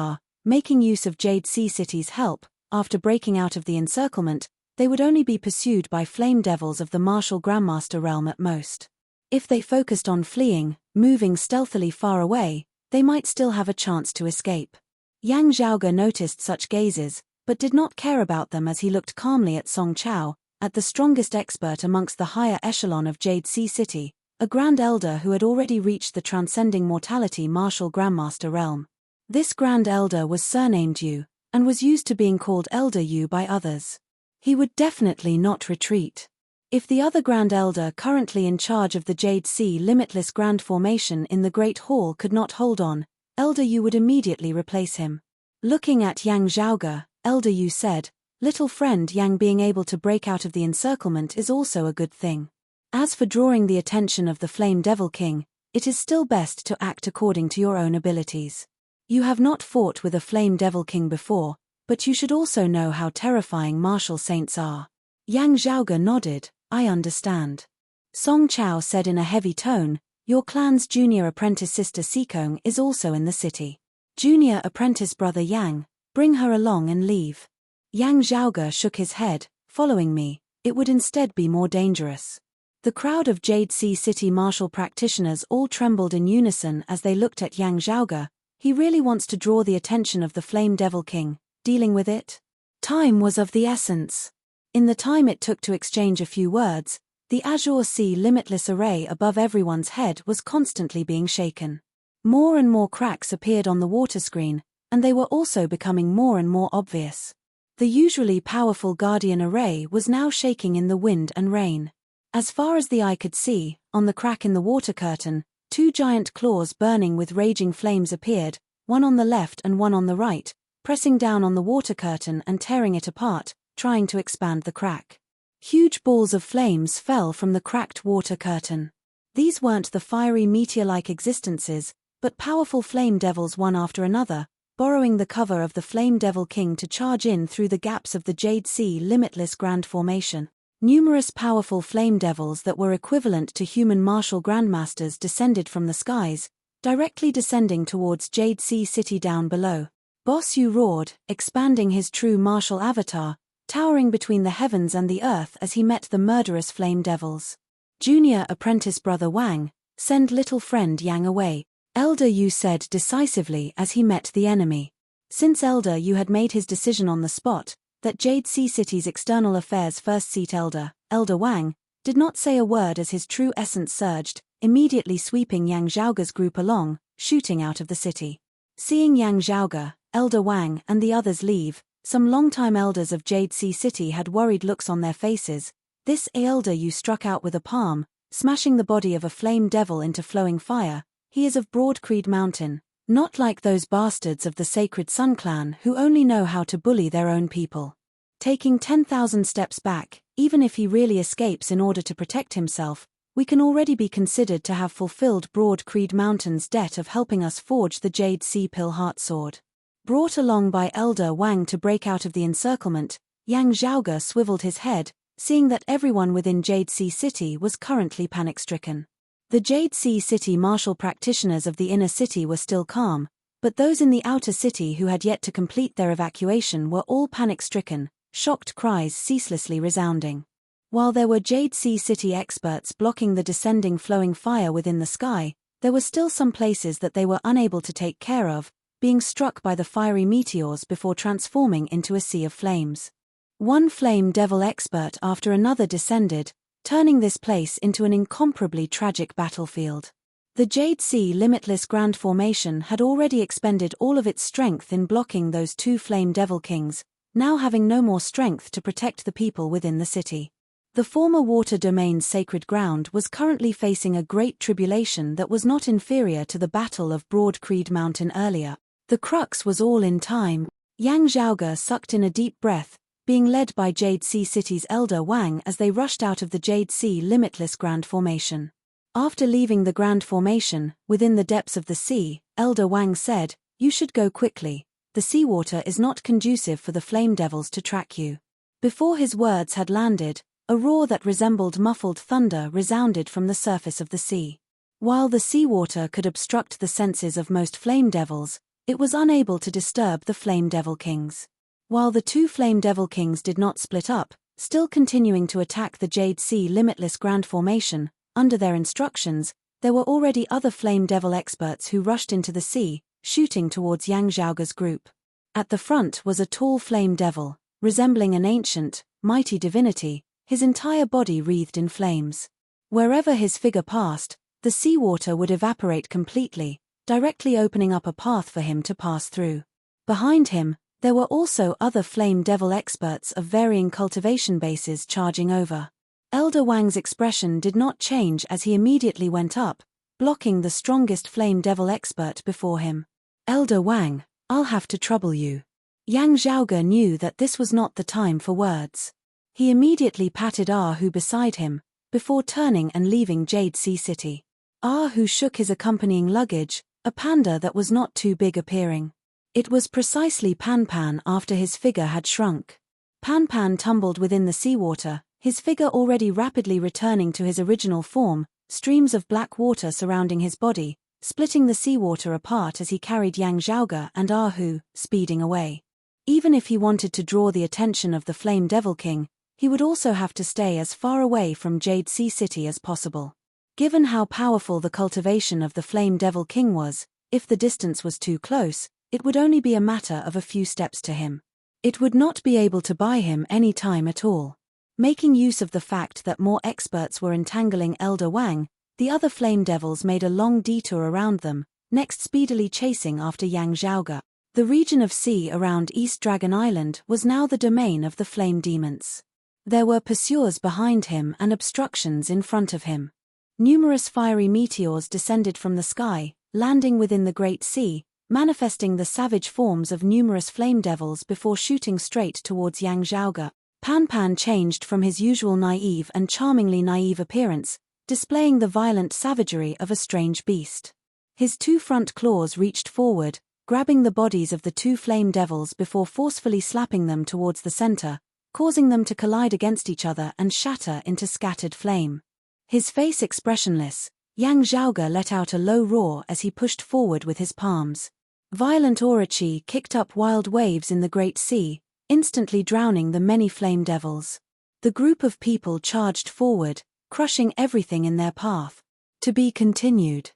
making use of Jade Sea City's help. After breaking out of the encirclement, they would only be pursued by Flame Devils of the Martial Grandmaster realm at most. If they focused on fleeing, moving stealthily far away, they might still have a chance to escape. Yang Zhaoge noticed such gazes, but did not care about them as he looked calmly at Song Chao, at the strongest expert amongst the higher echelon of Jade Sea City, a Grand Elder who had already reached the transcending mortality Martial Grandmaster realm. This Grand Elder was surnamed Yu, and was used to being called Elder Yu by others. He would definitely not retreat. If the other Grand Elder currently in charge of the Jade Sea Limitless Grand Formation in the Great Hall could not hold on, Elder Yu would immediately replace him. Looking at Yang Zhaoge, Elder Yu said, "Little friend Yang, being able to break out of the encirclement is also a good thing. As for drawing the attention of the Flame Devil King, it is still best to act according to your own abilities. You have not fought with a Flame Devil King before, but you should also know how terrifying martial saints are." Yang Zhaoge nodded, "I understand." Song Chao said in a heavy tone, "Your clan's junior apprentice sister Sikong is also in the city. Junior apprentice brother Yang, bring her along and leave." Yang Zhaoge shook his head, "Following me, it would instead be more dangerous." The crowd of Jade Sea City martial practitioners all trembled in unison as they looked at Yang Zhaoge. He really wants to draw the attention of the Flame Devil King. Dealing with it? Time was of the essence. In the time it took to exchange a few words, the Azure Sea limitless array above everyone's head was constantly being shaken. More and more cracks appeared on the water screen, and they were also becoming more and more obvious. The usually powerful Guardian array was now shaking in the wind and rain. As far as the eye could see, on the crack in the water curtain, two giant claws burning with raging flames appeared, one on the left and one on the right, pressing down on the water curtain and tearing it apart, trying to expand the crack. Huge balls of flames fell from the cracked water curtain. These weren't the fiery meteor-like existences, but powerful flame devils one after another, borrowing the cover of the Flame Devil King to charge in through the gaps of the Jade Sea Limitless Grand Formation. Numerous powerful flame devils that were equivalent to human martial grandmasters descended from the skies, directly descending towards Jade Sea City down below. Boss Yu roared, expanding his true martial avatar, towering between the heavens and the earth as he met the murderous flame devils. Junior apprentice brother Wang, send little friend Yang away, Elder Yu said decisively as he met the enemy. Since Elder Yu had made his decision on the spot, that Jade Sea City's External Affairs First Seat Elder Wang, did not say a word as his true essence surged, immediately sweeping Yang Zhaoge's group along, shooting out of the city. Seeing Yang Zhaoge, Elder Wang and the others leave, some longtime elders of Jade Sea City had worried looks on their faces. This Elder Yu struck out with a palm, smashing the body of a flame devil into flowing fire. He is of Broad Creed Mountain, not like those bastards of the Sacred Sun Clan who only know how to bully their own people. Taking 10,000 steps back, even if he really escapes in order to protect himself, we can already be considered to have fulfilled Broad Creed Mountain's debt of helping us forge the Jade Sea Pill Heart Sword. Brought along by Elder Wang to break out of the encirclement, Yang Zhaoge swiveled his head, seeing that everyone within Jade Sea City was currently panic-stricken. The Jade Sea City martial practitioners of the inner city were still calm, but those in the outer city who had yet to complete their evacuation were all panic-stricken, shocked cries ceaselessly resounding. While there were Jade Sea City experts blocking the descending flowing fire within the sky, there were still some places that they were unable to take care of, being struck by the fiery meteors before transforming into a sea of flames. One flame devil expert after another descended, turning this place into an incomparably tragic battlefield. The Jade Sea Limitless Grand Formation had already expended all of its strength in blocking those two flame devil kings, now having no more strength to protect the people within the city. The former water domain's sacred ground was currently facing a great tribulation that was not inferior to the Battle of Broad Creed Mountain earlier. The crux was all in time. Yang Zhaoge sucked in a deep breath, being led by Jade Sea City's Elder Wang as they rushed out of the Jade Sea Limitless Grand Formation. After leaving the Grand Formation, within the depths of the sea, Elder Wang said, "You should go quickly. The seawater is not conducive for the flame devils to track you." Before his words had landed, a roar that resembled muffled thunder resounded from the surface of the sea. While the seawater could obstruct the senses of most flame devils, it was unable to disturb the flame devil kings. While the two flame devil kings did not split up, still continuing to attack the Jade Sea Limitless Grand Formation, under their instructions, there were already other flame devil experts who rushed into the sea, shooting towards Yang Zhaoge's group. At the front was a tall flame devil, resembling an ancient, mighty divinity, his entire body wreathed in flames. Wherever his figure passed, the seawater would evaporate completely, directly opening up a path for him to pass through. Behind him, there were also other flame devil experts of varying cultivation bases charging over. Elder Wang's expression did not change as he immediately went up, blocking the strongest flame devil expert before him. "Elder Wang, I'll have to trouble you." Yang Zhaoge knew that this was not the time for words. He immediately patted Ah Hu beside him, before turning and leaving Jade Sea City. Ah Hu shook his accompanying luggage, a panda that was not too big appearing. It was precisely Pan Pan after his figure had shrunk. Pan Pan tumbled within the seawater, his figure already rapidly returning to his original form, streams of black water surrounding his body, splitting the seawater apart as he carried Yang Zhaoge and Ah Hu, speeding away. Even if he wanted to draw the attention of the Flame Devil King, he would also have to stay as far away from Jade Sea City as possible. Given how powerful the cultivation of the Flame Devil King was, if the distance was too close, it would only be a matter of a few steps to him. It would not be able to buy him any time at all. Making use of the fact that more experts were entangling Elder Wang, the other Flame Devils made a long detour around them, next speedily chasing after Yang Zhaoge. The region of sea around East Dragon Island was now the domain of the Flame Demons. There were pursuers behind him and obstructions in front of him. Numerous fiery meteors descended from the sky, landing within the Great Sea, manifesting the savage forms of numerous flame devils before shooting straight towards Yang Zhaoge. Pan Pan changed from his usual naive and charmingly naive appearance, displaying the violent savagery of a strange beast. His two front claws reached forward, grabbing the bodies of the two flame devils before forcefully slapping them towards the center, causing them to collide against each other and shatter into scattered flame. His face expressionless, Yang Zhaoge let out a low roar as he pushed forward with his palms. Violent Orochi kicked up wild waves in the Great Sea, instantly drowning the many flame devils. The group of people charged forward, crushing everything in their path. To be continued.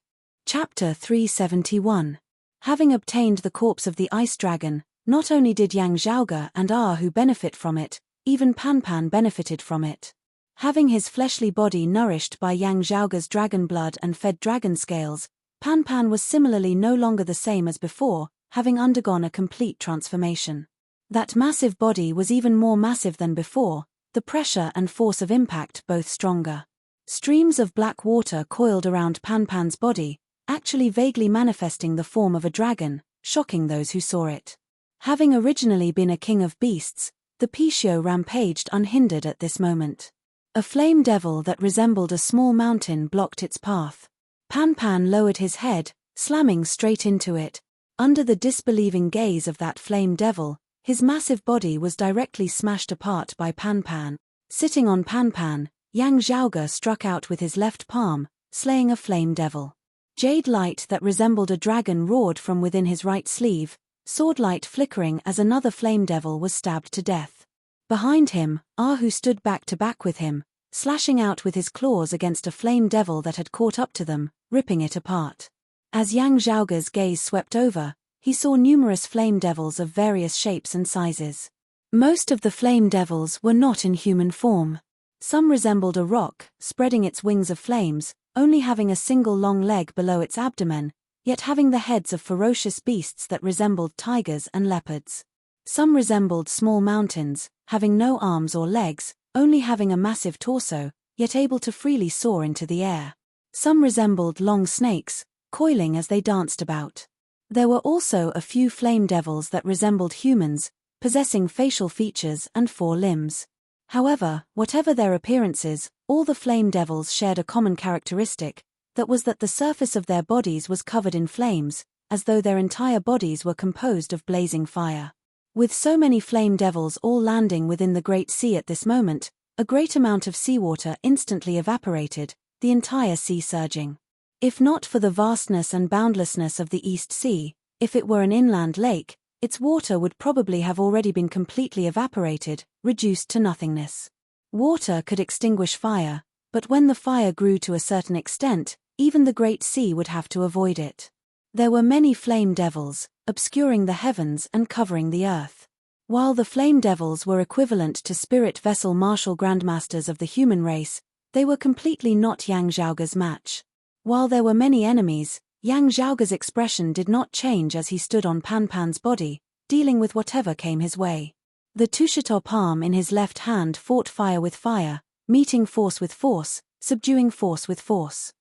Chapter 371. Having obtained the corpse of the ice dragon, not only did Yang Zhaoge and Ah Hu benefit from it, even Pan Pan benefited from it. Having his fleshly body nourished by Yang Zhaoge's dragon blood and fed dragon scales, Pan Pan was similarly no longer the same as before, having undergone a complete transformation. That massive body was even more massive than before, the pressure and force of impact both stronger. Streams of black water coiled around Pan Pan's body, actually vaguely manifesting the form of a dragon, shocking those who saw it. Having originally been a king of beasts, the Pishio rampaged unhindered at this moment. A flame devil that resembled a small mountain blocked its path. Pan Pan lowered his head, slamming straight into it. Under the disbelieving gaze of that flame devil, his massive body was directly smashed apart by Pan Pan. Sitting on Pan Pan, Yang Zhaoge struck out with his left palm, slaying a flame devil. Jade light that resembled a dragon roared from within his right sleeve, sword light flickering as another flame devil was stabbed to death. Behind him, Ah Hu stood back to back with him, slashing out with his claws against a flame devil that had caught up to them, ripping it apart. As Yang Zhaoge's gaze swept over, he saw numerous flame devils of various shapes and sizes. Most of the flame devils were not in human form. Some resembled a roc, spreading its wings of flames, only having a single long leg below its abdomen, yet having the heads of ferocious beasts that resembled tigers and leopards. Some resembled small mountains, having no arms or legs, only having a massive torso, yet able to freely soar into the air. Some resembled long snakes, coiling as they danced about. There were also a few flame devils that resembled humans, possessing facial features and 4 limbs. However, whatever their appearances, all the flame devils shared a common characteristic, that was that the surface of their bodies was covered in flames, as though their entire bodies were composed of blazing fire. With so many flame devils all landing within the Great Sea at this moment, a great amount of seawater instantly evaporated, the entire sea surging. If not for the vastness and boundlessness of the East Sea, if it were an inland lake, its water would probably have already been completely evaporated, reduced to nothingness. Water could extinguish fire, but when the fire grew to a certain extent, even the Great Sea would have to avoid it. There were many flame devils, obscuring the heavens and covering the earth. While the flame devils were equivalent to spirit vessel martial grandmasters of the human race, they were completely not Yang Zhaoge's match. While there were many enemies, Yang Zhaoge's expression did not change as he stood on Pan Pan's body, dealing with whatever came his way. The Tushatop palm in his left hand fought fire with fire, meeting force with force, subduing force with force.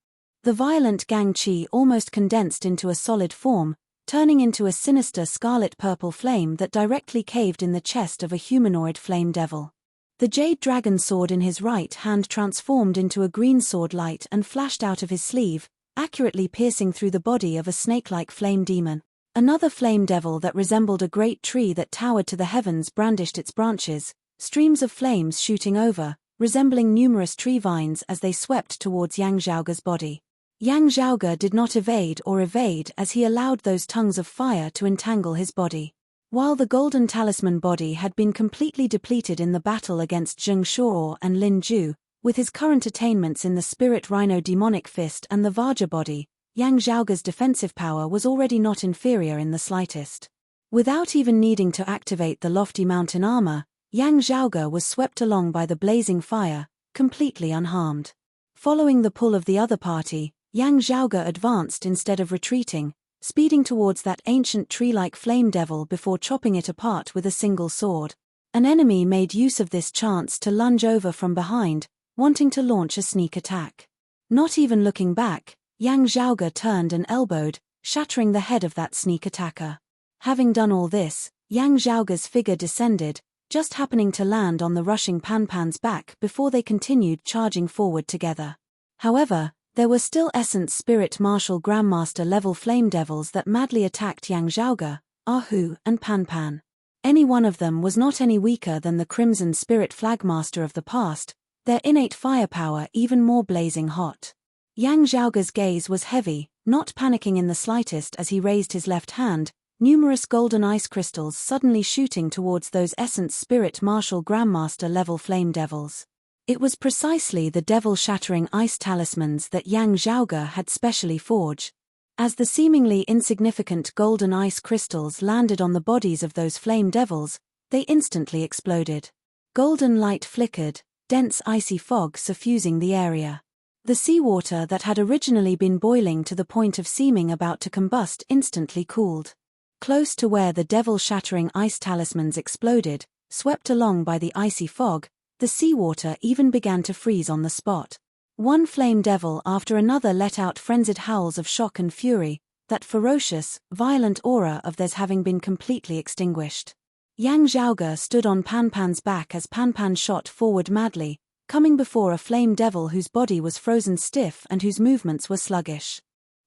The violent Gang Qi almost condensed into a solid form, turning into a sinister scarlet-purple flame that directly caved in the chest of a humanoid flame devil. The jade dragon sword in his right hand transformed into a green sword light and flashed out of his sleeve, accurately piercing through the body of a snake-like flame demon. Another flame devil that resembled a great tree that towered to the heavens brandished its branches, streams of flames shooting over, resembling numerous tree vines as they swept towards Yang Zhaoge's body. Yang Zhaoge did not evade as he allowed those tongues of fire to entangle his body. While the golden talisman body had been completely depleted in the battle against Zheng Shuo and Lin Ju, with his current attainments in the spirit rhino demonic fist and the Vajra body, Yang Zhaoge's defensive power was already not inferior in the slightest. Without even needing to activate the lofty mountain armor, Yang Zhaoge was swept along by the blazing fire, completely unharmed. Following the pull of the other party, Yang Zhaoge advanced instead of retreating, speeding towards that ancient tree-like flame devil before chopping it apart with a single sword. An enemy made use of this chance to lunge over from behind, wanting to launch a sneak attack. Not even looking back, Yang Zhaoge turned and elbowed, shattering the head of that sneak attacker. Having done all this, Yang Zhaoge's figure descended, just happening to land on the rushing Pan Pan's back before they continued charging forward together. However, there were still Essence Spirit Martial Grandmaster level flame devils that madly attacked Yang Zhaoge, Ahu, and Pan Pan. Any one of them was not any weaker than the Crimson Spirit Flagmaster of the past, their innate firepower even more blazing hot. Yang Zhaoge's gaze was heavy, not panicking in the slightest as he raised his left hand, numerous golden ice crystals suddenly shooting towards those Essence Spirit Martial Grandmaster level flame devils. It was precisely the devil-shattering ice talismans that Yang Zhaoge had specially forged. As the seemingly insignificant golden ice crystals landed on the bodies of those flame devils, they instantly exploded. Golden light flickered, dense icy fog suffusing the area. The seawater that had originally been boiling to the point of seeming about to combust instantly cooled. Close to where the devil-shattering ice talismans exploded, swept along by the icy fog, the seawater even began to freeze on the spot. One flame devil after another let out frenzied howls of shock and fury, that ferocious, violent aura of theirs having been completely extinguished. Yang Zhaoge stood on Pan Pan's back as Pan Pan shot forward madly, coming before a flame devil whose body was frozen stiff and whose movements were sluggish.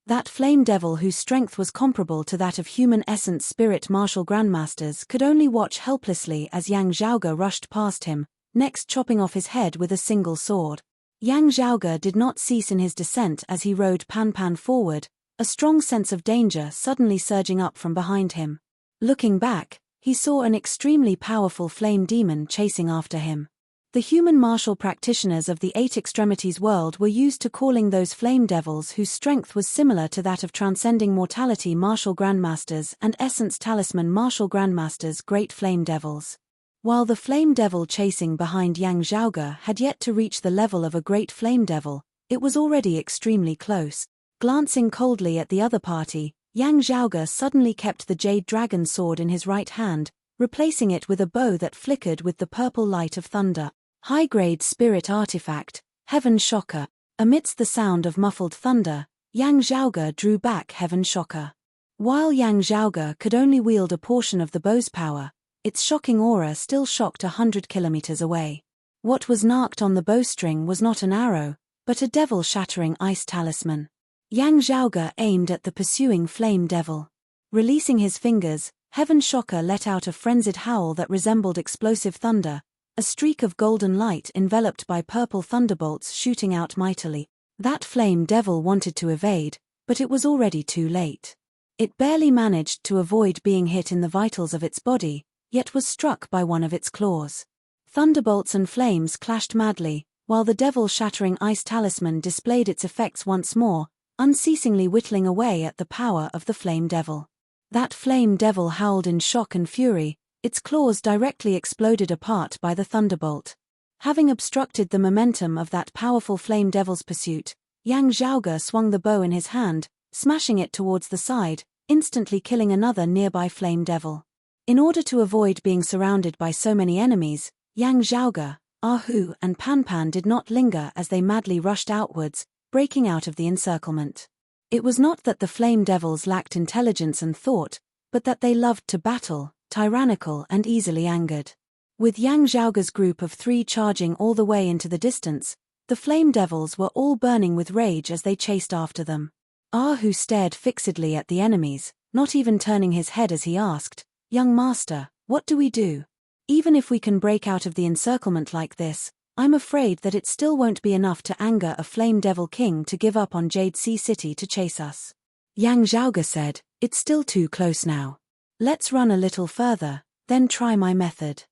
That flame devil whose strength was comparable to that of human essence spirit martial grandmasters could only watch helplessly as Yang Zhaoge rushed past him, next chopping off his head with a single sword. Yang Zhaoge did not cease in his descent as he rode Pan Pan forward, a strong sense of danger suddenly surging up from behind him. Looking back, he saw an extremely powerful flame demon chasing after him. The human martial practitioners of the Eight Extremities world were used to calling those flame devils whose strength was similar to that of transcending mortality martial grandmasters and essence talisman martial grandmasters great flame devils. While the flame devil chasing behind Yang Zhaoge had yet to reach the level of a great flame devil, it was already extremely close. Glancing coldly at the other party, Yang Zhaoge suddenly kept the jade dragon sword in his right hand, replacing it with a bow that flickered with the purple light of thunder. High-grade spirit artifact, Heaven Shocker. Amidst the sound of muffled thunder, Yang Zhaoge drew back Heaven Shocker. While Yang Zhaoge could only wield a portion of the bow's power, its shocking aura still shocked 100 kilometers away. What was narked on the bowstring was not an arrow, but a devil-shattering ice talisman. Yang Zhaoge aimed at the pursuing flame devil. Releasing his fingers, Heaven Shocker let out a frenzied howl that resembled explosive thunder, a streak of golden light enveloped by purple thunderbolts shooting out mightily. That flame devil wanted to evade, but it was already too late. It barely managed to avoid being hit in the vitals of its body, yet was struck by one of its claws. Thunderbolts and flames clashed madly, while the devil-shattering ice talisman displayed its effects once more, unceasingly whittling away at the power of the flame devil. That flame devil howled in shock and fury, its claws directly exploded apart by the thunderbolt. Having obstructed the momentum of that powerful flame devil's pursuit, Yang Zhaoge swung the bow in his hand, smashing it towards the side, instantly killing another nearby flame devil. In order to avoid being surrounded by so many enemies, Yang Zhaoge, Ahu and Pan did not linger as they madly rushed outwards, breaking out of the encirclement. It was not that the flame devils lacked intelligence and thought, but that they loved to battle, tyrannical and easily angered. With Yang Zhaoge's group of 3 charging all the way into the distance, the flame devils were all burning with rage as they chased after them. Ahu stared fixedly at the enemies, not even turning his head as he asked, "Young master, what do we do? Even if we can break out of the encirclement like this, I'm afraid that it still won't be enough to anger a flame devil king to give up on Jade Sea City to chase us." Yang Zhaoge said, "It's still too close now. Let's run a little further, then try my method."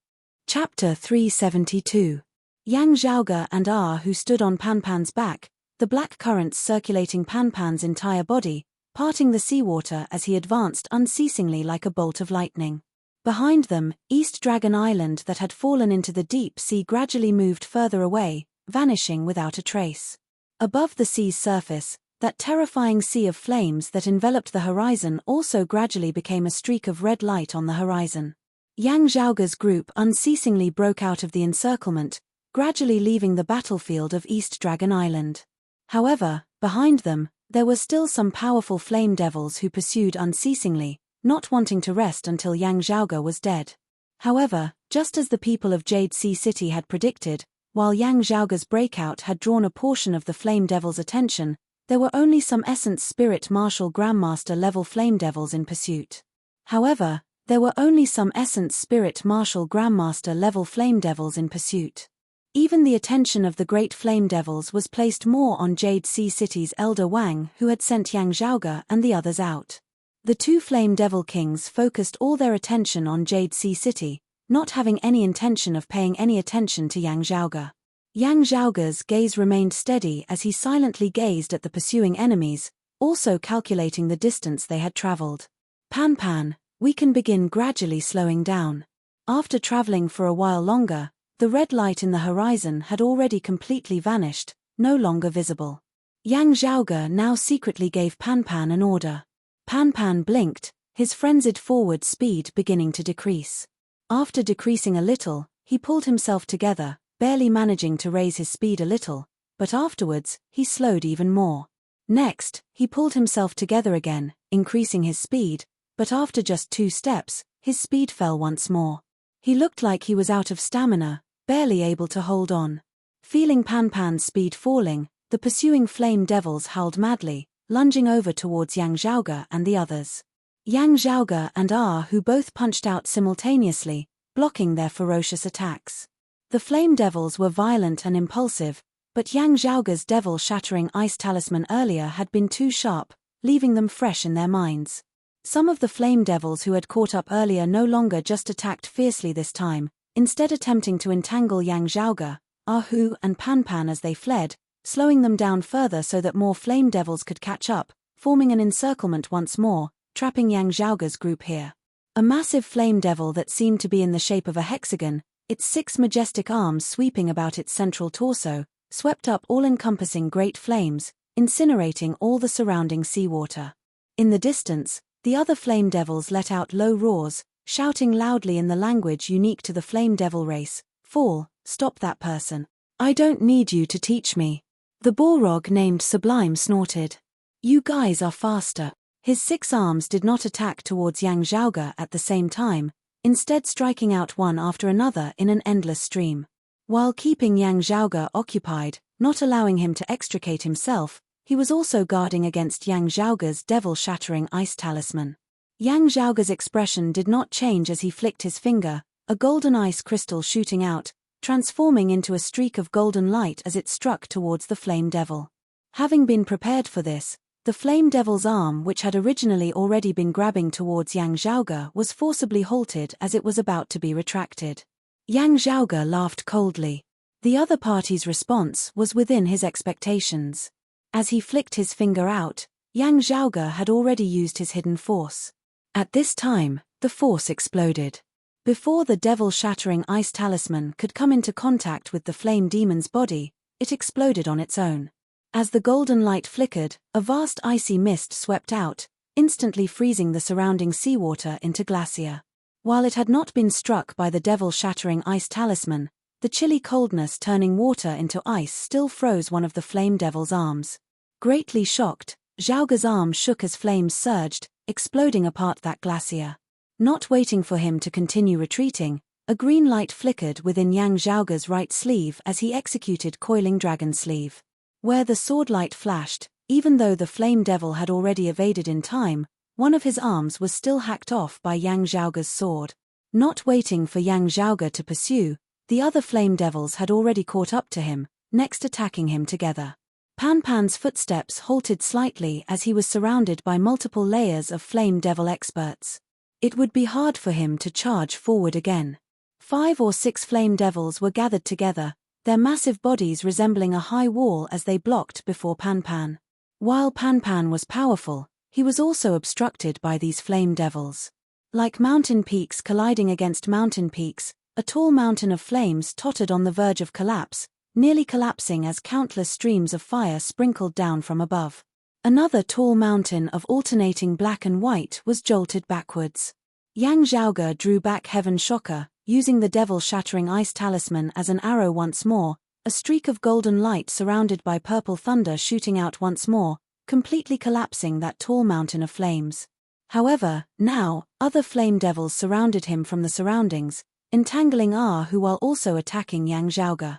Chapter 372. Yang Zhaoge and who stood on Pan's back, the black currents circulating Pan's entire body, parting the seawater as he advanced unceasingly like a bolt of lightning. Behind them, East Dragon Island that had fallen into the deep sea gradually moved further away, vanishing without a trace. Above the sea's surface, that terrifying sea of flames that enveloped the horizon also gradually became a streak of red light on the horizon. Yang Zhaoge's group unceasingly broke out of the encirclement, gradually leaving the battlefield of East Dragon Island. However, behind them, there were still some powerful flame devils who pursued unceasingly, not wanting to rest until Yang Zhaoge was dead. However, just as the people of Jade Sea City had predicted, while Yang Zhaoge's breakout had drawn a portion of the flame devil's attention, there were only some Essence Spirit Martial Grandmaster level flame devils in pursuit. However, there were only some Essence Spirit Martial Grandmaster level flame devils in pursuit. Even the attention of the great flame devils was placed more on Jade Sea City's Elder Wang, who had sent Yang Zhaoge and the others out. The 2 flame devil kings focused all their attention on Jade Sea City, not having any intention of paying any attention to Yang Zhaoge. Yang Zhaoge's gaze remained steady as he silently gazed at the pursuing enemies, also calculating the distance they had traveled. Pan, we can begin gradually slowing down. After traveling for a while longer, the red light in the horizon had already completely vanished, no longer visible. Yang Zhaoge now secretly gave Pan an order. Pan blinked, his frenzied forward speed beginning to decrease. After decreasing a little, he pulled himself together, barely managing to raise his speed a little, but afterwards, he slowed even more. Next, he pulled himself together again, increasing his speed, but after just 2 steps, his speed fell once more. He looked like he was out of stamina, barely able to hold on. Feeling Pan's speed falling, the pursuing flame devils howled madly, lunging over towards Yang Zhaoge and the others. Yang Zhaoge and who both punched out simultaneously, blocking their ferocious attacks. The flame devils were violent and impulsive, but Yang Zhaoge's devil-shattering ice talisman earlier had been too sharp, leaving them fresh in their minds. Some of the flame devils who had caught up earlier no longer just attacked fiercely this time, instead attempting to entangle Yang Zhaoge, Hu and Pan Pan as they fled, slowing them down further so that more flame devils could catch up, forming an encirclement once more, trapping Yang Zhaoge's group here. A massive flame devil that seemed to be in the shape of a hexagon, its 6 majestic arms sweeping about its central torso, swept up all-encompassing great flames, incinerating all the surrounding seawater. In the distance, the other flame devils let out low roars, shouting loudly in the language unique to the flame devil race, "Fall, stop that person. I don't need you to teach me." The Balrog named Sublime snorted. "You guys are faster." His 6 arms did not attack towards Yang Zhaoge at the same time, instead striking out one after another in an endless stream. While keeping Yang Zhaoge occupied, not allowing him to extricate himself, he was also guarding against Yang Zhaoge's devil-shattering ice talisman. Yang Zhaoge's expression did not change as he flicked his finger, a golden ice crystal shooting out, transforming into a streak of golden light as it struck towards the flame devil. Having been prepared for this, the flame devil's arm, which had originally already been grabbing towards Yang Zhaoge, was forcibly halted as it was about to be retracted. Yang Zhaoge laughed coldly. The other party's response was within his expectations. As he flicked his finger out, Yang Zhaoge had already used his hidden force. At this time, the force exploded. Before the devil-shattering ice talisman could come into contact with the flame demon's body, it exploded on its own. As the golden light flickered, a vast icy mist swept out, instantly freezing the surrounding seawater into glacier. While it had not been struck by the devil-shattering ice talisman, the chilly coldness turning water into ice still froze one of the flame devil's arms. Greatly shocked, Zhaoge's arm shook as flames surged, exploding apart that glacier. Not waiting for him to continue retreating, a green light flickered within Yang Zhaoge's right sleeve as he executed Coiling Dragon Sleeve. Where the sword light flashed, even though the flame devil had already evaded in time, one of his arms was still hacked off by Yang Zhaoge's sword. Not waiting for Yang Zhaoge to pursue, the other flame devils had already caught up to him, next attacking him together. Pan Pan's footsteps halted slightly as he was surrounded by multiple layers of flame devil experts. It would be hard for him to charge forward again. 5 or 6 flame devils were gathered together, their massive bodies resembling a high wall as they blocked before Pan Pan. While Pan Pan was powerful, he was also obstructed by these flame devils. Like mountain peaks colliding against mountain peaks, a tall mountain of flames tottered on the verge of collapse, nearly collapsing as countless streams of fire sprinkled down from above. Another tall mountain of alternating black and white was jolted backwards. Yang Zhaoge drew back Heaven Shocker, using the devil-shattering ice talisman as an arrow once more, a streak of golden light surrounded by purple thunder shooting out once more, completely collapsing that tall mountain of flames. However, now, other flame devils surrounded him from the surroundings, entangling Hu while also attacking Yang Zhaoge.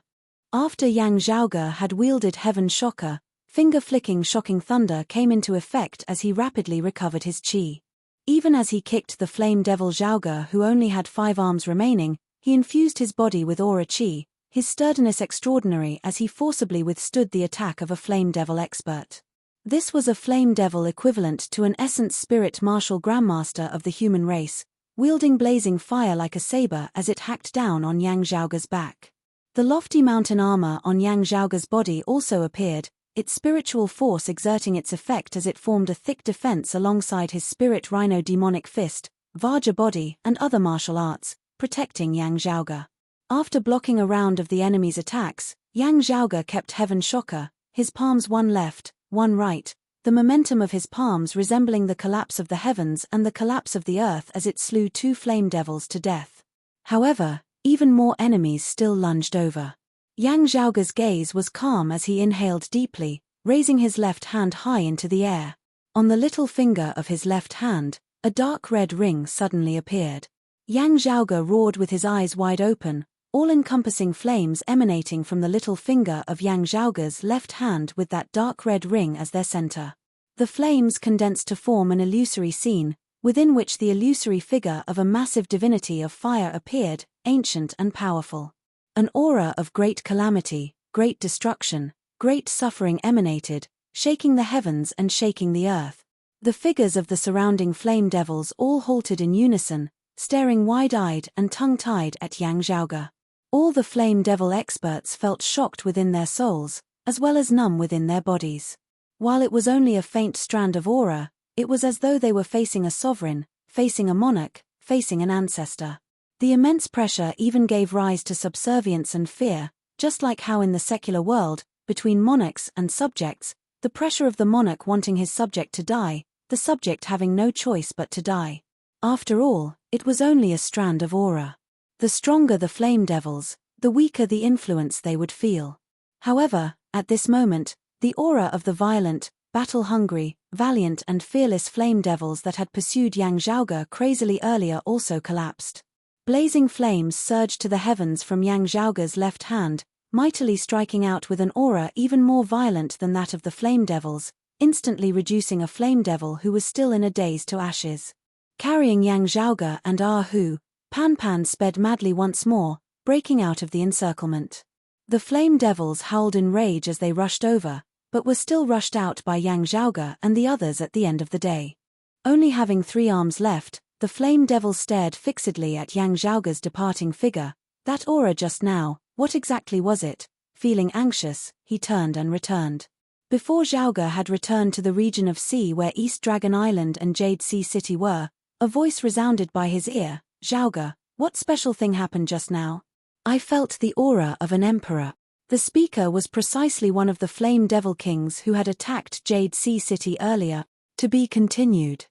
After Yang Zhaoge had wielded Heaven Shocker, finger-flicking shocking thunder came into effect as he rapidly recovered his chi. Even as he kicked the flame devil Zhaoge, who only had 5 arms remaining, he infused his body with aura chi, his sturdiness extraordinary as he forcibly withstood the attack of a flame devil expert. This was a flame devil equivalent to an essence spirit martial grandmaster of the human race, wielding blazing fire like a saber as it hacked down on Yang Zhaoge's back. The lofty mountain armor on Yang Zhaoge's body also appeared, its spiritual force exerting its effect as it formed a thick defense alongside his spirit rhino demonic fist, Vajra body and other martial arts, protecting Yang Zhaoge. After blocking a round of the enemy's attacks, Yang Zhaoge kept Heaven Shocker, his palms one left, one right, the momentum of his palms resembling the collapse of the heavens and the collapse of the earth as it slew 2 flame devils to death. However, even more enemies still lunged over. Yang Zhaoge's gaze was calm as he inhaled deeply, raising his left hand high into the air. On the little finger of his left hand, a dark red ring suddenly appeared. Yang Zhaoge roared with his eyes wide open, all-encompassing flames emanating from the little finger of Yang Zhaoge's left hand with that dark red ring as their center. The flames condensed to form an illusory scene, within which the illusory figure of a massive divinity of fire appeared, ancient and powerful. An aura of great calamity, great destruction, great suffering emanated, shaking the heavens and shaking the earth. The figures of the surrounding flame devils all halted in unison, staring wide-eyed and tongue-tied at Yang Zhaoge. All the Flame Devil experts felt shocked within their souls, as well as numb within their bodies. While it was only a faint strand of aura, it was as though they were facing a sovereign, facing a monarch, facing an ancestor. The immense pressure even gave rise to subservience and fear, just like how in the secular world, between monarchs and subjects, the pressure of the monarch wanting his subject to die, the subject having no choice but to die. After all, it was only a strand of aura. The stronger the Flame Devils, the weaker the influence they would feel. However, at this moment, the aura of the violent, battle-hungry, valiant and fearless Flame Devils that had pursued Yang Zhaoge crazily earlier also collapsed. Blazing flames surged to the heavens from Yang Zhaoge's left hand, mightily striking out with an aura even more violent than that of the Flame Devils, instantly reducing a Flame Devil who was still in a daze to ashes. Carrying Yang Zhaoge and Hu, Pan Pan sped madly once more, breaking out of the encirclement. The Flame Devils howled in rage as they rushed over, but were still rushed out by Yang Zhaoge and the others at the end of the day. Only having 3 arms left, the Flame Devil stared fixedly at Yang Zhaoge's departing figure. That aura just now, what exactly was it? Feeling anxious, he turned and returned. Before Zhaoge had returned to the region of sea where East Dragon Island and Jade Sea City were, a voice resounded by his ear. Zhaoge, what special thing happened just now? I felt the aura of an emperor. The speaker was precisely one of the Flame Devil Kings who had attacked Jade Sea City earlier. To be continued.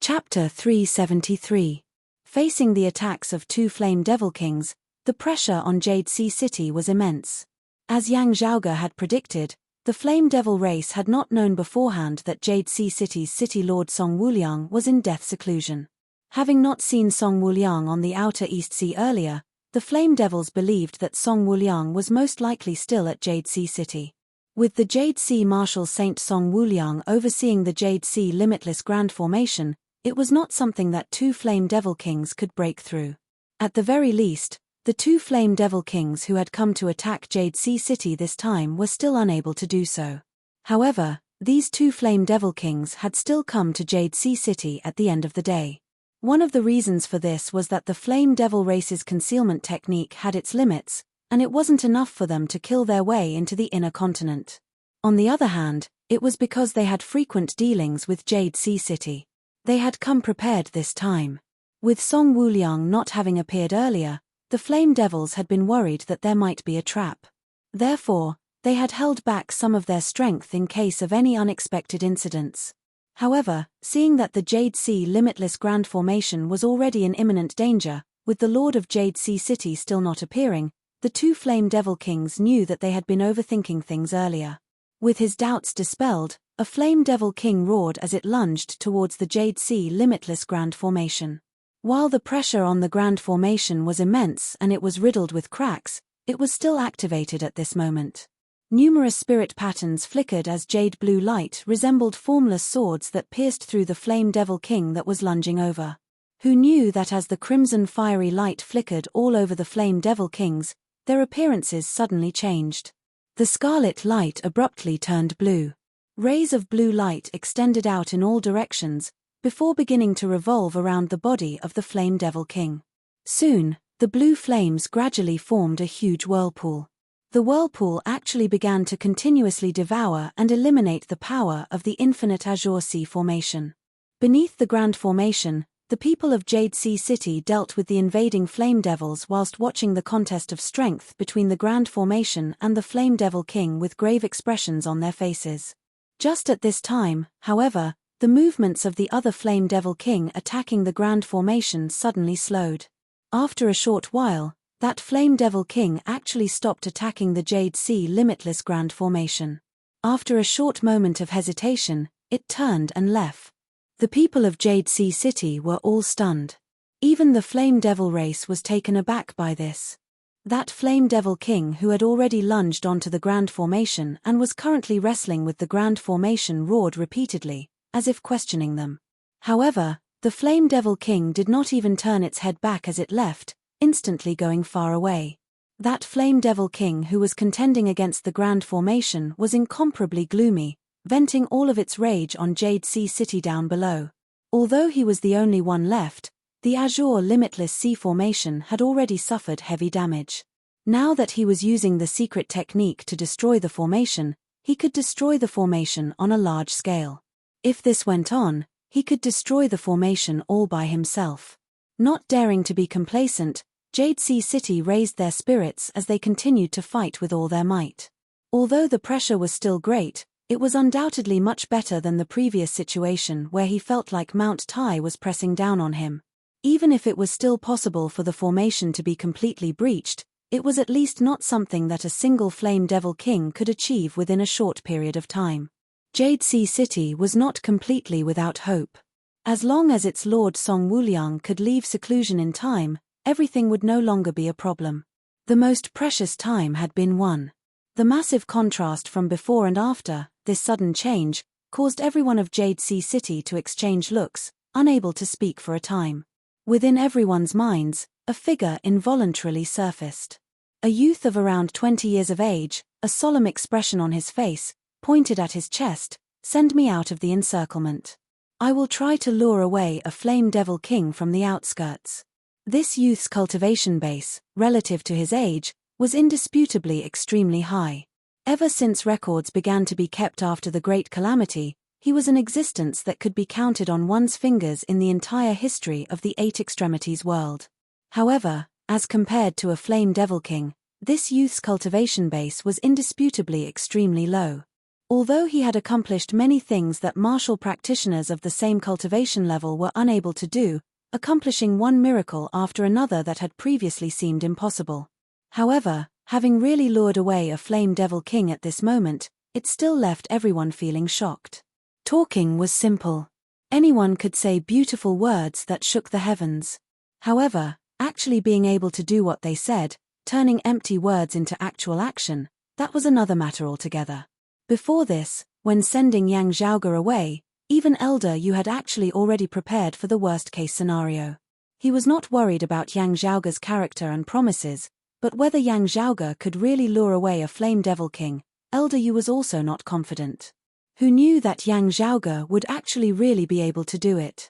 Chapter 373. Facing the attacks of 2 Flame Devil Kings, the pressure on Jade Sea City was immense. As Yang Zhaoge had predicted, the Flame Devil race had not known beforehand that Jade Sea City's city lord Song Wuliang was in death seclusion. Having not seen Song Wuliang on the outer East Sea earlier, the Flame Devils believed that Song Wuliang was most likely still at Jade Sea City. With the Jade Sea Marshal Saint Song Wuliang overseeing the Jade Sea Limitless Grand Formation, it was not something that 2 Flame Devil Kings could break through. At the very least, the 2 Flame Devil Kings who had come to attack Jade Sea City this time were still unable to do so. However, these 2 Flame Devil Kings had still come to Jade Sea City at the end of the day. One of the reasons for this was that the Flame Devil race's concealment technique had its limits, and it wasn't enough for them to kill their way into the inner continent. On the other hand, it was because they had frequent dealings with Jade Sea City. They had come prepared this time. With Song Wuliang not having appeared earlier, the Flame Devils had been worried that there might be a trap. Therefore, they had held back some of their strength in case of any unexpected incidents. However, seeing that the Jade Sea Limitless Grand Formation was already in imminent danger, with the Lord of Jade Sea City still not appearing, the 2 Flame Devil Kings knew that they had been overthinking things earlier. With his doubts dispelled, a Flame Devil King roared as it lunged towards the Jade Sea Limitless Grand Formation. While the pressure on the Grand Formation was immense and it was riddled with cracks, it was still activated at this moment. Numerous spirit patterns flickered as jade blue light resembled formless swords that pierced through the Flame Devil King that was lunging over. Who knew that as the crimson fiery light flickered all over the Flame Devil Kings, their appearances suddenly changed. The scarlet light abruptly turned blue. Rays of blue light extended out in all directions, before beginning to revolve around the body of the Flame Devil King. Soon, the blue flames gradually formed a huge whirlpool. The whirlpool actually began to continuously devour and eliminate the power of the infinite Azure Sea Formation. Beneath the Grand Formation, the people of Jade Sea City dealt with the invading Flame Devils whilst watching the contest of strength between the Grand Formation and the Flame Devil King with grave expressions on their faces. Just at this time, however, the movements of the other Flame Devil King attacking the Grand Formation suddenly slowed. After a short while, that Flame Devil King actually stopped attacking the Jade Sea Limitless Grand Formation. After a short moment of hesitation, it turned and left. The people of Jade Sea City were all stunned. Even the Flame Devil race was taken aback by this. That Flame Devil King who had already lunged onto the Grand Formation and was currently wrestling with the Grand Formation roared repeatedly, as if questioning them. However, the Flame Devil King did not even turn its head back as it left, instantly going far away. That Flame Devil King who was contending against the Grand Formation was incomparably gloomy, venting all of its rage on Jade Sea City down below. Although he was the only one left, The azure limitless sea formation had already suffered heavy damage. Now that he was using the secret technique to destroy the formation, he could destroy the formation on a large scale. If this went on, he could destroy the formation all by himself. Not daring to be complacent, Jade Sea City raised their spirits as they continued to fight with all their might. Although the pressure was still great, it was undoubtedly much better than the previous situation where he felt like Mount Tai was pressing down on him. Even if it was still possible for the formation to be completely breached, it was at least not something that a single Flame Devil King could achieve within a short period of time. Jade Sea City was not completely without hope. As long as its lord Song Wuliang could leave seclusion in time, everything would no longer be a problem. The most precious time had been won. The massive contrast from before and after, this sudden change, caused everyone of Jade Sea City to exchange looks, unable to speak for a time. Within everyone's minds, a figure involuntarily surfaced. A youth of around 20 years of age, a solemn expression on his face, pointed at his chest. "Send me out of the encirclement. I will try to lure away a Flame Devil King from the outskirts." This youth's cultivation base, relative to his age, was indisputably extremely high. Ever since records began to be kept after the Great Calamity, he was an existence that could be counted on one's fingers in the entire history of the Eight Extremities world. However, as compared to a Flame Devil King, this youth's cultivation base was indisputably extremely low. Although he had accomplished many things that martial practitioners of the same cultivation level were unable to do, accomplishing one miracle after another that had previously seemed impossible. However, having really lured away a Flame Devil King at this moment, it still left everyone feeling shocked. Talking was simple. Anyone could say beautiful words that shook the heavens. However, actually being able to do what they said, turning empty words into actual action, that was another matter altogether. Before this, when sending Yang Zhaoge away, even Elder Yu had actually already prepared for the worst-case scenario. He was not worried about Yang Zhaoge's character and promises, but whether Yang Zhaoge could really lure away a Flame Devil King, Elder Yu was also not confident. Who knew that Yang Zhaoge would actually really be able to do it?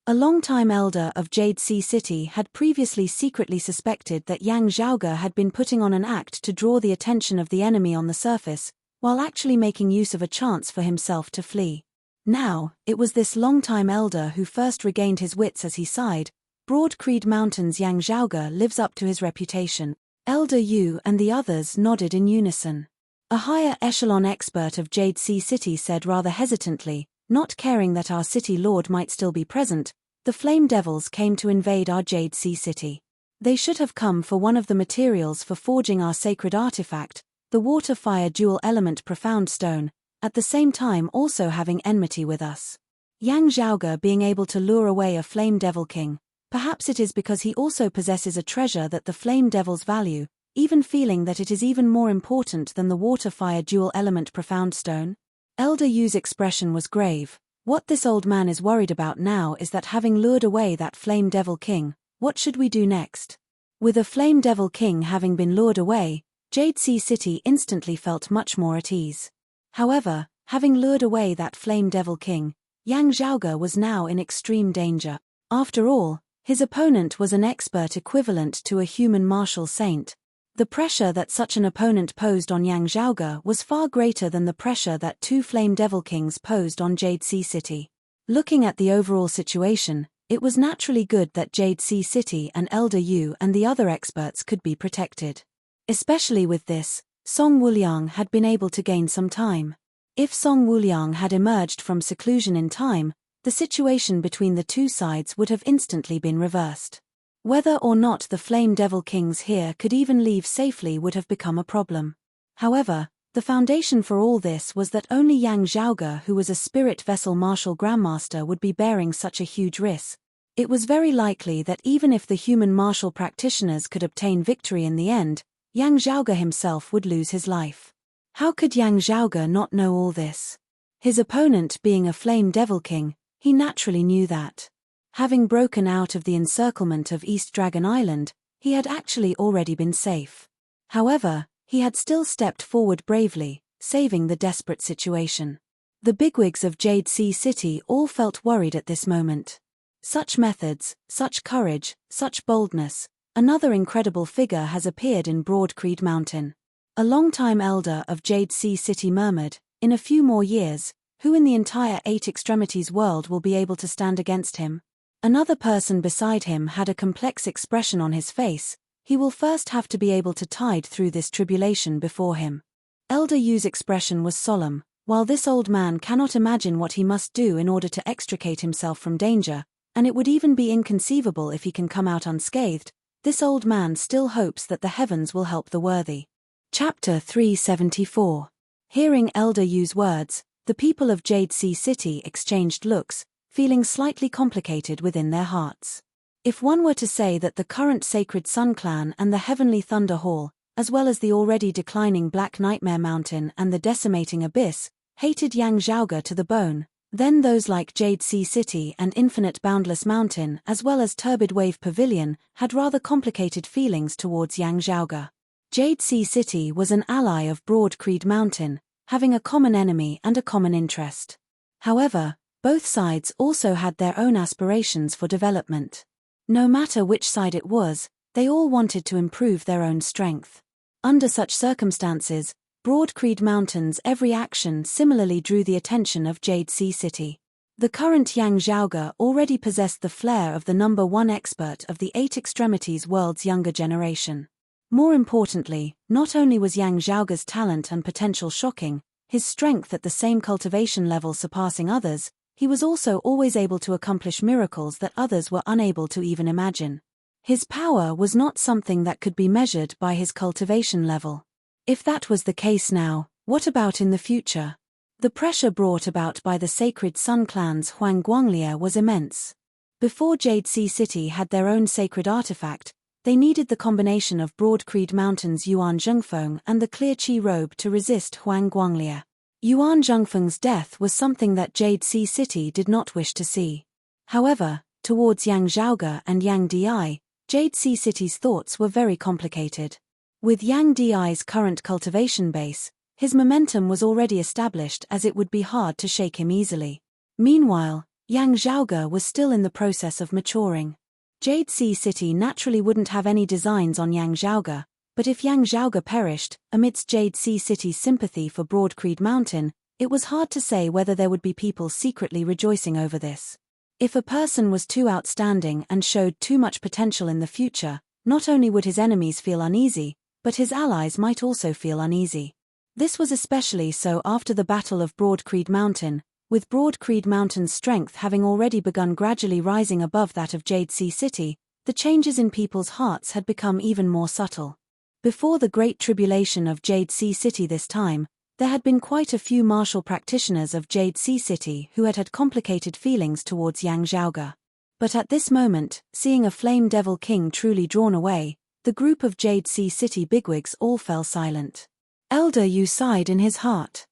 A long-time elder of Jade Sea City had previously secretly suspected that Yang Zhaoge had been putting on an act to draw the attention of the enemy on the surface, while actually making use of a chance for himself to flee. Now, it was this long-time elder who first regained his wits as he sighed. Broad Creed Mountain's Yang Zhaoge lives up to his reputation. Elder Yu and the others nodded in unison. A higher echelon expert of Jade Sea City said rather hesitantly, "Not caring that our city lord might still be present, the Flame Devils came to invade our Jade Sea City. They should have come for one of the materials for forging our sacred artifact, the water-fire dual element profound stone, at the same time also having enmity with us." Yang Zhaoge being able to lure away a Flame Devil King, perhaps it is because he also possesses a treasure that the Flame Devils value, even feeling that it is even more important than the water-fire dual element profound stone. Elder Yu's expression was grave. What this old man is worried about now is that having lured away that Flame Devil King, what should we do next? With a Flame Devil King having been lured away, Jade Sea City instantly felt much more at ease. However, having lured away that Flame Devil King, Yang Zhaoge was now in extreme danger. After all, his opponent was an expert equivalent to a human martial saint. The pressure that such an opponent posed on Yang Zhaoge was far greater than the pressure that two Flame Devil Kings posed on Jade Sea City. Looking at the overall situation, it was naturally good that Jade Sea City and Elder Yu and the other experts could be protected. Especially with this, Song Wuliang had been able to gain some time. If Song Wuliang had emerged from seclusion in time, the situation between the two sides would have instantly been reversed. Whether or not the Flame Devil Kings here could even leave safely would have become a problem. However, the foundation for all this was that only Yang Zhaoge, who was a spirit vessel martial grandmaster, would be bearing such a huge risk. It was very likely that even if the human martial practitioners could obtain victory in the end, Yang Zhaoge himself would lose his life. How could Yang Zhaoge not know all this? His opponent being a Flame Devil King, he naturally knew that. Having broken out of the encirclement of East Dragon Island, he had actually already been safe. However, he had still stepped forward bravely, saving the desperate situation. The bigwigs of Jade Sea City all felt worried at this moment. Such methods, such courage, such boldness. Another incredible figure has appeared in Broad Creed Mountain. A longtime elder of Jade Sea City murmured, "In a few more years, who in the entire Eight Extremities world will be able to stand against him?" Another person beside him had a complex expression on his face. "He will first have to be able to tide through this tribulation before him." Elder Yu's expression was solemn. While this old man cannot imagine what he must do in order to extricate himself from danger, and it would even be inconceivable if he can come out unscathed, this old man still hopes that the heavens will help the worthy. Chapter 374. Hearing Elder Yu's words, the people of Jade Sea City exchanged looks, feeling slightly complicated within their hearts. If one were to say that the current Sacred Sun Clan and the Heavenly Thunder Hall, as well as the already declining Black Nightmare Mountain and the decimating Abyss, hated Yang Zhaoge to the bone, then those like Jade Sea City and Infinite Boundless Mountain as well as Turbid Wave Pavilion had rather complicated feelings towards Yang Zhaoge. Jade Sea City was an ally of Broad Creed Mountain, having a common enemy and a common interest. However, both sides also had their own aspirations for development. No matter which side it was, they all wanted to improve their own strength. Under such circumstances, Broad Creed Mountain's every action similarly drew the attention of Jade Sea City. The current Yang Zhaoge already possessed the flair of the number one expert of the Eight Extremities world's younger generation. More importantly, not only was Yang Zhaoge's talent and potential shocking, his strength at the same cultivation level surpassing others, he was also always able to accomplish miracles that others were unable to even imagine. His power was not something that could be measured by his cultivation level. If that was the case now, what about in the future? The pressure brought about by the Sacred Sun Clan's Huang Guanglia was immense. Before Jade Sea City had their own sacred artifact, they needed the combination of Broad Creed Mountain's Yuan Zhengfeng and the Clear Qi robe to resist Huang Guanglia. Yuan Zhengfeng's death was something that Jade Sea City did not wish to see. However, towards Yang Zhaoge and Yang Di, Jade Sea City's thoughts were very complicated. With Yang Di's current cultivation base, his momentum was already established as it would be hard to shake him easily. Meanwhile, Yang Zhaoge was still in the process of maturing. Jade Sea City naturally wouldn't have any designs on Yang Zhaoge, but if Yang Zhaoge perished, amidst Jade Sea City's sympathy for Broad Creed Mountain, it was hard to say whether there would be people secretly rejoicing over this. If a person was too outstanding and showed too much potential in the future, not only would his enemies feel uneasy, but his allies might also feel uneasy. This was especially so after the Battle of Broad Creed Mountain, with Broad Creed Mountain's strength having already begun gradually rising above that of Jade Sea City, the changes in people's hearts had become even more subtle. Before the Great Tribulation of Jade Sea City this time, there had been quite a few martial practitioners of Jade Sea City who had had complicated feelings towards Yang Zhaoge. But at this moment, seeing a Flame Devil King truly drawn away, the group of Jade Sea City bigwigs all fell silent. Elder Yu sighed in his heart.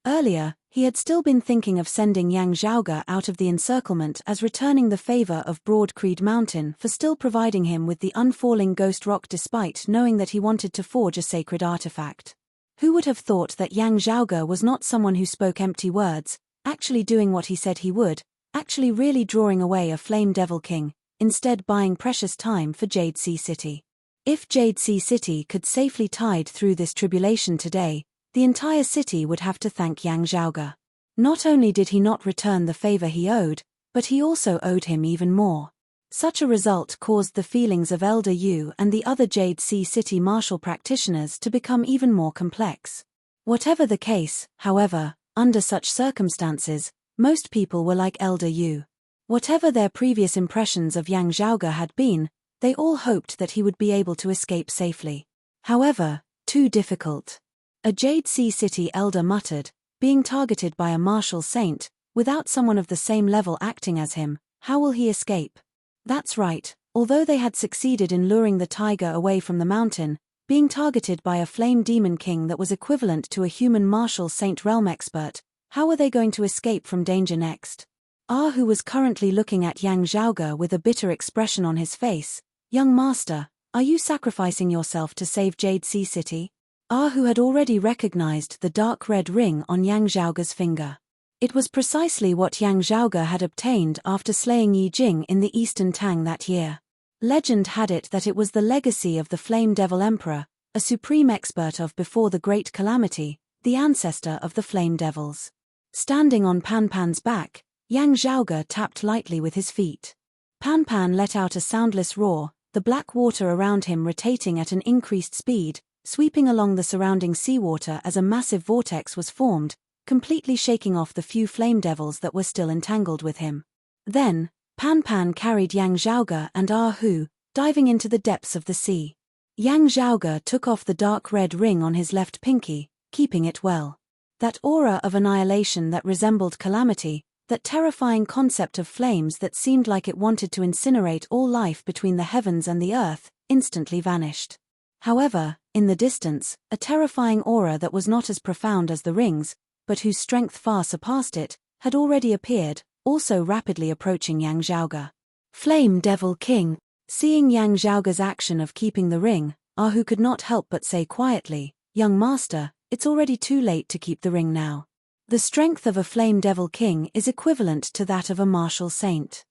Earlier, he had still been thinking of sending Yang Zhaoge out of the encirclement as returning the favor of Broad Creed Mountain for still providing him with the unfalling ghost rock despite knowing that he wanted to forge a sacred artifact. Who would have thought that Yang Zhaoge was not someone who spoke empty words, actually doing what he said he would, actually really drawing away a Flame Devil King, instead buying precious time for Jade Sea City. If Jade Sea City could safely tide through this tribulation today, the entire city would have to thank Yang Zhaoge. Not only did he not return the favor he owed, but he also owed him even more. Such a result caused the feelings of Elder Yu and the other Jade Sea City martial practitioners to become even more complex. Whatever the case, however, under such circumstances, most people were like Elder Yu. Whatever their previous impressions of Yang Zhaoge had been, they all hoped that he would be able to escape safely. However, too difficult. A Jade Sea City elder muttered, being targeted by a martial saint, without someone of the same level acting as him, how will he escape? That's right, although they had succeeded in luring the tiger away from the mountain, being targeted by a flame demon king that was equivalent to a human martial saint realm expert, how were they going to escape from danger next? Ah, who was currently looking at Yang Zhaoge with a bitter expression on his face. Young master, are you sacrificing yourself to save Jade Sea City? Ah, who had already recognized the dark red ring on Yang Zhaoge's finger. It was precisely what Yang Zhaoge had obtained after slaying Yi Jing in the Eastern Tang that year. Legend had it that it was the legacy of the Flame Devil Emperor, a supreme expert of before the Great Calamity, the ancestor of the Flame Devils. Standing on Pan Pan's back, Yang Zhaoge tapped lightly with his feet. Pan Pan let out a soundless roar, the black water around him rotating at an increased speed, sweeping along the surrounding seawater as a massive vortex was formed, completely shaking off the few flame devils that were still entangled with him. Then, Pan Pan carried Yang Zhaoge and Hu, diving into the depths of the sea. Yang Zhaoge took off the dark red ring on his left pinky, keeping it well. That aura of annihilation that resembled calamity, that terrifying concept of flames that seemed like it wanted to incinerate all life between the heavens and the earth, instantly vanished. However, in the distance, a terrifying aura that was not as profound as the rings, but whose strength far surpassed it, had already appeared, also rapidly approaching Yang Zhaoge. Flame Devil King. Seeing Yang Zhaoge's action of keeping the ring, Hu could not help but say quietly, "Young master, it's already too late to keep the ring now." The strength of a Flame Devil King is equivalent to that of a martial saint.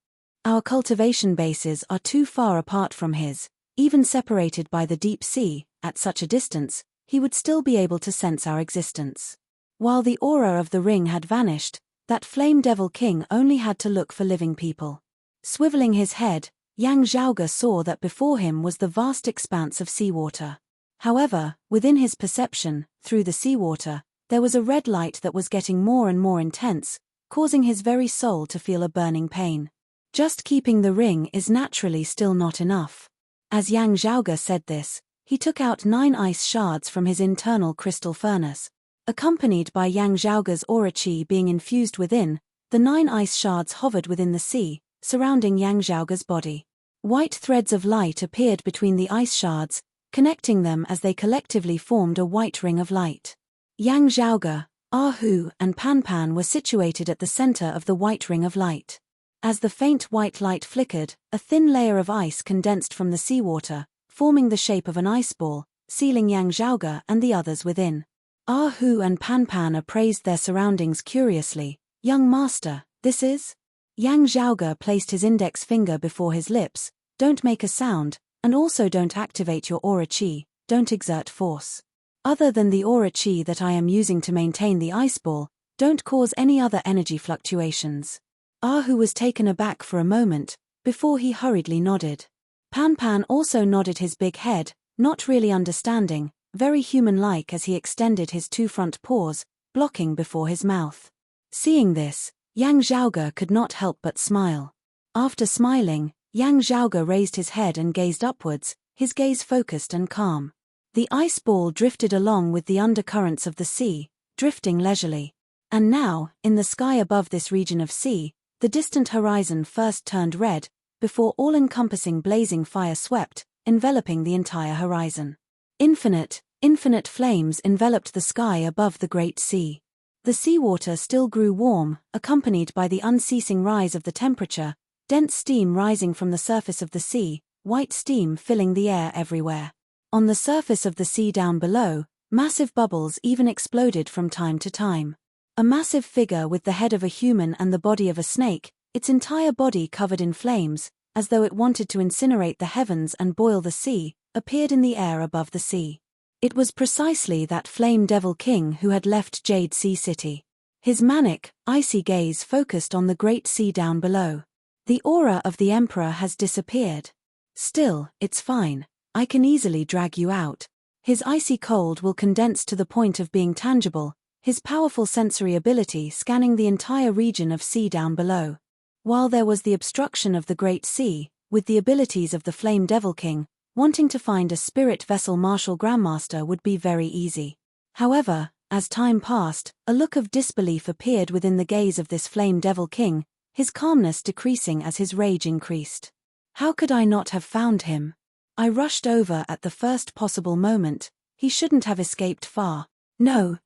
Our cultivation bases are too far apart from his. Even separated by the deep sea, at such a distance, he would still be able to sense our existence. While the aura of the ring had vanished, that Flame Devil King only had to look for living people. Swiveling his head, Yang Zhaoge saw that before him was the vast expanse of seawater. However, within his perception, through the seawater, there was a red light that was getting more and more intense, causing his very soul to feel a burning pain. Just keeping the ring is naturally still not enough. As Yang Zhaoge said this, he took out 9 ice shards from his internal crystal furnace. Accompanied by Yang Zhaoge's aura chi being infused within, the 9 ice shards hovered within the sea, surrounding Yang Zhaoge's body. White threads of light appeared between the ice shards, connecting them as they collectively formed a white ring of light. Yang Zhaoge, Hu, and Pan Pan were situated at the center of the white ring of light. As the faint white light flickered, a thin layer of ice condensed from the seawater, forming the shape of an ice ball, sealing Yang Zhaoge and the others within. Hu and Pan Pan appraised their surroundings curiously. "Young master, this is?" Yang Zhaoge placed his index finger before his lips. "Don't make a sound, and also don't activate your aura chi, don't exert force. Other than the aura chi that I am using to maintain the ice ball, don't cause any other energy fluctuations." Hu was taken aback for a moment, before he hurriedly nodded. Pan Pan also nodded his big head, not really understanding, very human-like as he extended his 2 front paws, blocking before his mouth. Seeing this, Yang Zhaoge could not help but smile. After smiling, Yang Zhaoge raised his head and gazed upwards, his gaze focused and calm. The ice ball drifted along with the undercurrents of the sea, drifting leisurely. And now, in the sky above this region of sea, the distant horizon first turned red, before all-encompassing blazing fire swept, enveloping the entire horizon. Infinite flames enveloped the sky above the great sea. The seawater still grew warm, accompanied by the unceasing rise of the temperature, dense steam rising from the surface of the sea, white steam filling the air everywhere. On the surface of the sea down below, massive bubbles even exploded from time to time. A massive figure with the head of a human and the body of a snake, its entire body covered in flames, as though it wanted to incinerate the heavens and boil the sea, appeared in the air above the sea. It was precisely that Flame Devil King who had left Jade Sea City. His manic, icy gaze focused on the great sea down below. "The aura of the Emperor has disappeared. Still, it's fine. I can easily drag you out." His icy cold will condense to the point of being tangible, his powerful sensory ability scanning the entire region of sea down below. While there was the obstruction of the Great Sea, with the abilities of the Flame Devil King, wanting to find a spirit vessel martial grandmaster would be very easy. However, as time passed, a look of disbelief appeared within the gaze of this Flame Devil King, his calmness decreasing as his rage increased. "How could I not have found him? I rushed over at the first possible moment. He shouldn't have escaped far. No,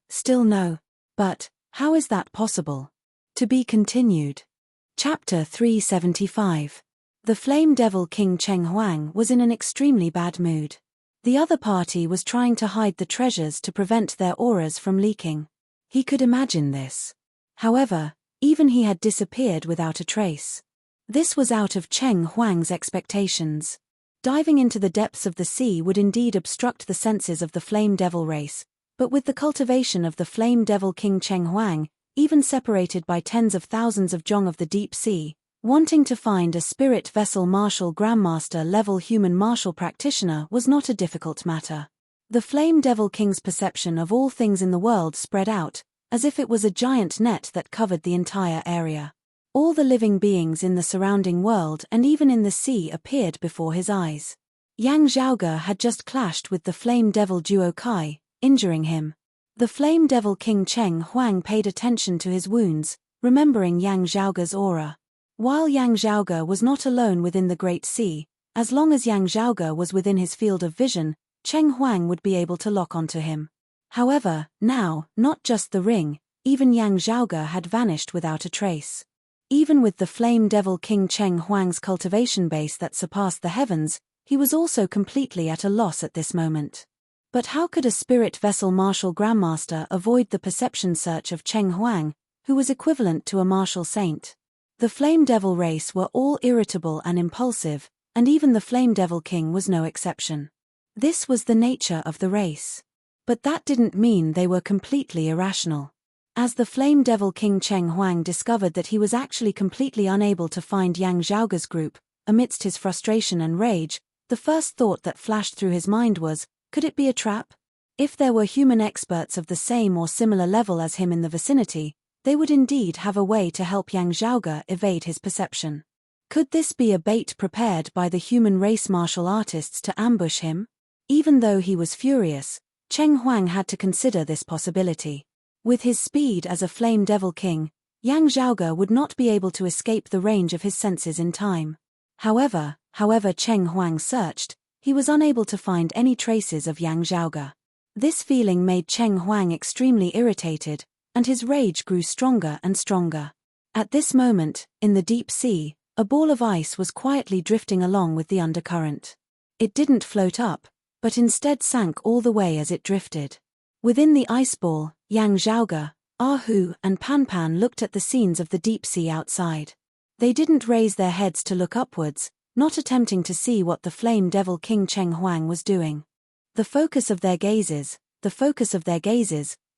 still no. But, how is that possible?" To be continued. Chapter 375. The Flame Devil King Cheng Huang was in an extremely bad mood. The other party was trying to hide the treasures to prevent their auras from leaking. He could imagine this. However, even he had disappeared without a trace. This was out of Cheng Huang's expectations. Diving into the depths of the sea would indeed obstruct the senses of the Flame Devil race, but with the cultivation of the Flame Devil King Cheng Huang, even separated by tens of thousands of zhong of the deep sea, wanting to find a spirit vessel martial grandmaster level human martial practitioner was not a difficult matter. The Flame Devil King's perception of all things in the world spread out, as if it was a giant net that covered the entire area. All the living beings in the surrounding world and even in the sea appeared before his eyes. Yang Zhaoge had just clashed with the Flame Devil Duo Kai, injuring him. The Flame Devil King Cheng Huang paid attention to his wounds, remembering Yang Zhaoge's aura. While Yang Zhaoge was not alone within the Great Sea, as long as Yang Zhaoge was within his field of vision, Cheng Huang would be able to lock onto him. However, now, not just the ring, even Yang Zhaoge had vanished without a trace. Even with the Flame Devil King Cheng Huang's cultivation base that surpassed the heavens, he was also completely at a loss at this moment. But how could a spirit vessel martial grandmaster avoid the perception search of Cheng Huang, who was equivalent to a martial saint? The Flame Devil race were all irritable and impulsive, and even the Flame Devil King was no exception. This was the nature of the race. But that didn't mean they were completely irrational. As the Flame Devil King Cheng Huang discovered that he was actually completely unable to find Yang Zhaoge's group, amidst his frustration and rage, the first thought that flashed through his mind was, could it be a trap? If there were human experts of the same or similar level as him in the vicinity, they would indeed have a way to help Yang Zhaoge evade his perception. Could this be a bait prepared by the human race martial artists to ambush him? Even though he was furious, Cheng Huang had to consider this possibility. With his speed as a Flame Devil King, Yang Zhaoge would not be able to escape the range of his senses in time. However Cheng Huang searched, he was unable to find any traces of Yang Zhaoge. This feeling made Cheng Huang extremely irritated, and his rage grew stronger and stronger. At this moment, in the deep sea, a ball of ice was quietly drifting along with the undercurrent. It didn't float up, but instead sank all the way as it drifted. Within the ice ball, Yang Zhaoge, Hu, and Pan Pan looked at the scenes of the deep sea outside. They didn't raise their heads to look upwards, not attempting to see what the Flame Devil King Cheng Huang was doing. The focus of their gazes,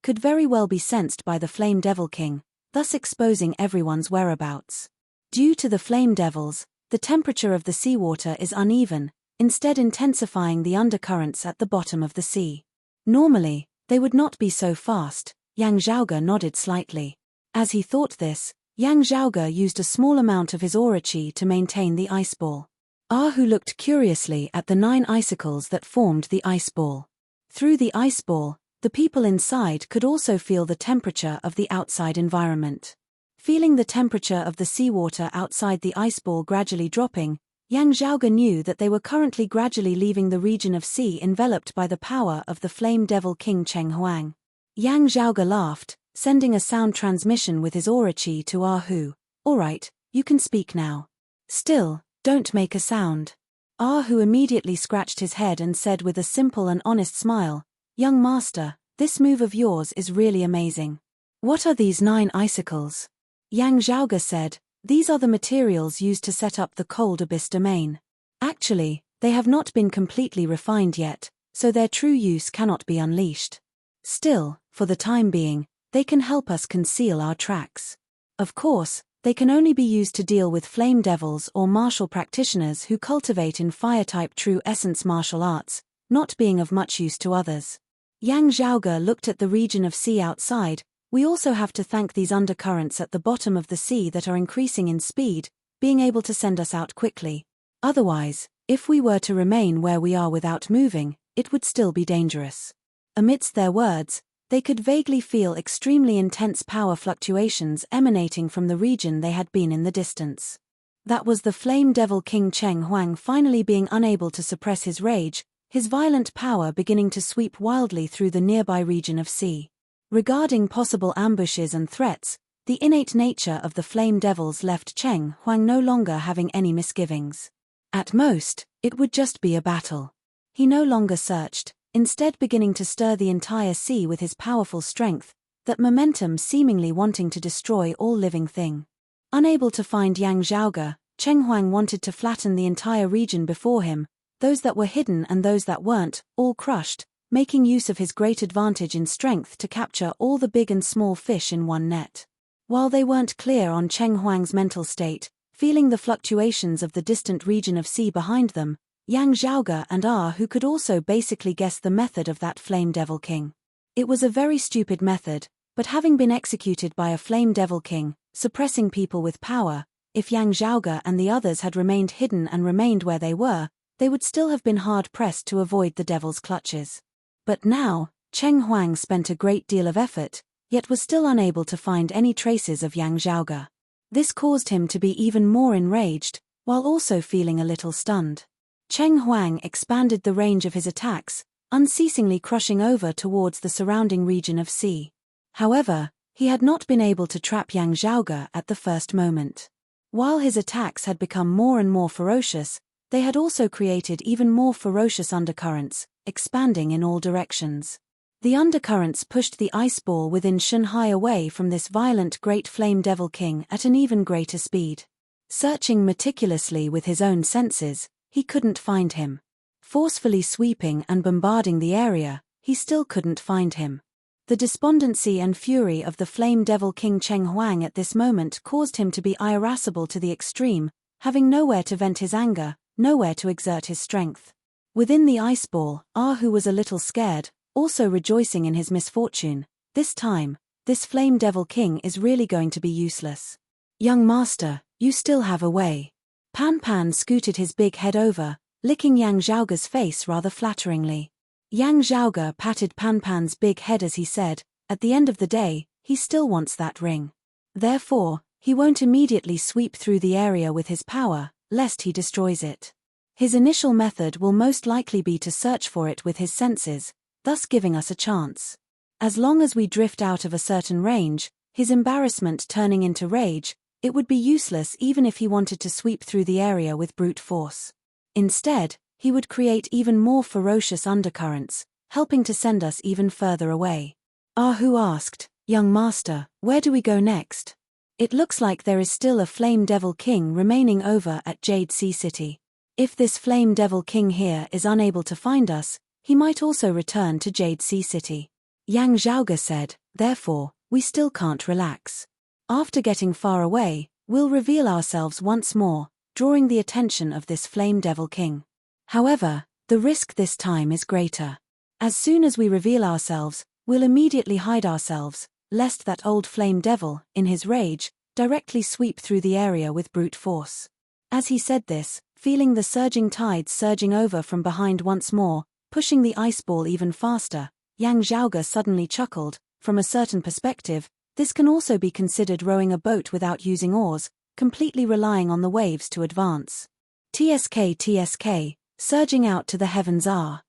could very well be sensed by the Flame Devil King, thus exposing everyone's whereabouts. Due to the Flame Devils, the temperature of the seawater is uneven, instead intensifying the undercurrents at the bottom of the sea. Normally, they would not be so fast. Yang Zhaoge nodded slightly. As he thought this, Yang Zhaoge used a small amount of his aura chi to maintain the ice ball. Hu looked curiously at the 9 icicles that formed the ice ball. Through the ice ball, the people inside could also feel the temperature of the outside environment. Feeling the temperature of the seawater outside the ice ball gradually dropping, Yang Zhaoge knew that they were currently gradually leaving the region of sea enveloped by the power of the Flame Devil King Cheng Huang. Yang Zhaoge laughed, sending a sound transmission with his aura chi to Hu. "All right, you can speak now. Still, don't make a sound." Hu immediately scratched his head and said with a simple and honest smile, "Young master, this move of yours is really amazing. What are these 9 icicles?" Yang Zhaoge said, "These are the materials used to set up the cold abyss domain. Actually, they have not been completely refined yet, so their true use cannot be unleashed. Still, for the time being, they can help us conceal our tracks. Of course, they can only be used to deal with flame devils or martial practitioners who cultivate in fire-type true essence martial arts, not being of much use to others." Yang Zhaoge looked at the region of sea outside. "We also have to thank these undercurrents at the bottom of the sea that are increasing in speed, being able to send us out quickly. Otherwise, if we were to remain where we are without moving, it would still be dangerous." Amidst their words, they could vaguely feel extremely intense power fluctuations emanating from the region they had been in the distance. That was the Flame Devil King Cheng Huang finally being unable to suppress his rage, his violent power beginning to sweep wildly through the nearby region of sea. Regarding possible ambushes and threats, the innate nature of the Flame Devils left Cheng Huang no longer having any misgivings. At most, it would just be a battle. He no longer searched, instead beginning to stir the entire sea with his powerful strength, that momentum seemingly wanting to destroy all living thing. Unable to find Yang Zhaoge, Cheng Huang wanted to flatten the entire region before him, those that were hidden and those that weren't, all crushed, making use of his great advantage in strength to capture all the big and small fish in one net. While they weren't clear on Cheng Huang's mental state, feeling the fluctuations of the distant region of sea behind them, Yang Zhaoge and who could also basically guess the method of that Flame Devil King. It was a very stupid method, but having been executed by a Flame Devil King, suppressing people with power, if Yang Zhaoge and the others had remained hidden and remained where they were, they would still have been hard-pressed to avoid the devil's clutches. But now, Cheng Huang spent a great deal of effort, yet was still unable to find any traces of Yang Zhaoge. This caused him to be even more enraged, while also feeling a little stunned. Cheng Huang expanded the range of his attacks, unceasingly crushing over towards the surrounding region of sea. However, he had not been able to trap Yang Zhaoge at the first moment. While his attacks had become more and more ferocious, they had also created even more ferocious undercurrents, expanding in all directions. The undercurrents pushed the ice ball within Shanghai away from this violent Great Flame Devil King at an even greater speed. Searching meticulously with his own senses, he couldn't find him. Forcefully sweeping and bombarding the area, he still couldn't find him. The despondency and fury of the Flame Devil King Cheng Huang at this moment caused him to be irascible to the extreme, having nowhere to vent his anger, nowhere to exert his strength. Within the ice ball, who was a little scared, also rejoicing in his misfortune. This time, this Flame Devil King is really going to be useless. Young master, you still have a way. Pan Pan scooted his big head over, licking Yang Zhaoge's face rather flatteringly. Yang Zhaoge patted Pan Pan's big head as he said, at the end of the day, he still wants that ring. Therefore, he won't immediately sweep through the area with his power, lest he destroys it. His initial method will most likely be to search for it with his senses, thus giving us a chance. As long as we drift out of a certain range, his embarrassment turning into rage, it would be useless even if he wanted to sweep through the area with brute force. Instead, he would create even more ferocious undercurrents, helping to send us even further away. Hu asked, "Young master, where do we go next? It looks like there is still a Flame Devil King remaining over at Jade Sea City. If this Flame Devil King here is unable to find us, he might also return to Jade Sea City." Yang Zhaoge said, "Therefore, we still can't relax. After getting far away, we'll reveal ourselves once more, drawing the attention of this Flame Devil King. However, the risk this time is greater. As soon as we reveal ourselves, we'll immediately hide ourselves, lest that old Flame Devil, in his rage, directly sweep through the area with brute force." As he said this, feeling the surging tides surging over from behind once more, pushing the ice ball even faster, Yang Zhaoge suddenly chuckled. From a certain perspective, this can also be considered rowing a boat without using oars, completely relying on the waves to advance. TSK, surging out to the heavens are.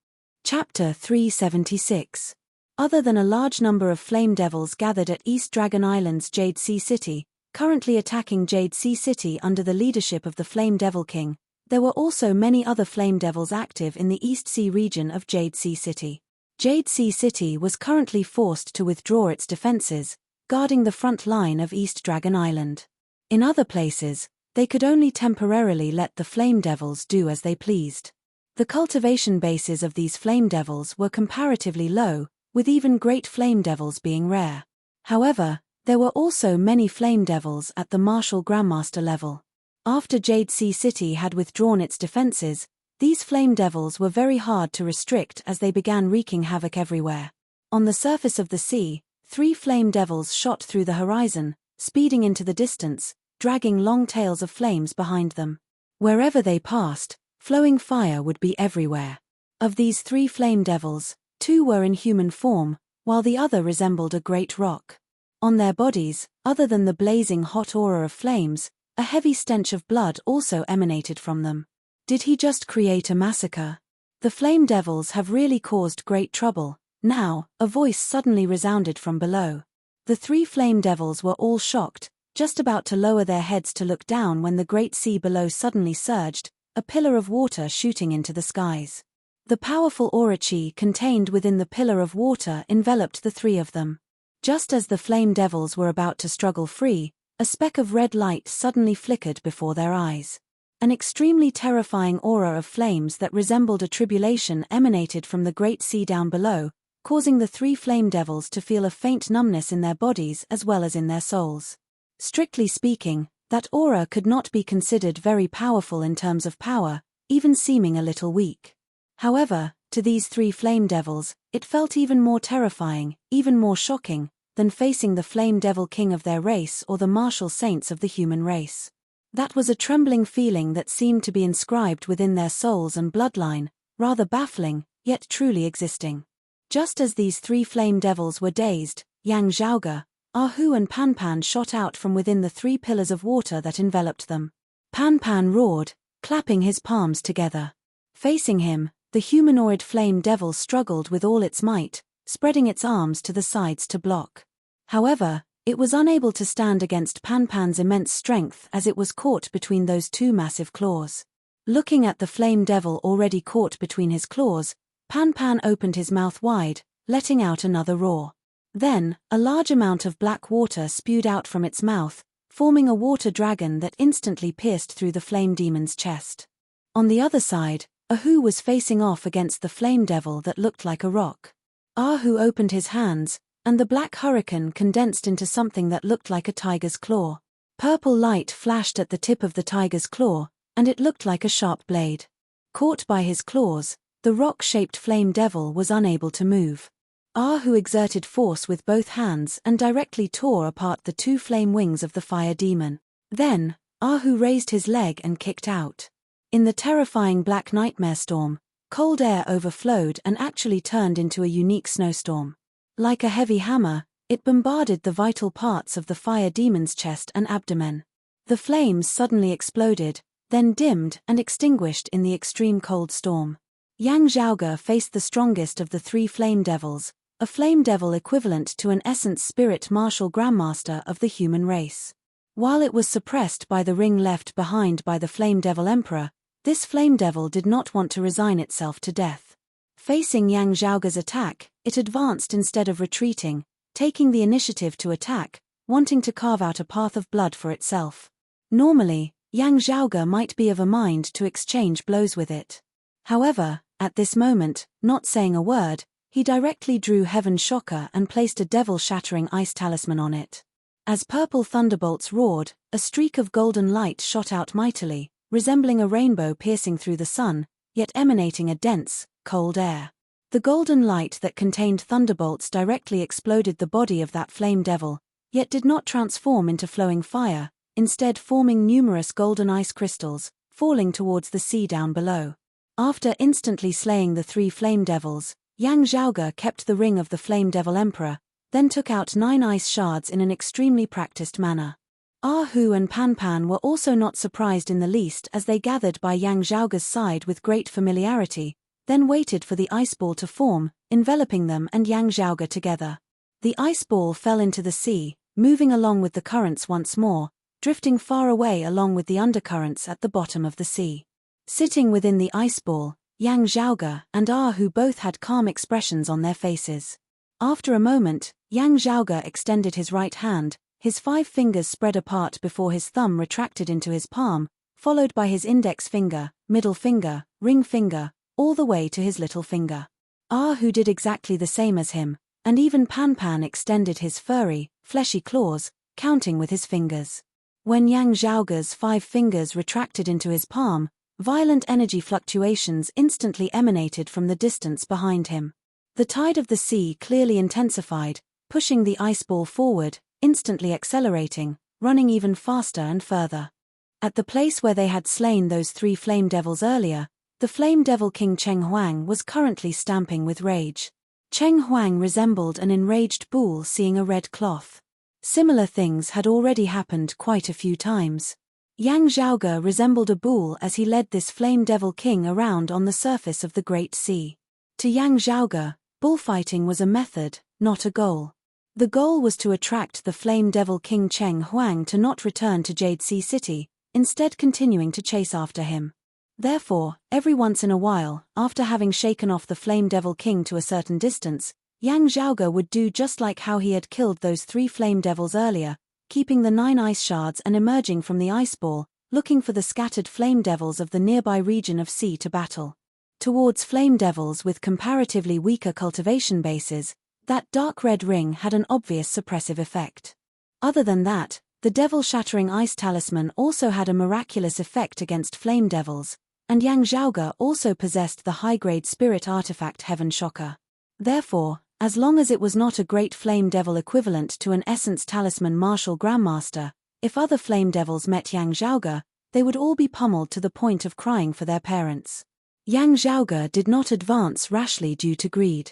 Chapter 376. Other than a large number of flame devils gathered at East Dragon Island's Jade Sea City, currently attacking Jade Sea City under the leadership of the Flame Devil King, there were also many other flame devils active in the East Sea region of Jade Sea City. Jade Sea City was currently forced to withdraw its defenses, guarding the front line of East Dragon Island. In other places, they could only temporarily let the flame devils do as they pleased. The cultivation bases of these flame devils were comparatively low, with even great flame devils being rare. However, there were also many flame devils at the martial grandmaster level. After Jade Sea City had withdrawn its defenses, these flame devils were very hard to restrict as they began wreaking havoc everywhere. On the surface of the sea, 3 flame devils shot through the horizon, speeding into the distance, dragging long tails of flames behind them. Wherever they passed, flowing fire would be everywhere. Of these 3 flame devils, 2 were in human form, while the other resembled a great rock. On their bodies, other than the blazing hot aura of flames, a heavy stench of blood also emanated from them. Did he just create a massacre? The flame devils have really caused great trouble. Now, a voice suddenly resounded from below. The 3 flame devils were all shocked, just about to lower their heads to look down when the great sea below suddenly surged, a pillar of water shooting into the skies. The powerful aura chi contained within the pillar of water enveloped the 3 of them. Just as the flame devils were about to struggle free, a speck of red light suddenly flickered before their eyes. An extremely terrifying aura of flames that resembled a tribulation emanated from the great sea down below, causing the three flame devils to feel a faint numbness in their bodies as well as in their souls. Strictly speaking, that aura could not be considered very powerful in terms of power, even seeming a little weak. However, to these three flame devils, it felt even more terrifying, even more shocking, than facing the flame devil king of their race or the martial saints of the human race. That was a trembling feeling that seemed to be inscribed within their souls and bloodline, rather baffling, yet truly existing. Just as these three flame devils were dazed, Yang Zhaoge, Ahu and Pan Pan shot out from within the three pillars of water that enveloped them. Pan Pan roared, clapping his palms together. Facing him, the humanoid flame devil struggled with all its might, spreading its arms to the sides to block. However, it was unable to stand against Pan Pan's immense strength as it was caught between those two massive claws. Looking at the flame devil already caught between his claws, Pan Pan opened his mouth wide, letting out another roar. Then, a large amount of black water spewed out from its mouth, forming a water dragon that instantly pierced through the flame demon's chest. On the other side, Ahu was facing off against the flame devil that looked like a rock. Ahu opened his hands, and the black hurricane condensed into something that looked like a tiger's claw. Purple light flashed at the tip of the tiger's claw, and it looked like a sharp blade. Caught by his claws, the rock-shaped flame devil was unable to move. Ahu exerted force with both hands and directly tore apart the two flame wings of the fire demon. Then, Ahu raised his leg and kicked out. In the terrifying black nightmare storm, cold air overflowed and actually turned into a unique snowstorm. Like a heavy hammer, it bombarded the vital parts of the fire demon's chest and abdomen. The flames suddenly exploded, then dimmed and extinguished in the extreme cold storm. Yang Zhaoge faced the strongest of the three flame devils, a flame devil equivalent to an essence spirit martial grandmaster of the human race. While it was suppressed by the ring left behind by the flame devil emperor, this flame devil did not want to resign itself to death. Facing Yang Zhaoge's attack, it advanced instead of retreating, taking the initiative to attack, wanting to carve out a path of blood for itself. Normally, Yang Zhaoge might be of a mind to exchange blows with it. However, at this moment, not saying a word, he directly drew Heaven's Shocker and placed a devil-shattering ice talisman on it. As purple thunderbolts roared, a streak of golden light shot out mightily, resembling a rainbow piercing through the sun, yet emanating a dense, cold air. The golden light that contained thunderbolts directly exploded the body of that flame devil, yet did not transform into flowing fire, instead forming numerous golden ice crystals, falling towards the sea down below. After instantly slaying the three flame devils, Yang Zhaoge kept the ring of the flame devil emperor, then took out 9 ice shards in an extremely practiced manner. Ahu and Pan Pan were also not surprised in the least as they gathered by Yang Zhaoge's side with great familiarity, then waited for the ice ball to form, enveloping them and Yang Zhaoge together. The ice ball fell into the sea, moving along with the currents once more, drifting far away along with the undercurrents at the bottom of the sea. Sitting within the ice ball, Yang Zhaoge and Ahu both had calm expressions on their faces. After a moment, Yang Zhaoge extended his right hand, his 5 fingers spread apart before his thumb retracted into his palm, followed by his index finger, middle finger, ring finger, all the way to his little finger. Ahu did exactly the same as him, and even Pan Pan extended his furry, fleshy claws, counting with his fingers. When Yang Zhaoge's 5 fingers retracted into his palm, violent energy fluctuations instantly emanated from the distance behind him. The tide of the sea clearly intensified, pushing the ice ball forward, instantly accelerating, running even faster and further. At the place where they had slain those 3 flame devils earlier, the flame devil king Cheng Huang was currently stamping with rage. Cheng Huang resembled an enraged bull seeing a red cloth. Similar things had already happened quite a few times. Yang Zhaoge resembled a bull as he led this flame devil king around on the surface of the Great Sea. To Yang Zhaoge, bullfighting was a method, not a goal. The goal was to attract the flame devil king Cheng Huang to not return to Jade Sea City, instead continuing to chase after him. Therefore, every once in a while, after having shaken off the flame devil king to a certain distance, Yang Zhaoge would do just like how he had killed those 3 flame devils earlier, keeping the 9 ice shards and emerging from the ice ball, looking for the scattered flame devils of the nearby region of sea to battle. Towards flame devils with comparatively weaker cultivation bases, that dark red ring had an obvious suppressive effect. Other than that, the devil-shattering ice talisman also had a miraculous effect against flame devils, and Yang Zhaoge also possessed the high-grade spirit artifact Heaven Shocker. Therefore, as long as it was not a great flame devil equivalent to an essence talisman martial grandmaster, if other flame devils met Yang Zhaoge, they would all be pummeled to the point of crying for their parents. Yang Zhaoge did not advance rashly due to greed.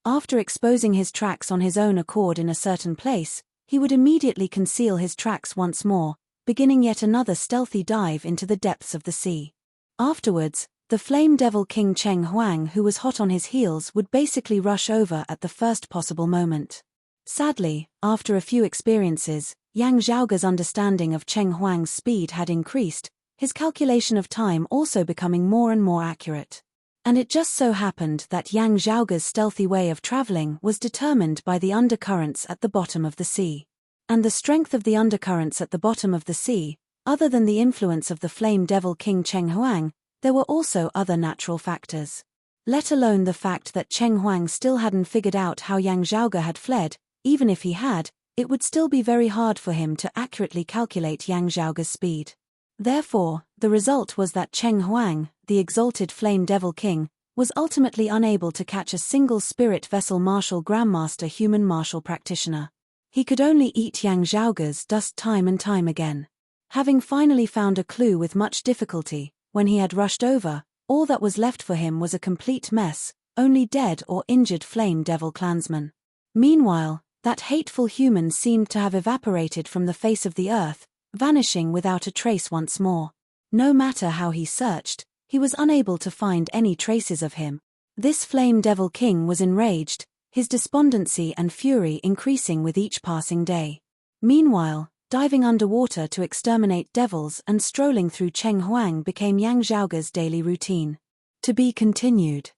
After exposing his tracks on his own accord in a certain place, he would immediately conceal his tracks once more, beginning yet another stealthy dive into the depths of the sea. Afterwards, the Flame Devil King Cheng Huang, who was hot on his heels, would basically rush over at the first possible moment. Sadly, after a few experiences, Yang Zhaoge's understanding of Cheng Huang's speed had increased, his calculation of time also becoming more and more accurate. And it just so happened that Yang Zhaoge's stealthy way of traveling was determined by the undercurrents at the bottom of the sea. And the strength of the undercurrents at the bottom of the sea, other than the influence of the Flame Devil King Cheng Huang, there were also other natural factors. Let alone the fact that Cheng Huang still hadn't figured out how Yang Zhaoge had fled. Even if he had, it would still be very hard for him to accurately calculate Yang Zhaoge's speed. Therefore, the result was that Cheng Huang, the exalted Flame Devil King, was ultimately unable to catch a single spirit vessel martial grandmaster human martial practitioner. He could only eat Yang Zhaoge's dust time and time again. Having finally found a clue with much difficulty, when he had rushed over, all that was left for him was a complete mess, only dead or injured Flame Devil clansmen. Meanwhile, that hateful human seemed to have evaporated from the face of the earth, vanishing without a trace once more. No matter how he searched, he was unable to find any traces of him. This Flame Devil King was enraged, his despondency and fury increasing with each passing day. Meanwhile, diving underwater to exterminate devils and strolling through Cheng Huang became Yang Zhaoge's daily routine. To be continued.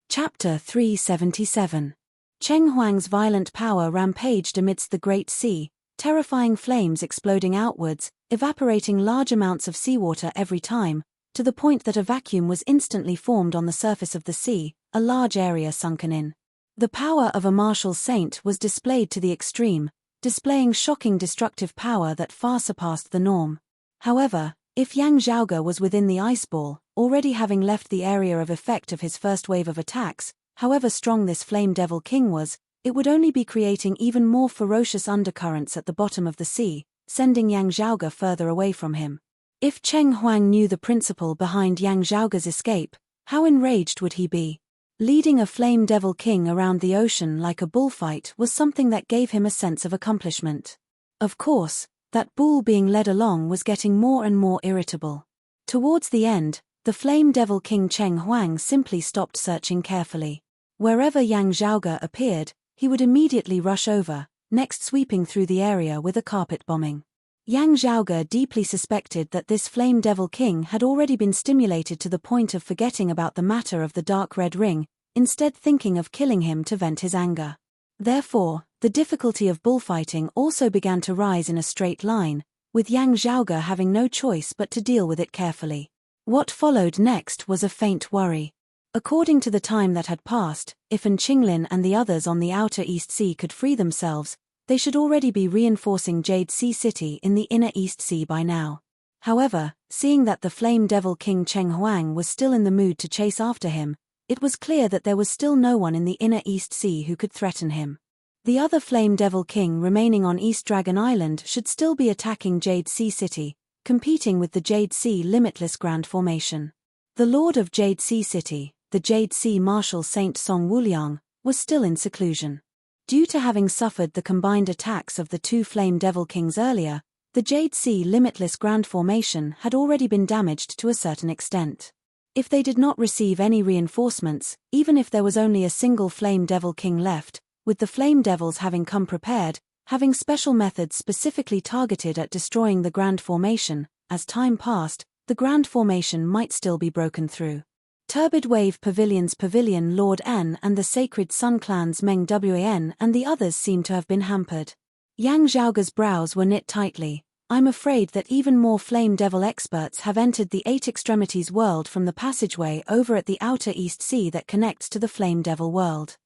Chapter 377. Cheng Huang's violent power rampaged amidst the Great Sea, terrifying flames exploding outwards, evaporating large amounts of seawater every time, to the point that a vacuum was instantly formed on the surface of the sea, a large area sunken in. The power of a martial saint was displayed to the extreme, displaying shocking destructive power that far surpassed the norm. However, if Yang Zhaoge was within the ice ball, already having left the area of effect of his first wave of attacks, however strong this Flame Devil King was, it would only be creating even more ferocious undercurrents at the bottom of the sea, sending Yang Zhaoge further away from him. If Cheng Huang knew the principle behind Yang Zhaoge's escape, how enraged would he be? Leading a Flame Devil King around the ocean like a bullfight was something that gave him a sense of accomplishment. Of course, that bull being led along was getting more and more irritable. Towards the end, the Flame Devil King Cheng Huang simply stopped searching carefully. Wherever Yang Zhaoge appeared, he would immediately rush over, next sweeping through the area with a carpet bombing. Yang Zhaoge deeply suspected that this Flame Devil King had already been stimulated to the point of forgetting about the matter of the dark red ring, instead thinking of killing him to vent his anger. Therefore, the difficulty of bullfighting also began to rise in a straight line, with Yang Zhaoge having no choice but to deal with it carefully. What followed next was a faint worry. According to the time that had passed, if An Qinglin and the others on the outer East Sea could free themselves, they should already be reinforcing Jade Sea City in the inner East Sea by now. However, seeing that the Flame Devil King Cheng Huang was still in the mood to chase after him, it was clear that there was still no one in the inner East Sea who could threaten him. The other Flame Devil King remaining on East Dragon Island should still be attacking Jade Sea City, competing with the Jade Sea Limitless Grand Formation. The Lord of Jade Sea City, the Jade Sea Marshal Saint Song Wuliang, was still in seclusion. Due to having suffered the combined attacks of the 2 Flame Devil Kings earlier, the Jade Sea Limitless Grand Formation had already been damaged to a certain extent. If they did not receive any reinforcements, even if there was only a single Flame Devil King left, with the Flame Devils having come prepared, having special methods specifically targeted at destroying the Grand Formation, as time passed, the Grand Formation might still be broken through. Turbid Wave Pavilion's Pavilion Lord N and the Sacred Sun Clan's Meng Wan and the others seem to have been hampered. Yang Zhaoge's brows were knit tightly. I'm afraid that even more Flame Devil experts have entered the Eight Extremities world from the passageway over at the outer East Sea that connects to the Flame Devil world.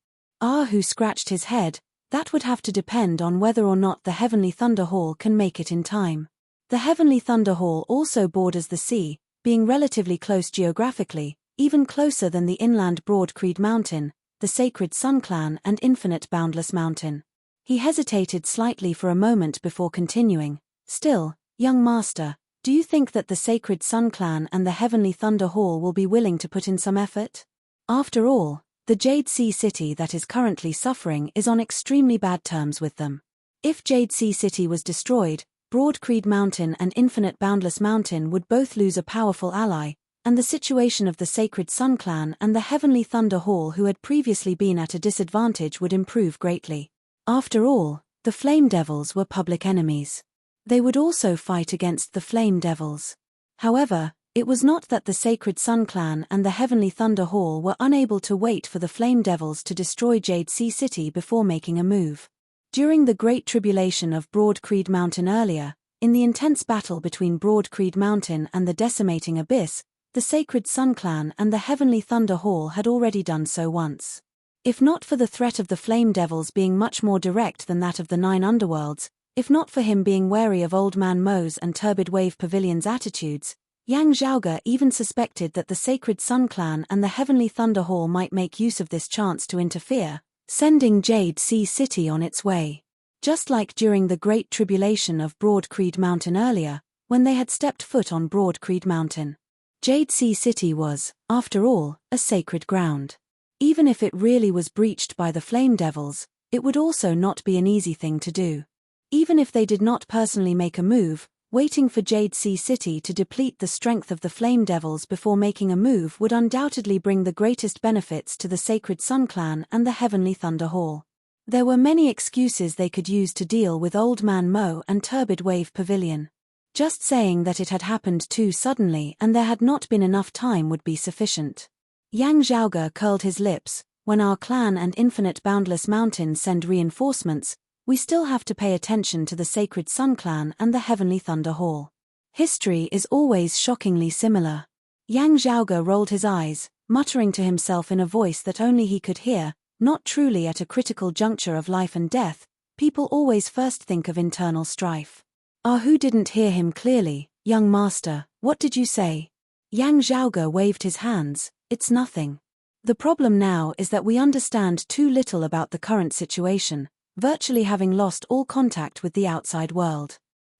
Hu scratched his head. That would have to depend on whether or not the Heavenly Thunder Hall can make it in time. The Heavenly Thunder Hall also borders the sea, being relatively close geographically, even closer than the inland Broad Creed Mountain, the Sacred Sun Clan and Infinite Boundless Mountain. He hesitated slightly for a moment before continuing. Still, young master, do you think that the Sacred Sun Clan and the Heavenly Thunder Hall will be willing to put in some effort? After all, the Jade Sea City that is currently suffering is on extremely bad terms with them. If Jade Sea City was destroyed, Broad Creed Mountain and Infinite Boundless Mountain would both lose a powerful ally, and the situation of the Sacred Sun Clan and the Heavenly Thunder Hall who had previously been at a disadvantage would improve greatly. After all, the Flame Devils were public enemies. They would also fight against the Flame Devils. However, it was not that the Sacred Sun Clan and the Heavenly Thunder Hall were unable to wait for the Flame Devils to destroy Jade Sea City before making a move. During the Great Tribulation of Broad Creed Mountain earlier, in the intense battle between Broad Creed Mountain and the Decimating Abyss, the Sacred Sun Clan and the Heavenly Thunder Hall had already done so once. If not for the threat of the Flame Devils being much more direct than that of the Nine Underworlds, if not for him being wary of Old Man Mo's and Turbid Wave Pavilion's attitudes, Yang Zhaoge even suspected that the Sacred Sun Clan and the Heavenly Thunder Hall might make use of this chance to interfere, sending Jade Sea City on its way. Just like during the Great Tribulation of Broad Creed Mountain earlier, when they had stepped foot on Broad Creed Mountain. Jade Sea City was, after all, a sacred ground. Even if it really was breached by the Flame Devils, it would also not be an easy thing to do. Even if they did not personally make a move, waiting for Jade Sea City to deplete the strength of the Flame Devils before making a move would undoubtedly bring the greatest benefits to the Sacred Sun Clan and the Heavenly Thunder Hall. There were many excuses they could use to deal with Old Man Mo and Turbid Wave Pavilion. Just saying that it had happened too suddenly and there had not been enough time would be sufficient. Yang Zhaoge curled his lips. When our clan and Infinite Boundless Mountain send reinforcements, we still have to pay attention to the Sacred Sun Clan and the Heavenly Thunder Hall. History is always shockingly similar. Yang Zhaoge rolled his eyes, muttering to himself in a voice that only he could hear. Not truly at a critical juncture of life and death, people always first think of internal strife. Hu didn't hear him clearly. Young master, what did you say? Yang Zhaoge waved his hands. It's nothing. The problem now is that we understand too little about the current situation, virtually having lost all contact with the outside world.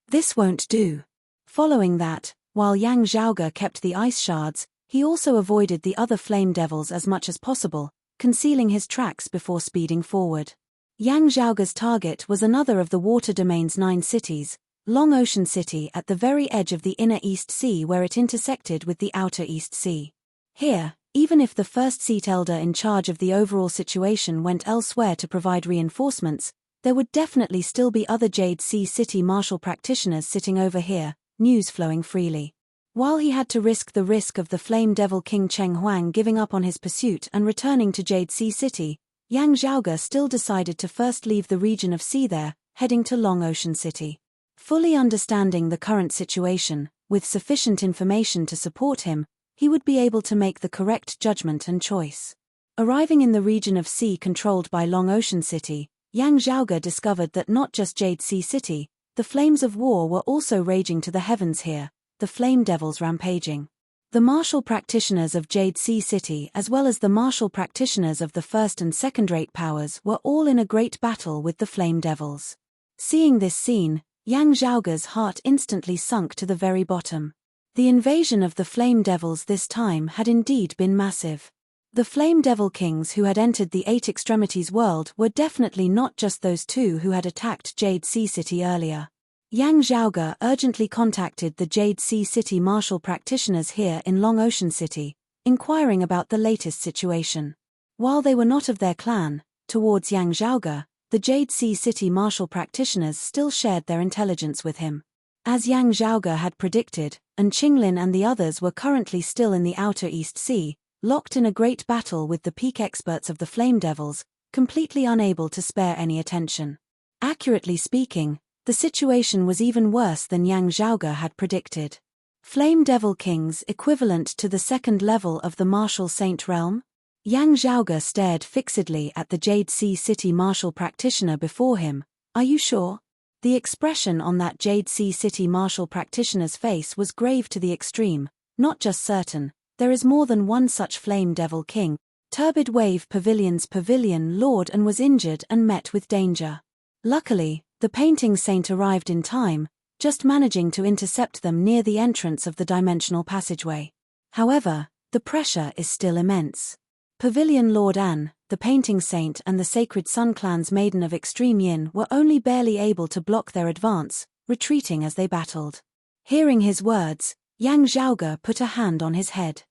This won't do. Following that, while Yang Zhaoge kept the ice shards, he also avoided the other Flame Devils as much as possible, concealing his tracks before speeding forward. Yang Zhaoge's target was another of the Water Domain's 9 cities, Long Ocean City at the very edge of the inner East Sea where it intersected with the outer East Sea. Here, even if the first seat elder in charge of the overall situation went elsewhere to provide reinforcements, there would definitely still be other Jade Sea City martial practitioners sitting over here, news flowing freely. While he had to risk of the Flame Devil King Cheng Huang giving up on his pursuit and returning to Jade Sea City, Yang Zhaoge still decided to first leave the region of sea there, heading to Long Ocean City. Fully understanding the current situation, with sufficient information to support him, he would be able to make the correct judgment and choice. Arriving in the region of sea controlled by Long Ocean City, Yang Zhaoge discovered that not just Jade Sea City, the flames of war were also raging to the heavens here, the Flame Devils rampaging. The martial practitioners of Jade Sea City as well as the martial practitioners of the first and second-rate powers were all in a great battle with the Flame Devils. Seeing this scene, Yang Zhaoge's heart instantly sunk to the very bottom. The invasion of the Flame Devils this time had indeed been massive. The Flame Devil Kings who had entered the Eight Extremities world were definitely not just those two who had attacked Jade Sea City earlier. Yang Zhaoge urgently contacted the Jade Sea City martial practitioners here in Long Ocean City, inquiring about the latest situation. While they were not of their clan, towards Yang Zhaoge, the Jade Sea City martial practitioners still shared their intelligence with him. As Yang Zhaoge had predicted, and Qinglin and the others were currently still in the outer East Sea, locked in a great battle with the peak experts of the Flame Devils, completely unable to spare any attention. Accurately speaking, the situation was even worse than Yang Zhaoge had predicted. Flame Devil Kings equivalent to the second level of the Martial Saint realm? Yang Zhaoge stared fixedly at the Jade Sea City martial practitioner before him. Are you sure? The expression on that Jade Sea City martial practitioner's face was grave to the extreme. Not just certain, there is more than one such Flame Devil King. Turbid Wave Pavilion's pavilion lord and was injured and met with danger. Luckily, the painting saint arrived in time, just managing to intercept them near the entrance of the dimensional passageway. However, the pressure is still immense. Pavilion Lord An, the painting saint and the Sacred Sun Clan's Maiden of Extreme Yin were only barely able to block their advance, retreating as they battled. Hearing his words, Yang Zhaoge put a hand on his head.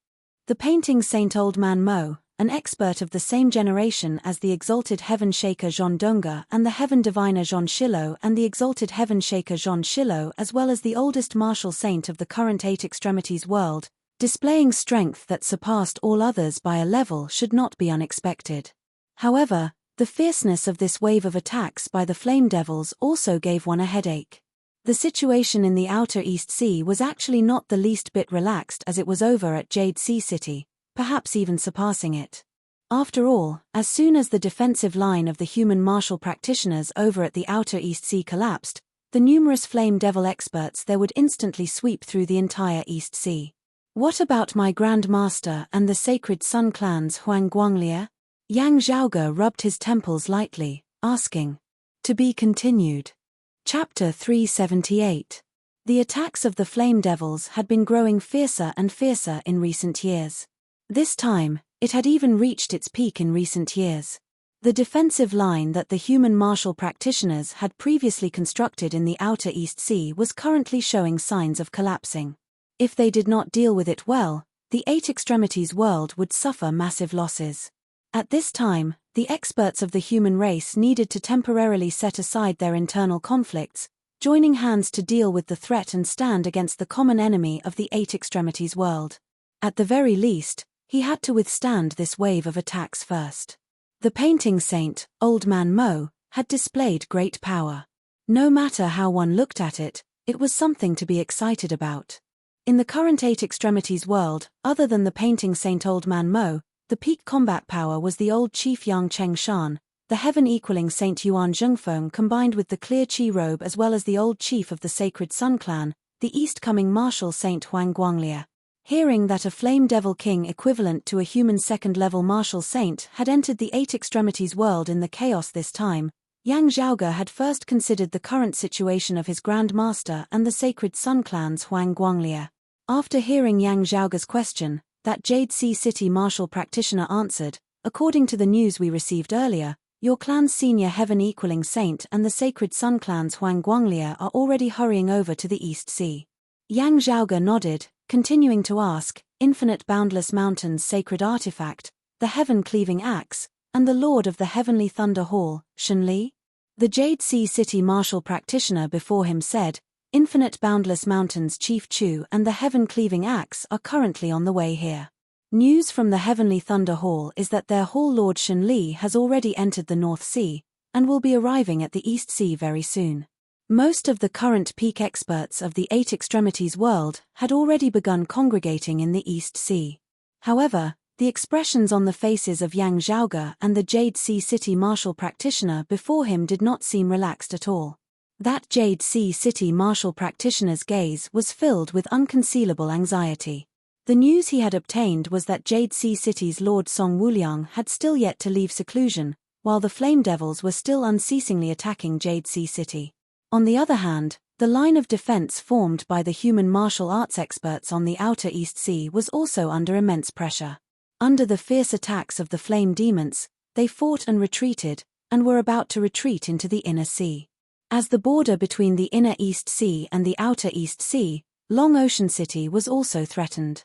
The painting saint Old Man Mo, an expert of the same generation as the exalted Heaven Shaker Zhon Dongge and the Heaven Diviner Zhon Shilo and the exalted Heaven Shaker Zhon Shilo as well as the oldest martial saint of the current Eight Extremities world, displaying strength that surpassed all others by a level should not be unexpected. However, the fierceness of this wave of attacks by the Flame Devils also gave one a headache. The situation in the Outer East Sea was actually not the least bit relaxed as it was over at Jade Sea City, perhaps even surpassing it. After all, as soon as the defensive line of the human martial practitioners over at the Outer East Sea collapsed, the numerous Flame Devil experts there would instantly sweep through the entire East Sea. What about my Grand Master and the Sacred Sun Clan's Huang Guanglie? Yang Zhaoge rubbed his temples lightly, asking. To be continued. Chapter 378. The attacks of the Flame Devils had been growing fiercer and fiercer in recent years. This time, it had even reached its peak in recent years. The defensive line that the human martial practitioners had previously constructed in the Outer East Sea was currently showing signs of collapsing. If they did not deal with it well, the Eight Extremities world would suffer massive losses. At this time, the experts of the human race needed to temporarily set aside their internal conflicts, joining hands to deal with the threat and stand against the common enemy of the Eight Extremities world. At the very least, he had to withstand this wave of attacks first. The painting saint, Old Man Mo, had displayed great power. No matter how one looked at it, it was something to be excited about. In the current Eight Extremities world, other than the painting saint Old Man Mo, the peak combat power was the old chief Yang Chengshan, the heaven-equaling Saint Yuan Zhengfeng combined with the clear Qi robe as well as the old chief of the Sacred Sun Clan, the east-coming martial Saint Huang Guanglie. Hearing that a Flame Devil King equivalent to a human second-level martial saint had entered the Eight Extremities world in the chaos this time, Yang Zhaoge had first considered the current situation of his Grand Master and the Sacred Sun Clan's Huang Guanglie. After hearing Yang Zhaoge's question, that Jade Sea City martial practitioner answered, according to the news we received earlier, your clan's senior heaven-equaling saint and the Sacred Sun Clan's Huang Guanglie are already hurrying over to the East Sea. Yang Zhaoge nodded, continuing to ask, Infinite Boundless Mountain's sacred artifact, the Heaven-Cleaving Axe, and the Lord of the Heavenly Thunder Hall, Shenli? The Jade Sea City martial practitioner before him said, Infinite Boundless Mountain's Chief Chu and the Heaven-Cleaving Axe are currently on the way here. News from the Heavenly Thunder Hall is that their Hall Lord Shenli has already entered the North Sea, and will be arriving at the East Sea very soon. Most of the current peak experts of the Eight Extremities world had already begun congregating in the East Sea. However, the expressions on the faces of Yang Zhaoge and the Jade Sea City martial practitioner before him did not seem relaxed at all. That Jade Sea City martial practitioner's gaze was filled with unconcealable anxiety. The news he had obtained was that Jade Sea City's Lord Song Wuliang had still yet to leave seclusion, while the Flame Devils were still unceasingly attacking Jade Sea City. On the other hand, the line of defense formed by the human martial arts experts on the Outer East Sea was also under immense pressure. Under the fierce attacks of the Flame Demons, they fought and retreated, and were about to retreat into the Inner Sea. As the border between the Inner East Sea and the Outer East Sea, Long Ocean City was also threatened.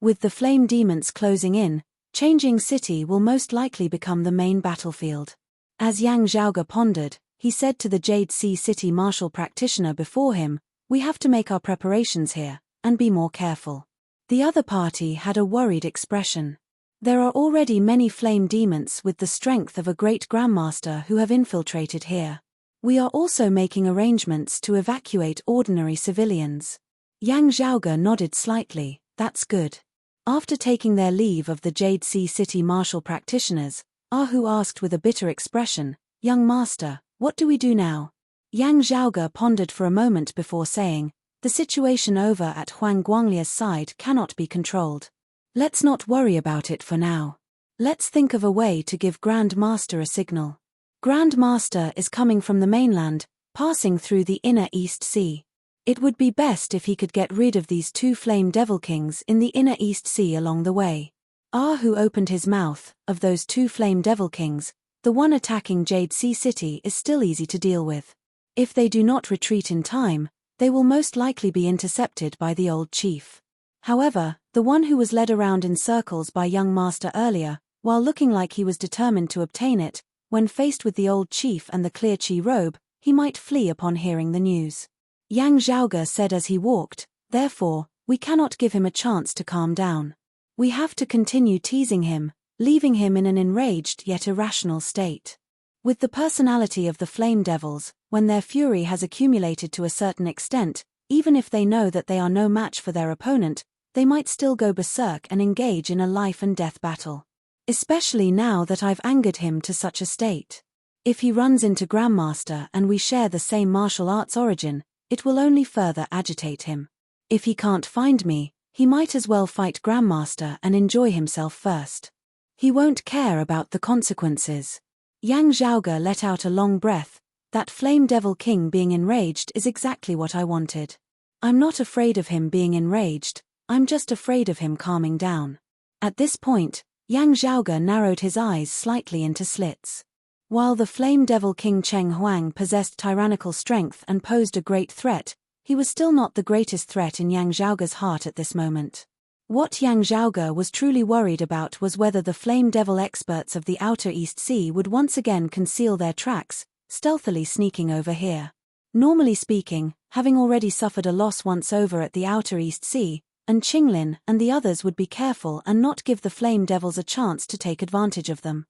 With the Flame Demons closing in, Changing City will most likely become the main battlefield. As Yang Zhaoge pondered, he said to the Jade Sea City martial practitioner before him, we have to make our preparations here, and be more careful. The other party had a worried expression. There are already many flame demons with the strength of a great grandmaster who have infiltrated here. We are also making arrangements to evacuate ordinary civilians. Yang Zhaoge nodded slightly. That's good. After taking their leave of the Jade Sea City martial practitioners, Ahu asked with a bitter expression, "Young master, what do we do now?" Yang Zhaoge pondered for a moment before saying, "The situation over at Huang Guanglia's side cannot be controlled. Let's not worry about it for now. Let's think of a way to give Grand Master a signal. Grand Master is coming from the mainland, passing through the inner East Sea. It would be best if he could get rid of these two flame devil kings in the inner East Sea along the way." Ahu opened his mouth. Of those two flame devil kings, the one attacking Jade Sea City is still easy to deal with. If they do not retreat in time, they will most likely be intercepted by the old chief. However, the one who was led around in circles by young master earlier, while looking like he was determined to obtain it, when faced with the old chief and the clear chi robe, he might flee upon hearing the news. Yang Zhaoge said as he walked, "Therefore, we cannot give him a chance to calm down. We have to continue teasing him, leaving him in an enraged yet irrational state. With the personality of the flame devils, when their fury has accumulated to a certain extent, even if they know that they are no match for their opponent, they might still go berserk and engage in a life and death battle. Especially now that I've angered him to such a state. If he runs into Grandmaster and we share the same martial arts origin, it will only further agitate him. If he can't find me, he might as well fight Grandmaster and enjoy himself first. He won't care about the consequences." Yang Zhaoge let out a long breath. "That Flame Devil King being enraged is exactly what I wanted. I'm not afraid of him being enraged, I'm just afraid of him calming down." At this point, Yang Zhaoge narrowed his eyes slightly into slits. While the Flame Devil King Cheng Huang possessed tyrannical strength and posed a great threat, he was still not the greatest threat in Yang Zhaoge's heart at this moment. What Yang Zhaoge was truly worried about was whether the Flame Devil experts of the Outer East Sea would once again conceal their tracks, stealthily sneaking over here. Normally speaking, having already suffered a loss once over at the Outer East Sea, and Qinglin and the others would be careful and not give the Flame Devils a chance to take advantage of them.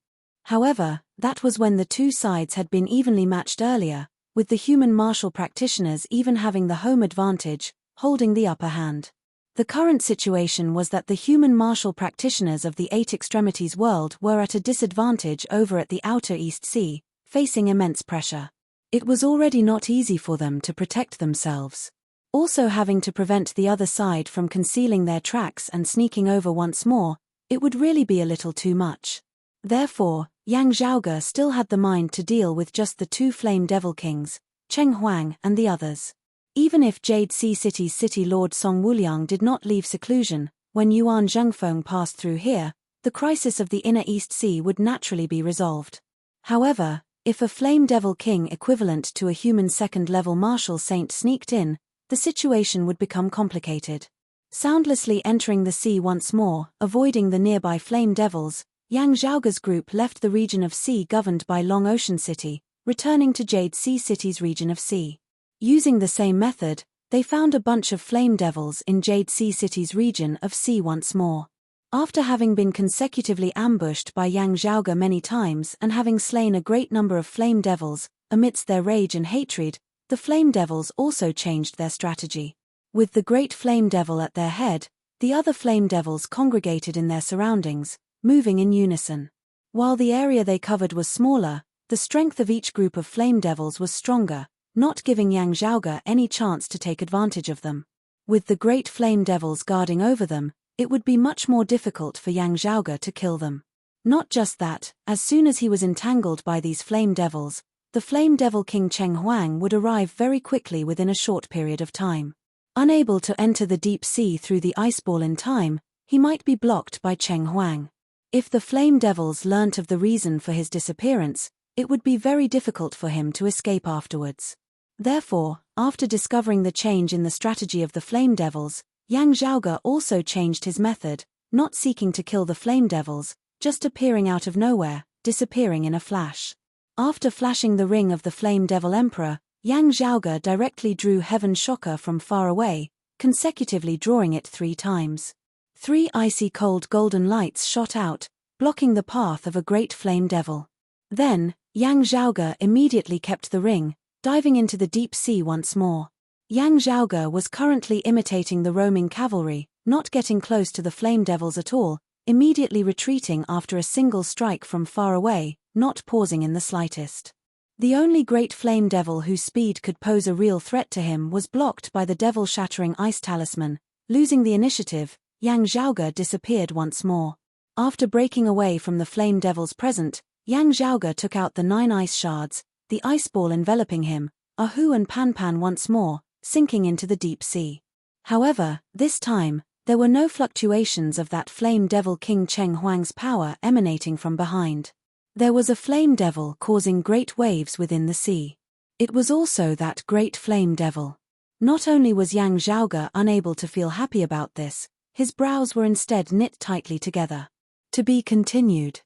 However, that was when the two sides had been evenly matched earlier, with the human martial practitioners even having the home advantage, holding the upper hand. The current situation was that the human martial practitioners of the Eight Extremities world were at a disadvantage over at the Outer East Sea, facing immense pressure. It was already not easy for them to protect themselves. Also having to prevent the other side from concealing their tracks and sneaking over once more, it would really be a little too much. Therefore, Yang Zhaoge still had the mind to deal with just the two Flame Devil Kings, Cheng Huang and the others. Even if Jade Sea City's City Lord Song Wuliang did not leave seclusion, when Yuan Zhengfeng passed through here, the crisis of the Inner East Sea would naturally be resolved. However, if a Flame Devil King equivalent to a human second-level martial saint sneaked in, the situation would become complicated. Soundlessly entering the sea once more, avoiding the nearby Flame Devils, Yang Zhaoge's group left the region of sea governed by Long Ocean City, returning to Jade Sea City's region of sea. Using the same method, they found a bunch of Flame Devils in Jade Sea City's region of sea once more. After having been consecutively ambushed by Yang Zhaoge many times and having slain a great number of Flame Devils, amidst their rage and hatred, the Flame Devils also changed their strategy. With the Great Flame Devil at their head, the other Flame Devils congregated in their surroundings, moving in unison. While the area they covered was smaller, the strength of each group of Flame Devils was stronger, not giving Yang Zhaoge any chance to take advantage of them. With the Great Flame Devils guarding over them, it would be much more difficult for Yang Zhaoge to kill them. Not just that, as soon as he was entangled by these Flame Devils, the Flame Devil King Cheng Huang would arrive very quickly within a short period of time. Unable to enter the deep sea through the iceball in time, he might be blocked by Cheng Huang. If the Flame Devils learnt of the reason for his disappearance, it would be very difficult for him to escape afterwards. Therefore, after discovering the change in the strategy of the Flame Devils, Yang Zhaoge also changed his method, not seeking to kill the Flame Devils, just appearing out of nowhere, disappearing in a flash. After flashing the ring of the Flame Devil Emperor, Yang Zhaoge directly drew Heaven Shocker from far away, consecutively drawing it 3 times. 3 icy cold golden lights shot out, blocking the path of a great flame devil. Then, Yang Zhaoge immediately kept the ring, diving into the deep sea once more. Yang Zhaoge was currently imitating the roaming cavalry, not getting close to the flame devils at all, immediately retreating after a single strike from far away, not pausing in the slightest. The only great flame devil whose speed could pose a real threat to him was blocked by the devil-shattering ice talisman. Losing the initiative, Yang Zhaoge disappeared once more. After breaking away from the flame devils present, Yang Zhaoge took out the 9 ice shards, the ice ball enveloping him, Ahu and Pan once more, sinking into the deep sea. However, this time, there were no fluctuations of that flame devil King Cheng Huang's power emanating from behind. There was a flame devil causing great waves within the sea. It was also that great flame devil. Not only was Yang Zhaoge unable to feel happy about this, his brows were instead knit tightly together. To be continued.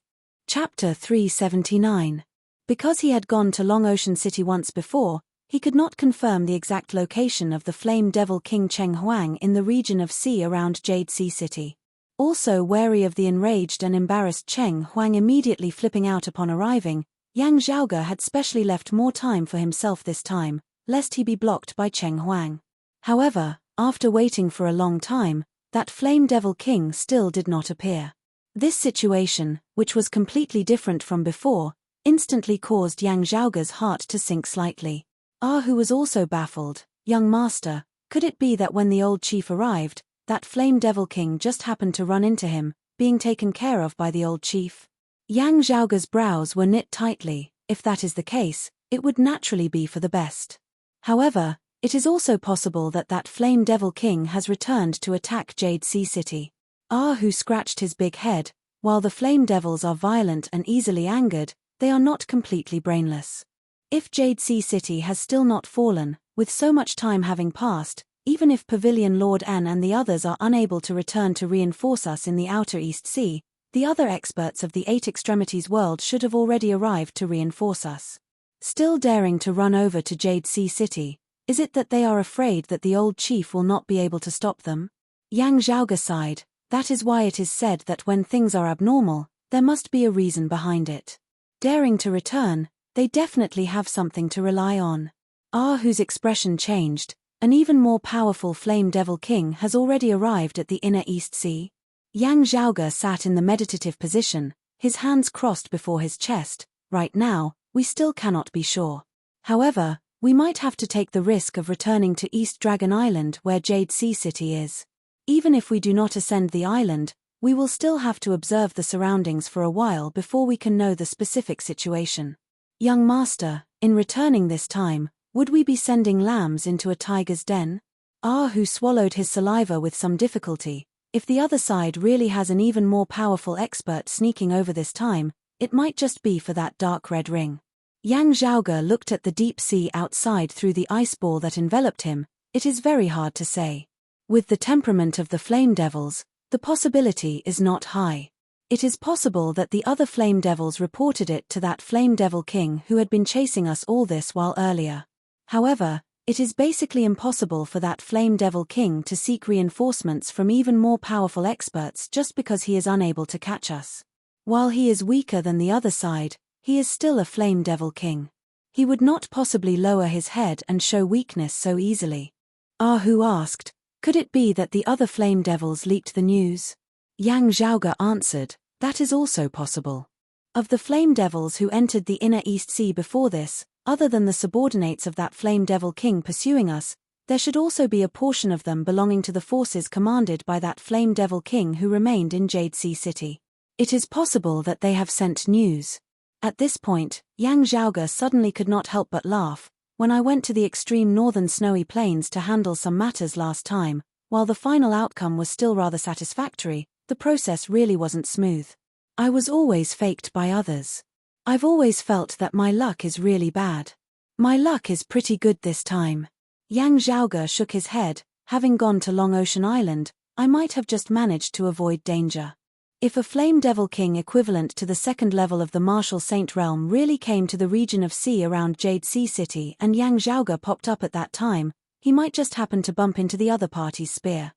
Chapter 379. Because he had gone to Long Ocean City once before, he could not confirm the exact location of the flame devil King Cheng Huang in the region of sea around Jade Sea City. Also wary of the enraged and embarrassed Cheng Huang immediately flipping out upon arriving, Yang Zhaoge had specially left more time for himself this time, lest he be blocked by Cheng Huang. However, after waiting for a long time, that flame devil king still did not appear. This situation, which was completely different from before, instantly caused Yang Zhaoge's heart to sink slightly. Who was also baffled. Young master, could it be that when the old chief arrived, that flame devil king just happened to run into him, being taken care of by the old chief? Yang Zhaoge's brows were knit tightly. If that is the case, it would naturally be for the best. However, it is also possible that that flame devil king has returned to attack Jade Sea City. Who scratched his big head. While the flame devils are violent and easily angered, they are not completely brainless. If Jade Sea City has still not fallen, with so much time having passed, even if Pavilion Lord An and the others are unable to return to reinforce us in the outer East Sea, the other experts of the 8 Extremities world should have already arrived to reinforce us. Still daring to run over to Jade Sea City, is it that they are afraid that the old chief will not be able to stop them? Yang Zhaoge sighed. That is why it is said that when things are abnormal, there must be a reason behind it. Daring to return, they definitely have something to rely on. Whose expression changed. An even more powerful flame devil king has already arrived at the inner East Sea. Yang Zhaoge sat in the meditative position, his hands crossed before his chest. Right now, we still cannot be sure. However, we might have to take the risk of returning to East Dragon Island where Jade Sea City is. Even if we do not ascend the island, we will still have to observe the surroundings for a while before we can know the specific situation. Young master, in returning this time, would we be sending lambs into a tiger's den? Who swallowed his saliva with some difficulty. If the other side really has an even more powerful expert sneaking over this time, it might just be for that dark red ring. Yang Zhaoge looked at the deep sea outside through the ice ball that enveloped him. It is very hard to say. With the temperament of the flame devils, the possibility is not high. It is possible that the other flame devils reported it to that flame devil king who had been chasing us all this while earlier. However, it is basically impossible for that flame devil king to seek reinforcements from even more powerful experts just because he is unable to catch us. While he is weaker than the other side, he is still a flame devil king. He would not possibly lower his head and show weakness so easily. Who asked, could it be that the other flame devils leaked the news? Yang Zhaoge answered, that is also possible. Of the flame devils who entered the inner East Sea before this, other than the subordinates of that flame devil king pursuing us, there should also be a portion of them belonging to the forces commanded by that flame devil king who remained in Jade Sea City. It is possible that they have sent news. At this point, Yang Zhaoge suddenly could not help but laugh. When I went to the extreme northern snowy plains to handle some matters last time, while the final outcome was still rather satisfactory, the process really wasn't smooth. I was always faked by others. I've always felt that my luck is really bad. My luck is pretty good this time. Yang Zhaoge shook his head. Having gone to Long Ocean Island, I might have just managed to avoid danger. If a Flame Devil King equivalent to the second level of the Martial Saint realm really came to the region of sea around Jade Sea City and Yang Zhaoge popped up at that time, he might just happen to bump into the other party's spear.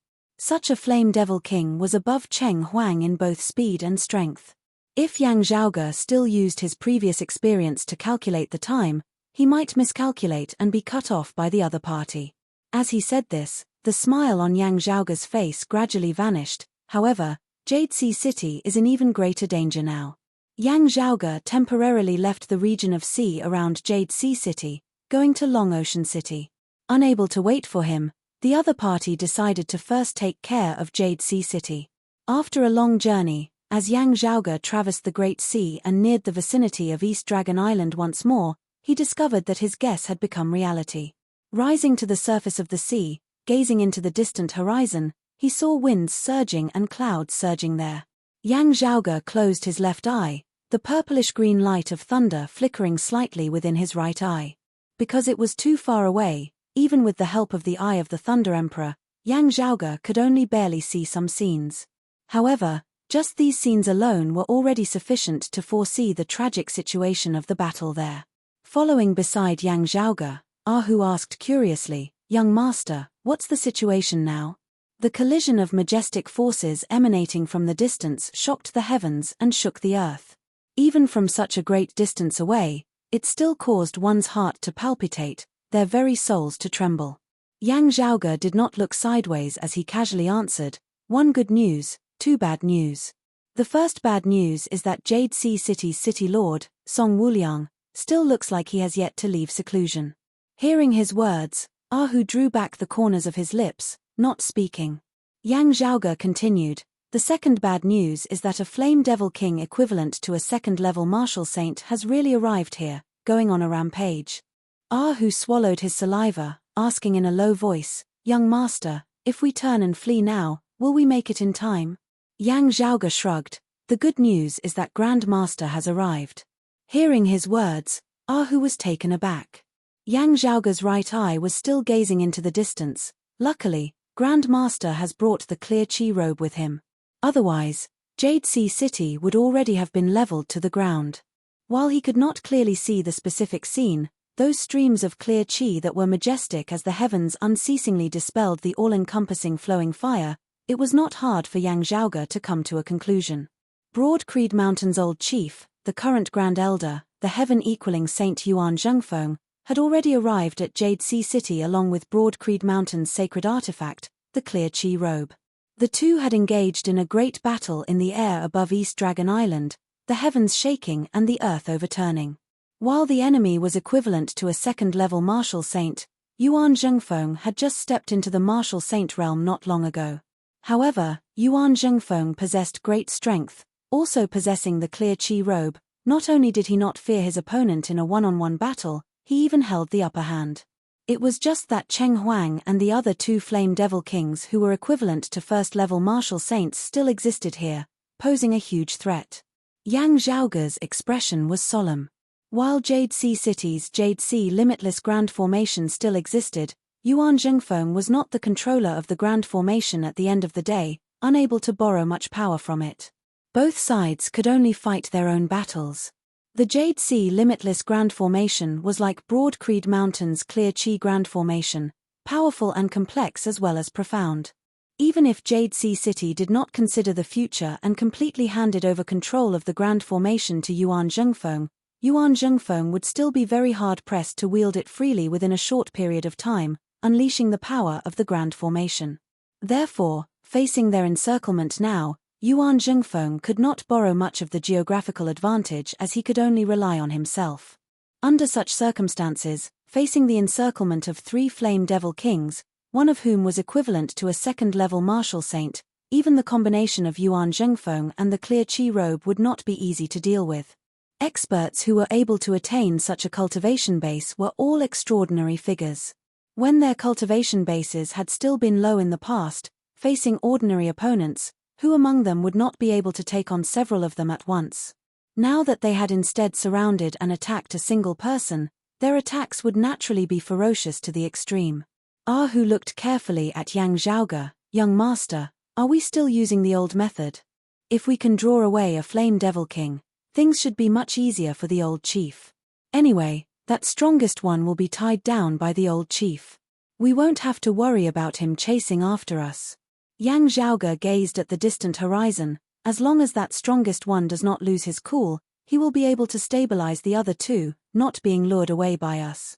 Such a flame devil king was above Cheng Huang in both speed and strength. If Yang Zhaoge still used his previous experience to calculate the time, he might miscalculate and be cut off by the other party. As he said this, the smile on Yang Zhaoge's face gradually vanished. However, Jade Sea City is in even greater danger now. Yang Zhaoge temporarily left the region of sea around Jade Sea City, going to Long Ocean City. Unable to wait for him, the other party decided to first take care of Jade Sea City. After a long journey, as Yang Zhaoge traversed the Great Sea and neared the vicinity of East Dragon Island once more, he discovered that his guess had become reality. Rising to the surface of the sea, gazing into the distant horizon, he saw winds surging and clouds surging there. Yang Zhaoge closed his left eye, the purplish-green light of thunder flickering slightly within his right eye. Because it was too far away, even with the help of the Eye of the Thunder Emperor, Yang Zhaoge could only barely see some scenes. However, just these scenes alone were already sufficient to foresee the tragic situation of the battle there. Following beside Yang Zhaoge, Ahu asked curiously, "Young master, what's the situation now?" The collision of majestic forces emanating from the distance shocked the heavens and shook the earth. Even from such a great distance away, it still caused one's heart to palpitate, their very souls to tremble. Yang Zhaoge did not look sideways as he casually answered, "One good news, two bad news. The first bad news is that Jade Sea City's city lord, Song Wuliang, still looks like he has yet to leave seclusion." Hearing his words, Ahu drew back the corners of his lips, not speaking. Yang Zhaoge continued, "The second bad news is that a flame devil king equivalent to a second-level martial saint has really arrived here, going on a rampage." Ahu swallowed his saliva, asking in a low voice, "Young master, if we turn and flee now, will we make it in time?" Yang Zhaoge shrugged, "The good news is that Grand Master has arrived." Hearing his words, Ahu was taken aback. Yang Zhaoge's right eye was still gazing into the distance. Luckily, Grand Master has brought the clear chi robe with him. Otherwise, Jade Sea City would already have been leveled to the ground. While he could not clearly see the specific scene, those streams of clear chi that were majestic as the heavens unceasingly dispelled the all-encompassing flowing fire, it was not hard for Yang Zhaoge to come to a conclusion. Broad Creed Mountain's old chief, the current Grand Elder, the heaven-equaling Saint Yuan Zhengfeng, had already arrived at Jade Sea City along with Broad Creed Mountain's sacred artifact, the clear chi robe. The two had engaged in a great battle in the air above East Dragon Island, the heavens shaking and the earth overturning. While the enemy was equivalent to a second-level martial saint, Yuan Zhengfeng had just stepped into the martial saint realm not long ago. However, Yuan Zhengfeng possessed great strength, also possessing the clear chi robe. Not only did he not fear his opponent in a one-on-one battle, he even held the upper hand. It was just that Cheng Huang and the other two Flame Devil Kings who were equivalent to first-level martial saints still existed here, posing a huge threat. Yang Zhaoge's expression was solemn. While Jade Sea City's Jade Sea Limitless Grand Formation still existed, Yuan Zhengfeng was not the controller of the Grand Formation at the end of the day, unable to borrow much power from it. Both sides could only fight their own battles. The Jade Sea Limitless Grand Formation was like Broad Creed Mountain's Clear Chi Grand Formation, powerful and complex as well as profound. Even if Jade Sea City did not consider the future and completely handed over control of the Grand Formation to Yuan Zhengfeng would still be very hard-pressed to wield it freely within a short period of time, unleashing the power of the Grand Formation. Therefore, facing their encirclement now, Yuan Zhengfeng could not borrow much of the geographical advantage as he could only rely on himself. Under such circumstances, facing the encirclement of three Flame Devil Kings, one of whom was equivalent to a second-level martial saint, even the combination of Yuan Zhengfeng and the clear chi robe would not be easy to deal with. Experts who were able to attain such a cultivation base were all extraordinary figures. When their cultivation bases had still been low in the past, facing ordinary opponents, who among them would not be able to take on several of them at once? Now that they had instead surrounded and attacked a single person, their attacks would naturally be ferocious to the extreme. Ahu looked carefully at Yang Zhaoge. "Young master, are we still using the old method? If we can draw away a Flame Devil King, things should be much easier for the old chief. Anyway, that strongest one will be tied down by the old chief. We won't have to worry about him chasing after us." Yang Zhaoge gazed at the distant horizon. As long as that strongest one does not lose his cool, he will be able to stabilize the other two, not being lured away by us.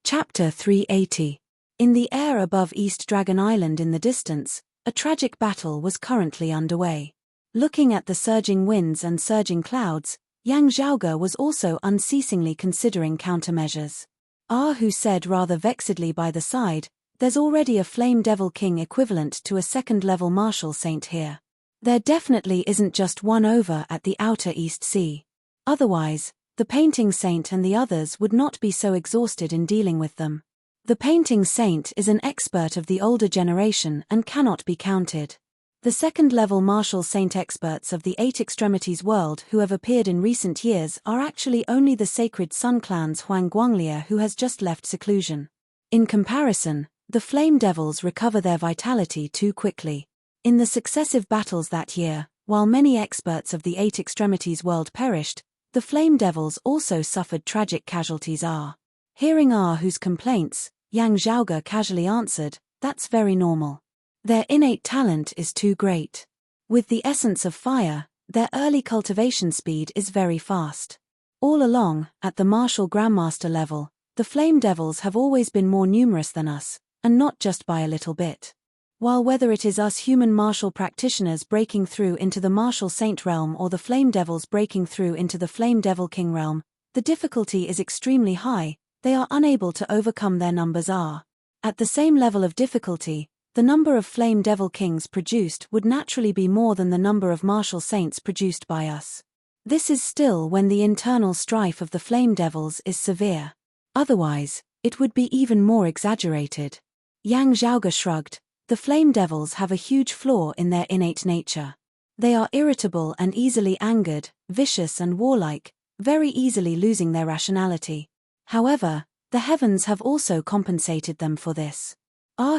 Chapter 380. In the air above East Dragon Island in the distance, a tragic battle was currently underway. Looking at the surging winds and surging clouds, Yang Zhaoge was also unceasingly considering countermeasures. Who said rather vexedly by the side, "There's already a Flame Devil King equivalent to a second-level Martial Saint here. There definitely isn't just one over at the Outer East Sea. Otherwise, the Painting Saint and the others would not be so exhausted in dealing with them. The Painting Saint is an expert of the older generation and cannot be counted. The second-level Martial Saint experts of the Eight Extremities world who have appeared in recent years are actually only the Sacred Sun Clan's Huang Guanglia, who has just left seclusion. In comparison, the Flame Devils recover their vitality too quickly. In the successive battles that year, while many experts of the Eight Extremities world perished, the Flame Devils also suffered tragic casualties. Hearing whose complaints, Yang Zhaoge casually answered, "That's very normal. Their innate talent is too great. With the essence of fire, their early cultivation speed is very fast. All along, at the Martial Grandmaster level, the Flame Devils have always been more numerous than us, and not just by a little bit. While whether it is us human martial practitioners breaking through into the Martial Saint realm or the Flame Devils breaking through into the Flame Devil King realm, the difficulty is extremely high, they are unable to overcome their numbers. At the same level of difficulty, the number of Flame Devil Kings produced would naturally be more than the number of Martial Saints produced by us. This is still when the internal strife of the Flame Devils is severe. Otherwise, it would be even more exaggerated." Yang Zhaoge shrugged. The Flame Devils have a huge flaw in their innate nature. They are irritable and easily angered, vicious and warlike, very easily losing their rationality. However, the heavens have also compensated them for this.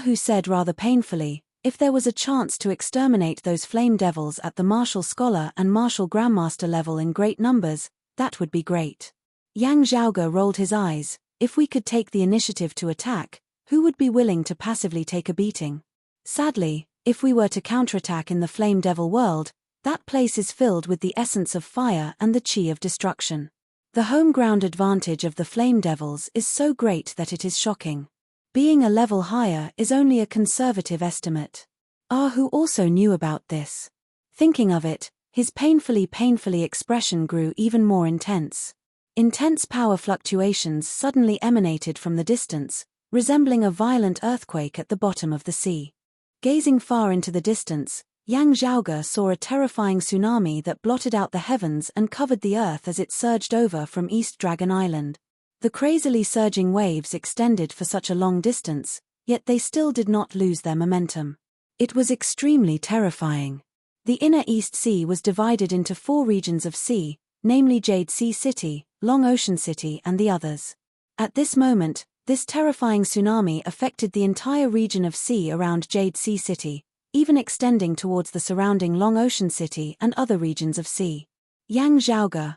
Who said rather painfully, "If there was a chance to exterminate those Flame Devils at the Martial Scholar and Martial Grandmaster level in great numbers, that would be great." Yang Zhaoge rolled his eyes. "If we could take the initiative to attack, who would be willing to passively take a beating? Sadly, if we were to counterattack in the Flame Devil world, that place is filled with the essence of fire and the chi of destruction. The home ground advantage of the Flame Devils is so great that it is shocking. Being a level higher is only a conservative estimate." Who also knew about this. Thinking of it, his painfully expression grew even more intense. Intense power fluctuations suddenly emanated from the distance, resembling a violent earthquake at the bottom of the sea. Gazing far into the distance, Yang Zhaoge saw a terrifying tsunami that blotted out the heavens and covered the earth as it surged over from East Dragon Island. The crazily surging waves extended for such a long distance, yet they still did not lose their momentum. It was extremely terrifying. The Inner East Sea was divided into 4 regions of sea, namely Jade Sea City, Long Ocean City and the others. At this moment, this terrifying tsunami affected the entire region of sea around Jade Sea City, even extending towards the surrounding Long Ocean City and other regions of sea. Yang Zhaoge,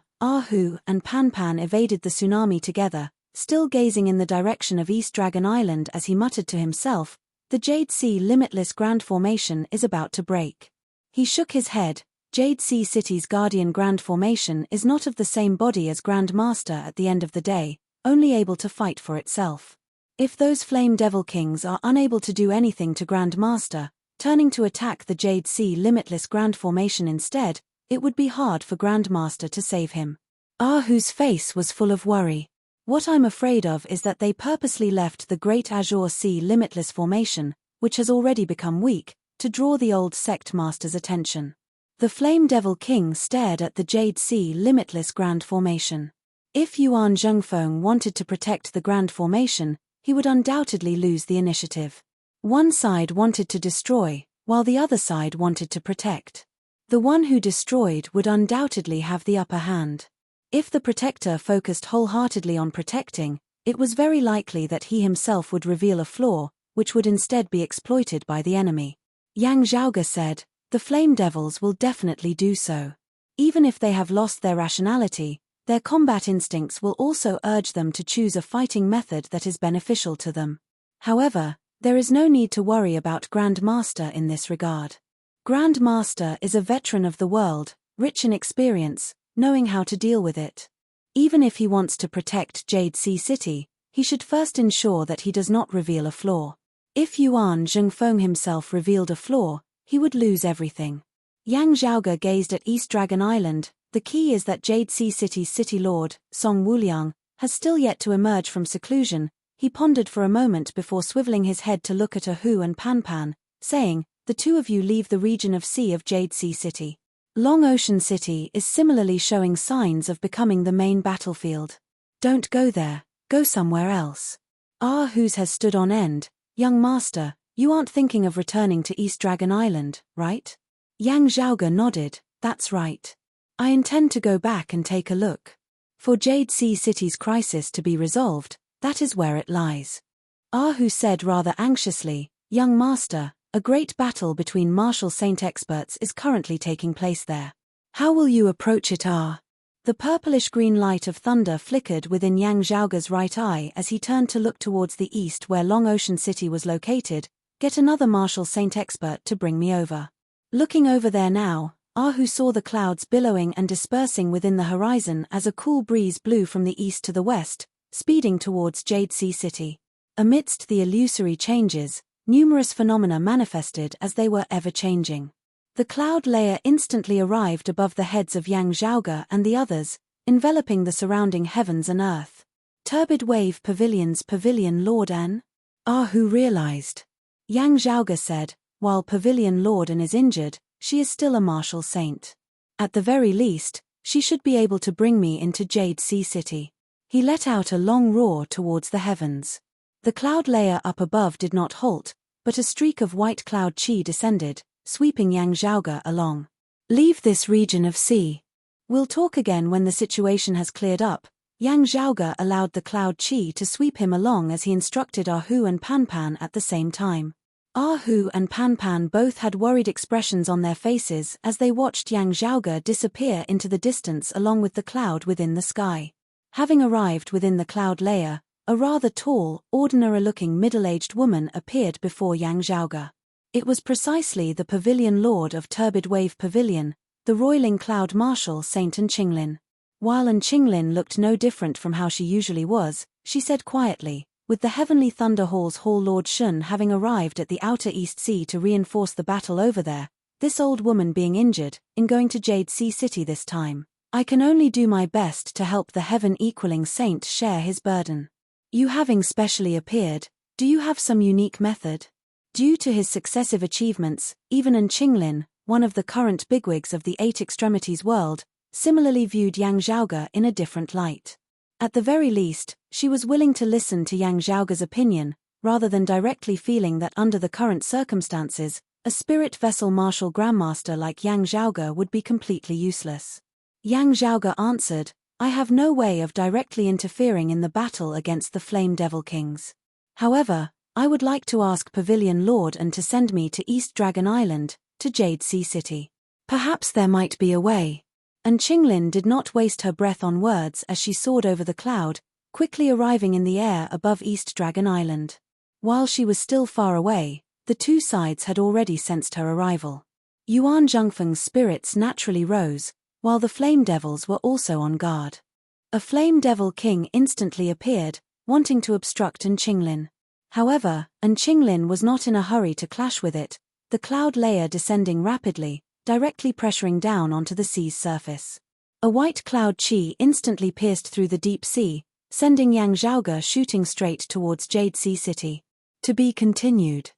Hu, and Pan evaded the tsunami together, still gazing in the direction of East Dragon Island as he muttered to himself, "The Jade Sea Limitless Grand Formation is about to break." He shook his head. Jade Sea City's Guardian Grand Formation is not of the same body as Grand Master at the end of the day, only able to fight for itself. If those Flame Devil Kings are unable to do anything to Grand Master, turning to attack the Jade Sea Limitless Grand Formation instead, it would be hard for Grand Master to save him. Whose face was full of worry. "What I'm afraid of is that they purposely left the Great Azure Sea Limitless Formation, which has already become weak, to draw the old sect master's attention." The Flame Devil King stared at the Jade Sea Limitless Grand Formation. If Yuan Zhengfeng wanted to protect the Grand Formation, he would undoubtedly lose the initiative. One side wanted to destroy, while the other side wanted to protect. The one who destroyed would undoubtedly have the upper hand. If the protector focused wholeheartedly on protecting, it was very likely that he himself would reveal a flaw, which would instead be exploited by the enemy. Yang Zhaoge said, "The Flame Devils will definitely do so. Even if they have lost their rationality, their combat instincts will also urge them to choose a fighting method that is beneficial to them. However, There is no need to worry about Grand Master in this regard. Grand Master is a veteran of the world, rich in experience, knowing how to deal with it. Even if he wants to protect Jade Sea City, he should first ensure that he does not reveal a flaw. If Yuan Zhengfeng himself revealed a flaw, he would lose everything. Yang Zhaoge gazed at East Dragon Island. The key is that Jade Sea City's city lord, Song Wuliang, has still yet to emerge from seclusion. He pondered for a moment before swiveling his head to look at Hu and Pan Pan, saying, "The two of you leave the region of sea of Jade Sea City. Long Ocean City is similarly showing signs of becoming the main battlefield. Don't go there, go somewhere else." Hu's has stood on end. "Young master, you aren't thinking of returning to East Dragon Island, right?" Yang Zhaoge nodded. "That's right. I intend to go back and take a look. For Jade Sea City's crisis to be resolved, that is where it lies." Hu said rather anxiously, "Young master, a great battle between martial saint experts is currently taking place there. How will you approach it?" The purplish-green light of thunder flickered within Yang Zhaoge's right eye as he turned to look towards the east where Long Ocean City was located. "Get another martial saint expert to bring me over." Looking over there now, Hu saw the clouds billowing and dispersing within the horizon as a cool breeze blew from the east to the west, speeding towards Jade Sea City. Amidst the illusory changes, numerous phenomena manifested as they were ever-changing. The cloud layer instantly arrived above the heads of Yang Zhaoge and the others, enveloping the surrounding heavens and earth. Turbid Wave Pavilion's Pavilion Lord An? Hu realized. Yang Zhaoge said, "While Pavilion Lord An is injured, she is still a martial saint. At the very least, she should be able to bring me into Jade Sea City." He let out a long roar towards the heavens. The cloud layer up above did not halt, but a streak of white cloud chi descended, sweeping Yang Zhaoge along. "Leave this region of sea. We'll talk again when the situation has cleared up." Yang Zhaoge allowed the cloud chi to sweep him along as he instructed Hu and Pan Pan at the same time. Hu and Pan Pan both had worried expressions on their faces as they watched Yang Zhaoge disappear into the distance along with the cloud within the sky. Having arrived within the cloud layer, a rather tall, ordinary-looking middle-aged woman appeared before Yang Zhaoge. It was precisely the Pavilion Lord of Turbid Wave Pavilion, the roiling cloud marshal Saint An Qinglin. While An Qinglin looked no different from how she usually was, she said quietly, "With the Heavenly Thunder Hall's Hall Lord Shun having arrived at the Outer East Sea to reinforce the battle over there, this old woman being injured, in going to Jade Sea City this time, I can only do my best to help the heaven-equaling saint share his burden. You having specially appeared, do you have some unique method?" Due to his successive achievements, even An Qinglin, one of the current bigwigs of the Eight Extremities world, similarly viewed Yang Zhaoge in a different light. At the very least, she was willing to listen to Yang Zhaoge's opinion, rather than directly feeling that under the current circumstances, a spirit vessel martial grandmaster like Yang Zhaoge would be completely useless. Yang Zhaoge answered, "I have no way of directly interfering in the battle against the Flame Devil Kings. However, I would like to ask Pavilion Lord An to send me to East Dragon Island, to Jade Sea City. Perhaps there might be a way." An Qinglin did not waste her breath on words as she soared over the cloud, quickly arriving in the air above East Dragon Island. While she was still far away, the two sides had already sensed her arrival. Yuan Zhengfeng's spirits naturally rose, while the Flame Devils were also on guard. A Flame Devil King instantly appeared, wanting to obstruct An Qinglin. However, An Qinglin was not in a hurry to clash with it, the cloud layer descending rapidly, directly pressuring down onto the sea's surface. A white cloud chi instantly pierced through the deep sea, sending Yang Zhaoge shooting straight towards Jade Sea City. To be continued.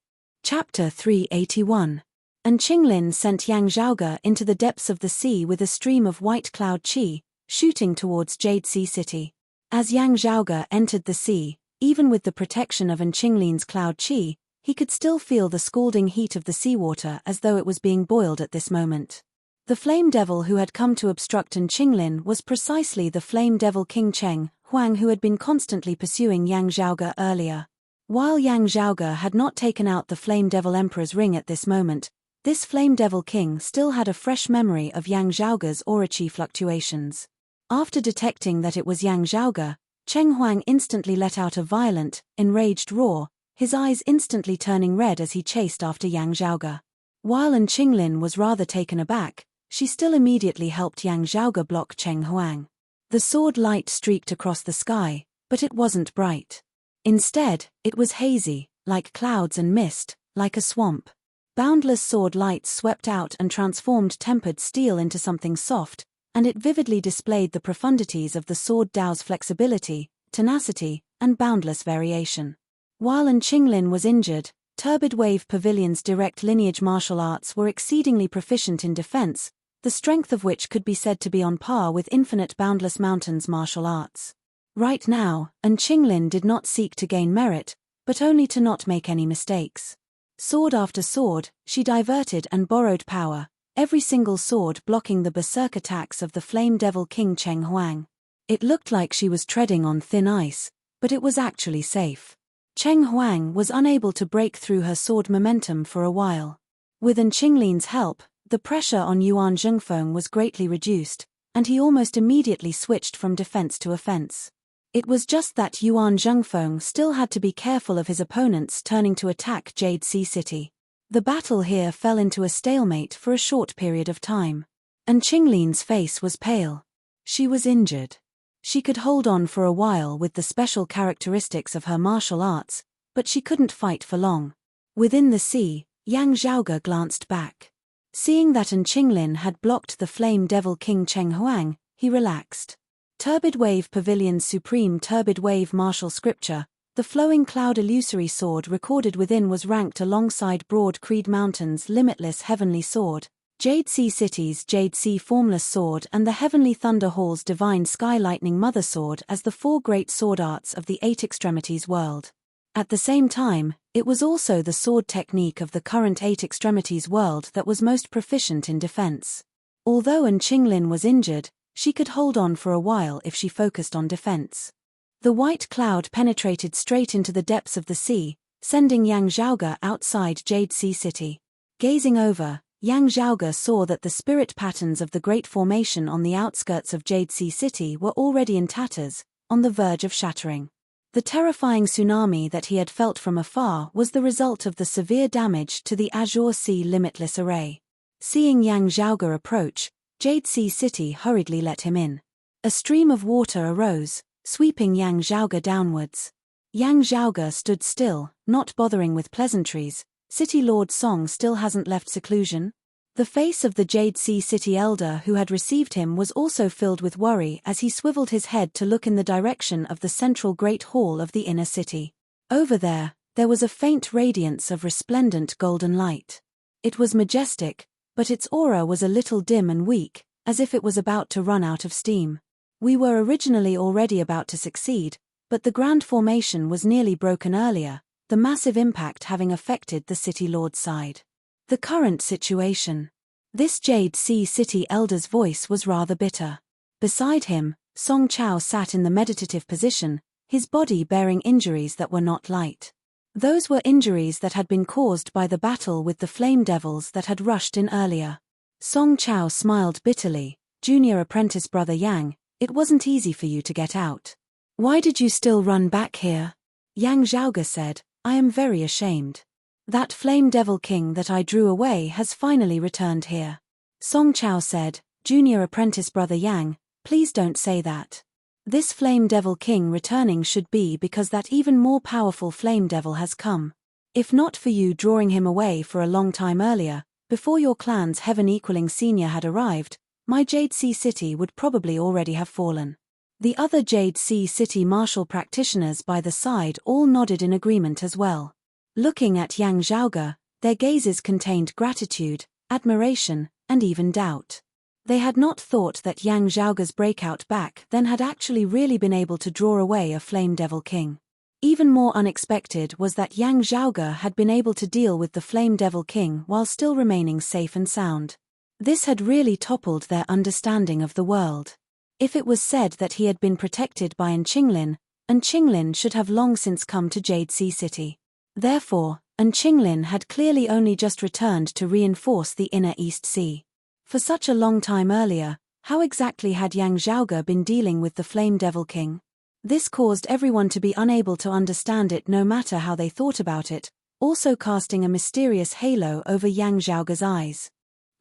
Chapter 381. An Qinglin sent Yang Zhaoge into the depths of the sea with a stream of white cloud chi, shooting towards Jade Sea City. As Yang Zhaoge entered the sea, even with the protection of An Qinglin's cloud chi, he could still feel the scalding heat of the seawater as though it was being boiled at this moment. The Flame Devil who had come to obstruct An Qinglin was precisely the Flame Devil King Cheng Huang who had been constantly pursuing Yang Zhaoge earlier. While Yang Zhaoge had not taken out the Flame Devil Emperor's ring at this moment, this Flame Devil King still had a fresh memory of Yang Zhaoge's aura chi fluctuations. After detecting that it was Yang Zhaoge, Cheng Huang instantly let out a violent, enraged roar, his eyes instantly turning red as he chased after Yang Zhaoge. While Qinglin was rather taken aback, she still immediately helped Yang Zhaoge block Cheng Huang. The sword light streaked across the sky, but it wasn't bright. Instead, it was hazy, like clouds and mist, like a swamp. Boundless sword lights swept out and transformed tempered steel into something soft, and it vividly displayed the profundities of the sword Dao's flexibility, tenacity, and boundless variation. While Qinglin was injured, Turbid Wave Pavilion's direct lineage martial arts were exceedingly proficient in defense, the strength of which could be said to be on par with Infinite Boundless Mountain's martial arts. Right now, Qinglin did not seek to gain merit, but only to not make any mistakes. Sword after sword, she diverted and borrowed power, every single sword blocking the berserk attacks of the Flame Devil King Cheng Huang. It looked like she was treading on thin ice, but it was actually safe. Cheng Huang was unable to break through her sword momentum for a while. With Qinglin's help, the pressure on Yuan Zhengfeng was greatly reduced, and he almost immediately switched from defense to offense. It was just that Yuan Zhengfeng still had to be careful of his opponents turning to attack Jade Sea City. The battle here fell into a stalemate for a short period of time. Qinglin's face was pale. She was injured. She could hold on for a while with the special characteristics of her martial arts, but she couldn't fight for long. Within the sea, Yang Zhaoge glanced back. Seeing that Qinglin had blocked the Flame Devil King Cheng Huang, he relaxed. Turbid Wave Pavilion's supreme Turbid Wave martial scripture, the flowing cloud illusory sword recorded within was ranked alongside Broad Creed Mountain's limitless heavenly sword, Jade Sea City's Jade Sea Formless Sword and the Heavenly Thunder Hall's Divine Sky Lightning Mother Sword as the four great sword arts of the Eight Extremities world. At the same time, it was also the sword technique of the current Eight Extremities world that was most proficient in defense. Although Qinglin was injured, she could hold on for a while if she focused on defense. The white cloud penetrated straight into the depths of the sea, sending Yang Zhaoge outside Jade Sea City. Gazing over, Yang Zhaoge saw that the spirit patterns of the Great Formation on the outskirts of Jade Sea City were already in tatters, on the verge of shattering. The terrifying tsunami that he had felt from afar was the result of the severe damage to the Azure Sea Limitless Array. Seeing Yang Zhaoge approach, Jade Sea City hurriedly let him in. A stream of water arose, sweeping Yang Zhaoge downwards. Yang Zhaoge stood still, not bothering with pleasantries. City Lord Song still hasn't left seclusion? The face of the Jade Sea City elder who had received him was also filled with worry as he swiveled his head to look in the direction of the central Great Hall of the inner city. Over there was a faint radiance of resplendent golden light. It was majestic, but its aura was a little dim and weak, as if it was about to run out of steam. We were originally already about to succeed, but the grand formation was nearly broken earlier, the massive impact having affected the City Lord's side. The current situation. This Jade Sea City elder's voice was rather bitter. Beside him, Song Chao sat in the meditative position, his body bearing injuries that were not light. Those were injuries that had been caused by the battle with the flame devils that had rushed in earlier. Song Chao smiled bitterly. Junior apprentice brother Yang, it wasn't easy for you to get out. Why did you still run back here? Yang Zhaoge said, I am very ashamed. That Flame Devil King that I drew away has finally returned here. Song Chao said, Junior apprentice brother Yang, please don't say that. This Flame Devil King returning should be because that even more powerful Flame Devil has come. If not for you drawing him away for a long time earlier, before your clan's heaven-equaling senior had arrived, my Jade Sea City would probably already have fallen. The other Jade Sea City martial practitioners by the side all nodded in agreement as well. Looking at Yang Zhaoge, their gazes contained gratitude, admiration, and even doubt. They had not thought that Yang Zhaoge's breakout back then had actually really been able to draw away a Flame Devil King. Even more unexpected was that Yang Zhaoge had been able to deal with the Flame Devil King while still remaining safe and sound. This had really toppled their understanding of the world. If it was said that he had been protected by Qinglin should have long since come to Jade Sea City. Therefore, Qinglin had clearly only just returned to reinforce the inner East Sea. For such a long time earlier, how exactly had Yang Zhaoge been dealing with the Flame Devil King? This caused everyone to be unable to understand it no matter how they thought about it, also casting a mysterious halo over Yang Zhaoge's eyes.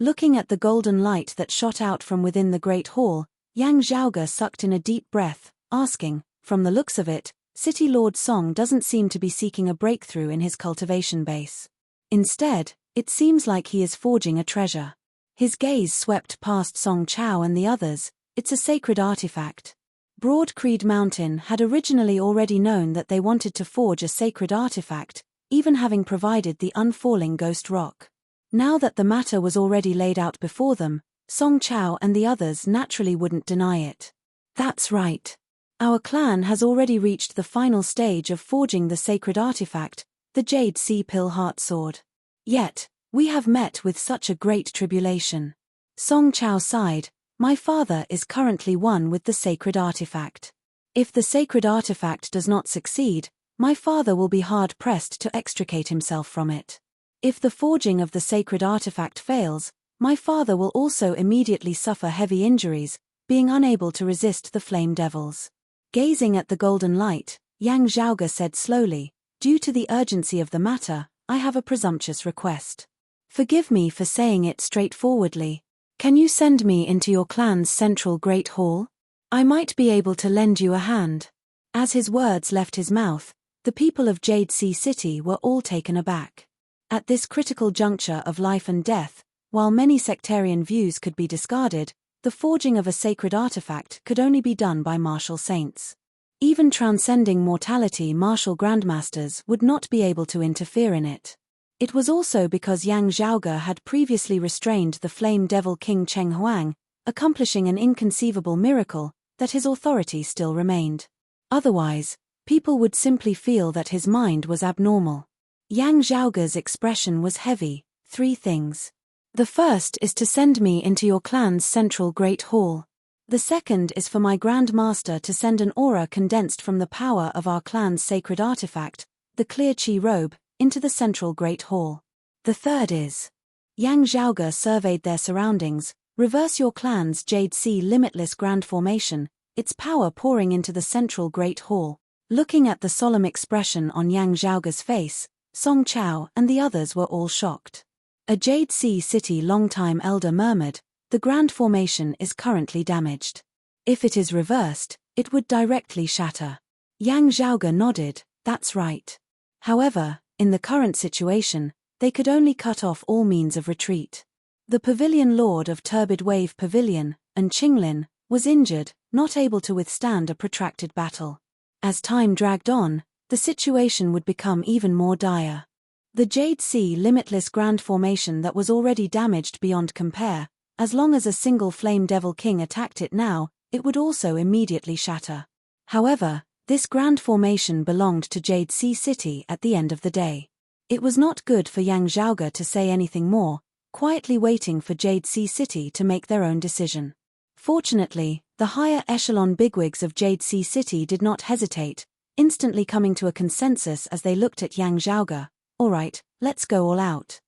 Looking at the golden light that shot out from within the Great Hall, Yang Zhaoge sucked in a deep breath, asking, from the looks of it, City Lord Song doesn't seem to be seeking a breakthrough in his cultivation base. Instead, it seems like he is forging a treasure. His gaze swept past Song Chao and the others. It's a sacred artifact. Broad Creed Mountain had originally already known that they wanted to forge a sacred artifact, even having provided the unfalling ghost rock. Now that the matter was already laid out before them, Song Chao and the others naturally wouldn't deny it. That's right. Our clan has already reached the final stage of forging the sacred artifact, the Jade Sea Pill Heart Sword. Yet, we have met with such a great tribulation. Song Chao sighed. My father is currently one with the sacred artifact. If the sacred artifact does not succeed, my father will be hard-pressed to extricate himself from it. If the forging of the sacred artifact fails, my father will also immediately suffer heavy injuries, being unable to resist the flame devils. Gazing at the golden light, Yang Zhaoge said slowly, due to the urgency of the matter, I have a presumptuous request. Forgive me for saying it straightforwardly. Can you send me into your clan's central Great Hall? I might be able to lend you a hand. As his words left his mouth, the people of Jade Sea City were all taken aback. At this critical juncture of life and death, while many sectarian views could be discarded, the forging of a sacred artifact could only be done by martial saints. Even transcending mortality martial grandmasters would not be able to interfere in it. It was also because Yang Zhaoge had previously restrained the flame devil King Cheng Huang, accomplishing an inconceivable miracle, that his authority still remained. Otherwise, people would simply feel that his mind was abnormal. Yang Zhaoge's expression was heavy. 3 things. The first is to send me into your clan's central Great Hall. The second is for my Grand Master to send an aura condensed from the power of our clan's sacred artifact, the clear Qi robe, into the central Great Hall. The third is. Yang Zhaoge surveyed their surroundings. Reverse your clan's Jade Sea limitless grand formation, its power pouring into the central Great Hall. Looking at the solemn expression on Yang Zhaoge's face, Song Chao and the others were all shocked. A Jade Sea City longtime elder murmured, the grand formation is currently damaged. If it is reversed, it would directly shatter. Yang Zhaoge nodded, that's right. However, in the current situation, they could only cut off all means of retreat. The Pavilion Lord of Turbid Wave Pavilion, and Qinglin, was injured, not able to withstand a protracted battle. As time dragged on, the situation would become even more dire. The Jade Sea limitless grand formation that was already damaged beyond compare, as long as a single Flame Devil King attacked it now, it would also immediately shatter. However, this grand formation belonged to Jade Sea City at the end of the day. It was not good for Yang Zhaoge to say anything more, quietly waiting for Jade Sea City to make their own decision. Fortunately, the higher echelon bigwigs of Jade Sea City did not hesitate, instantly coming to a consensus as they looked at Yang Zhaoge. Alright, let's go all out.